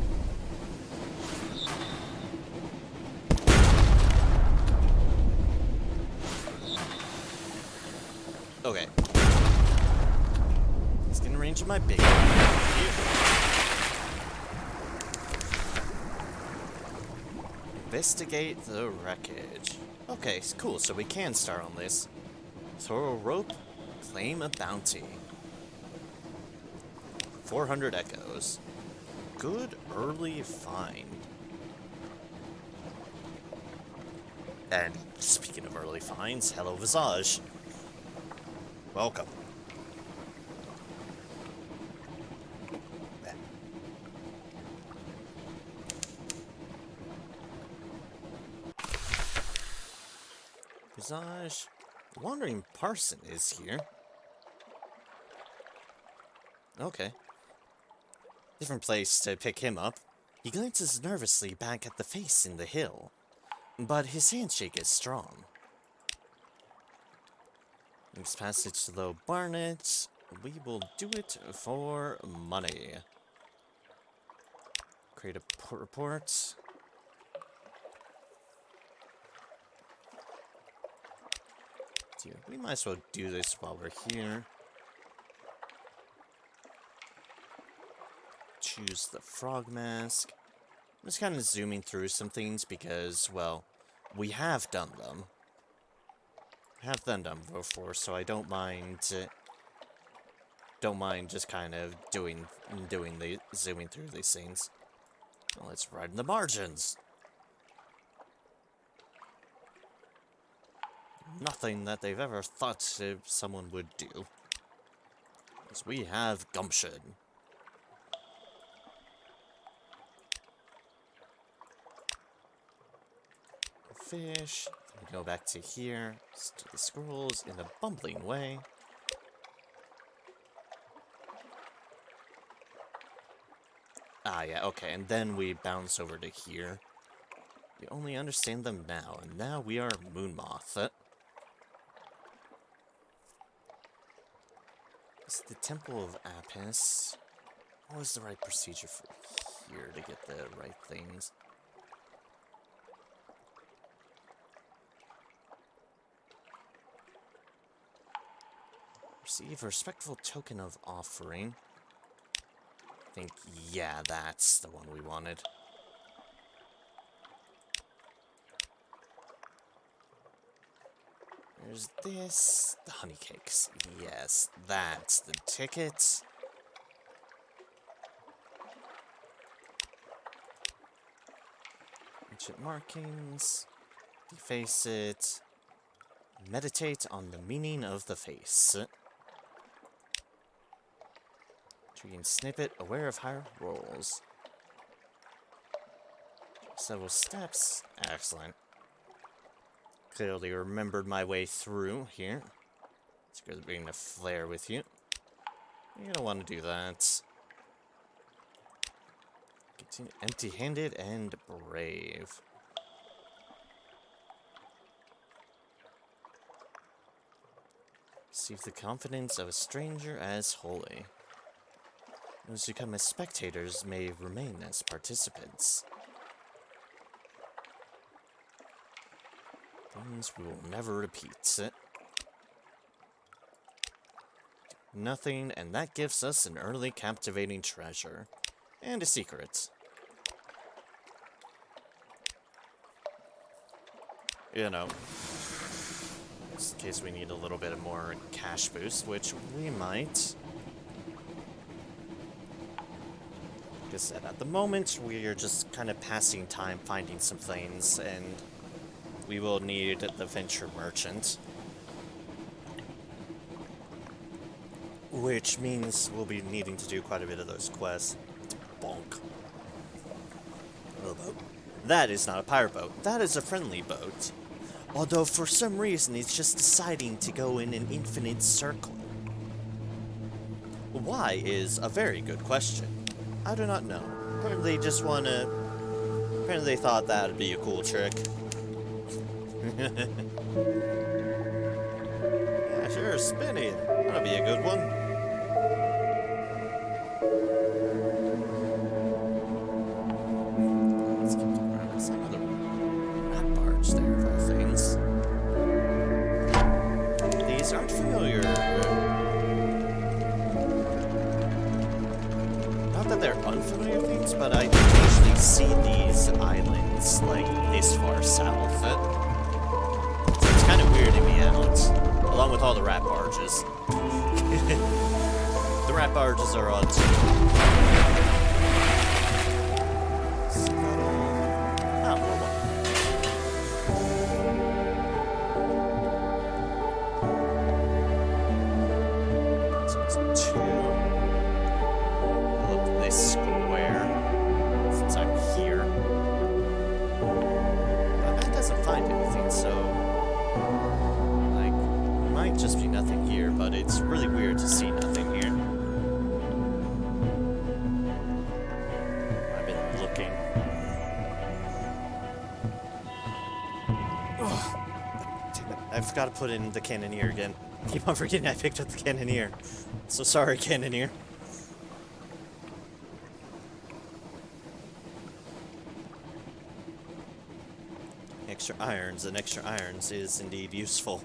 Speaker 2: Okay. Let's get in range of my big one. Investigate the wreckage. Okay, cool, so we can start on this. Throw a rope, claim a bounty. 400 echoes. Good early find. And speaking of early finds, hello Visage. Welcome. Visage, Wandering Parson is here. Okay. Different place to pick him up. He glances nervously back at the face in the hill, but his handshake is strong. Next passage to Low Barnet. We will do it for money. Create a report. We might as well do this while we're here. Choose the frog mask. I'm just kind of zooming through some things because, well, we have done them. Have done them before, so I don't mind just kind of doing the zooming through these things. Well, let's write in the margins. Nothing that they've ever thought someone would do. Because we have gumption. Fish. Then we go back to here. To the scrolls in a bumbling way. Ah, yeah, okay. And then we bounce over to here. We only understand them now. And now we are Moonmoth. It's the Temple of Apis. What was the right procedure for here to get the right things? Receive a respectful token of offering. I think, yeah, that's the one we wanted. There's this. The honey cakes. Yes, that's the ticket. Ancient markings. Deface it. Meditate on the meaning of the face. Intriguing snippet. Aware of higher rolls. Several steps. Excellent. Clearly remembered my way through here. It's good bringing a flare with you. You're gonna want to do that.
Speaker 1: Empty-handed and brave. Receive the confidence of a stranger as holy. Those who come as spectators may remain as participants. Things we will never repeat. Nothing, and that gives us an early captivating treasure. And a secret. You know, just in case we need a little bit of more cash boost, which we might. Like I said, at the moment, we are just kind of passing time finding some things, and we will need the venture merchant. Which means we'll be needing to do quite a bit of those quests. Bonk. Little boat. That is not a pirate boat. That is a friendly boat. Although for some reason it's just deciding to go in an infinite circle. Why is a very good question. I do not know. Apparently they just wanna... Apparently they thought that would be a cool trick. Yeah, sure, spinning. That'll be a good one. Let's keep looking around. There's another rat barge there, of all things. These aren't familiar. Not that they're unfamiliar things, but I don't usually see these islands, like, this far south. So it's kind of weirding me out, along with all the rat barges. The rat barges are odd too. Oh, well. So it's two. Look at this square. Since I'm here. But that doesn't find anything, so... like, might just be nothing here, but it's really weird to see nothing here. I've been looking. Ugh. Damn it. I forgot to put in the cannoneer again. Keep on forgetting I picked up the cannoneer. So sorry, cannoneer. Extra irons, and extra irons is indeed useful.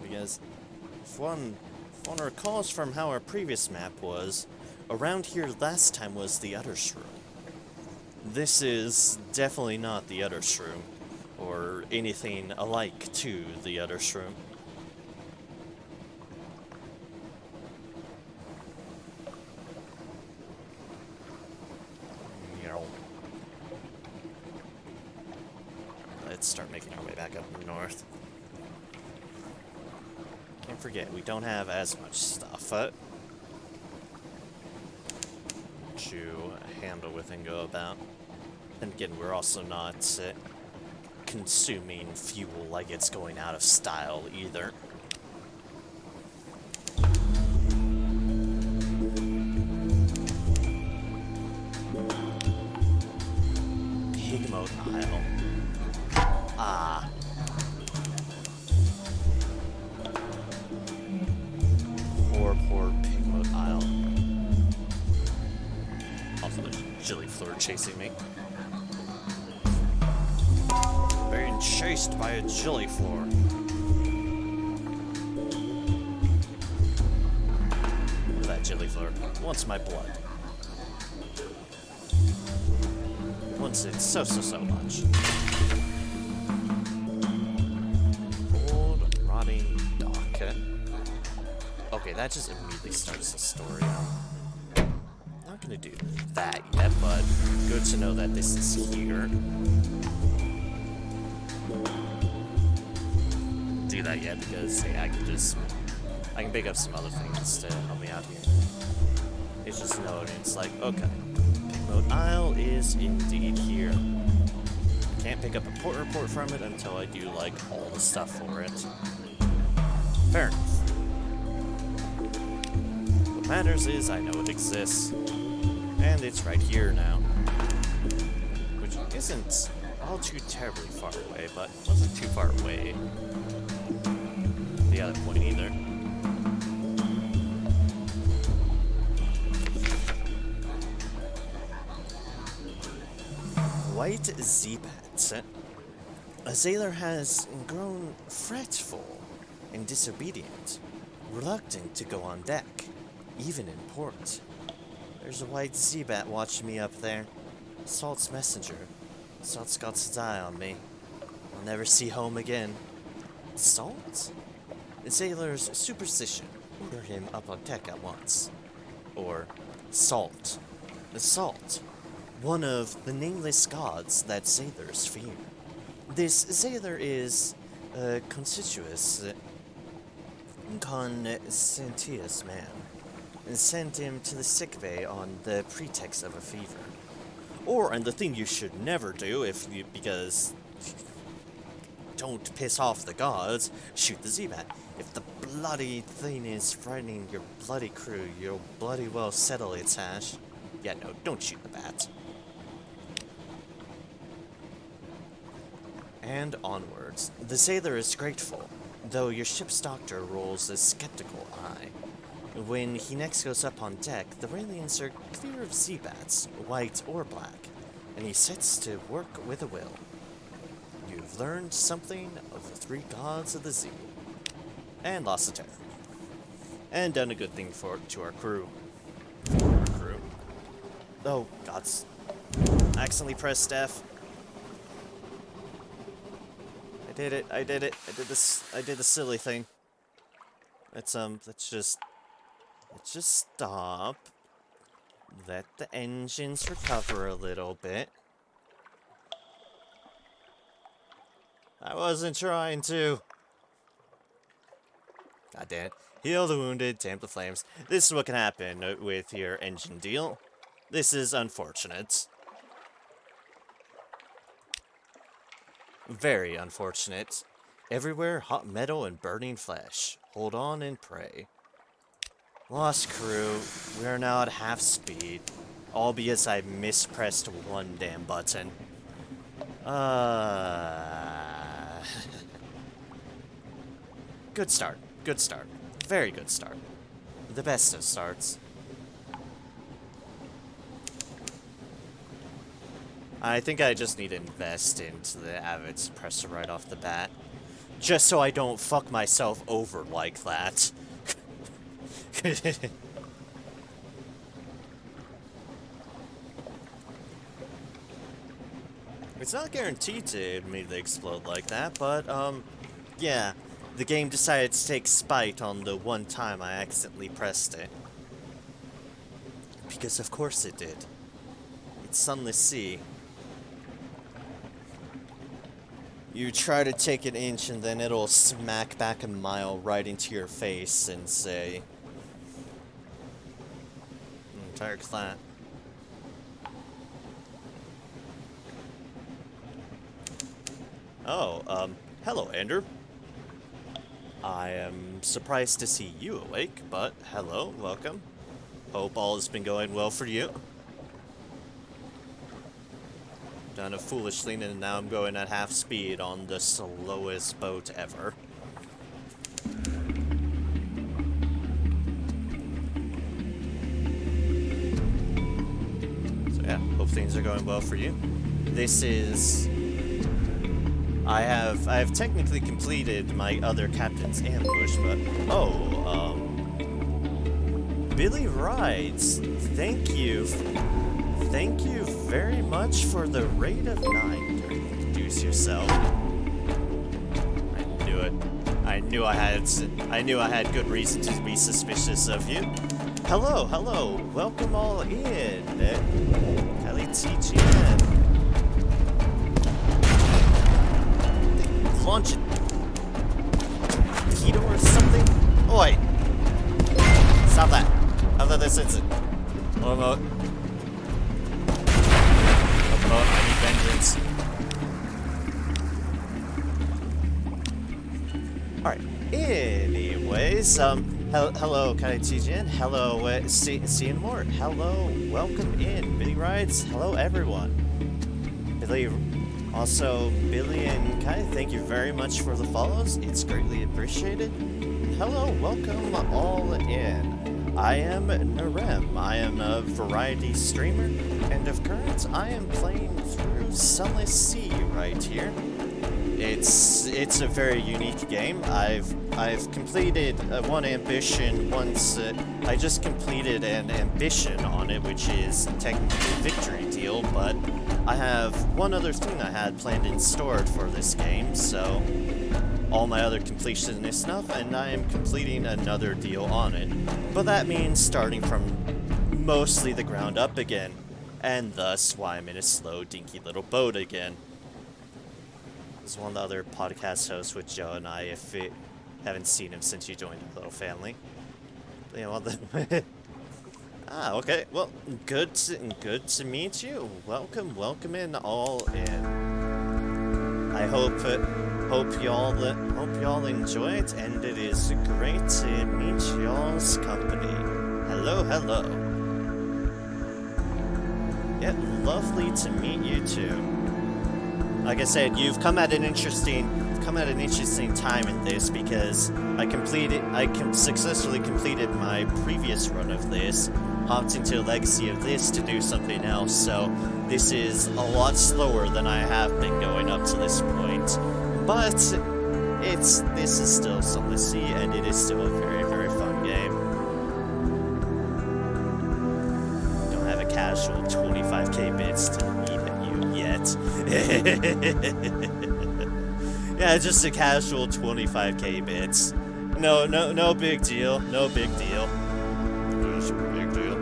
Speaker 1: Because if one recalls from how our previous map was, around here last time was the Utter Shroom. This is definitely not the Utter Shroom, or anything alike to the Utter Shroom. Let's start making our way back up north. Can't forget, we don't have as much stuff to handle with and go about. Then again, we're also not consuming fuel like it's going out of style either. Pigmoat Isle. Ah. Poor Pigmoat Isle. Also, there's Gilliflower chasing me. Being chased by a Gilliflower. Look at that Gilliflower. Wants my blood. Wants it so much. Old rotting dock. Okay, that just immediately starts the story. Not gonna do that yet, but good to know that this is here. Do that yet because hey, I can pick up some other things to help me out here. It's just noting, it's like, okay, Pigmoat Isle is indeed here. Can't pick up a port report from it until I do like all the stuff for it. Fair enough. What matters is I know it exists. And it's right here now. Which isn't all too terribly far away, but wasn't too far away. The other point either. White Z-Bats. A sailor has grown fretful and disobedient, reluctant to go on deck, even in port. There's a white Z-Bat watching me up there. Salt's messenger. Salt's got his eye on me. I'll never see home again. Salt? The sailor's superstition. Order him up on deck at once. Or Salt. The Salt. One of the nameless gods that sailors fear. This sailor is a conscientious man, and sent him to the sick bay on the pretext of a fever. And the thing you should never do because don't piss off the gods, shoot the Z-Bat. If the bloody thing is frightening your bloody crew, you'll bloody well settle its hash. Yeah, no, don't shoot the bat. And onwards. The sailor is grateful, though your ship's doctor rolls a skeptical eye. When he next goes up on deck, the railings are clear of Z-Bats, white or black, and he sets to work with a will. You've learned something of the three gods of the sea, and lost a terror, and done a good thing to our crew. Oh, gods. I accidentally pressed F. I did it. I did the silly thing. Let's just stop. Let the engines recover a little bit. I wasn't trying to. God damn it. Heal the wounded, tamp the flames. This is what can happen with your engine deal. This is unfortunate. Very unfortunate. Everywhere, hot metal and burning flesh. Hold on and pray. Lost crew. We are now at half speed. All because I mispressed one damn button. Good start. Good start. Very good start. The best of starts. I think I just need to invest into the Avid suppressor right off the bat. Just so I don't fuck myself over like that. It's not guaranteed to immediately explode like that, but, yeah. The game decided to take spite on the one time I accidentally pressed it. Because of course it did. It's Sunless Sea. You try to take an inch and then it'll smack back a mile right into your face and say... Entire clan. Oh, hello, Ender. I am surprised to see you awake, but hello, welcome. Hope all has been going well for you. Done a foolish thing and now I'm going at half speed on the slowest boat ever. So yeah, hope things are going well for you. This is... I have technically completed my other captain's ambush, but... Oh, Billy Rides, thank you very much for the rate of 9 to introduce yourself. I knew it. I knew I had good reason to be suspicious of you. Hello, hello, welcome all in. Kelly TGN. Launch it. Keto or something? Oi! Stop that. After this instant. One more. I need vengeance. Alright. Anyway. anyways, hello, Kaitijin. Hello, Cian Mort. Hello, welcome in. Billy Rides. Hello, everyone. Billy, also, Billy and Kai, thank you very much for the follows. It's greatly appreciated. Hello, welcome all in. I am Narem. I am a variety streamer, and of course, I am playing through Sunless Sea right here. It's a very unique game. I've completed one ambition once. I just completed an ambition on it, which is technically a victory deal, but I have one other thing I had planned and stored for this game, so all my other completion is stuff, and I am completing another deal on it. But that means starting from mostly the ground up again, and thus why I'm in a slow, dinky little boat again. This is one of the other podcast hosts with Joe and I, if you haven't seen him since you joined the little family. You know, okay. Well, good to meet you. Welcome in all in. I hope y'all enjoy it, and it is great to meet y'all's company. Hello. Yeah, lovely to meet you too. Like I said, you've come at an interesting time in this, because I successfully completed my previous run of this, hopped into a legacy of this to do something else, so this is a lot slower than I have been going up to this point. But this is still Sunless Sea, and it is still a very, very fun game. Don't have a casual 25k bits to meet you yet. Yeah, just a casual 25k bits. No big deal. No big deal. It's a big deal.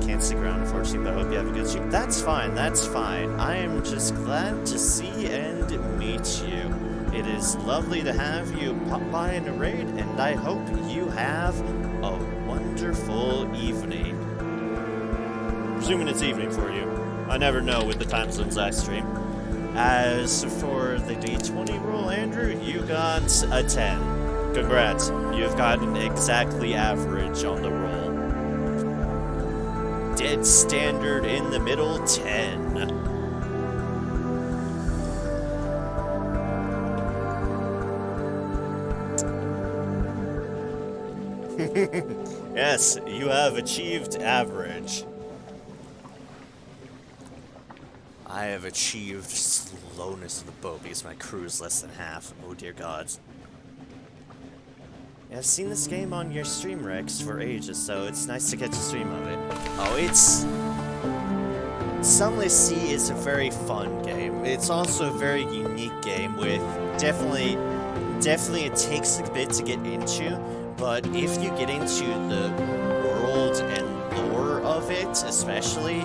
Speaker 1: Can't stick around, unfortunately, but I hope you have a good stream. That's fine. I am just glad to see and meet you. It is lovely to have you pop by in a raid, and I hope you have a wonderful evening. Presuming it's evening for you. I never know with the time zones I stream. As for the D20 roll, Andrew, you got a 10. Congrats. You've gotten exactly average on the roll. Dead standard in the middle, 10. Yes, you have achieved average. I have achieved slowness of the boat because my crew is less than half. Oh dear gods. Yeah, I've seen this game on your stream, Rex, for ages, so it's nice to catch a stream of it. Oh, Sunless Sea is a very fun game. It's also a very unique game with definitely it takes a bit to get into, but if you get into the world and lore of it, especially,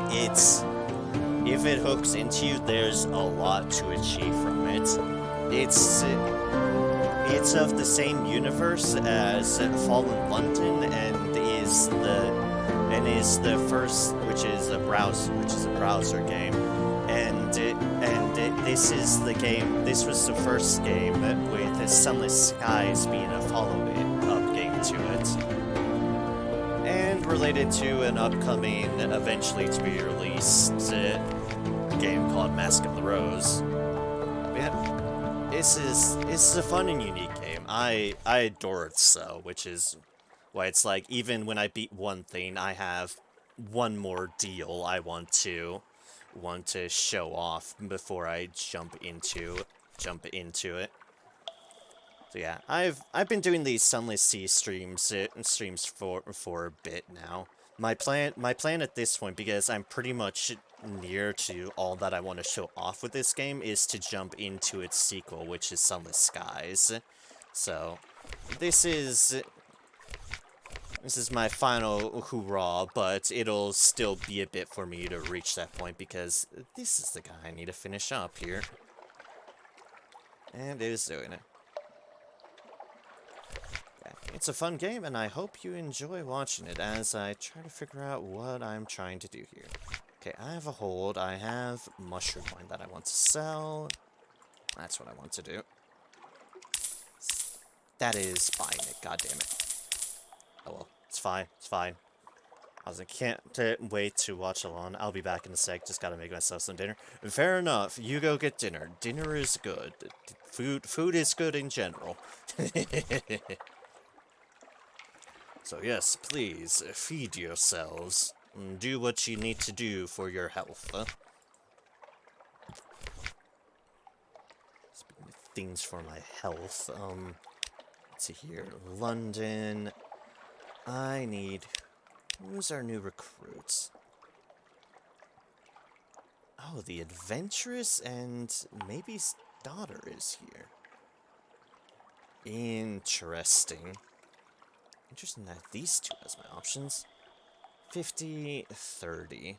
Speaker 1: if it hooks into you, there's a lot to achieve from it. It's of the same universe as Fallen London, and is the first, which is a browser game, and this is the game. This was the first game with Sunless Skies being a follow-up game to it, and related to an upcoming, eventually to be released, game called Mask of the Rose. Yeah, it's a fun and unique game. I adore it so, which is why it's like, even when I beat one thing, I have one more deal I want to show off before I jump into it. So yeah, I've been doing these Sunless Sea streams for a bit now. My plan at this point, because I'm pretty much near to all that I want to show off with this game, is to jump into its sequel, which is Sunless Skies. So this is my final hoorah, but it'll still be a bit for me to reach that point, because this is the guy I need to finish up here. And it is doing it. It's a fun game, and I hope you enjoy watching it as I try to figure out what I'm trying to do here. Okay, I have a hold. I have mushroom wine that I want to sell. That's what I want to do. that is buying it, god damn it. Oh well, it's fine, it's fine. Can't wait to watch along. I'll be back in a sec, just gotta make myself some dinner. Fair enough, you go get dinner. Dinner is good. Food is good in general. So yes, please, feed yourselves. Do what you need to do for your health. Speaking of things for my health, let's see here. London. I need... Who's our new recruits? Oh, the adventurous and maybe his daughter is here. Interesting. Interesting that these two as my options. 50, 30.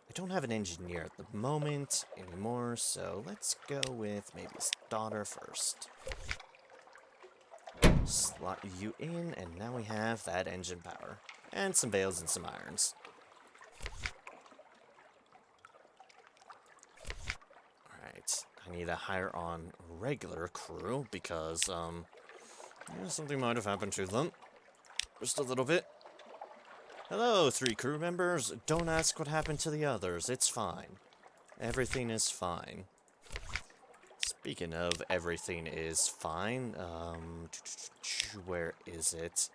Speaker 1: I don't have an engineer at the moment anymore, so let's go with maybe his daughter first. Slot you in, and now we have that engine power. And some bales and some irons. Alright, I need to hire on regular crew, because, something might have happened to them. Just a little bit. Hello, 3 crew members. Don't ask what happened to the others. It's fine. Everything is fine. Speaking of everything is fine, where is it?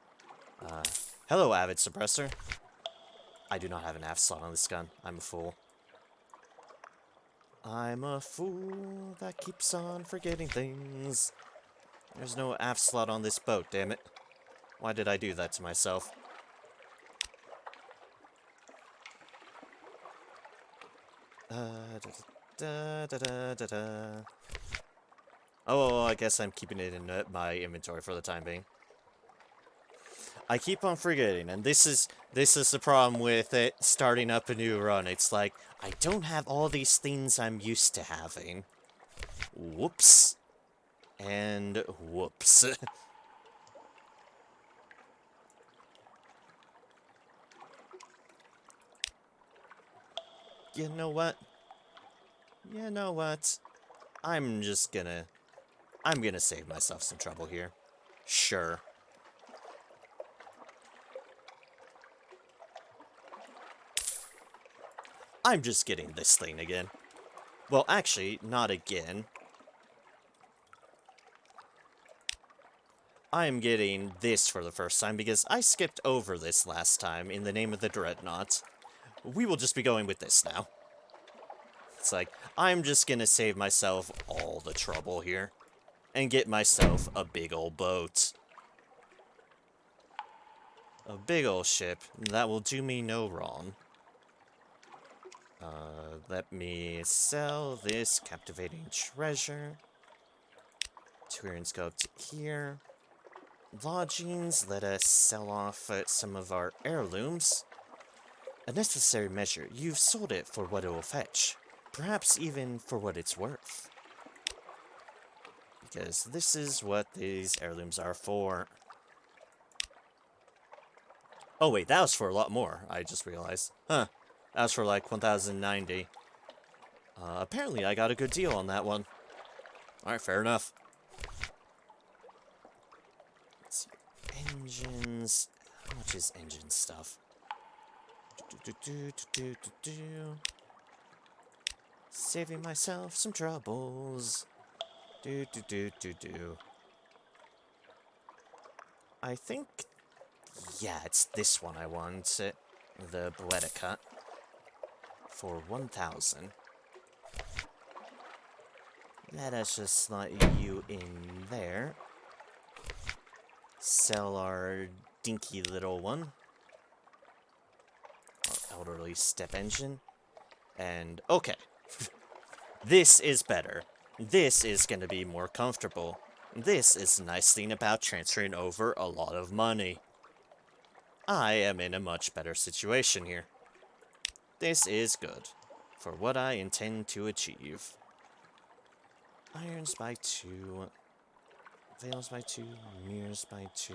Speaker 1: Hello, Avid Suppressor. I do not have an AF slot on this gun. I'm a fool. I'm a fool that keeps on forgetting things. There's no AF slot on this boat, damn it. Why did I do that to myself? Oh, I guess I'm keeping it in my inventory for the time being. I keep on forgetting, and this is the problem with it starting up a new run. It's like, I don't have all these things I'm used to having. Whoops. And whoops. You know what? You know what? I'm gonna save myself some trouble here. Sure. I'm just getting this thing again. Well, actually, not again. I'm getting this for the first time because I skipped over this last time in the name of the Dreadnought. We will just be going with this now. It's like, I'm just gonna save myself all the trouble here. And get myself a big old boat. A big old ship that will do me no wrong. Let me sell this captivating treasure. Let's go up to here. Lodgings, let us sell off some of our heirlooms. A necessary measure. You've sold it for what it will fetch. Perhaps even for what it's worth. Because this is what these heirlooms are for. Oh wait, that was for a lot more, I just realized. Huh. That was for like 1,090. Apparently I got a good deal on that one. Alright, fair enough. Let's see. Engines. How much is engine stuff? Saving myself some troubles. I think... Yeah, it's this one I want. The Beretta cut. For 1,000. Let us just slot you in there. Sell our dinky little one. Our elderly step engine. And, okay. This is better. This is going to be more comfortable. This is the nice thing about transferring over a lot of money. I am in a much better situation here. This is good, for what I intend to achieve. Irons by 2, veils by 2, mirrors by 2.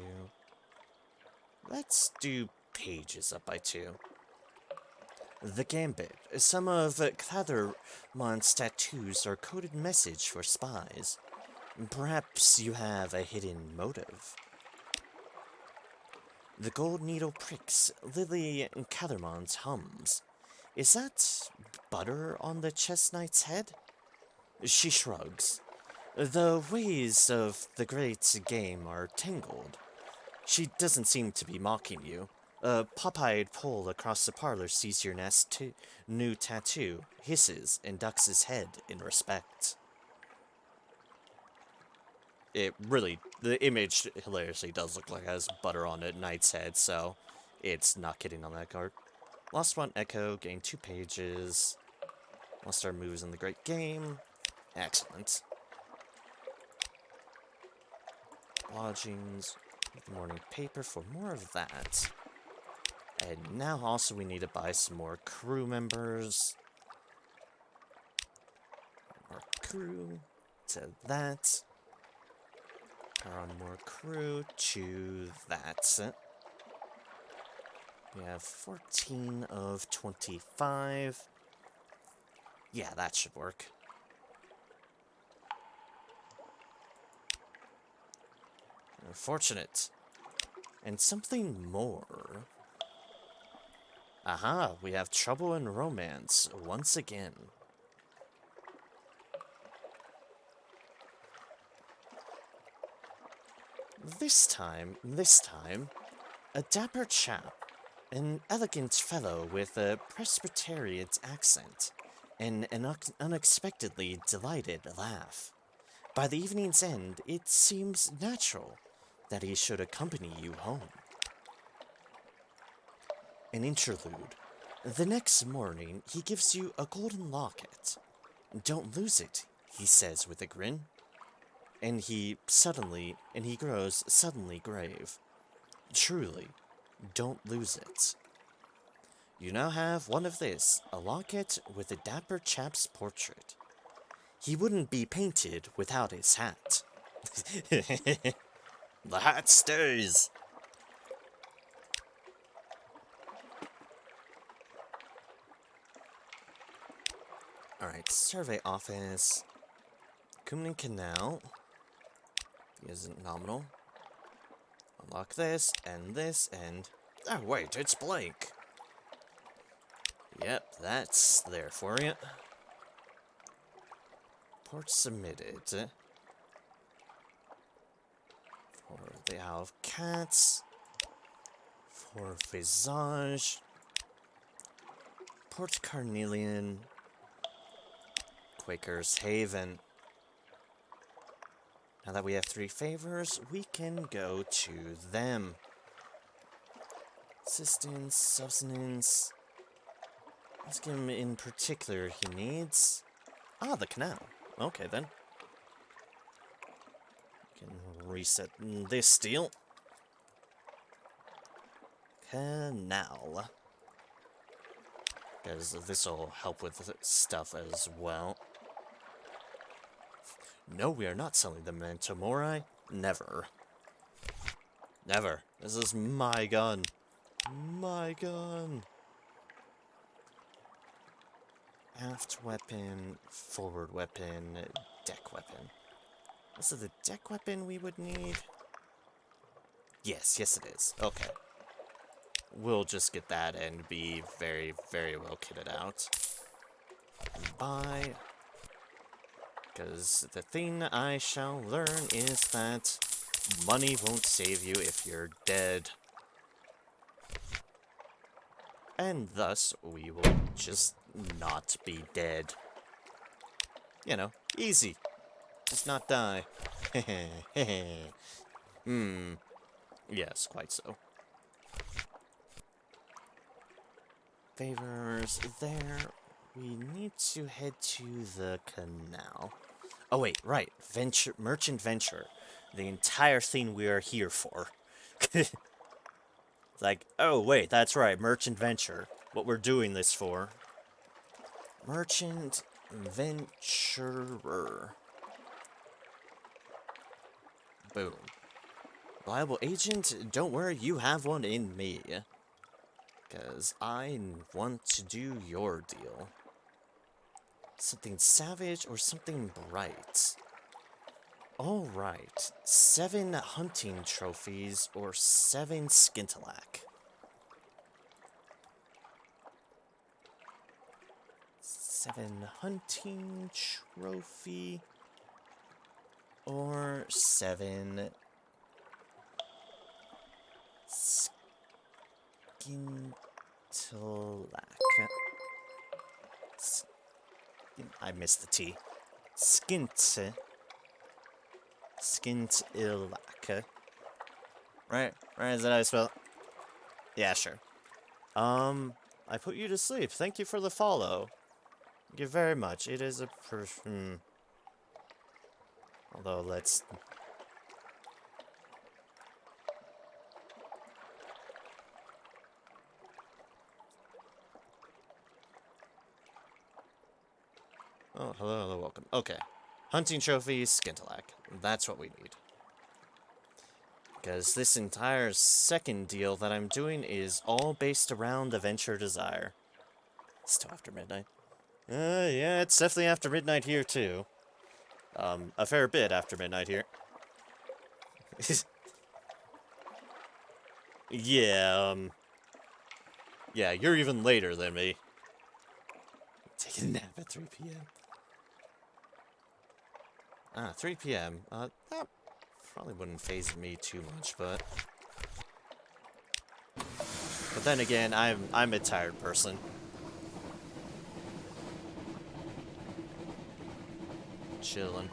Speaker 1: Let's do pages up by 2. The Gambit. Some of Clathermont's tattoos are coded message for spies. Perhaps you have a hidden motive. The gold needle pricks. Lily Cathermont hums. Is that butter on the chess knight's head? She shrugs. The ways of the great game are tangled. She doesn't seem to be mocking you. A pop-eyed pole across the parlor sees your new tattoo, hisses, and ducks his head in respect. It really, the image hilariously does look like it has butter on a knight's head, so it's not kidding on that card. Lost one echo, gained 2 pages. Lost our moves in the great game. Excellent. Lodgings, the morning paper for more of that. And now also we need to buy some more crew members. More crew to that. Power on more crew to that. We have 14 of 25. Yeah, that should work. Unfortunate. And something more. Aha, we have trouble in romance once again. This time, a dapper chap, an elegant fellow with a Presbyterian accent, and an unexpectedly delighted laugh. By the evening's end, it seems natural that he should accompany you home. An interlude. The next morning, he gives you a golden locket. Don't lose it, he says with a grin. And he grows suddenly grave. Truly, don't lose it. You now have one of this, a locket with a dapper chap's portrait. He wouldn't be painted without his hat. The hat stays! Alright, survey office. Kumnin Canal. He isn't nominal. Unlock this, and... Oh wait, it's blank! Yep, that's there for you. Port submitted. For the Isle of Cats. For Visage. Port Carnelian. Quaker's Haven. Now that we have 3 favors, we can go to them. Assistance, subsistence. Let's give him in particular he needs. Ah, the canal. Okay then. We can reset this deal. Canal. Because this will help with stuff as well. No, we are not selling the Memento Mori. Never. Never. This is my gun. My gun. Aft weapon, forward weapon, deck weapon. This is the deck weapon we would need? Yes, yes it is. Okay. We'll just get that and be very, very well kitted out. Buy. Because the thing I shall learn is that money won't save you if you're dead. And thus, we will just not be dead. You know, easy. Just not die. Yes, quite so. Favors there. We need to head to the canal. Oh wait, right. Merchant venture. The entire thing we are here for. It's like, oh wait, that's right, merchant venture. What we're doing this for. Merchant venturer. Boom. Reliable agent, don't worry, you have one in me. Because I want to do your deal. Something savage or something bright? Alright, 7 hunting trophies or 7 skintalak. 7 hunting trophy or 7 skintalak. I missed the T. Skintalak. Right, is that how I spell it? Yeah, sure. I put you to sleep. Thank you for the follow. Thank you very much. It is a although, let's... Oh, hello, welcome. Okay. Hunting trophies, skintalak. That's what we need. Because this entire second deal that I'm doing is all based around Adventure Desire. Still after midnight. Yeah, it's definitely after midnight here, too. A fair bit after midnight here. Yeah, yeah, you're even later than me. Taking a nap at 3 p.m. 3 p.m. That probably wouldn't faze me too much, but then again, I'm a tired person. Chilling.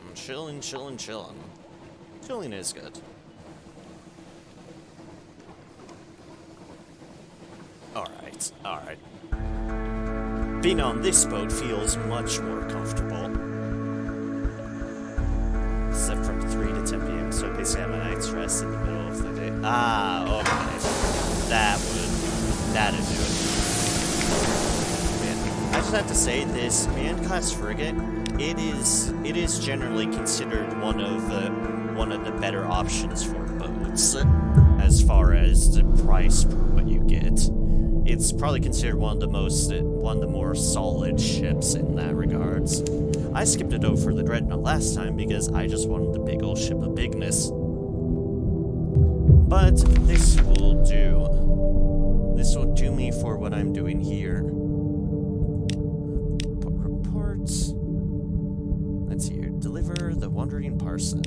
Speaker 1: I'm chilling. Chilling is good. Alright. Being on this boat feels much more comfortable. Except from 3 to 10 p.m., so basically I have a night's rest in the middle of the day. Okay. That'd do it. Man, I just have to say, this man-class frigate, it is generally considered one of the better options for boats, as far as the price per what you get. It's probably considered one of the more solid ships in that regards. I skipped it over for the Dreadnought last time because I just wanted the big old ship of bigness. But this will do. This will do me for what I'm doing here. Reports. Let's see here. Deliver the Wandering Parson.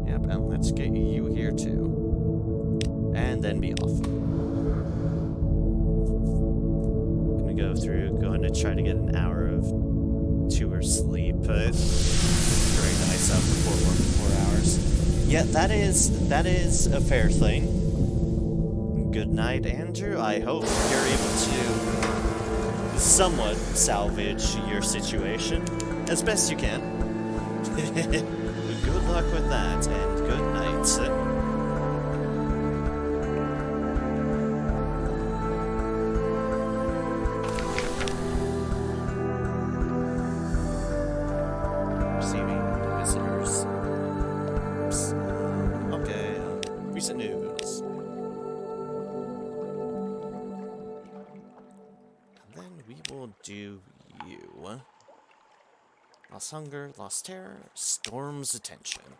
Speaker 1: Yep, and let's get you here too. And then be off. Going to try to get an hour of tour sleep, but very nice out before working 4 hours. Yeah, that is a fair thing. Good night, Andrew. I hope you're able to somewhat salvage your situation as best you can. Good luck with that, and good night. Recent news. And then we will do you. Lost hunger, lost terror, storm's attention.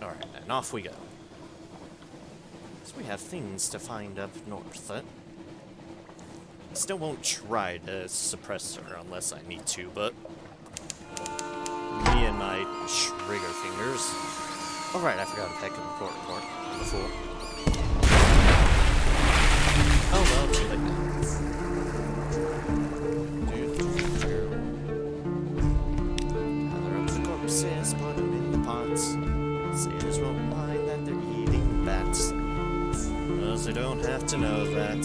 Speaker 1: Alright, and off we go. So we have things to find up north. Still won't try to suppress her unless I need to, but me and my trigger fingers. Oh right, I forgot to pick up the report. I'm a fool. Oh well, too late now. Gather up the corpses, put them in the pots. Sailors won't mind that they're eating bats, 'cause they don't have to know that.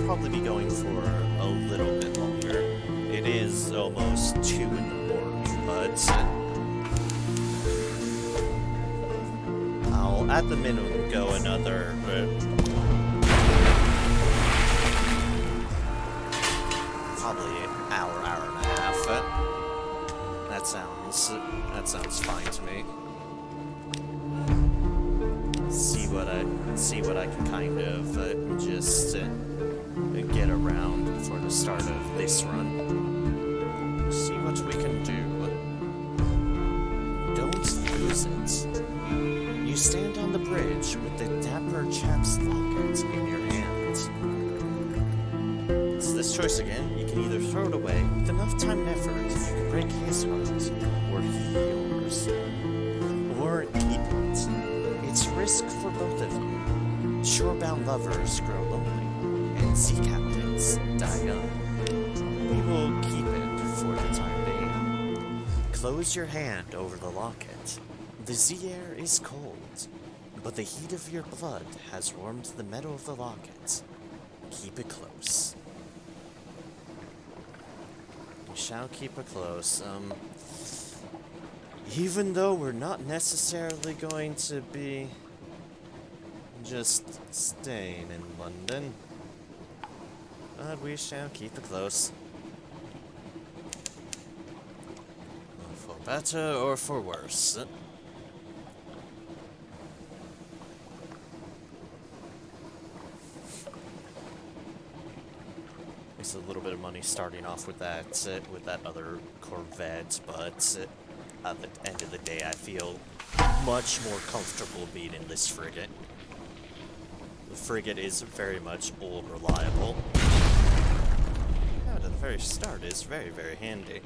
Speaker 1: Probably be going for a little bit longer. It is almost 2 in the morning, but I'll at the minimum go another probably an hour and a half. That sounds fine to me. See see what I can kind of just get around for the start of this run. See what we can do. Don't lose it. You stand on the bridge with the dapper chap's locket in your hand. It's this choice again. You can either throw it away with enough time and effort, you can break his heart, or yours. Or keep it. It's risk for both of you. Shorebound lovers grow lonely, and sea captains die young. We will keep it for the time being. Close your hand over the locket. The sea air is cold, but the heat of your blood has warmed the metal of the locket. Keep it close. We shall keep it close. Even though we're not necessarily going to be just staying in London, but we shall keep it close. For better or for worse. It's a little bit of money starting off with that other Corvette, but at the end of the day, I feel much more comfortable being in this frigate. The frigate is very much all reliable. At the very start is very, very handy.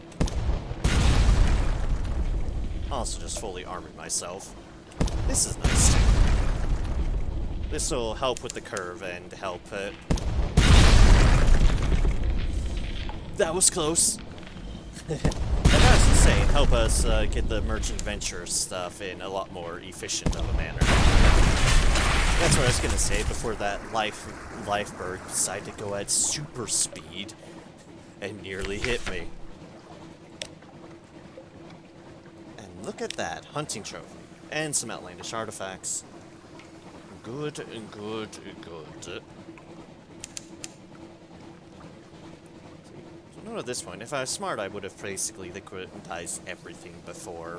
Speaker 1: Also just fully armored myself. This is nice too. This will help with the curve and help that was close. And as you say, help us get the merchant venture stuff in a lot more efficient of a manner. That's what I was gonna say before that lifeberg decided to go at super speed and nearly hit me. And look at that, hunting trophy. And some outlandish artifacts. Good, good, good. Note at this point, if I was smart, I would have basically liquidized everything before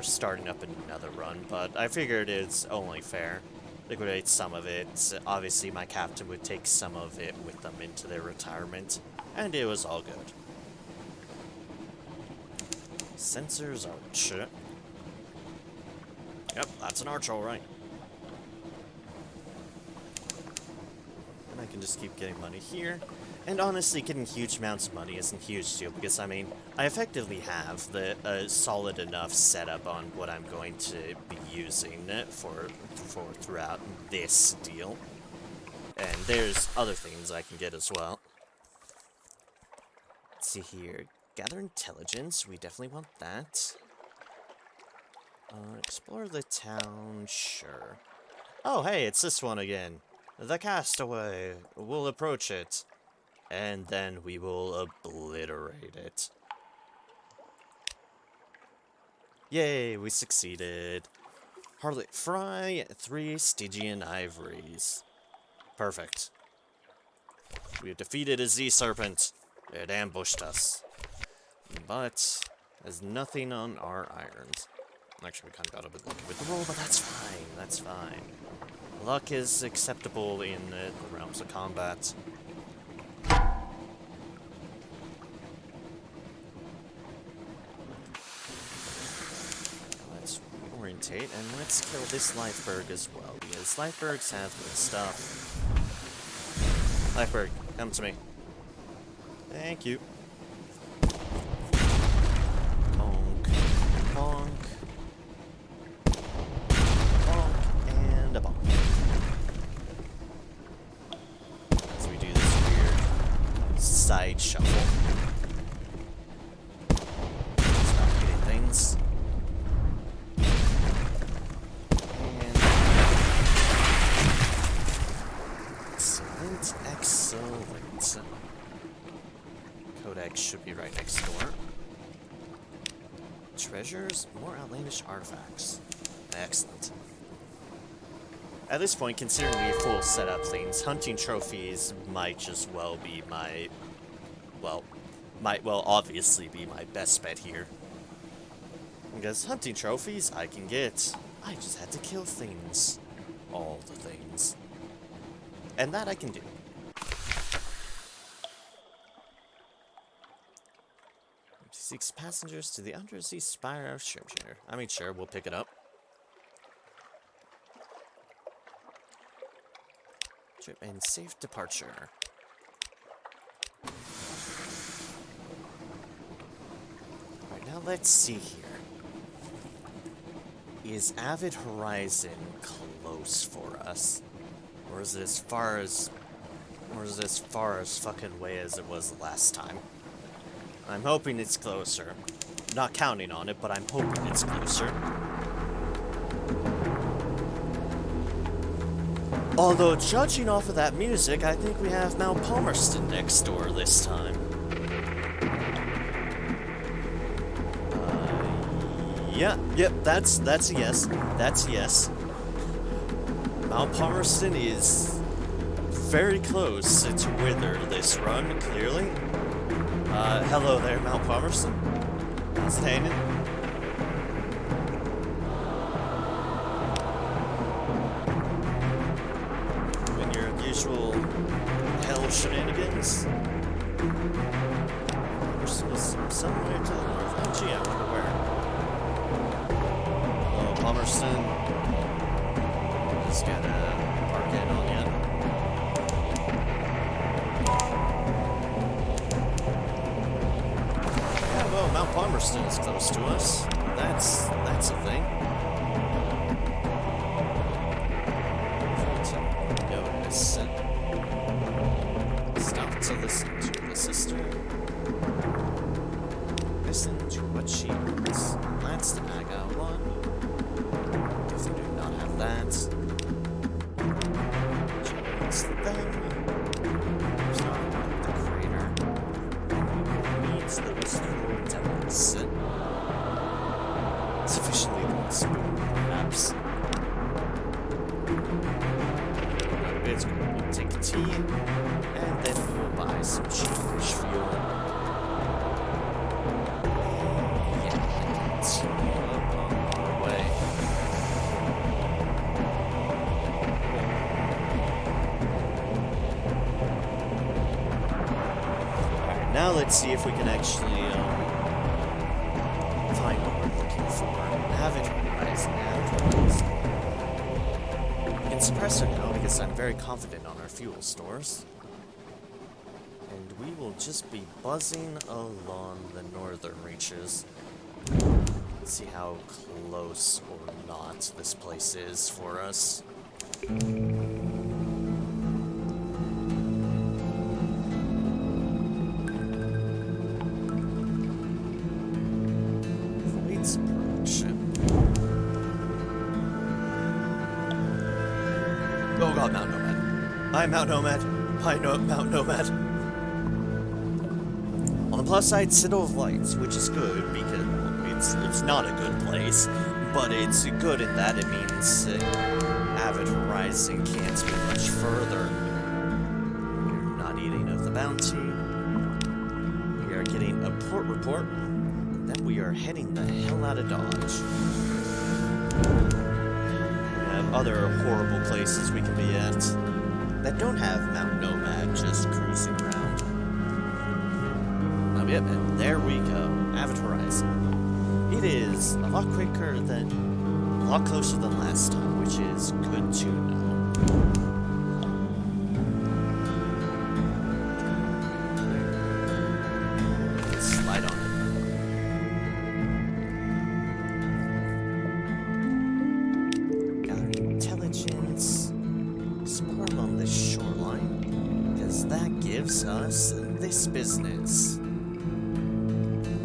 Speaker 1: starting up another run, but I figured it's only fair. Liquidate some of it. Obviously, my captain would take some of it with them into their retirement, and it was all good. Sensors arch. Yep, that's an arch, alright. I can just keep getting money here. And honestly, getting huge amounts of money isn't a huge deal, because, I mean, I effectively have the solid enough setup on what I'm going to be using for throughout this deal. And there's other things I can get as well. Let's see here. Gather intelligence, we definitely want that. Explore the town, sure. Oh, hey, it's this one again. The castaway. We'll approach it. And then we will obliterate it. Yay, we succeeded. Harlot Fry, 3 Stygian ivories. Perfect. We have defeated a sea serpent. It ambushed us. But there's nothing on our irons. Actually, we kind of got a bit lucky with the roll, but that's fine. That's fine. Luck is acceptable in the realms of combat. Let's orientate and let's kill this Lifeberg as well, because Lifebergs have good stuff. Lifeberg, come to me. Thank you. Bonk, bonk, bonk, and a bonk. As we do this weird side shuffle. Stop hitting things. And excellent, excellent. Codex should be right next door. Treasures, more outlandish artifacts. Excellent. At this point, considering we have full setup things, hunting trophies might just well be my, well, might well obviously be my best bet here. Because hunting trophies I can get. I just had to kill things. All the things. And that I can do. 6 passengers to the undersea spire of Shrimp. I mean, sure, we'll pick it up. Trip and safe departure. Alright, now let's see here. Is Avid Horizon close for us? Or is it as far as... fucking way as it was last time? I'm hoping it's closer. Not counting on it, but I'm hoping it's closer. Although, judging off of that music, I think we have Mount Palmerston next door this time. Yep, that's a yes. That's a yes. Mount Palmerston is very close to wither this run, clearly. Hello there, Mount Palmerston. How's it hanging? In your usual hell shenanigans? Palmerston is somewhere to the north. Oh, gee, I wonder where. Oh, Palmerston. Just gotta park in on you. Mount Palmerston is close to us. That's a thing. Notice. Stop to listen to the sister. Listen to what she wants. That's the Aga one. If we do not have that. She wants them. There's not the crater. Needs the wistful devils. Sufficiently spoon, perhaps. We'll take a tea, and then we'll buy some cheapish fuel. Yeah, continue up on our way. Alright, now let's see if we can actually, find what we're looking for. Avid Horizon. We can suppress her now because I'm very confident on our fuel stores. And we will just be buzzing along the northern reaches. Let's see how close or not this place is for us. Oh god, Mount Nomad. I'm Mount Nomad. I know Mount Nomad. On the plus side, Citadel of Lights, which is good because it's not a good place, but it's good in that it means Avid Horizon can't be much further. We're not eating of the bounty. We are getting a port report. Then we are heading the hell out of Dodge. Other horrible places we can be at that don't have Mount Nomad just cruising around. Oh, yep, and there we go. Avid Horizon. It is a lot closer than last time, which is good to know. Slide on it. Us this business.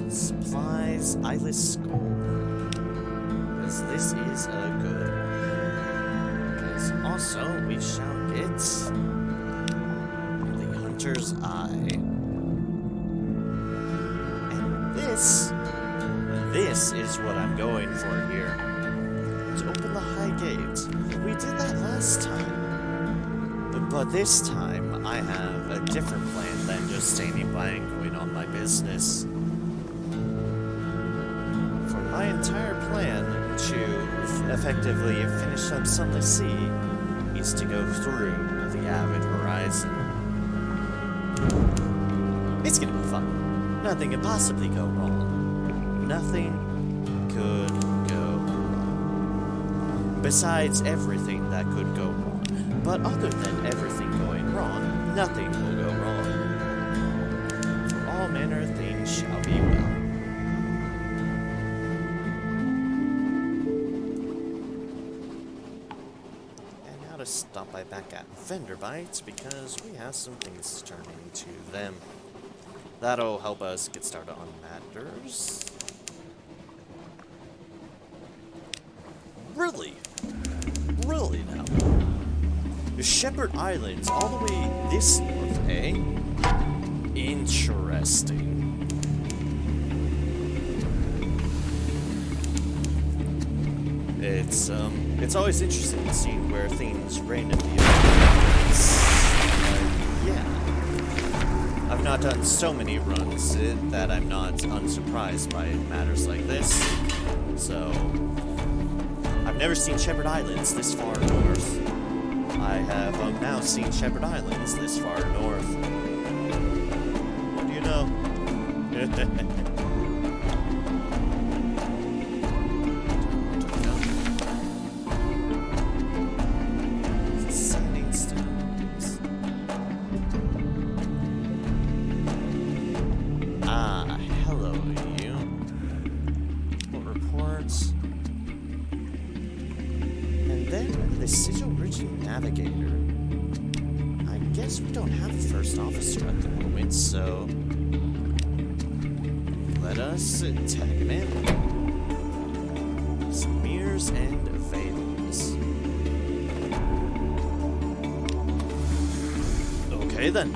Speaker 1: Supplies, eyeless skull. Because this is a good. Because also we shall get the Hunter's Eye. And this is what I'm going for here. To open the high gate. We did that last time. But this time, I have a different plan than just standing by and going on my business. For my entire
Speaker 2: effectively finish up Sunless Sea is to go through the Avid Horizon. It's gonna be fun. Nothing could possibly go wrong. Nothing could go wrong. Besides everything that could go wrong. But other than everything going wrong, nothing will go wrong. For all manner of things shall be well. And now to stop by back at Vendor Bites because we have some things to turn into them. That'll help us get started on matters. Really? Really now? The Shepherd Islands all the way this north, eh? Interesting. It's always interesting seeing where things randomly appear. Yeah. I've not done so many runs that I'm not unsurprised by matters like this. So, I've never seen Shepherd Islands this far north. I have now seen Shepherd Islands this far north. What do you know? Sending stones. Ah, hello, you. What reports? And then the Sigil Rigid Navigator. I guess we don't have a first officer at the moment, so let us tag him in. Some mirrors and veils. Okay then.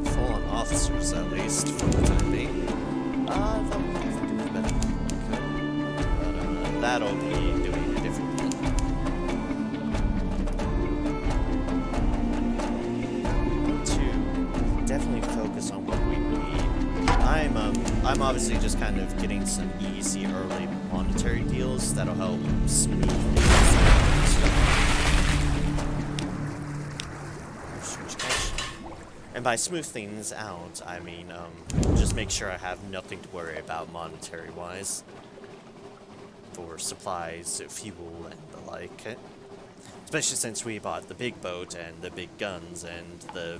Speaker 2: Full-on officers, at least, for the time being. That would definitely do better. That'll be doing a different thing. To definitely focus on what we need. I'm obviously just kind of getting some easy early monetary deals that'll help smooth things out. And by smooth things out, I mean just make sure I have nothing to worry about monetary-wise. For supplies, fuel, and the like. Especially since we bought the big boat and the big guns and the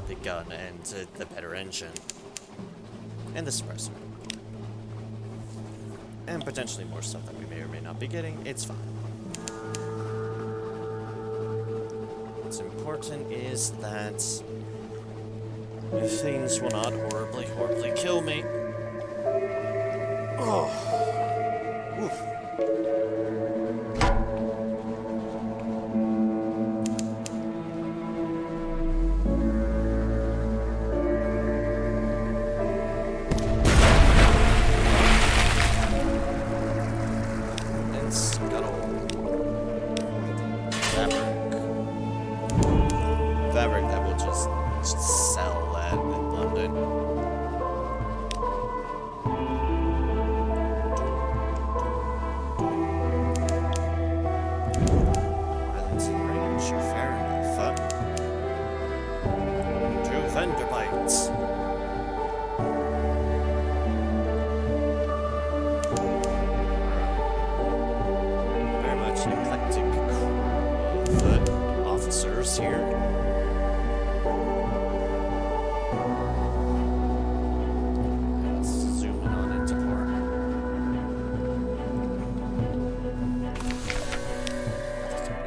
Speaker 2: big gun and the better engine. And the suppressor. And potentially more stuff that we may or may not be getting. It's fine. What's important is that things will not horribly, horribly kill me. Oh. Oof. And scuttle. Fabric that will just sell at London. Here. Let's zoom in on into port.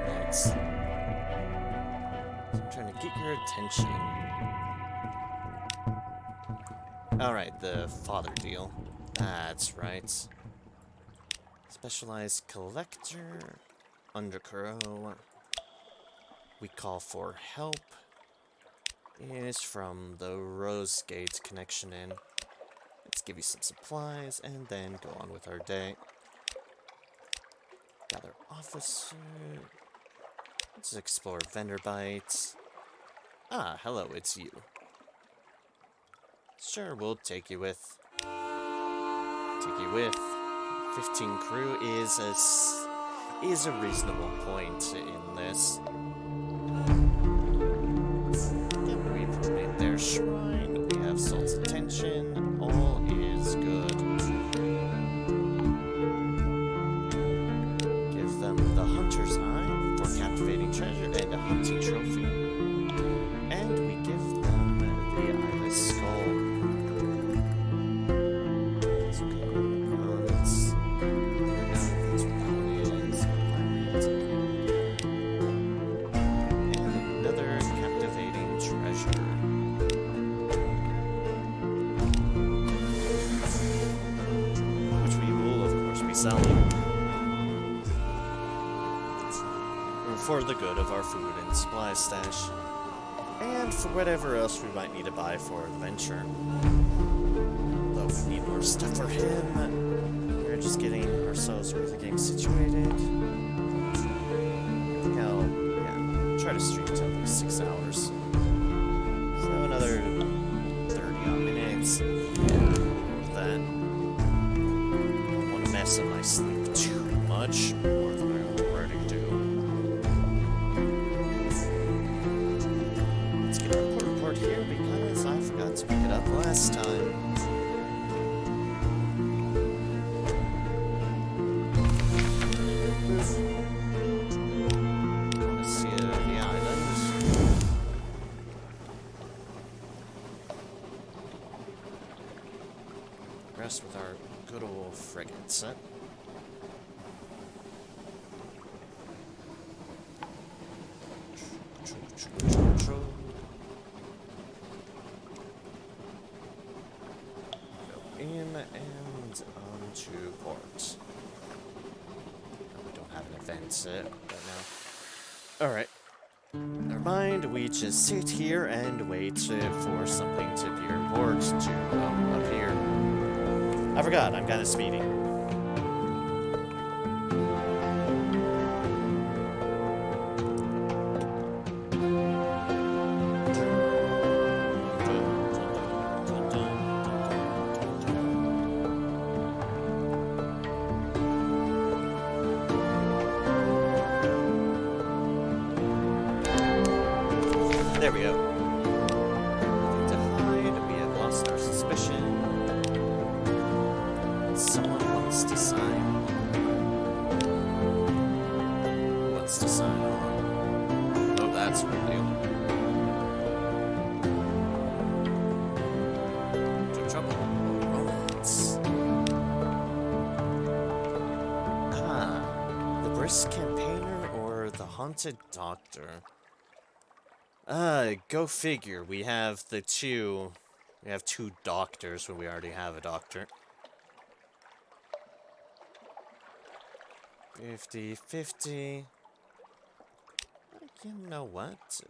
Speaker 2: Nice. I'm trying to get your attention. Alright, the father deal. That's right. Specialized collector. Undercurrow. We call for help is from the Rosegate connection in. Let's give you some supplies and then go on with our day. Gather officer. Let's explore vendor bites. Ah, hello, it's you. Sure, we'll take you with.
Speaker 1: take you with. 15 crew is a reasonable point in this. Again, we've made their shrine. We have Salt's attention. All is good. Give them the Hunter's Eye for captivating treasure and a hunting trophy. And we give them the Eyeless Skull. It's okay. That's what that one is. And another captivating treasure. Which we will, of course, be selling. For the good of our food and supply stash. And for whatever else we might need to buy for the venture. Though we need more stuff for him. We're just getting ourselves really getting situated. I think I'll, try to stream to at least 6 hours. So another 30-odd minutes. Yeah, with that. I don't want to mess up my sleep too much. More than I already do. Let's get our report here because I forgot to pick it up last time. Gonna see the island. Rest with our good old frigates. Go in and onto port. We don't have an event right now. Alright. Never mind, we just sit here and wait for something to appear in port to appear. I forgot, I'm kind of speedy. There we go. Nothing to hide. We have lost our suspicion. Someone wants to sign. Who wants to sign? Oh, that's what we do. To trouble. Romance. Ah, the brisk campaigner or the haunted doctor? Go figure. We have two doctors when we already have a doctor. 50-50. You know what?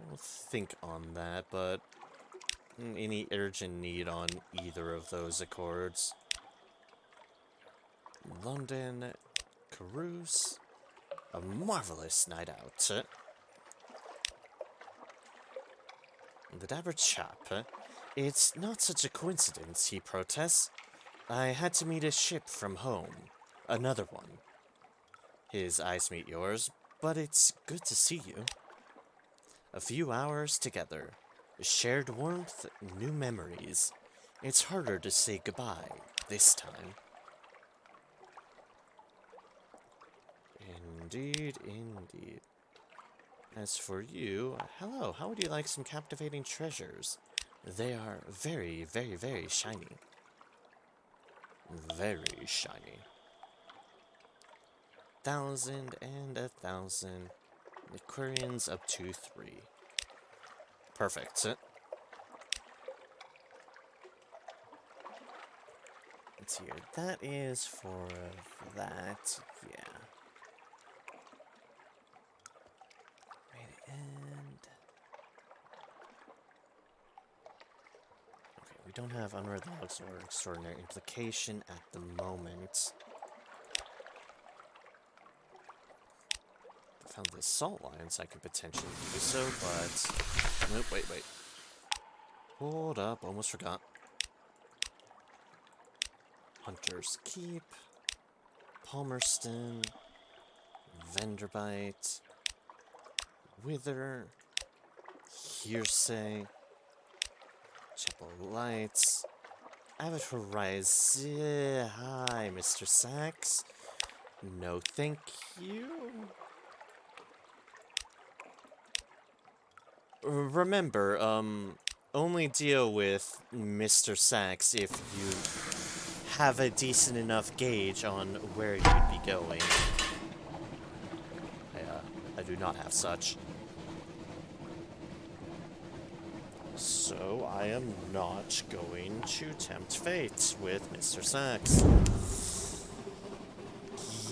Speaker 1: We'll think on that, but any urgent need on either of those accords. London, Carouse, a marvelous night out. The dapper chap. It's not such a coincidence, he protests. I had to meet a ship from home. Another one. His eyes meet yours, but it's good to see you. A few hours together. Shared warmth, new memories. It's harder to say goodbye this time. Indeed, indeed. As for you, hello, how would you like some captivating treasures? They are very, very, very shiny. Very shiny. 1,000 and 1,000. Aquarians up to 3. Perfect. Let's see here. That is for that. Yeah. And okay, we don't have unread logs or extraordinary implication at the moment. I found the salt lines I could potentially do so, but nope, wait. Hold up, almost forgot. Hunter's Keep, Palmerston, Vanderbite, Wither, Hearsay, Chapel Lights, Avid Horizon. Hi, Mr. Sachs. No, thank you. Remember, only deal with Mr. Sachs if you have a decent enough gauge on where you'd be going. I do not have such. So I am not going to tempt fate with Mr. Sachs.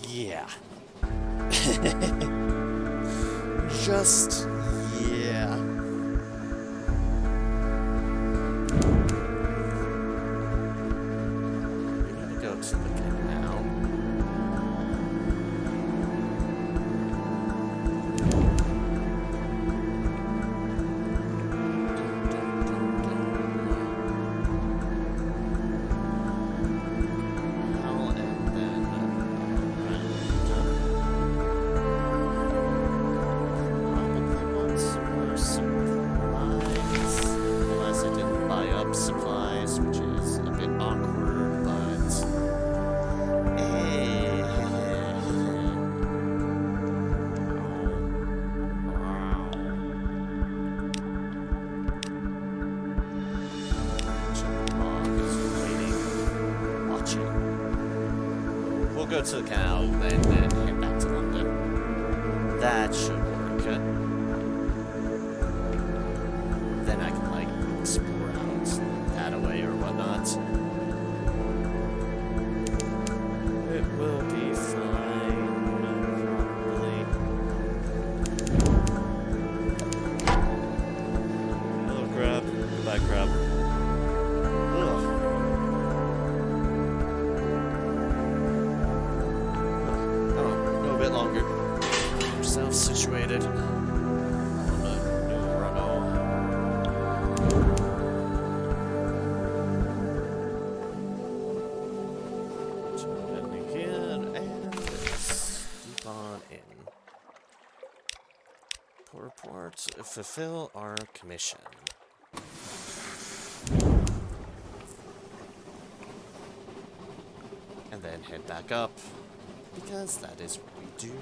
Speaker 1: Yeah. Just, yeah. We need to go to the canal. Supplies, which is a bit awkward, but Mom is waiting, watching. We'll go to the canal, then head back to London. That should work. Then I can, like, explore out that away or whatnot. It will be fine, probably. Hello, Crab. Goodbye, Crab. Ugh. Oh, go a bit longer. Get yourself situated. Report, fulfill our commission. And then head back up, because that is what we do.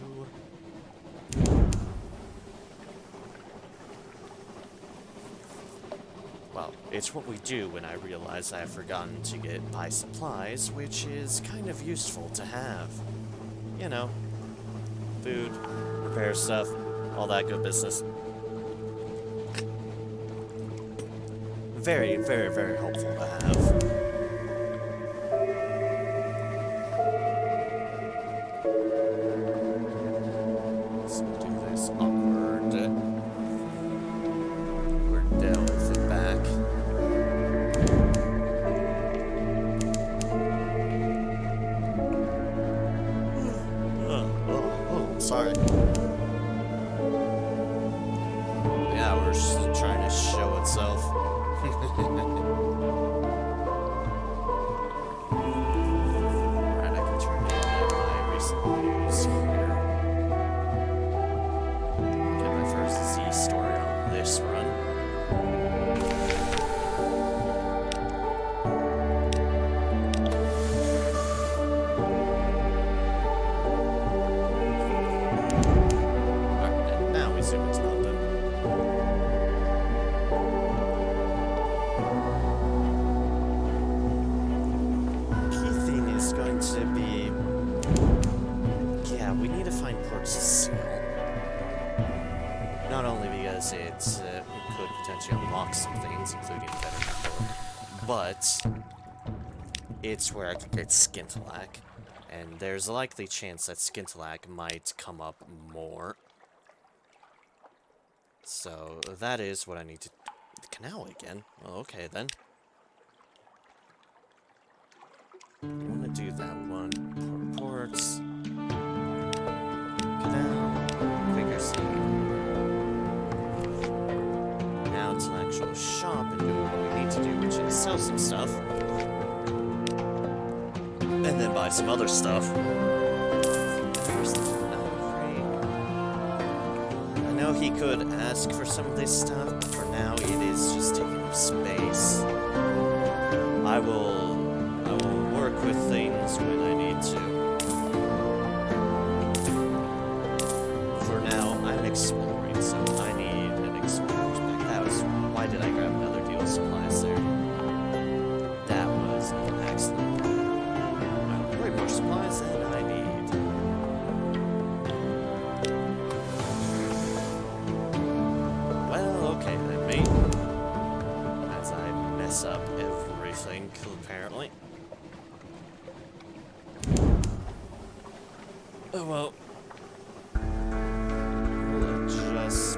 Speaker 1: Well, it's what we do when I realize I've forgotten to buy supplies, which is kind of useful to have. You know, food, repair stuff, all that good business. Very, very, very helpful to have. Let's do this awkward. We're down with it back. Oh, sorry. Just trying to show itself. Alright, I can turn in my recent news here. Get my first Z story on this run. Alright, and now we zoom into London. To be, yeah, we need to find ports of sale. Not only because it could potentially unlock some things, including a better network, but it's where I can get Skintalak, and there's a likely chance that Skintalak might come up more. So that is what I need to. The canal again? Well, okay then. We want to do that one. Reports. Canal. Quicker scene. Now to the actual shop and do what we sell some stuff. And then buy some other stuff. I know he could ask for some of this stuff, but for now it is just taking up space. I will work with things when I need to. For now, I'm exploring, so I need an explorer's pack. That was... Why did I grab another deal of supplies there? That was an accident. Way more supplies than I need. Well, okay then, mate. As I mess up everything, apparently. Oh well. We'll adjust.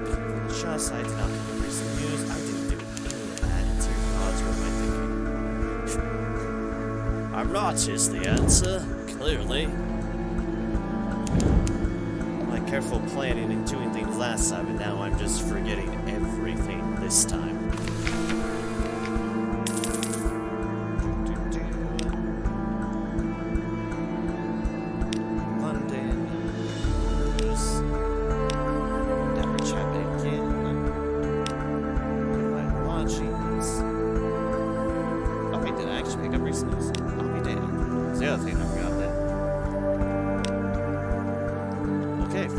Speaker 1: I did not cover recent news. I didn't do any of that. Dear gods, what am I thinking? I'm not is the answer, clearly. My careful planning and doing things last time, and now I'm just forgetting everything this time.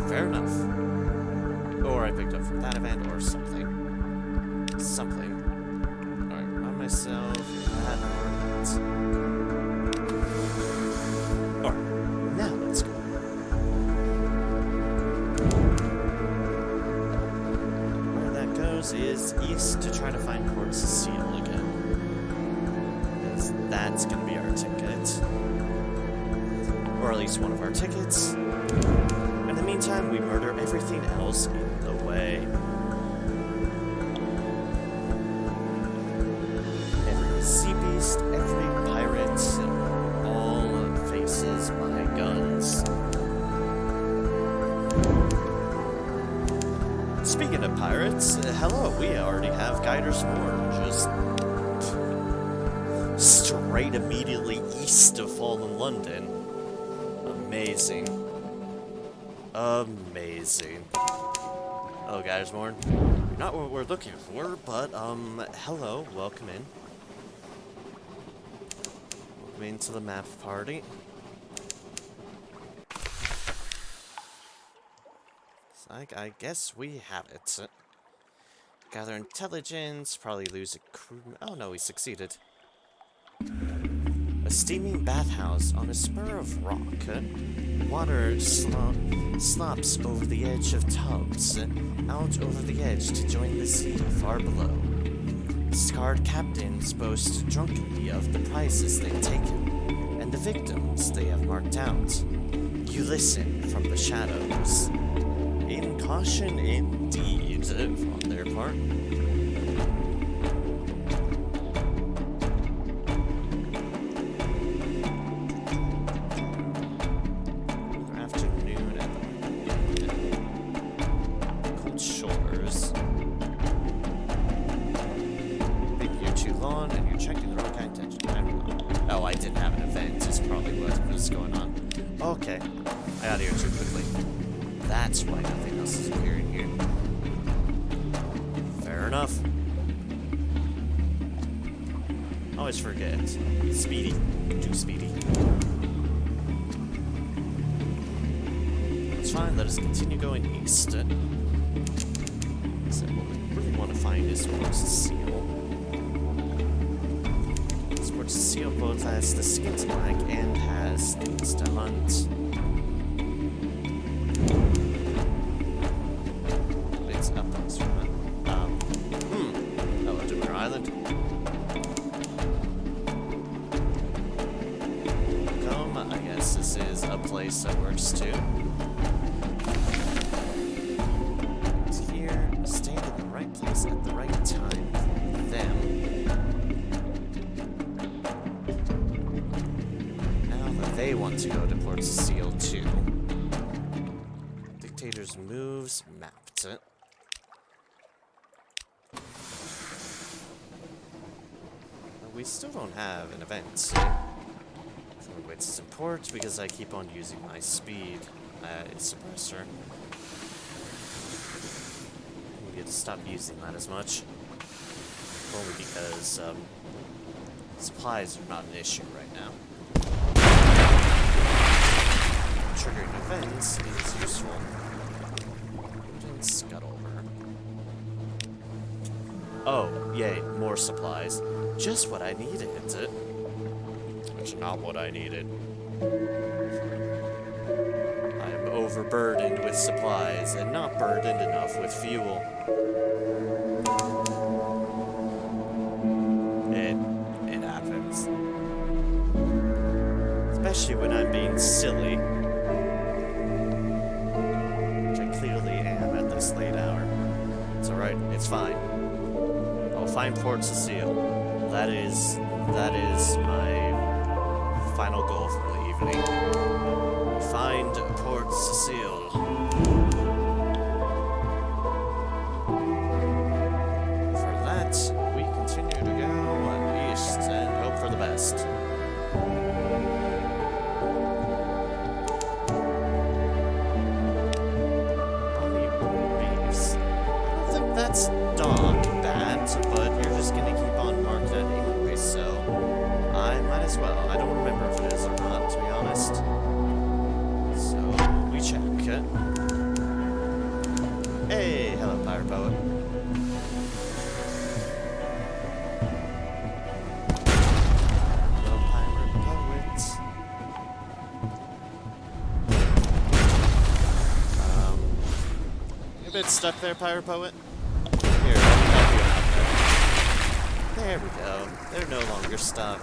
Speaker 1: Fair enough. Or I picked up from that event or something. Alright, remind myself that or that. Alright, now let's go. Where that goes is east to try to find Port Cecile again. Because that's gonna be our ticket. Or at least one of our tickets. In the meantime, we murder everything else in the way. Every sea beast, every pirate, all faces my guns. Speaking of pirates, hello, we already have Guiders Moor, just straight immediately east of Fallen London. Amazing. Amazing. Oh, guys, Morn. Not what we're looking for, but, hello, welcome in. Welcome into the map party. I guess we have it. Gather intelligence, probably lose a crew... Oh, no, we succeeded. A steaming bathhouse on a spur of rock. Water slops over the edge of tubs, out over the edge to join the sea far below. Scarred captains boast drunkenly of the prizes they've taken, and the victims they have marked out. You listen from the shadows. In caution indeed, on their part. Okay, I got here too quickly. That's why nothing else is appearing here. Fair enough. Always forget. Speedy. Too speedy. It's fine, let us continue going east. So what we really want to find is Port Cecile. Port Cecile both has the skin to like and has things to hunt. It's up this one. Hello, Dimmer Island. Come, I guess this is a place that works too. It's here, stand in the right place at the right time for them. They want to go to Port Cecile too. Dictator's moves mapped. we still don't have an event. Which is important because I keep on using my speed suppressor. We need to stop using that as much. Only because supplies are not an issue right now. Triggering events is useful. Wooden Scuttlever. Oh, yay, more supplies. Just what I needed. Which not what I needed. I am overburdened with supplies and not burdened enough with fuel. It happens. Especially when I'm being silly. Which I clearly am at this late hour. It's alright, it's fine. I'll find Port Cecile. That is my final goal for the evening. Find Port Cecile. For that, we continue to go east and hope for the best. Bonnie Reeves. I don't think that's dog bad, but you're just gonna keep on marking that anyway, so I might as well. I don't remember if it is or not, to be honest. So, we check. Hey, hello, Pirate Poet. Hello, Pirate Poet. You a bit stuck there, Pirate Poet? Here, let me help you out there. There we go. They're no longer stuck.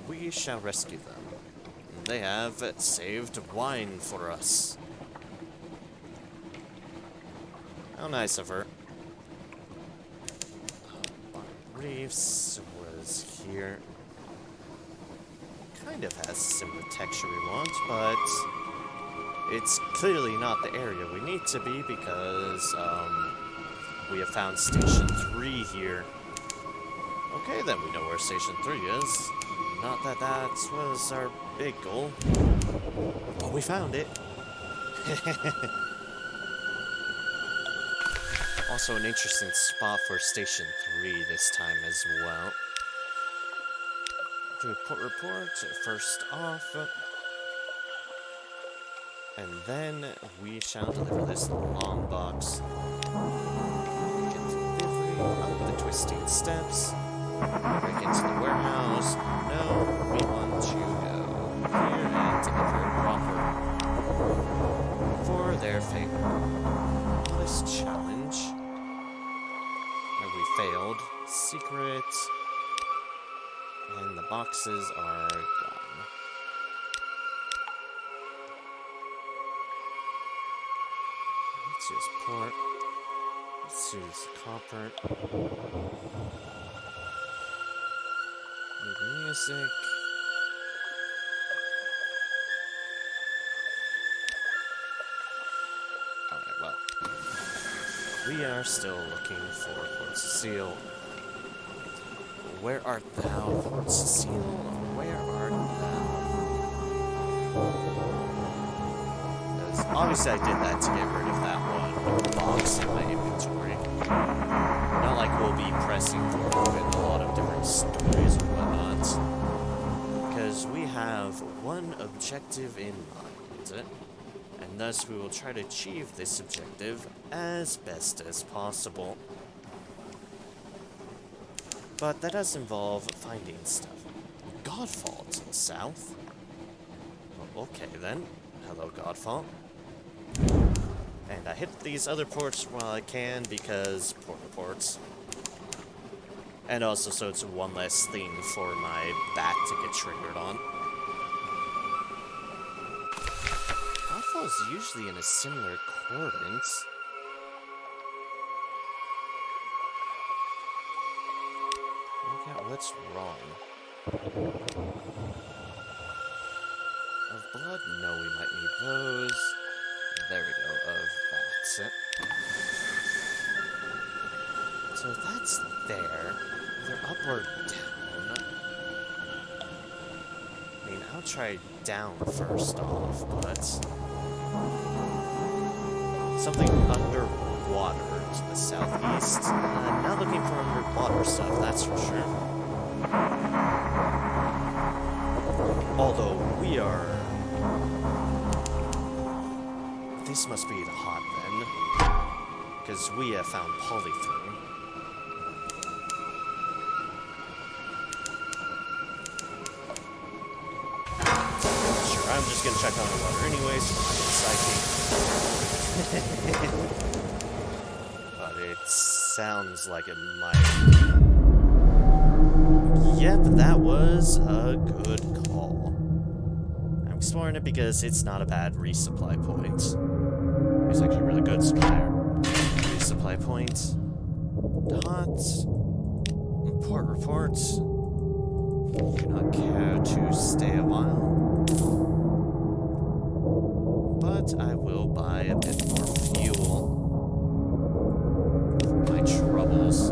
Speaker 1: We shall rescue them. They have saved wine for us. How nice of her. Reefs was here. Kind of has the similar texture we want, but it's clearly not the area we need to be because we have found Station 3 here. Okay, then we know where Station 3 is. Not that that was our big goal. But we found it. Also an interesting spot for Station 3 this time as well. Do a port report first off. And then we shall deliver this long box. Get delivery up the twisting steps. Break into the warehouse. No, we want to go here and deliver it proper. For their famous challenge. Where we failed. Secret. And the boxes are gone. Let's use port. Let's use copper. Need music. Alright, well. We are still looking for Port Cecile. Where art thou, Port Cecile? Where art thou? Because obviously I did that to get rid of that one box in my inventory. Not like we'll be pressing through in a lot of different stories or whatnot. Because we have one objective in mind. And thus we will try to achieve this objective as best as possible. But that does involve finding stuff. Godfall to the south? Oh, okay then. Hello, Godfall. And I hit these other ports while I can because port reports. And also so it's one less thing for my bat to get triggered on. Godfall is usually in a similar coordinates. Look at what's wrong. Of blood? No, we might need those. There we go, of bats. So that's there. Either up or down. I mean, I'll try down first off, but... something underwater to the southeast. Not looking for underwater stuff, that's for sure. Although, we are... This must be the hot then. Because we have found polythrone. Sure, I'm just gonna check on the water anyways. Psyche. But it sounds like it might. Yep, that was a good call. I'm exploring it because it's not a bad resupply point. It's actually a really good supplier. Resupply point. Hot. Port report. Do not care to stay a while. But I will buy a bit more fuel for my troubles.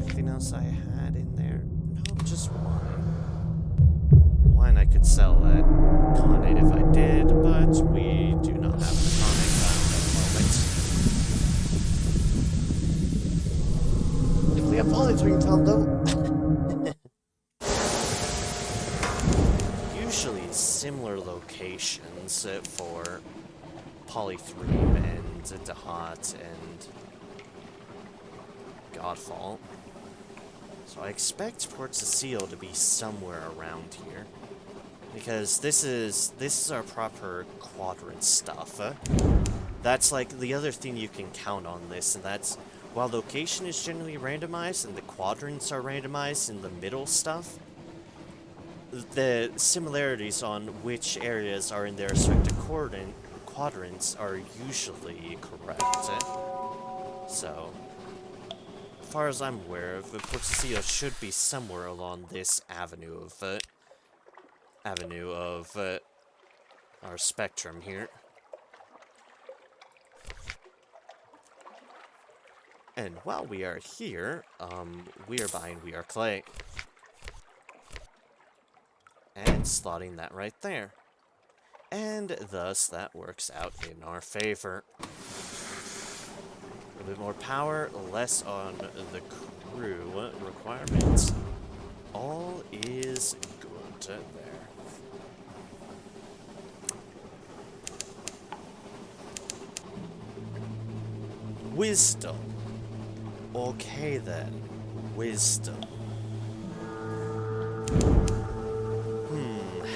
Speaker 1: Anything else I had in there? No, just wine. Wine I could sell at Conate if I did, but we do not have a Conate found at the moment. If we have polythrone found though. Usually similar locations for Polythrone and Dahat and Godfall. So I expect Port Cecile to be somewhere around here. Because this is our proper quadrant stuff. That's like the other thing you can count on this, and that's while location is generally randomized and the quadrants are randomized in the middle stuff, the similarities on which areas are in their respective quadrants are usually correct. So, as far as I'm aware of, Port Cecile should be somewhere along this avenue of our spectrum here. And while we are here, we are buying We Are Clay. And slotting that right there. And thus, that works out in our favor. A little bit more power, less on the crew requirements. All is good there. Wisdom. Okay then. Wisdom.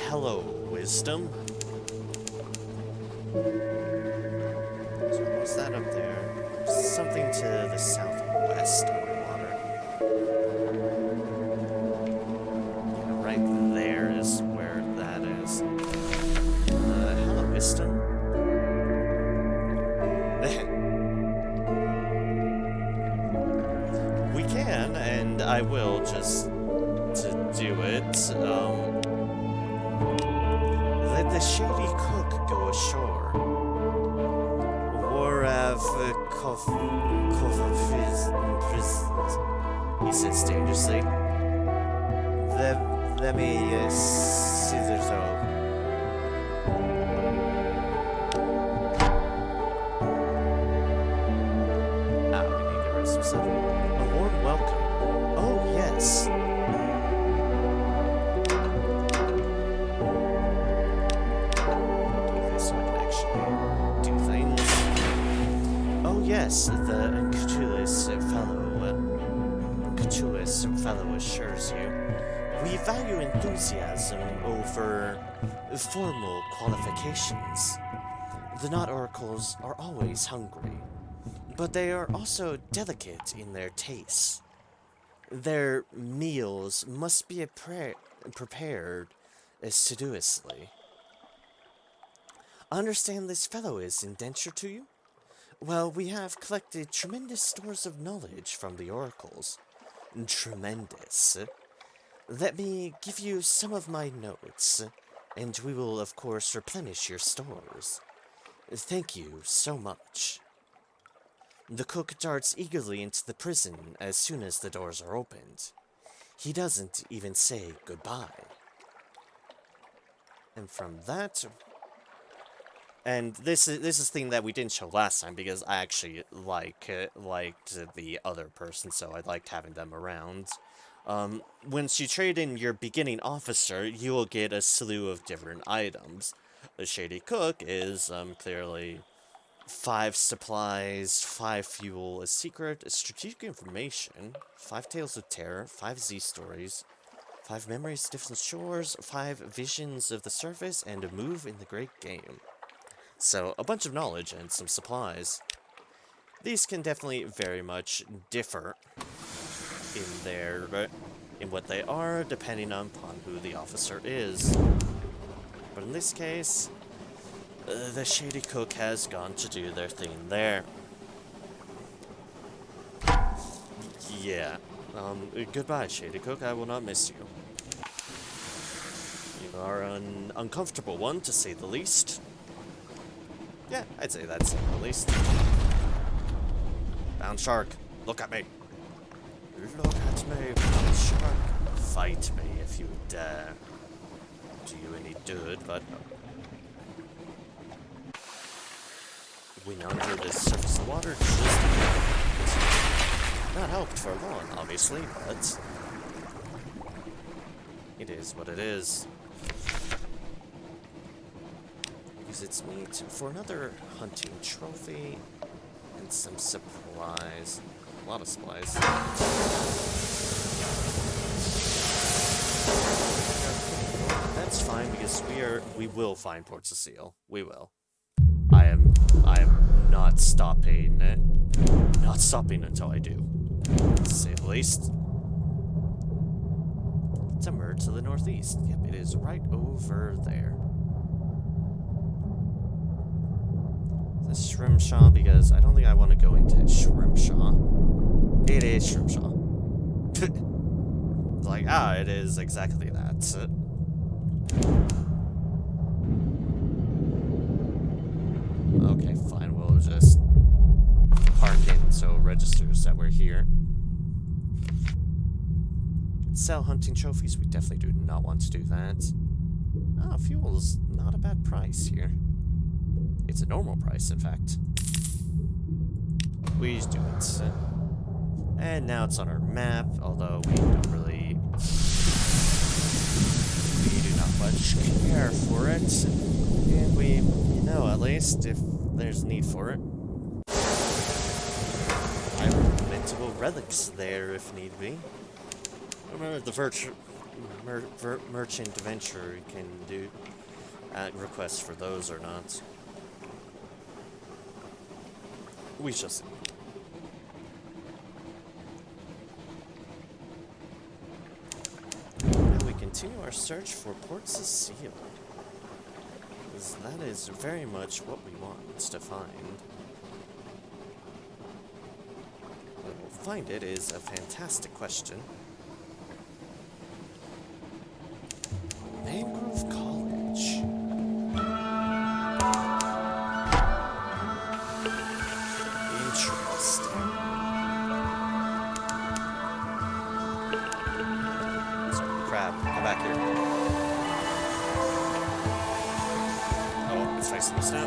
Speaker 1: Hello, Wisdom. So what's that up there? Something to the southwest underwater. Yeah, right there is where that is. Hello, Wisdom. We can, and I will just to do it. Let the shady cook go ashore. Warav he says dangerously. Let me see the door. Ah, we need to rest some. A warm welcome. Oh, yes. Yes, the unctuous fellow assures you, we value enthusiasm over formal qualifications. The Knot Oracles are always hungry, but they are also delicate in their tastes. Their meals must be prepared assiduously. Understand this fellow is indentured to you? Well, we have collected tremendous stores of knowledge from the oracles. Tremendous. Let me give you some of my notes, and we will, of course, replenish your stores. Thank you so much. The cook darts eagerly into the prison as soon as the doors are opened. He doesn't even say goodbye. And from that... And this is thing that we didn't show last time, because I actually liked the other person, so I liked having them around. Once you trade in your beginning officer, you will get a slew of different items. The Shady Cook is clearly 5 supplies, 5 fuel, a secret, a strategic information, 5 tales of terror, 5 Z stories, 5 memories of different shores, 5 visions of the surface, and a move in the great game. So, a bunch of knowledge and some supplies. These can definitely very much differ in what they are, depending upon who the officer is. But in this case, the Shady Cook has gone to do their thing there. Yeah. Goodbye, Shady Cook. I will not miss you. You are an uncomfortable one, to say the least. Yeah, I'd say that's the least. Bound shark, look at me. Look at me, bound shark. Fight me if you dare. Do you any good, but... Went under the surface of the water just not helped for long, obviously, but... It is what it is. Use its meat for another hunting trophy and some supplies. A lot of supplies. That's fine because we will find Port Cecile. We will. I am not stopping until I do. To say the least. Somewhere to the northeast. Yep, it is right over there. Shrimshaw, because I don't think I want to go into Shrimshaw. It is Shrimshaw. Like, it is exactly that. Okay, fine, we'll just park in so it registers that we're here. Sell hunting trophies, we definitely do not want to do that. Fuel's not a bad price here. It's a normal price, in fact. We just do it. And now it's on our map, although we don't really... We do not much care for it. And we know, at least, if there's need for it. Environmental relics there, if need be. Remember the merchant adventure can do requests for those or not. We shall see. Now we continue our search for Port Cecile. Because that is very much what we want to find. Whether we'll find it is a fantastic question. Mangrove College. Interesting. Sorry, crab, come back here. Oh, it's facing us now.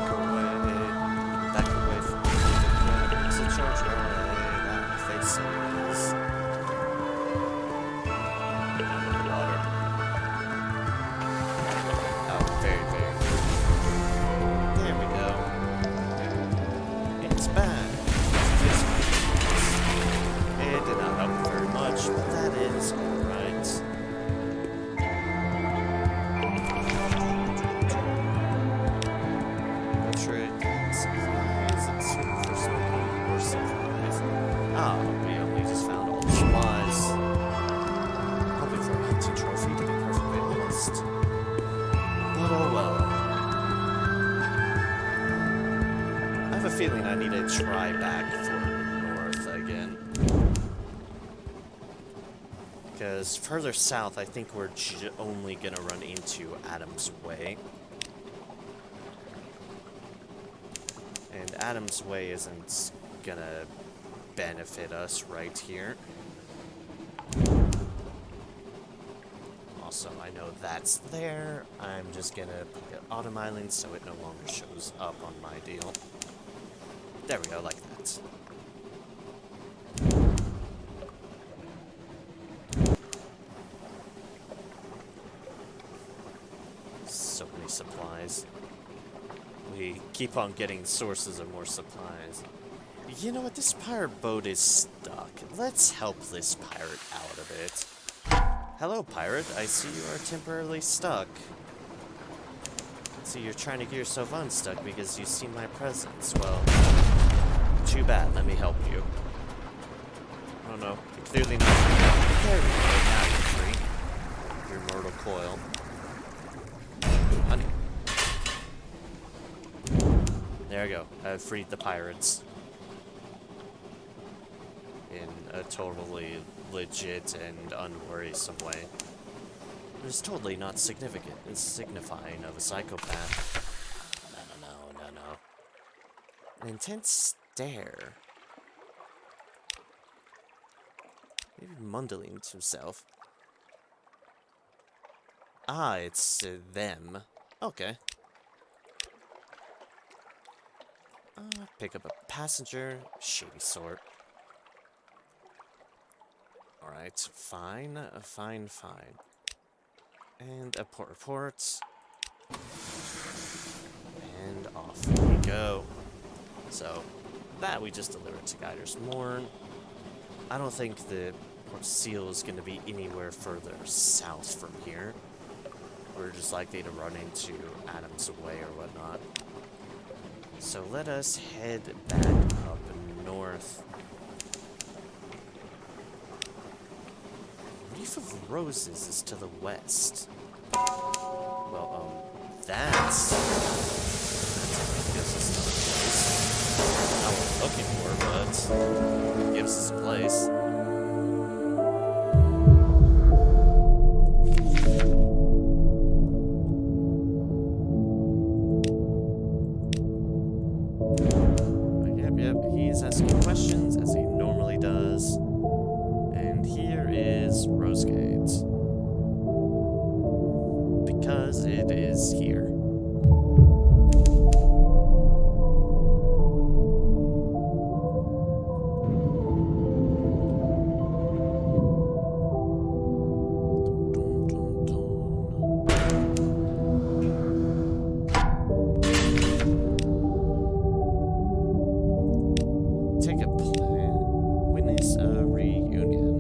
Speaker 1: Go away. Back away from the crab. It's a charger. That faces. Feeling I need to try back for north again. Because further south, I think we're only gonna run into Adam's Way. Adam's Way isn't gonna benefit us right here. Also, I know that's there. I'm just gonna put it Autumn Island so it no longer shows up on my deal. There we go, like that. So many supplies. We keep on getting sources of more supplies. You know what? This pirate boat is stuck. Let's help this pirate out a bit. Hello, pirate. I see you are temporarily stuck. So you're trying to get yourself unstuck because you see my presence. Well, too bad. Let me help you. Oh no, you're clearly not free. There we go. Now you're free. Your mortal coil. Honey. There we go. I've freed the pirates. In a totally legit and unworrisome way. It's totally not significant. It's signifying of a psychopath. No. An intense stare. Maybe mumbling to himself. Ah, it's them. Okay. Pick up a passenger. Shady sort. Alright, fine. And a port report. And off we go. So, that we just delivered to Guider's Morn. I don't think the Port Seal is going to be anywhere further south from here. We're just likely to run into Adam's Way or whatnot. So let us head back up north. Reef of Roses is to the west. Well, that's gives us another place. Not what we're looking for, but it gives us a place. Yep, he's asking questions as he normally does. And here is Rosegate. Because it is here. Take a plan. Witness a reunion.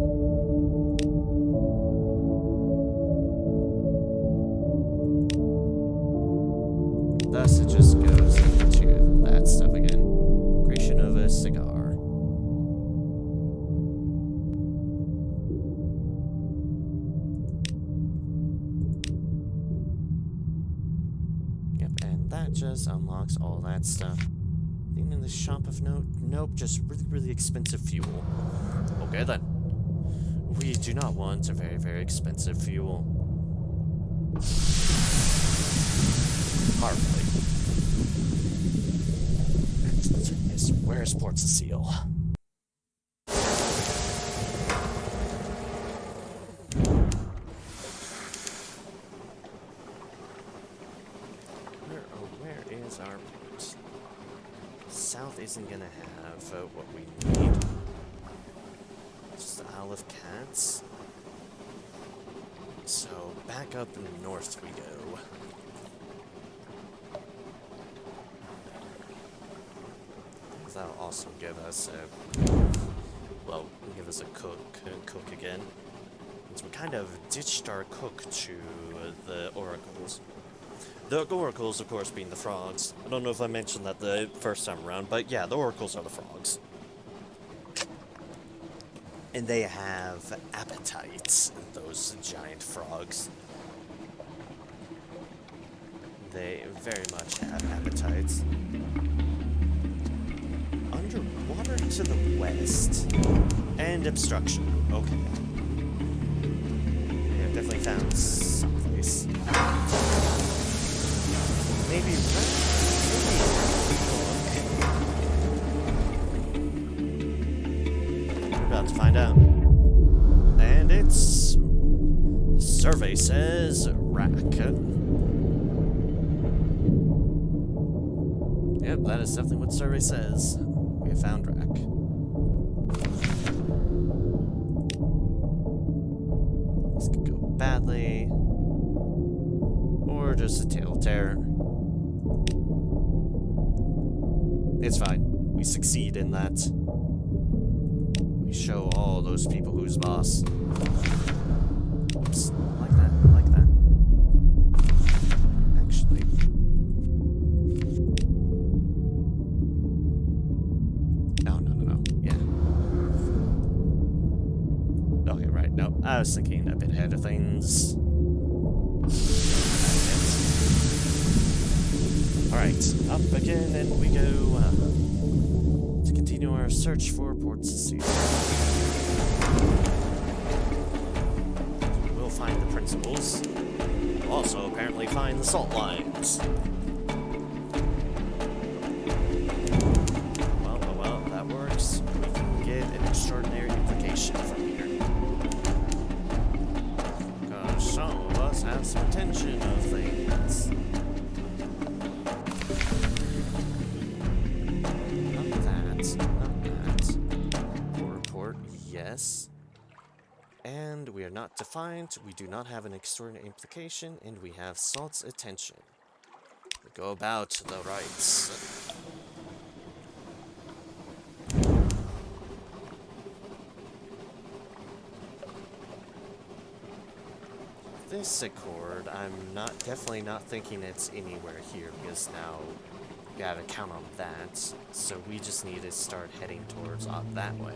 Speaker 1: Thus, it just goes into that stuff again. Creation of a cigar. Yep, and that just unlocks all that stuff. Thing in the shop of note? Nope, just really expensive fuel. Okay then. We do not want a very expensive fuel. Hardly. Where's Port Cecile? Where is our port? South isn't gonna have what we need. Just the Isle of Cats. So back up north we go. That'll also give us a, well, give us a cook again. Since we kind of ditched our cook to the oracles. The oracles, of course, being the frogs. I don't know if I mentioned that the first time around, but yeah, the oracles are the frogs. And they have appetites, those giant frogs. They very much have appetites. Underwater to the west. And obstruction. Okay. We have definitely found someplace. Maybe
Speaker 2: Survey says rack. Yep, that is definitely what the survey says. We have found rack. This could go badly. Or just a tail tear. It's fine. We succeed in that. We show all those people who's boss. Oops. I like that. I like that. Actually. No. Yeah. Okay, right. No, I was thinking a bit ahead of things. Alright, up again, and we go to continue our search for ports to sea. We'll find the principals. We'll also apparently find the salt lines. Well, that works. We can get an extraordinary implication from here. Because some of us have some tension of things. Yes. And we are not defined, we do not have an extraordinary implication, and we have salt's attention. We go about the rights. This accord, I'm definitely not thinking it's anywhere here, because now we gotta count on that, so we just need to start heading towards that way.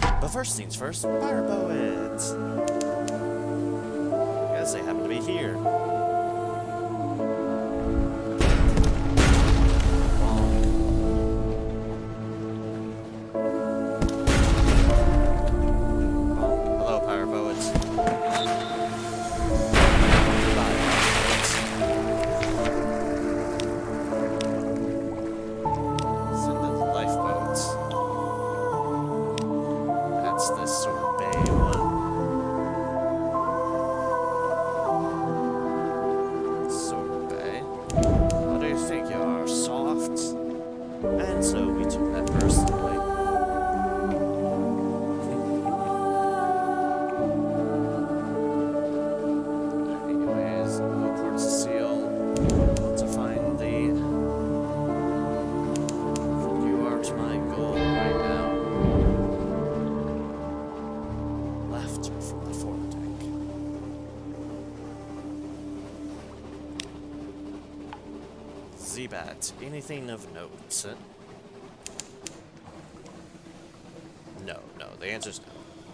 Speaker 2: But first things first, fire poets! Guess they happen to be here. Hello, fire poets. Z-Bat, anything of note? No, the answer's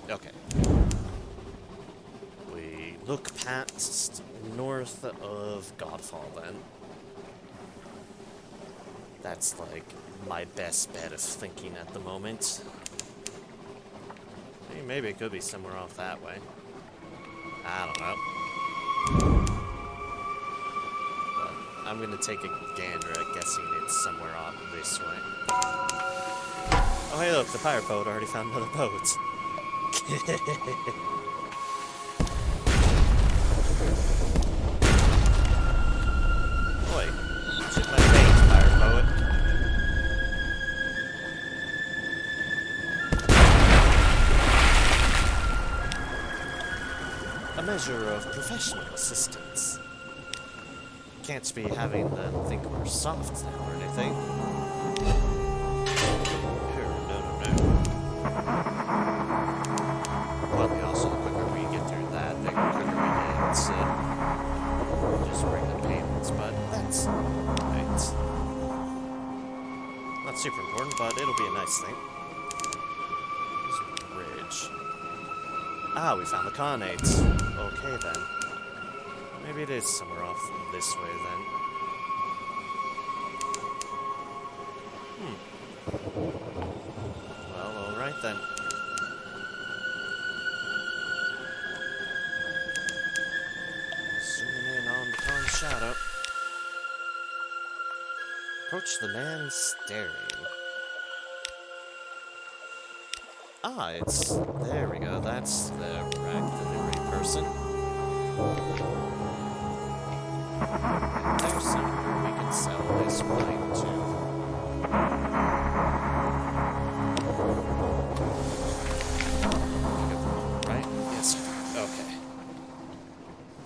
Speaker 2: no. Okay. We look past north of Godfall then. That's like my best bet of thinking at the moment. Hey, maybe it could be somewhere off that way. I don't know. I'm gonna take a gander at guessing it's somewhere off this way. Oh hey look, the pirate boat already found another boat. Boy, shit my face, pirate poet. A measure of professional assistance. Can't be having them think we're soft now or anything. No. Well, also, the quicker we get through that, the quicker we get just bring the payments, but that's right. Not super important, but it'll be a nice thing. There's a bridge. Ah, we found the Khanate. Okay, then. Maybe it is somewhere off this way, then. Well, alright then. Zooming in on the pond shadow. Approach the man staring. Ah, it's... There we go, that's the rack delivery person.
Speaker 1: And there's somewhere we can sell this wine to. Right? Yes. Okay.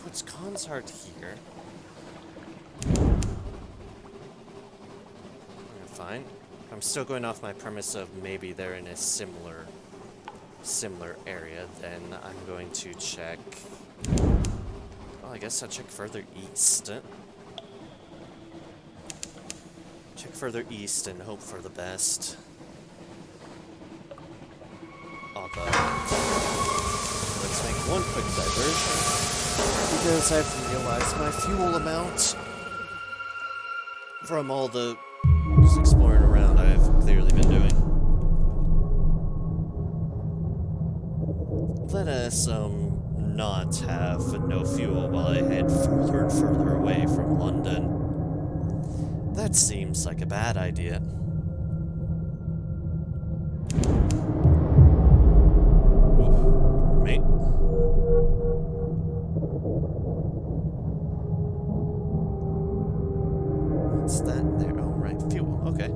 Speaker 1: Puts Khan's heart here. Fine. I'm still going off my premise of maybe they're in a similar area, then I'm going to check. Well, I guess I'll check further east. Check further east and hope for the best. Although, let's make one quick diversion, because I've realized my fuel amount from all the just exploring around I've clearly been doing. Let us, not have no fuel while I head further and further away from London. That seems like a bad idea. Mate. What's that there? Oh, right, fuel. Okay.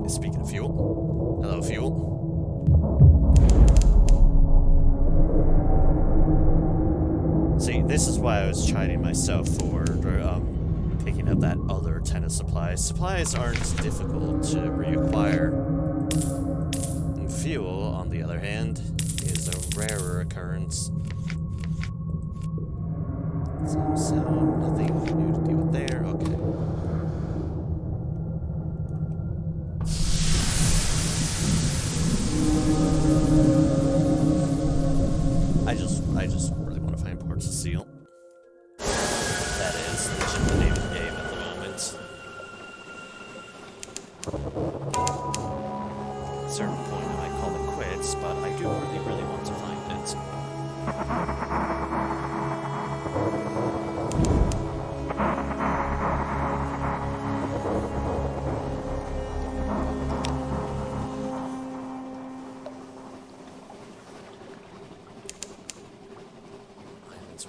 Speaker 1: Speaking of fuel. Hello, fuel. See, this is why I was chiding myself for picking up that other 10 of supplies. Supplies aren't difficult to reacquire. And fuel, on the other hand, is a rarer occurrence. So nothing new to deal with there. Okay. I just really want to find parts of Seal. That is legit the name of the game at the moment. At a certain point, I might call it quits, but I do really want to find it.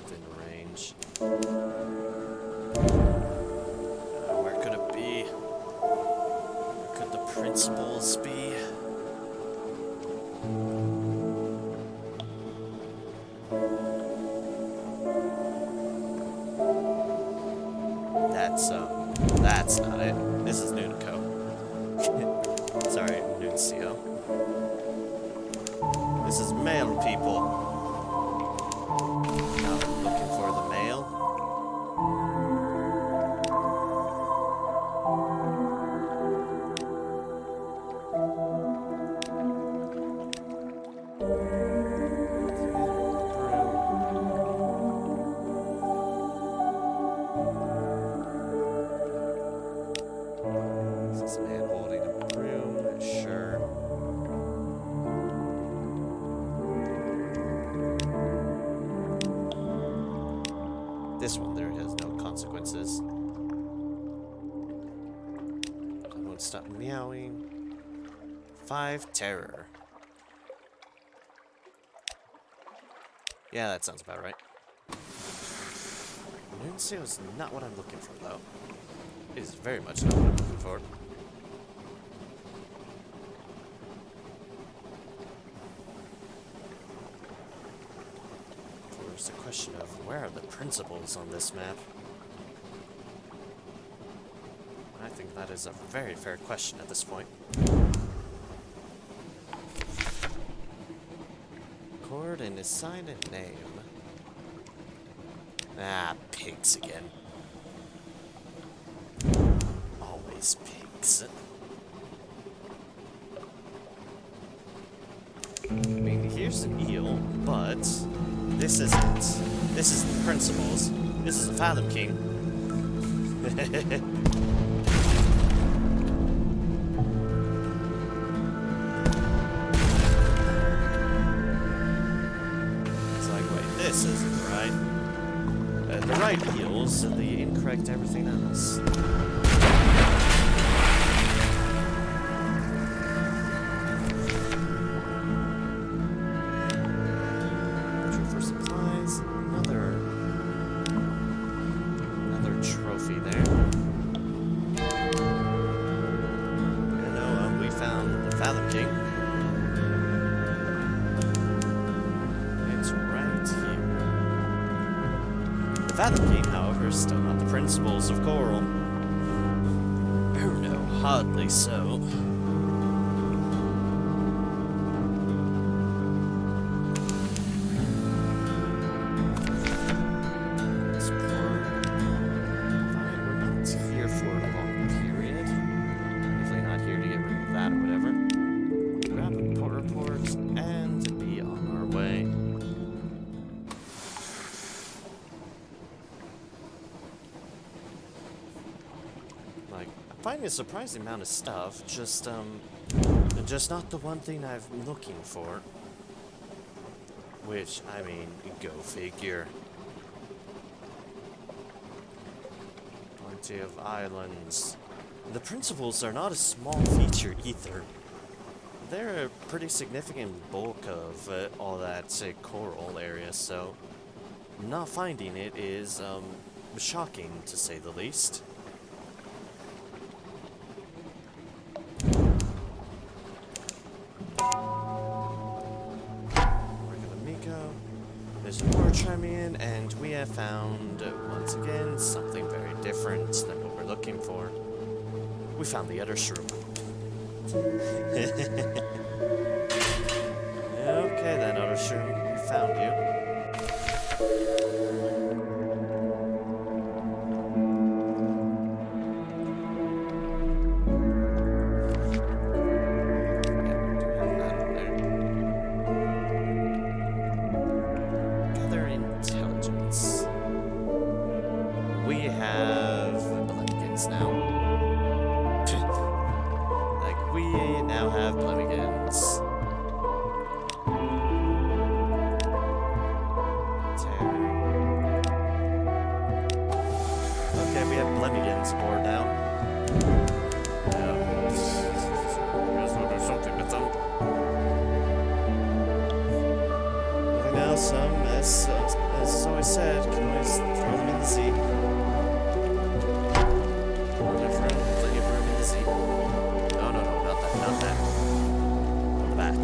Speaker 1: Within range. Where could it be? Where could the principals be? That's not it. This is Nunco. Sorry, Nuncio. This is male people. Looking for the mail. This is a man holding a broom, sure. This one there has no consequences. I won't stop meowing. 5 terror. Yeah, that sounds about right. Nuncio is not what I'm looking for, though. It is very much not what I'm looking for. It's a question of where are the principals on this map? I think that is a very fair question at this point. Chord and assign a name. Ah, pigs again. Always pigs. I mean, here's an eel, but this isn't. This isn't the principals. This is a Fathom King. It's like, wait, this isn't right. The right eels and the incorrect everything else. Another
Speaker 2: Fathom however, is still not the principles of coral. Oh no, hardly so.
Speaker 1: Finding a surprising amount of stuff, just not the one thing I'm looking for. Which, I mean, go figure. Plenty of islands. The principles are not a small feature either. They're a pretty significant bulk of all that, say, coral area, so not finding it is, shocking, to say the least. There's more chiming in, and we have found, once again, something very different than what we're looking for. We found the other shroom. Okay then, other shroom, we found you. As always said, can always throw them in the sea. Plenty of room in the sea. No, not that. That.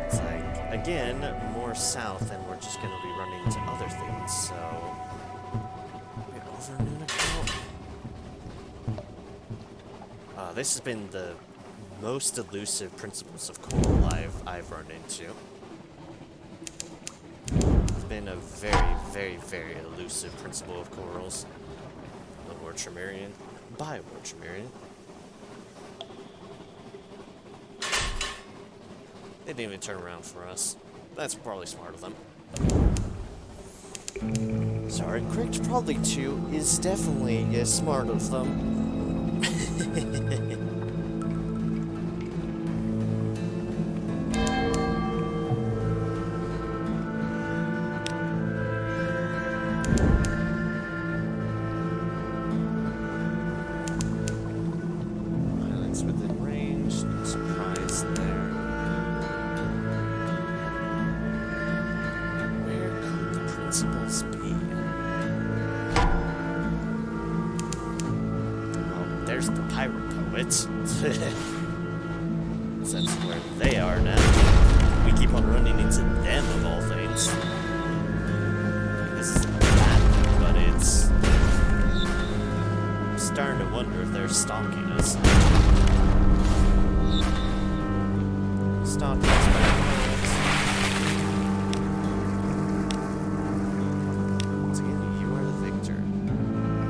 Speaker 1: It's like, again, more south, and we're just going to be running into other things, so... Wait, over Nunavut? This has been the most elusive principles of coral I've run into. It's been a very, very, very elusive principle of corals. The Wartramerian, by Wartramerian. They didn't even turn around for us. That's probably smart of them. Sorry, correct, probably too is definitely smart of them. Islands within range, no surprise there. Where could the principles be? There's the pirate poets. That's where they are now. We keep on running into them of all things. This is not bad, but it's... I'm starting to wonder if they're stalking us. Stalking us, pirate poets. Once again, you are the victor.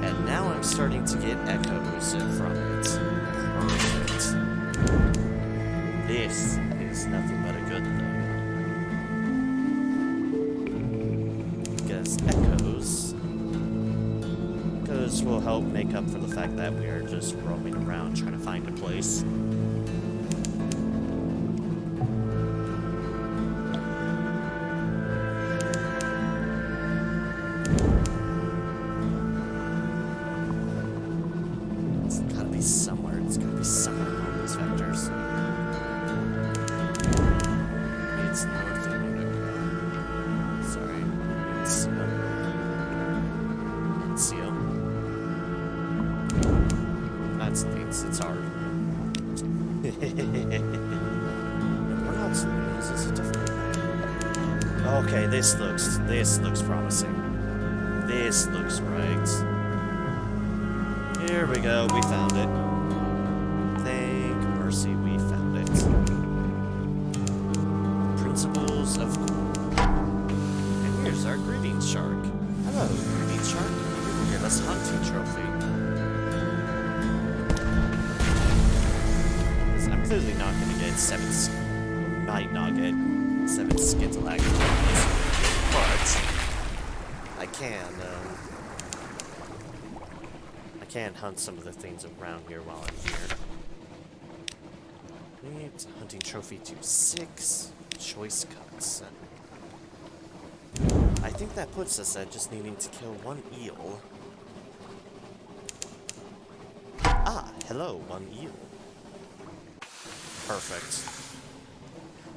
Speaker 1: And now I'm starting to get echoes from it. Perfect. This is nothing but a good thing. Because echoes will help make up for the fact that we are just roaming around trying to find a place. This is a different way. Okay, this looks promising. This looks right. Here we go, we found it. Thank mercy, we found it. Principles of cool. And here's our greeting shark. Hello, greeting shark. You will give us a hunting trophy. I'm clearly not going to get might not get 7 scintillations, but I can hunt some of the things around here while I'm here. Need hunting trophy to 6 choice cuts. I think that puts us at just needing to kill 1 eel. Ah, hello, 1 eel. Perfect.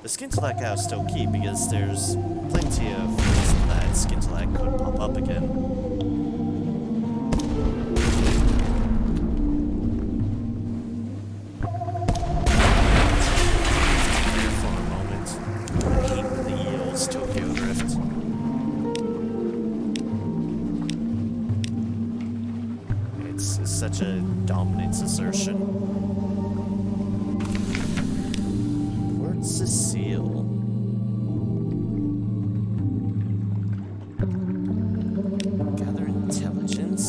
Speaker 1: The Skintellak I'll still keep because there's plenty of reason that Skintellak could pop up again. Here for a moment. I hate when the eels Tokyo Drift. It's such a dominance assertion. Cecile. Gather intelligence.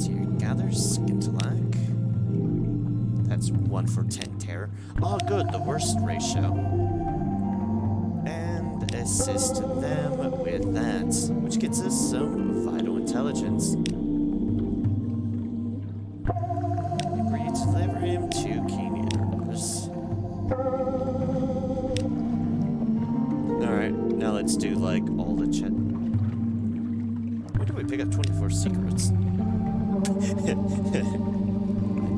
Speaker 1: So you gather Skintellak. That's 1 for 10 terror. Oh good, the worst ratio. And assist them with that, which gets us some vital intelligence. Deliver him to King Eaters. Alright, now let's do like all the chat. Where did we pick up 24 secrets? I did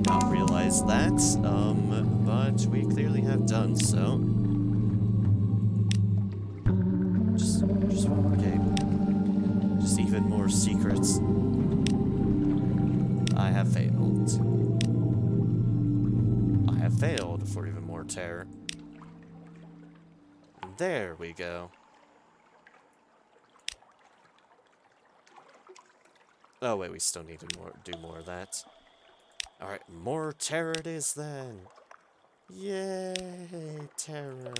Speaker 1: not realize that, but we clearly have done so. Just one more game. Just even more secrets. I have failed. Failed for even more terror. There we go. Oh wait, we still need to do more of that. Alright, more terror it is then. Yay, terror.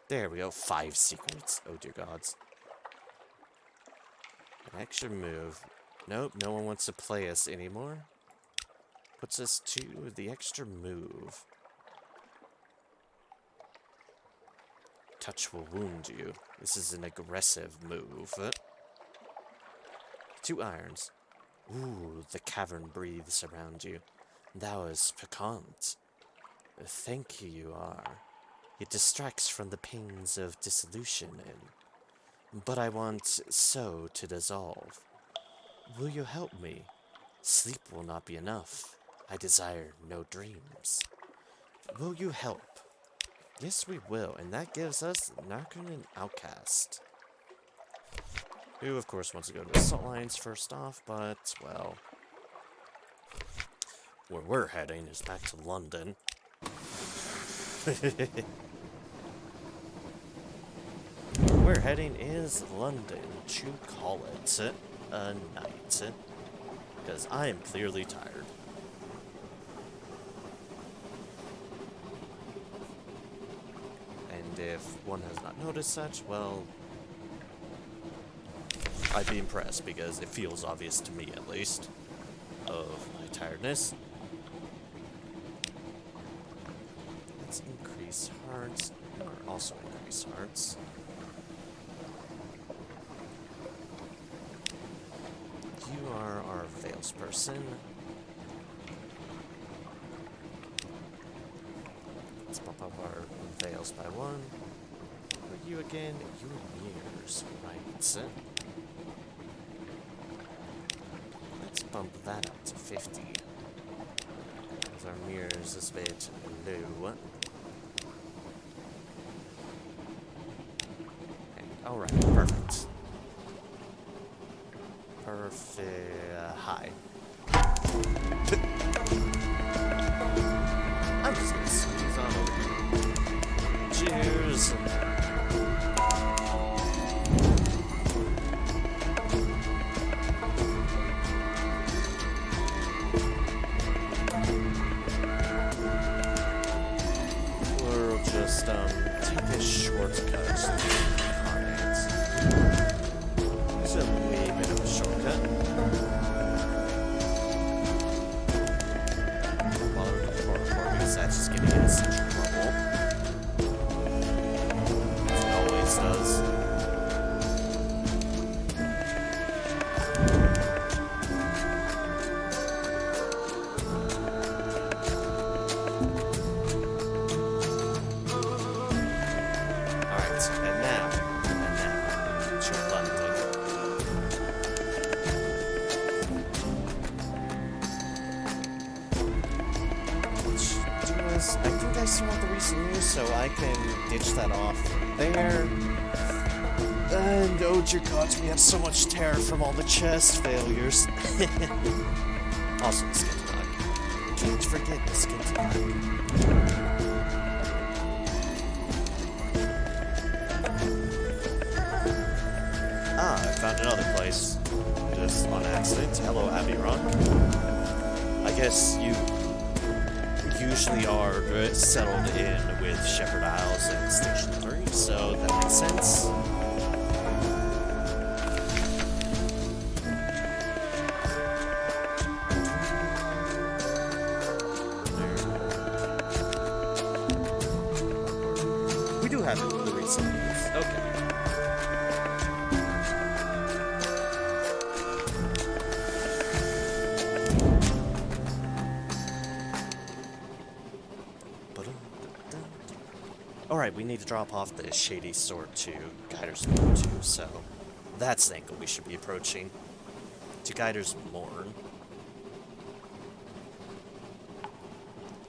Speaker 1: There we go, 5 secrets. Oh dear gods. An extra move. Nope, no one wants to play us anymore. Puts us to the extra move. Touch will wound you. This is an aggressive move. 2 irons. Ooh, the cavern breathes around you. Thou is piquant. Thank you are. It distracts from the pains of dissolution but I want so to dissolve. Will you help me? Sleep will not be enough. I desire no dreams. Will you help? Yes, we will, and that gives us Narconon Outcast. Who, of course, wants to go to Assault Lines first off, but, well... where we're heading is back to London. Where we're heading is London to call it a night. Because I am clearly tired. And if one has not noticed such, well... I'd be impressed, because it feels obvious to me, at least, of my tiredness. Let's increase hearts, or also increase hearts. You are our Veils person. Let's bump up our Veils by 1. For you again, your mirrors, right? Let's bump that up to 50. Because our mirrors is a bit low. And, alright, perfect. Perfect. High. I'm just gonna squeeze on over here. Cheers. We'll just take this shortcut. Alright. It's a wee bit of a shortcut. Bother with the parkour because that's just gonna get us into trouble. As it always does. Alright, and now, to London. Which does, I think I still want the recent news, so I can ditch that off there. And oh dear God, we have so much terror from all the chest failures. Also the skin tag. Can't forget the skin tag. Ah, I found another place. Just on accident. Hello, Abbey Rock. I guess you usually are settled in with Shepherd Isles and Station 3, so that makes sense. We do have it in the recent news. Okay. Alright, we need to drop off the Shady Sword to Guider's Mourn too, so that's the angle we should be approaching. To Guider's Mourn.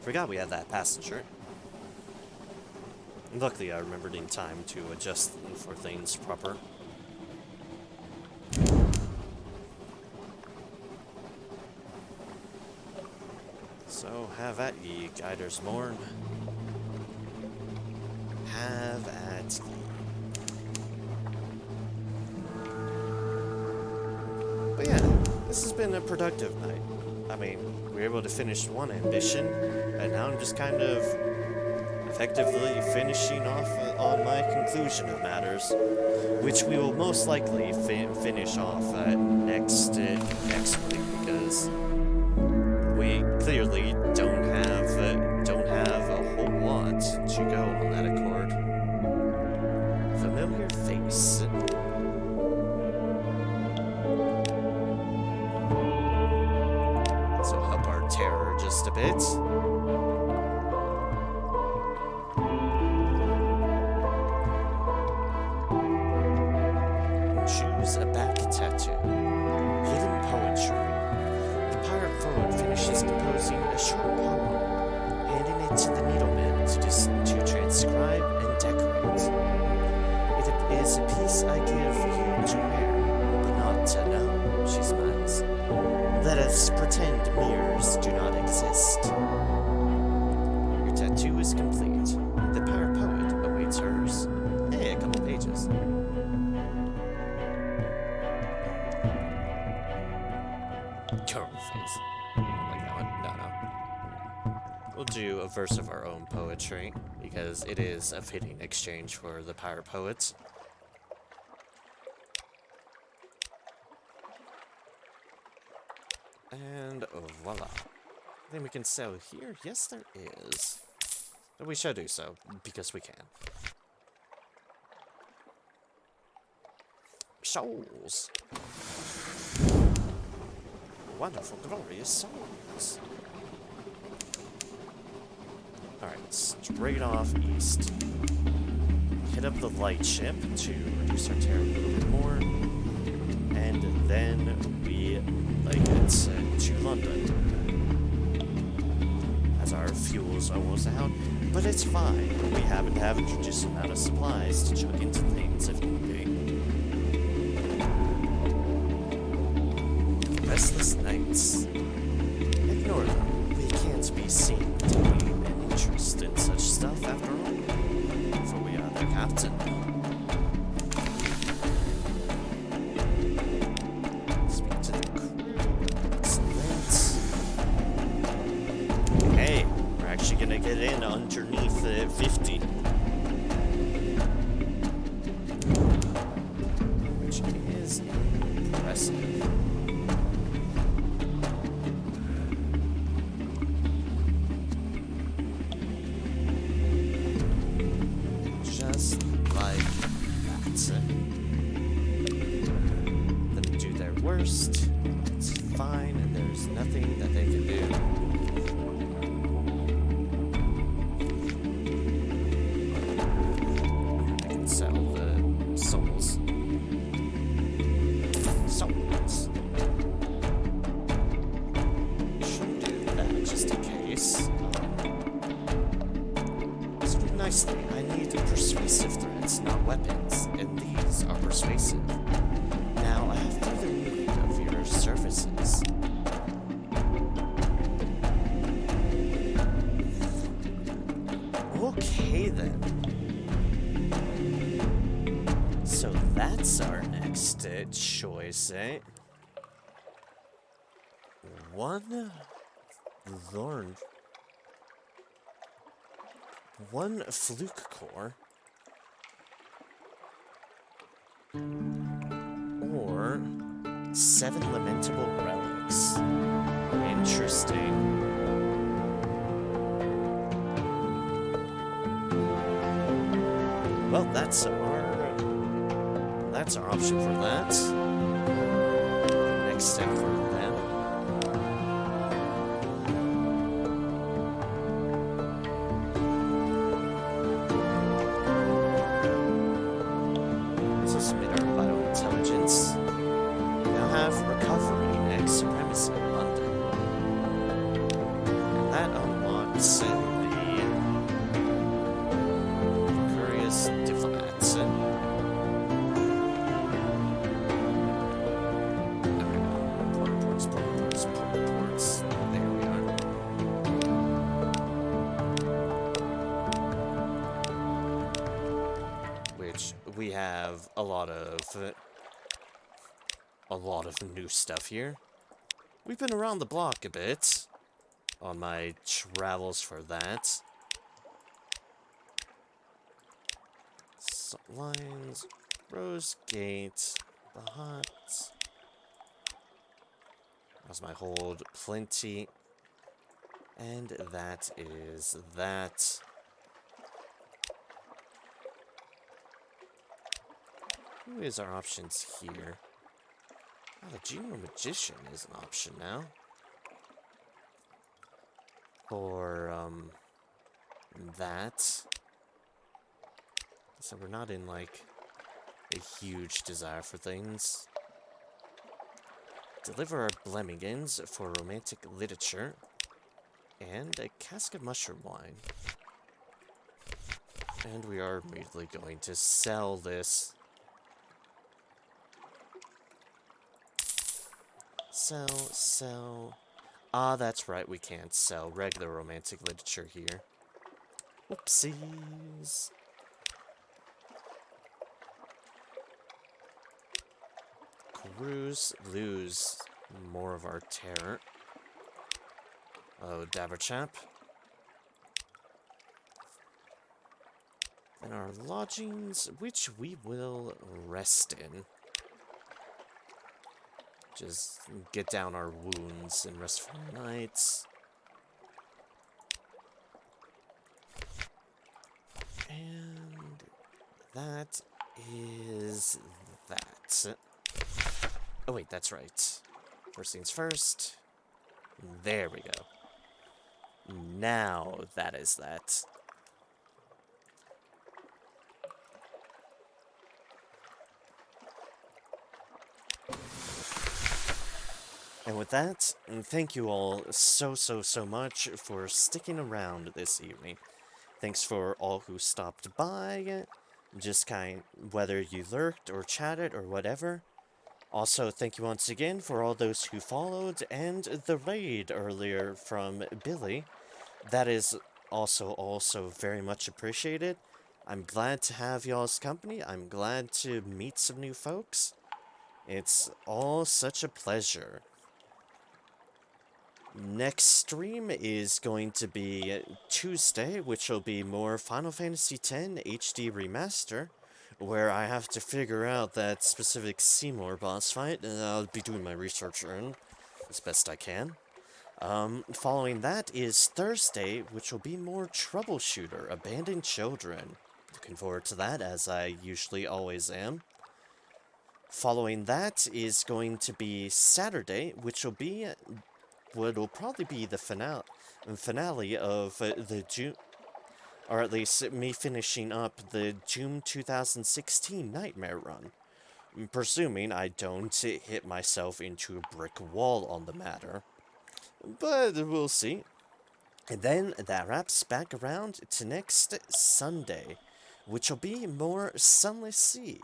Speaker 1: Forgot we had that passenger. Luckily I remembered in time to adjust for things proper. So have at ye, Guider's Mourn. Have at ye. But yeah, this has been a productive night. I mean, we were able to finish one ambition, and now I'm just kind of effectively finishing off on my conclusion of matters, which we will most likely finish off next week, because we clearly don't have a whole lot to go on that accord. Familiar face. So up our terror just a bit. Choose a back tattoo. Hidden poetry. The pirate poet finishes composing a short poem, handing it to the needleman to transcribe and decorate. It is a piece I give you to wear, but not to know, she smiles. Let us pretend mirrors do not exist. Your tattoo is complete. The pirate poet awaits hers. Hey, a couple pages. Curl face. I don't like that one. No. We'll do a verse of our own poetry, because it is a fitting exchange for the pirate poets. And voila. Then we can sell here? Yes, there is. But we shall do so, because we can. Souls. Wonderful, glorious souls. Alright, straight off east. Hit up the lightship to reduce our terror a little bit more. And then we it to London. As our fuel's almost out, but it's fine. We happen to have a judicious amount of supplies to chuck into things if need be. Restless nights. seem to take an interest in such stuff after all, for we are their captain. Speak to the crew. Excellent. Hey, we're actually gonna get in underneath 50. Which is impressive. Just like that. Them do their worst. It's fine, and there's nothing that they can do. I can sell the souls. Souls. Should do that just in case. This would be nicely. I need persuasive threats, not weapons, and these are persuasive. Now I have further need of your services. Okay then. So that's our next choice, eh? One fluke core. Or 7 lamentable relics. Interesting. Well, that's our option for that. Next step for them. Let's also submit our biointelligence. We now have recovery and supremacy in London. And that unlocks the curious diplomats. Ports. There we are. Which we have a lot of new stuff here. We've been around the block a bit on my travels for that. Lines, Rose Gate, the hut. That's my hold, plenty. And that is that. Who is our options here? Oh, the Junior Magician is an option now. For, that. So we're not in, like, a huge desire for things. Deliver our Blemmigans for romantic literature. And a cask of mushroom wine. And we are immediately going to sell this. Sell. Ah, that's right, we can't sell regular romantic literature here. Whoopsies. Cruise, lose more of our terror. Oh, Daverchap. And our lodgings, which we will rest in. Just get down our wounds and rest for nights. And that is that. Oh wait, that's right. First things first. There we go. Now that is that. And with that, thank you all so much for sticking around this evening. Thanks for all who stopped by, just whether you lurked or chatted or whatever. Also, thank you once again for all those who followed and the raid earlier from Billy. That is also very much appreciated. I'm glad to have y'all's company. I'm glad to meet some new folks. It's all such a pleasure. Next stream is going to be Tuesday, which will be more Final Fantasy X HD Remaster, where I have to figure out that specific Seymour boss fight, and I'll be doing my research on as best I can. Following that is Thursday, which will be more Troubleshooter, Abandoned Children. Looking forward to that, as I usually always am. Following that is going to be Saturday, which will be what will probably be the finale of the June, or at least me finishing up the June 2016 Nightmare run. Presuming I don't hit myself into a brick wall on the matter. But we'll see. And then that wraps back around to next Sunday, which will be more Sunless Sea,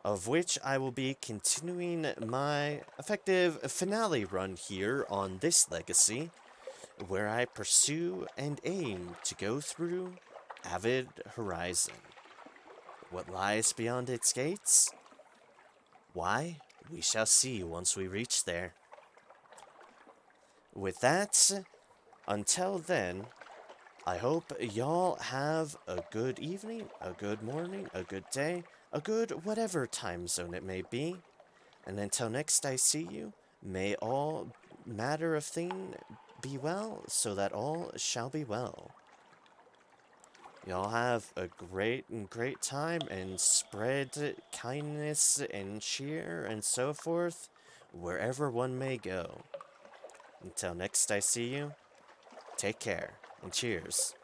Speaker 1: of which I will be continuing my effective finale run here on this legacy, where I pursue and aim to go through Avid Horizon. What lies beyond its gates? Why, we shall see once we reach there. With that, until then, I hope y'all have a good evening, a good morning, a good day, a good whatever time zone it may be. And until next I see you, may all matter of thing be well, so that all shall be well. Y'all have a great time, and spread kindness and cheer and so forth wherever one may go. Until next I see you, take care and cheers.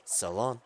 Speaker 1: So long.